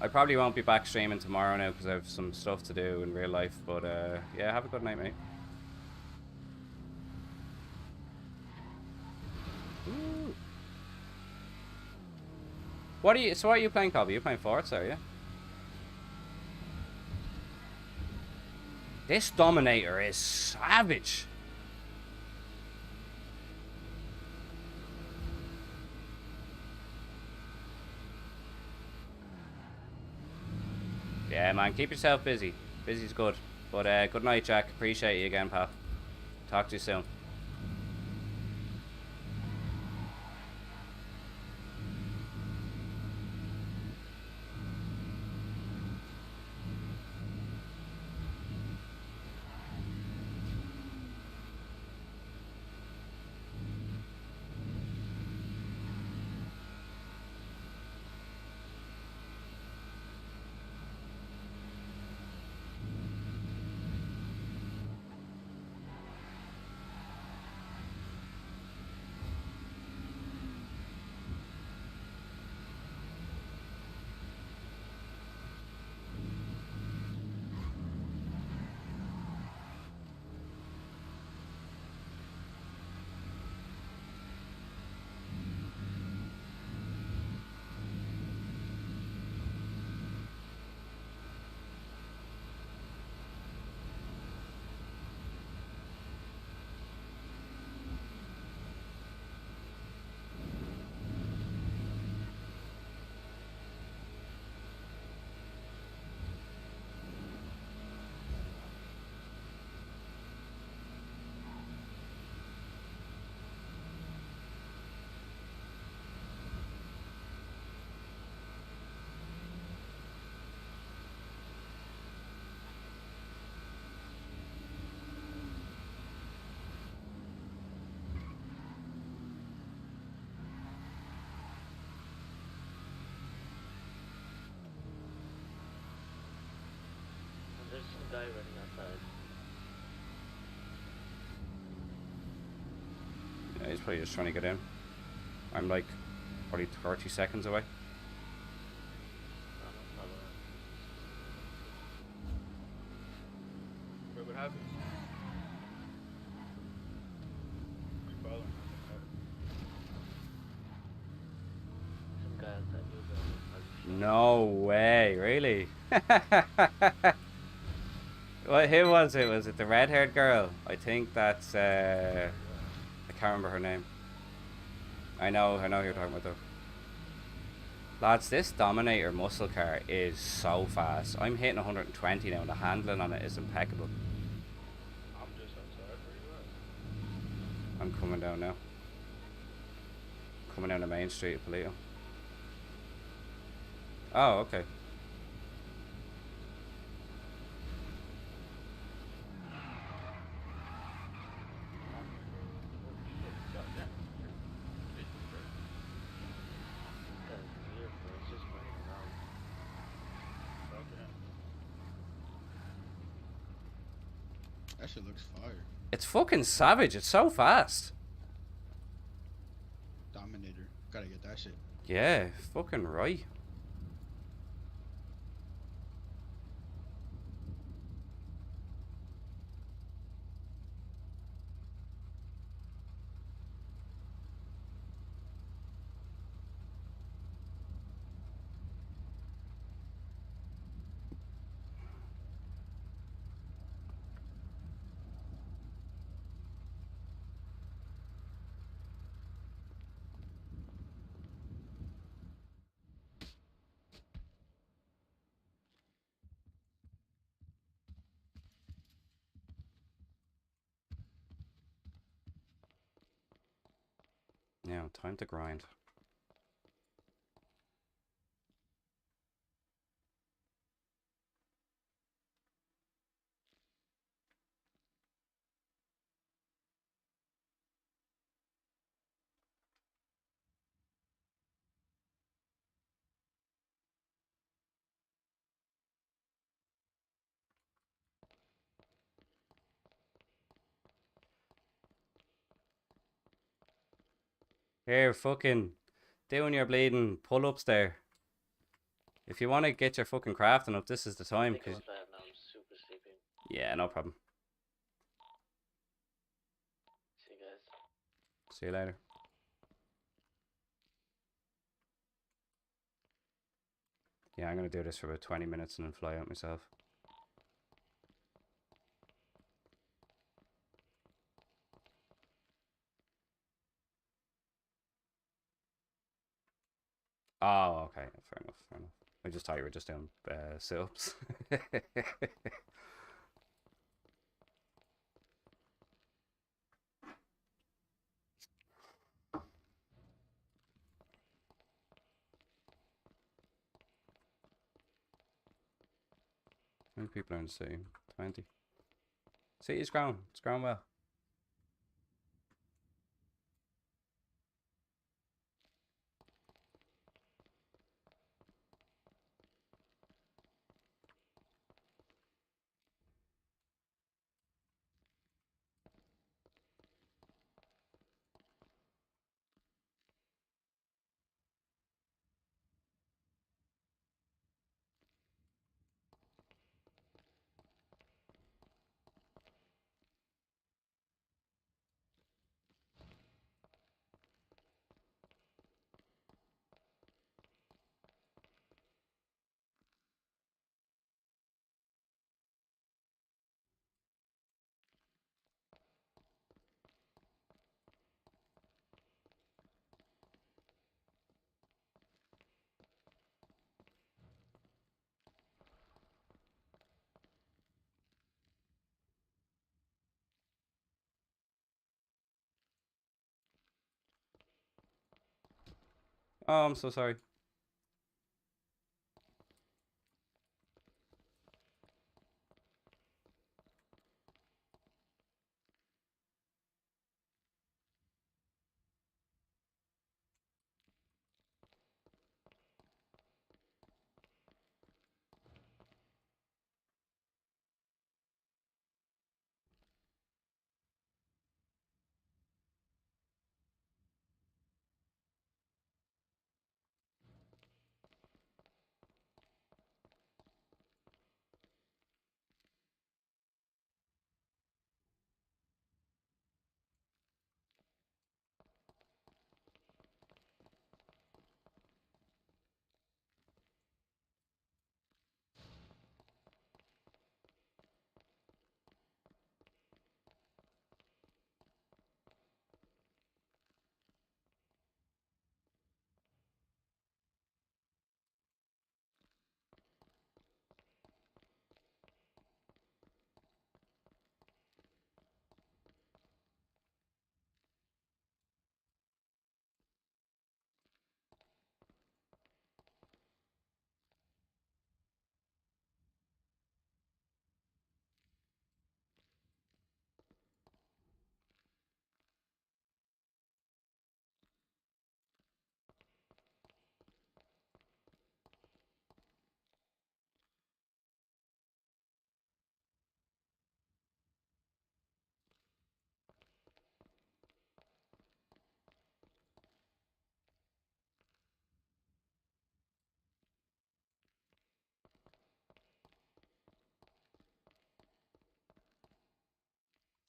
I probably won't be back streaming tomorrow now because I have some stuff to do in real life. But yeah, have a good night, mate. Ooh. What are you? So what are you playing, Colby? You playing Forza, are you? This Dominator is savage. Yeah, man, keep yourself busy. Busy's good. But good night, Jack. Appreciate you again, pal. Talk to you soon. There's some guy running outside. Yeah, he's probably just trying to get in. I'm like probably 30 seconds away. Wait, what happened? You following? Some guy outside you. No way, really? What? Who was it? Was it the red-haired girl? I think that's I can't remember her name. I know who you're talking about though. Lads, this Dominator muscle car is so fast. I'm hitting 120 now and the handling on it is impeccable. I'm just outside. Where you at? I'm coming down now. Coming down the main street of Palito. Oh, okay. That shit looks fire. It's fucking savage. It's so fast. Dominator. Gotta get that shit. Yeah, fucking right. Now, time to grind. Here, fucking doing your bleeding pull-ups there. If you want to get your fucking crafting up, this is the time. Now I'm super sleepy. Yeah, no problem. See you guys. See you later. Yeah, I'm gonna do this for about 20 minutes and then fly out myself. Oh, okay. Fair enough, fair enough. I just thought you were just doing sit-ups. How many people are in the city? 20. City's grown. It's grown well. Oh, I'm so sorry.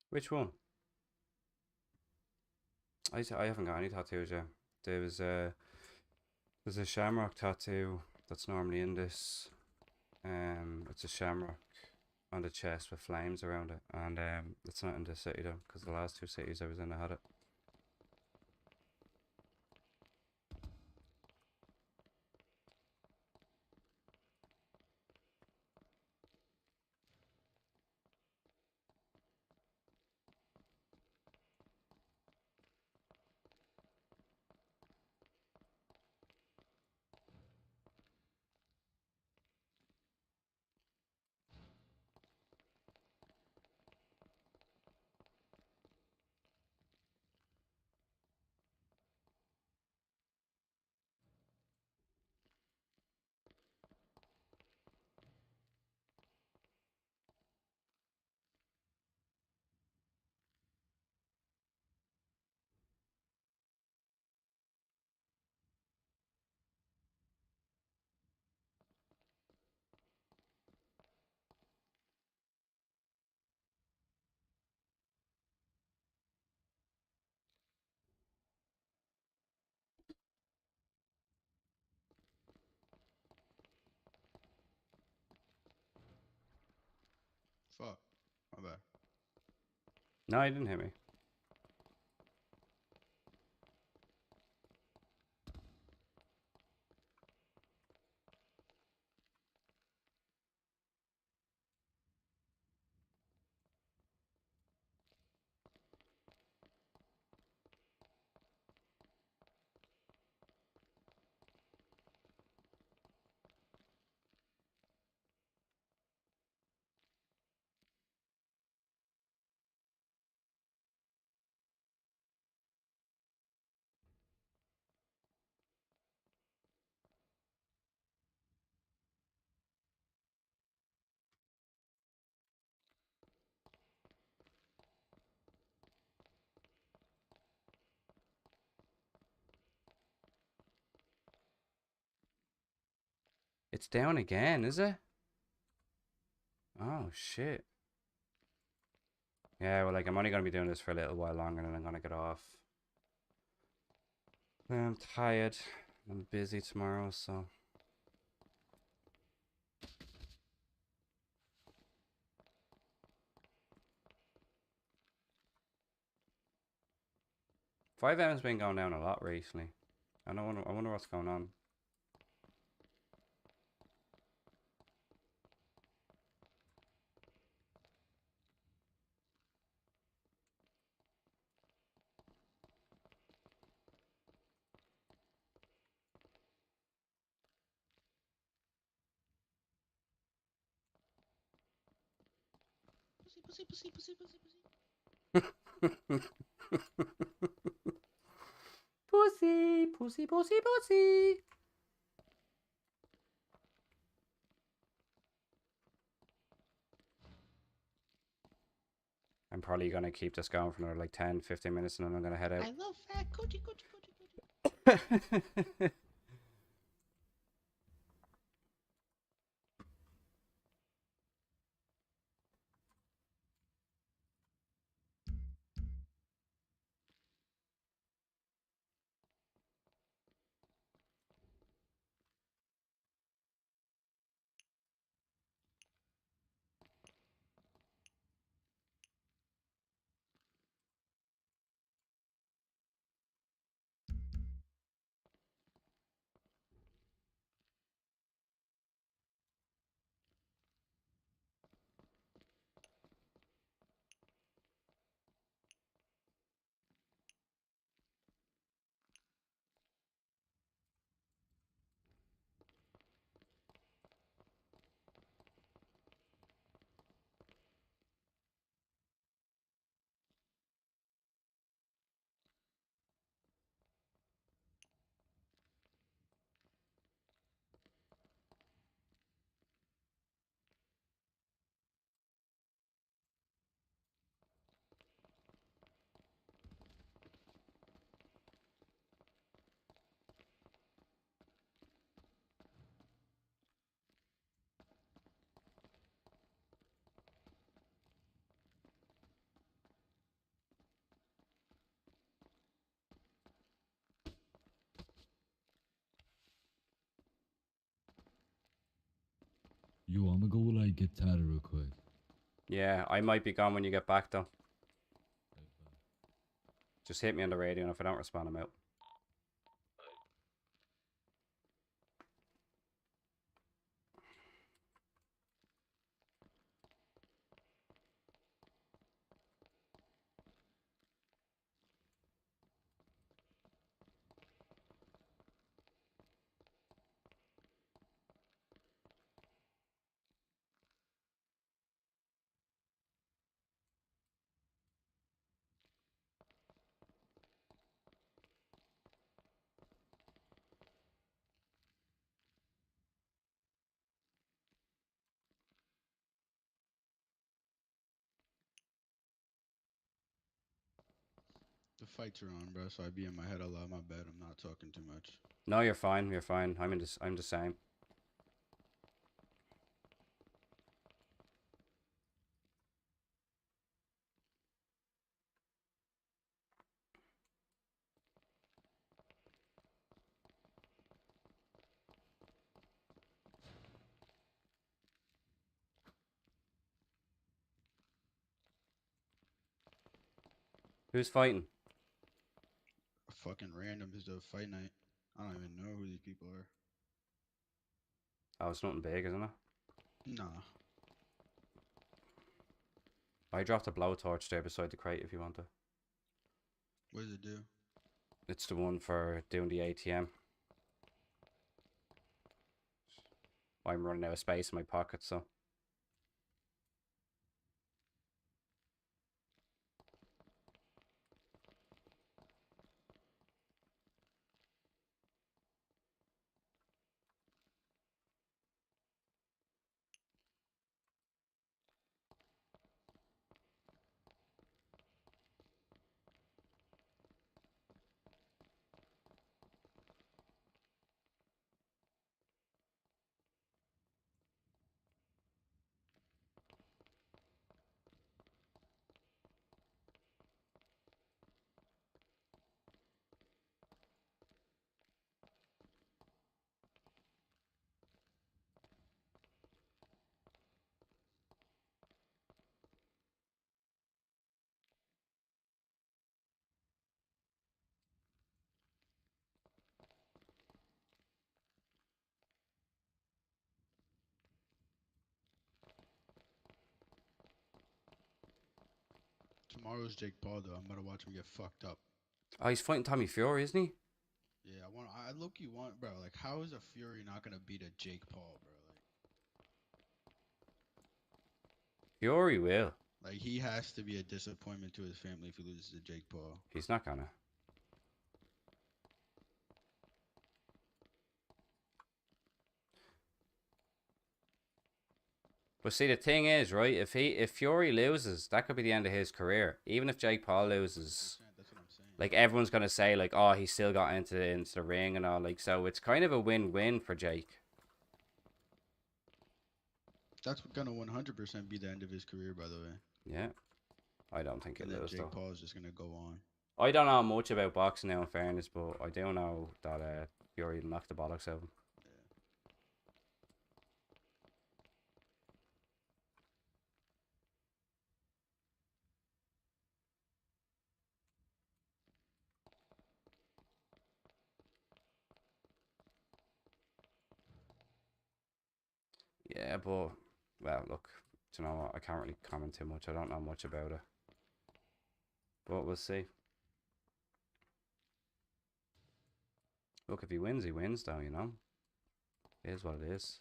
Which one? I haven't got any tattoos yet. There's a shamrock tattoo that's normally in this. It's a shamrock on the chest with flames around it, and it's not in this city though, because the last two cities I was in, I had it. No, he didn't hit me. It's down again, is it? Oh, shit. Yeah, well, like, I'm only going to be doing this for a little while longer and then I'm going to get off. I'm tired. I'm busy tomorrow, so... Five M's been going down a lot recently. I wonder what's going on. Pussy, pussy, pussy, pussy, pussy. Pussy, pussy, pussy, pussy. I'm probably going to keep this going for another like 10, 15 minutes and then I'm going to head out. I love fat coochie, coochie, coochie, coochie. Yo, I'm gonna go like get tatted real quick. Yeah, I might be gone when you get back though. Just hit me on the radio and if I don't respond, I'm out. The fights are on, bro, so I be in my head a lot. My bad, I'm not talking too much. No, you're fine. You're fine. I'm the same. Who's fighting? A fucking random is the fight night. I don't even know who these people are. Oh, it's nothing big, isn't it? Nah. I dropped a blowtorch there beside the crate if you want to. What does it do? It's the one for doing the ATM. I'm running out of space in my pocket, so. Tomorrow's Jake Paul though. I'm gonna watch him get fucked up. Oh, he's fighting Tommy Fury, isn't he? Yeah, I low-key want, bro. Like, how is a Fury not gonna beat a Jake Paul, bro? Fury will. Like he has to be a disappointment to his family if he loses to Jake Paul. He's not gonna. But see, the thing is, right? If Fury loses, that could be the end of his career. Even if Jake Paul loses, that's what I'm saying. like everyone's gonna say, like, oh, he still got into the ring and all. Like, so it's kind of a win-win for Jake. That's gonna 100% be the end of his career, by the way. Yeah, I don't think he'll And then lose Jake though. Paul is just gonna go on. I don't know much about boxing now, in fairness, but I do know that Fury knocked the bollocks out of him. Yeah, but well, look, you know what? I can't really comment too much. I don't know much about it, but we'll see. Look, if he wins, he wins, though. You know, it is what it is.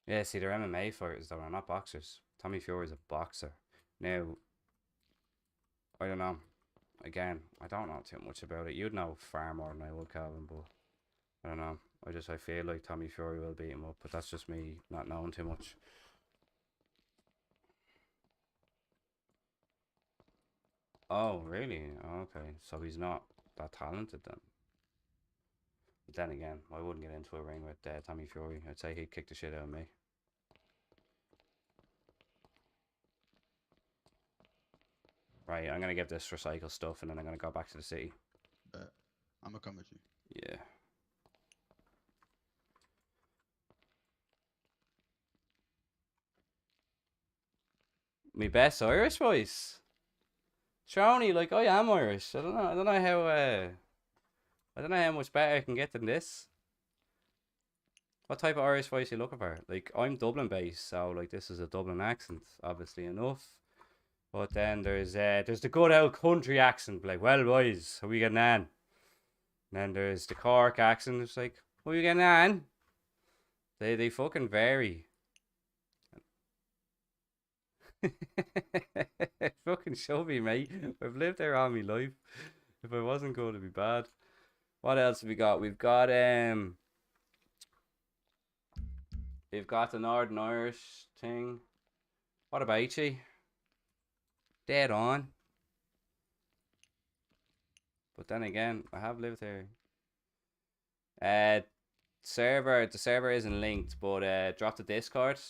Yeah, see, they're MMA fighters, though. They're not boxers. Tommy Fury's a boxer. Now, I don't know. Again, I don't know too much about it. You'd know far more than I would, Calvin, but I don't know. I feel like Tommy Fury will beat him up, but that's just me not knowing too much. Oh, really? Okay, so he's not that talented then. But then again, I wouldn't get into a ring with Tommy Fury. I'd say he'd kick the shit out of me. Right, I'm gonna get this recycle stuff and then I'm gonna go back to the city. I'm gonna come with you. Yeah. My best Irish voice. Shawnee, like I am Irish. I don't know how I don't know how much better I can get than this. What type of Irish voice are you looking for? Like I'm Dublin based, so like this is a Dublin accent, obviously enough. But then there's the good old country accent, like, well boys, how we getting on? And then there's the Cork accent, it's like, how you getting on? They fucking vary. Fucking show me, mate. I've lived there all my life. If I wasn't going to be bad. What else have we got? We've got the Northern Irish thing. What about you? Dead on. But then again, I have lived here. The server isn't linked, but drop the Discord.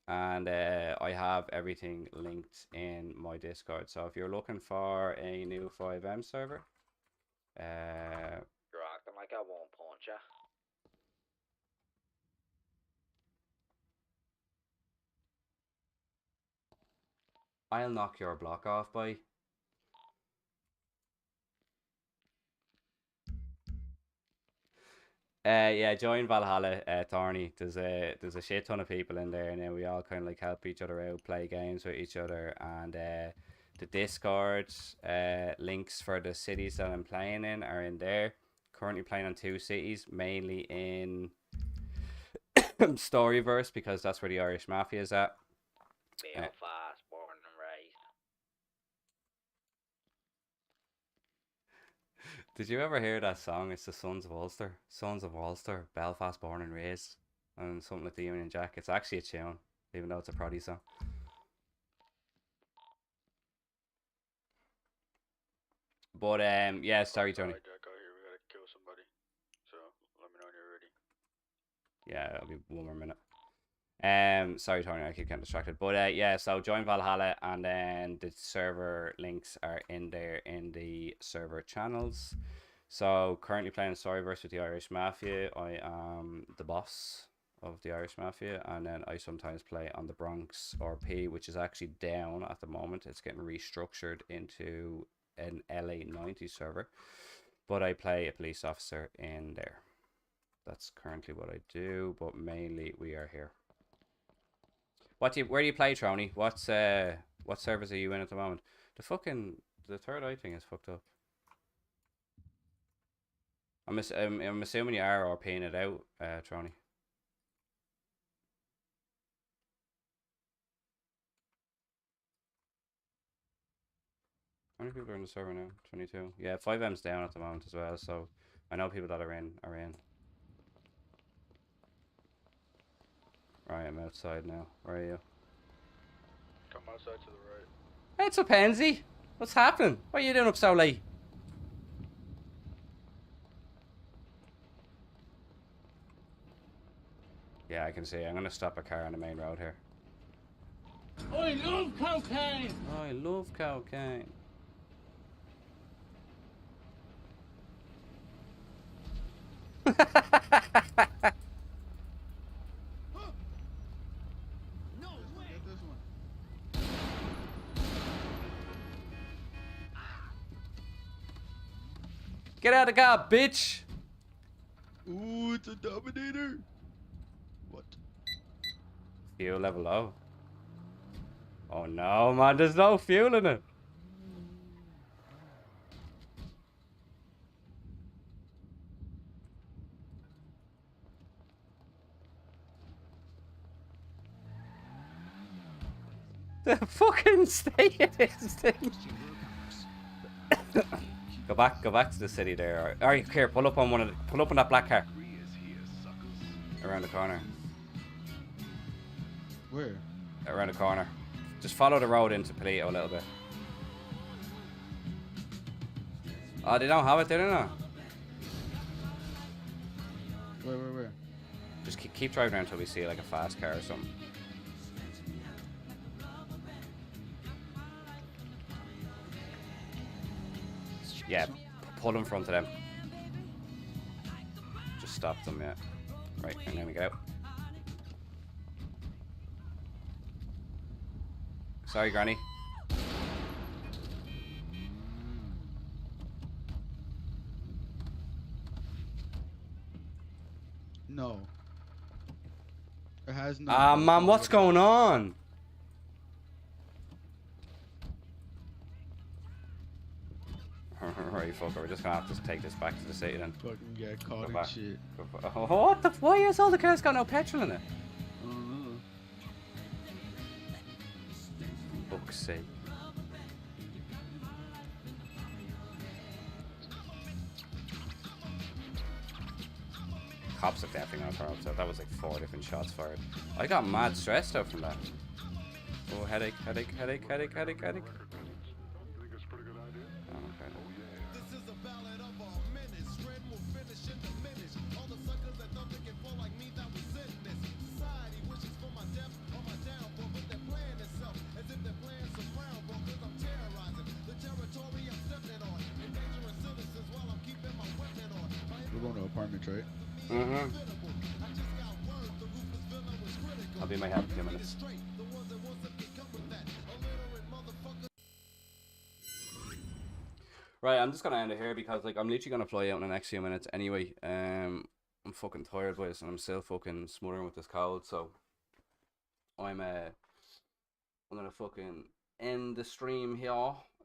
And I have everything linked in my Discord. So if you're looking for a new 5M server, You're acting like I won't punch ya. I'll knock your block off, boy. Yeah, join Valhalla, Thorny. There's a shit ton of people in there, and then we all kind of like help each other out, play games with each other, and the Discord links for the cities that I'm playing in are in there. Currently playing on 2 cities, mainly in StoryVerse, because that's where the Irish Mafia is at. Belfast, born and raised. Did you ever hear that song? It's the Sons of Ulster. Sons of Ulster, Belfast, born and raised. And something like the Union Jack. It's actually a tune, even though it's a proddy song. But, yeah, sorry, Tony. Jack out here, we gotta kill somebody. So, let me know when you're ready. Yeah, it'll be 1 more minute. Sorry, Tony, I keep getting distracted. But, yeah, so join Valhalla, and then the server links are in there in the server channels. So, currently playing StoryVerse with the Irish Mafia. I am the boss of the Irish Mafia, and then I sometimes play on the Bronx RP, which is actually down at the moment. It's getting restructured into an LA 90 server, but I play a police officer in there. That's currently what I do, but mainly we are here. Where do you play, Trony? What servers are you in at the moment? The third eye thing is fucked up. I'm assuming you are RPing it out, Trony. How many people are in the server now? 22. Yeah, 5M's down at the moment as well, so I know people that are in. Right, I'm outside now. Where are you? Come outside to the right. It's a pansy. What's happening? Why are you doing up so late? Yeah, I can see. I'm gonna stop a car on the main road here. I love cocaine! I love cocaine. Get out of the car, bitch! Ooh, it's a Dominator! What? Fuel level low. Oh no, man, there's no fuel in it. The fucking state of this thing. Go back to the city there. Alright, here, pull up on that black car. Around the corner. Where? Around the corner. Just follow the road into Palito a little bit. Oh, they don't have it, they don't know. Where? Just keep driving around until we see like a fast car or something. Yeah, pull in front of them. Just stop them, yeah. Right, and then we get out. Sorry, Granny. No. It has no. Ah, man, what's going on? Right, fucker, we're just gonna have to take this back to the city then. Fucking get caught in shit. Oh, what the? Why is all the cars got no petrol in it? Fuck's sake. Cops are definitely gonna turn up, so that was like 4 different shots fired. I got mad stressed out from that. Oh, headache. Oh, okay. going to apartments, right? Mm-hmm. I'll be in my house in a few minutes. Right, I'm just gonna end it here because like I'm literally gonna fly out in the next few minutes anyway. I'm fucking tired, boys, and I'm still fucking smothering with this cold. So I'm gonna fucking end the stream here.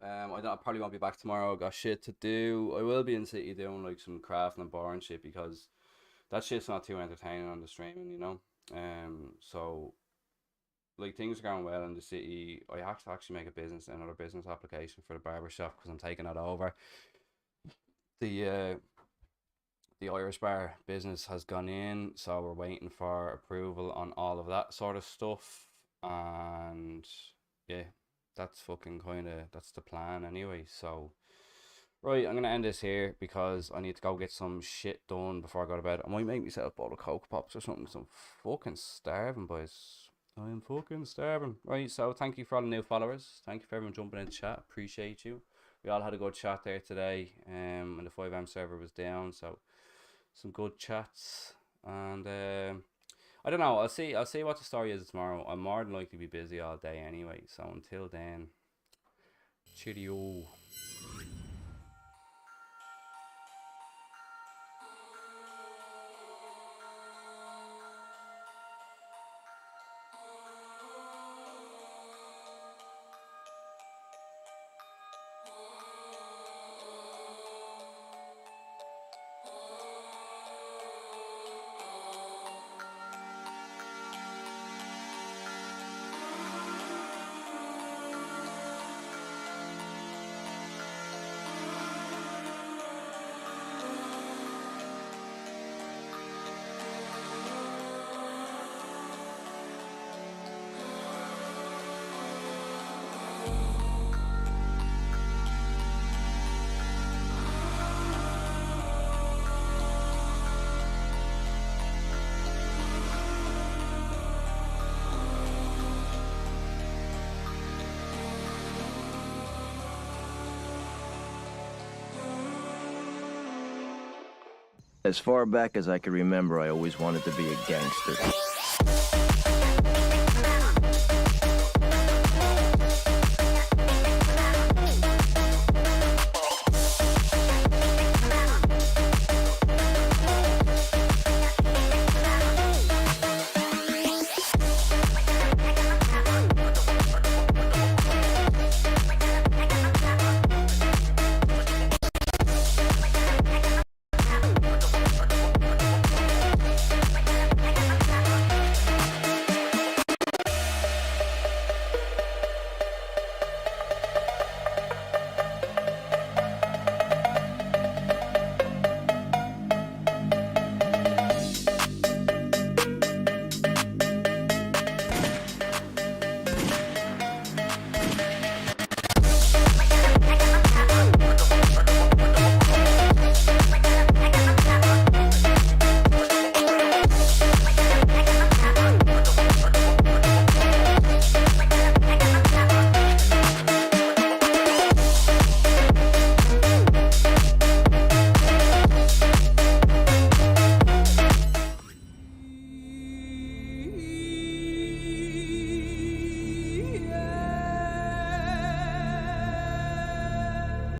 I probably won't be back tomorrow. I got shit to do. I will be in city doing like some crafting and bar and shit because that shit's not too entertaining on the streaming, you know. So like things are going well in the city. I have to actually make another business application for the barber shop because I'm taking that over. The Irish bar business has gone in, so we're waiting for approval on all of that sort of stuff. And yeah, that's the plan anyway. So right, I'm gonna end this here because I need to go get some shit done before I go to bed. I might make myself a bowl of Coke Pops or something because I'm fucking starving, boys. I'm fucking starving. Right, so thank you for all the new followers. Thank you for everyone jumping in chat. Appreciate you. We all had a good chat there today. And the 5M server was down, so some good chats. And I don't know. I'll see what the story is tomorrow. I'm more than likely to be busy all day anyway. So until then, cheerio. As far back as I can remember, I always wanted to be a gangster.